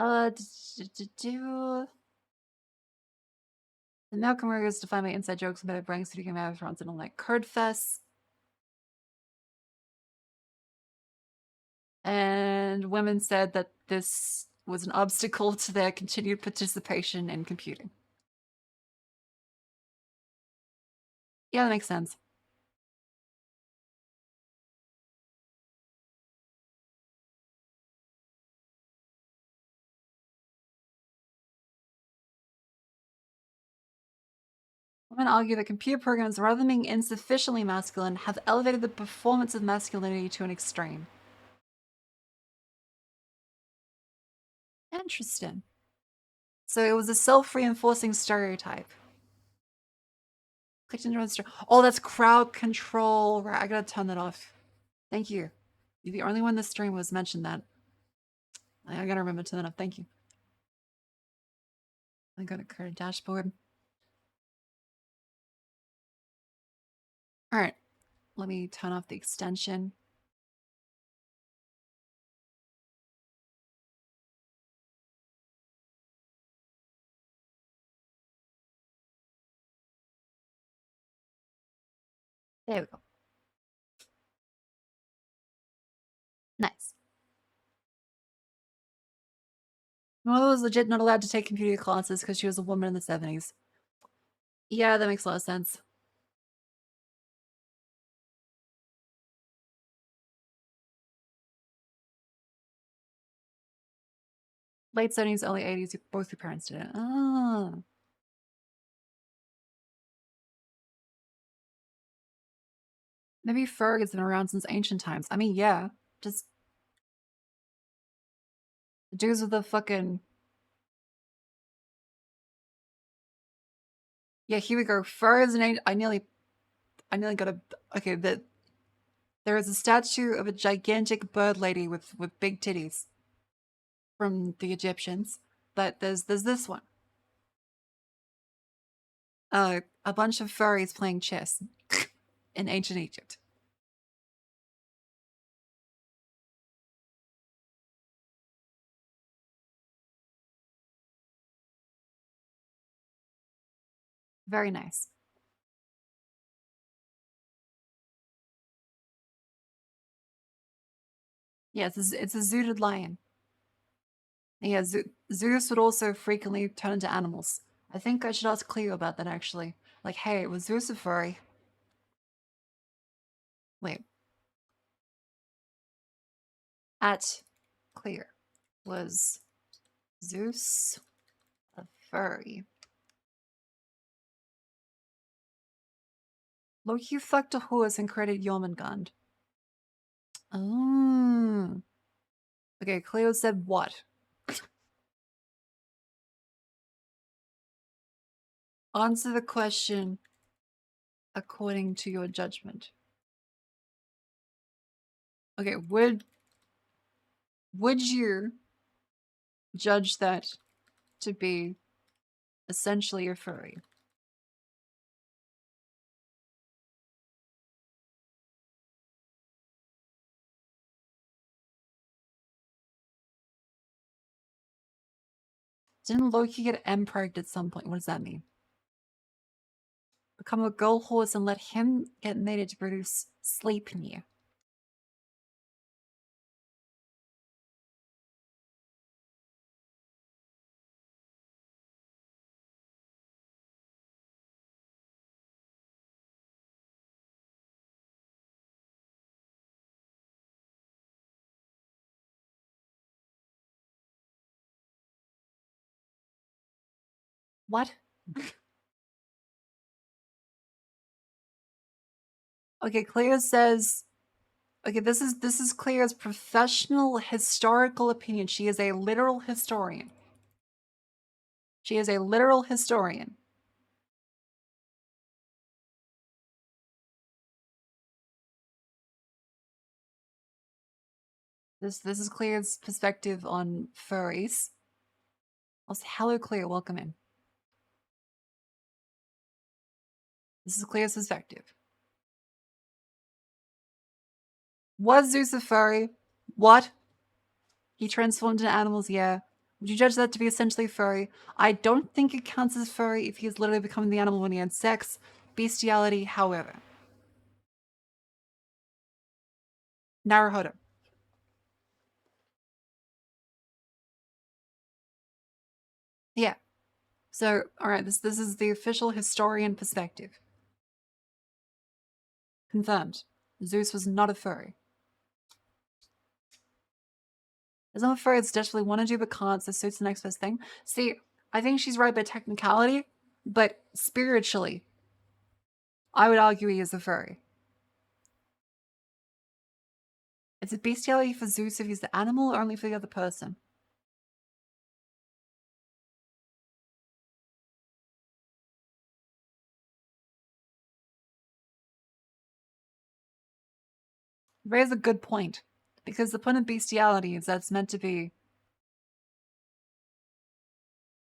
The Malcolm Murray to find my inside jokes about Brang Studio Marathons and all that Curdfest. And women said that this was an obstacle to their continued participation in computing. Yeah, that makes sense. Women argue that computer programs, rather than being insufficiently masculine, have elevated the performance of masculinity to an extreme. Interesting. So it was a self-reinforcing stereotype. Clicked into oh, that's crowd control. Right, I gotta turn that off. Thank you. You're the only one this stream was mentioned that. I gotta remember to turn that off. Thank you. I gotta create a dashboard. All right. Let me turn off the extension. There we go. Nice. My mother was legit not allowed to take computer classes because she was a woman in the 70s. Yeah, that makes a lot of sense. Late 70s, early 80s, both your parents did it. Oh. Maybe Ferg has been around since ancient times. I mean, yeah. Just the dudes with the fucking... Yeah, here we go. Ferg is an... I nearly got a... Okay, there is a statue of a gigantic bird lady with big titties from the Egyptians. But there's this one. A bunch of furries playing chess in ancient Egypt. Very nice. Yeah, it's a zooted lion. Yeah, Zeus would also frequently turn into animals. I think I should ask Cleo about that, actually. Like, hey, was Zeus a furry? Wait. At Clear. Was Zeus a furry? Loki fucked a horse and created Jormungand. Oh. Okay, Cleo said what? Answer the question according to your judgment. Okay, would you judge that to be essentially a furry? Didn't Loki get emperor at some point? What does that mean? Become a girl horse and let him get mated to produce Sleipnir. What? Okay, Cleo says... Okay, this is Cleo's professional historical opinion. She is a literal historian. She is a literal historian. This is Cleo's perspective on furries. Also, hello Cleo, welcome in. This is Cleo's perspective. Was Zeus a furry? What? He transformed into animals, yeah. Would you judge that to be essentially furry? I don't think it counts as furry if he's literally becoming the animal when he had sex. Bestiality, however. Naruhodo. Yeah. So, alright, this is the official historian perspective. Confirmed. Zeus was not a furry. It's not a furry, it's definitely want to do but can't, so suits the next best thing. See, I think she's right by technicality, but spiritually, I would argue he is a furry. Is it bestiality for Zeus if he's the animal or only for the other person? Raise a good point. Because the point of bestiality is that it's meant to be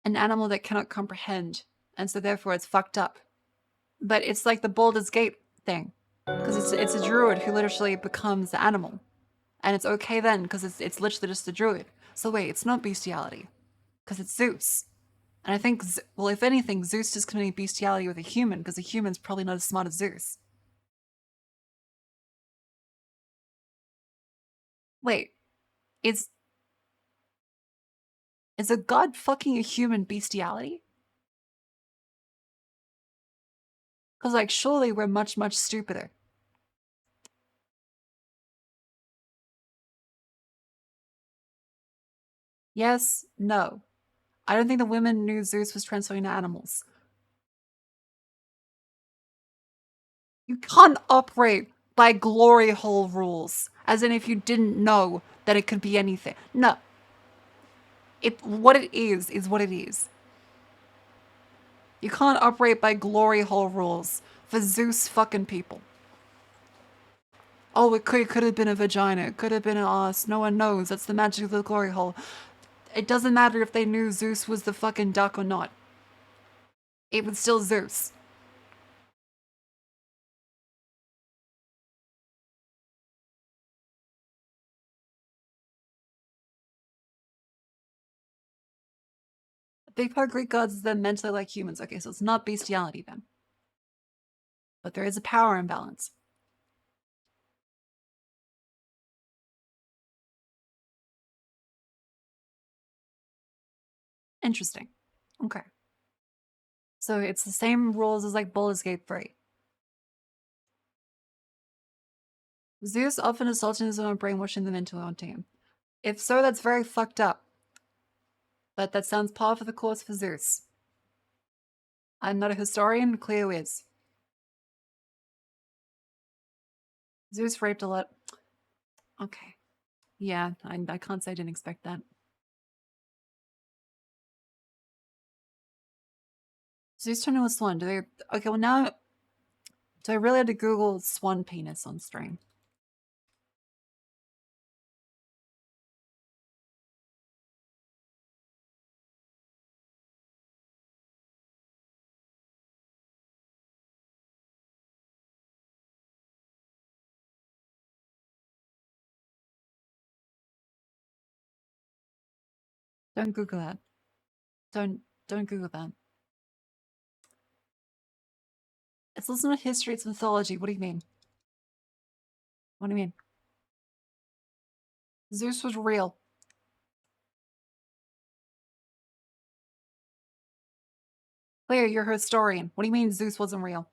an animal that cannot comprehend, and so therefore it's fucked up. But it's like the Baldur's Gate thing. Because it's a druid who literally becomes the animal. And it's okay then, because it's literally just a druid. So wait, it's not bestiality. Because it's Zeus. And I think, well, if anything, Zeus is committing bestiality with a human, because a human's probably not as smart as Zeus. Wait, is a god fucking a human bestiality? Because, like, surely we're much, much stupider. Yes, no. I don't think the women knew Zeus was transforming to animals. You can't operate by glory hole rules, as in if you didn't know that it could be anything. No. What it is what it is. You can't operate by glory hole rules for Zeus fucking people. Oh, it could have been a vagina. It could have been an ass. No one knows. That's the magic of the glory hole. It doesn't matter if they knew Zeus was the fucking duck or not. It was still Zeus. A big part of Greek gods is them mentally like humans. Okay, so it's not bestiality then. But there is a power imbalance. Interesting. Okay. So it's the same rules as like Baldur's Gate 3. Zeus often assaulting his own brainwashing them into haunting him. If so, that's very fucked up. But that sounds par for the course for Zeus. I'm not a historian, Cleo is. Zeus raped a lot. Okay. Yeah, I can't say I didn't expect that. Zeus turned into a swan. Do they... Okay, well now... Do I really have to Google swan penis on stream? Don't Google that. Don't Google that. It's also not history, it's mythology. What do you mean? What do you mean? Zeus was real. Claire, you're a historian. What do you mean Zeus wasn't real?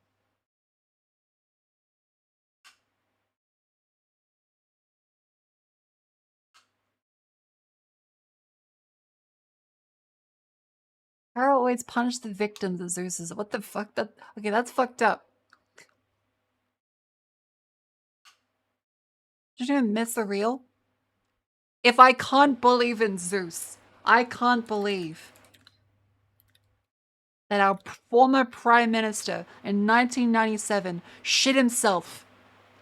Pharaoh always punished the victims of Zeus's. What the fuck? Okay, that's fucked up. Did you even myths are real? If I can't believe in Zeus, I can't believe that our former prime minister in 1997 shit himself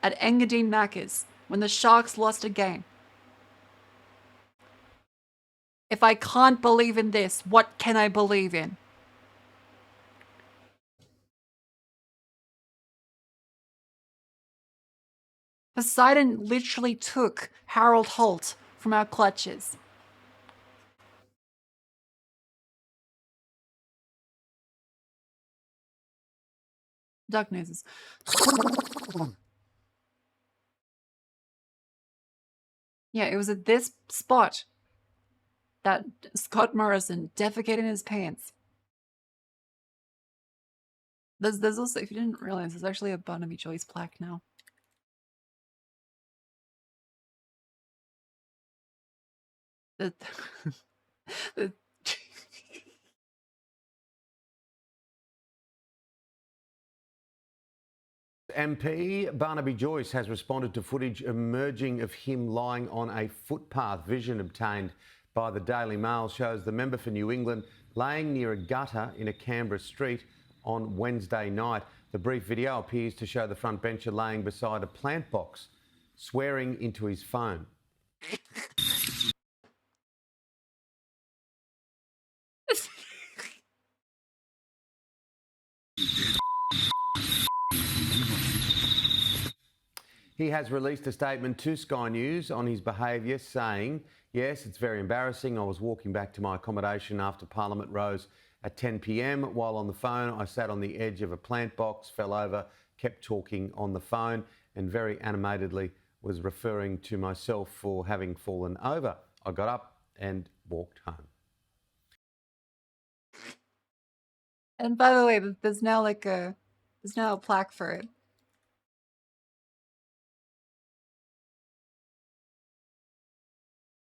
at Engadine Macca's when the Sharks lost a game. If I can't believe in this, what can I believe in? Poseidon literally took Harold Holt from our clutches. Duck noses. Yeah, it was at this spot that Scott Morrison defecated his pants. There's also, if you didn't realize, there's actually a Barnaby Joyce plaque now. The, the MP Barnaby Joyce has responded to footage emerging of him lying on a footpath. Vision obtained by the Daily Mail shows the member for New England laying near a gutter in a Canberra street on Wednesday night. The brief video appears to show the front bencher laying beside a plant box, swearing into his phone. He has released a statement to Sky News on his behaviour, saying, "Yes, it's very embarrassing. I was walking back to my accommodation after Parliament rose at 10 p.m. While on the phone, I sat on the edge of a plant box, fell over, kept talking on the phone, and very animatedly was referring to myself for having fallen over. I got up and walked home." And by the way, there's now a plaque for it.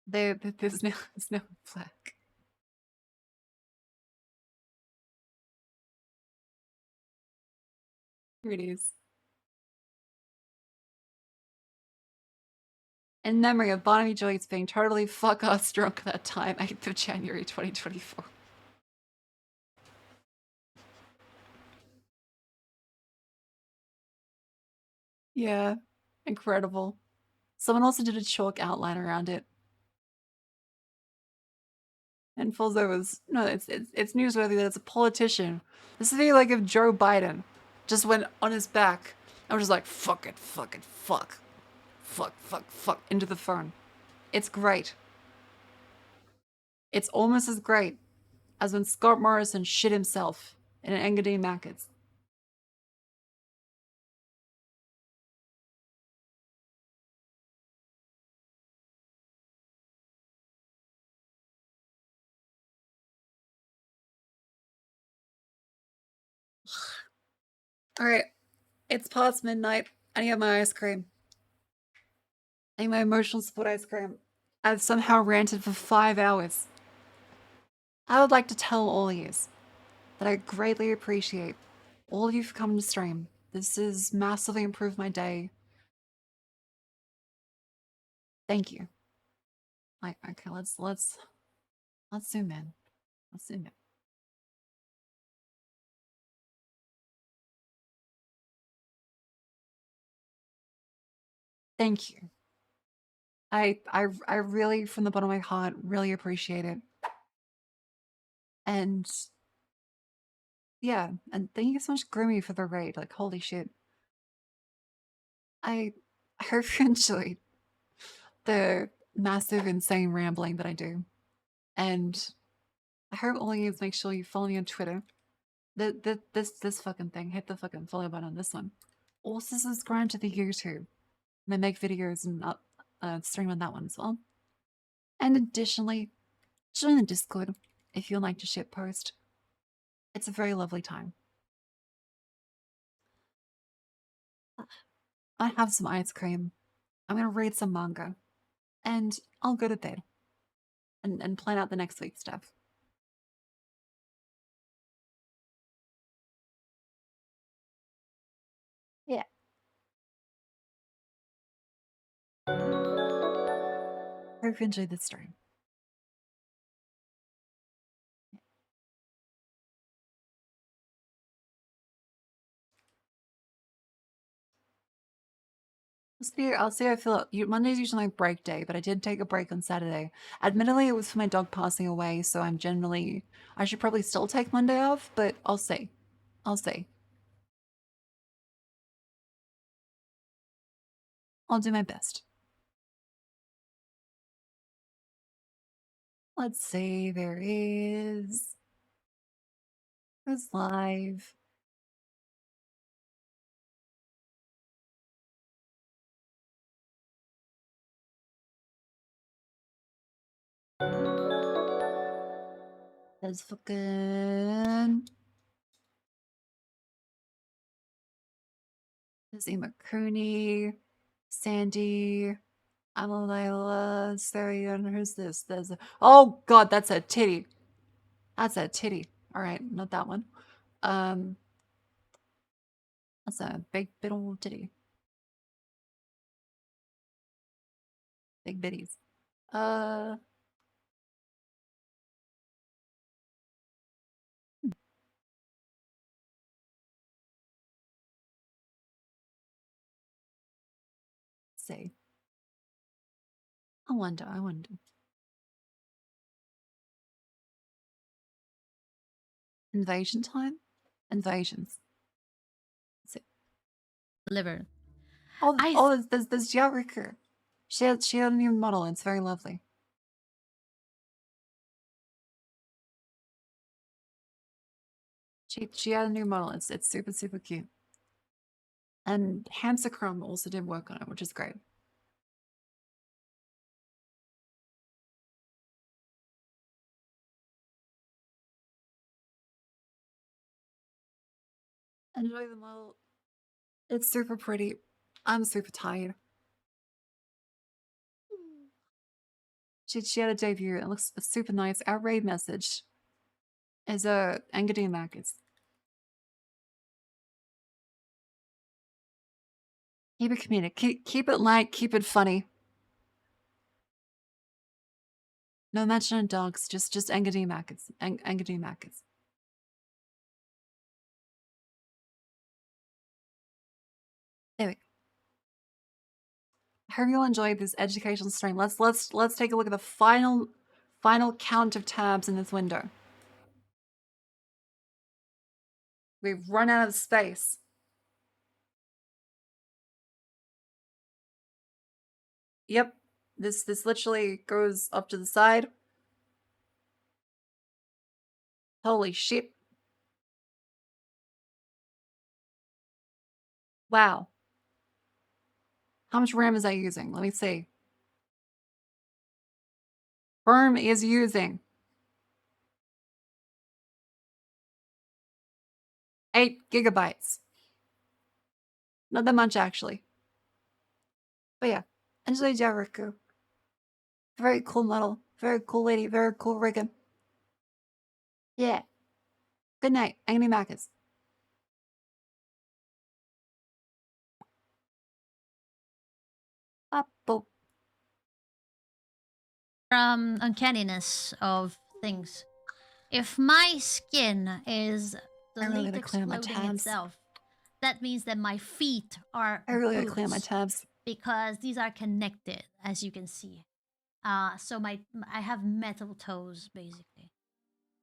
There's no plaque. Here it is. In memory of Barnaby Joyce being totally fuck-ass drunk that time, 8th of January 2024. Yeah, incredible. Someone also did a chalk outline around it. And Fulzo was, no, it's newsworthy that it's a politician. This would be like if Joe Biden just went on his back and was just like, fuck it, fuck it, fuck. Fuck, fuck, fuck, into the phone. It's great. It's almost as great as when Scott Morrison shit himself in an Engadine Macca's. Alright, it's past midnight. I need my ice cream. I need my emotional support ice cream. I've somehow ranted for 5 hours. I would like to tell all of you that I greatly appreciate all of you for coming to stream. This has massively improved my day. Thank you. Like, okay, let's zoom in. Let's zoom in. Thank you. I really, from the bottom of my heart, really appreciate it. And yeah, and thank you so much, Grimmy, for the raid. Like, holy shit. I hope you enjoyed the massive, insane rambling that I do. And I hope all of you make sure you follow me on Twitter. This fucking thing, hit the fucking follow button on this one. Also subscribe to the YouTube. And I make videos and stream on that one as well. And additionally, join the Discord if you'd like to shit post. It's a very lovely time. I have some ice cream. I'm gonna read some manga. And I'll go to bed. And plan out the next week's stuff. Yeah. Hope you enjoyed this stream. I'll see how I feel. Monday's usually my break day, but I did take a break on Saturday. Admittedly, it was for my dog passing away, so I should probably still take Monday off, but I'll see. I'll see. I'll do my best. Let's see, there is... Who's live? There's fucking... There's Emma Cooney, Sandy, Amalila, Sarian. Who's this? There's a... Oh god, that's a titty. That's a titty. Alright, not that one. That's a big bit old titty. Big bitties. See. I wonder. Invasion time? Invasions. That's it. Liver. Oh, there's Yarika. She had a new model. It's very lovely. She had a new model. It's super, super cute. And Hamster Chrome also did work on it, which is great. Enjoy the model. It's super pretty. I'm super tired. She had a debut. It looks super nice. Our raid message is a Engadine Markets. Keep it comedic. Keep it light. Keep it funny. No mention of dogs. Just Engadine Markets. Engadine Markets. There we go. I hope you'll enjoy this educational stream. Let's take a look at the final count of tabs in this window. We've run out of space. Yep. This literally goes up to the side. Holy shit. Wow. How much RAM is I using? Let me see. Firm is using 8 gigabytes. Not that much, actually. But yeah, enjoy Jericho. Very cool model. Very cool lady. Very cool rigging. Yeah. Good night, Agony Marcus. Up. Uncanniness of things. If my skin is the I really gotta latex clear my floating tabs. itself, that means that my feet are I really gotta clear my boots, tabs. because these are connected, as you can see. So I have metal toes, basically.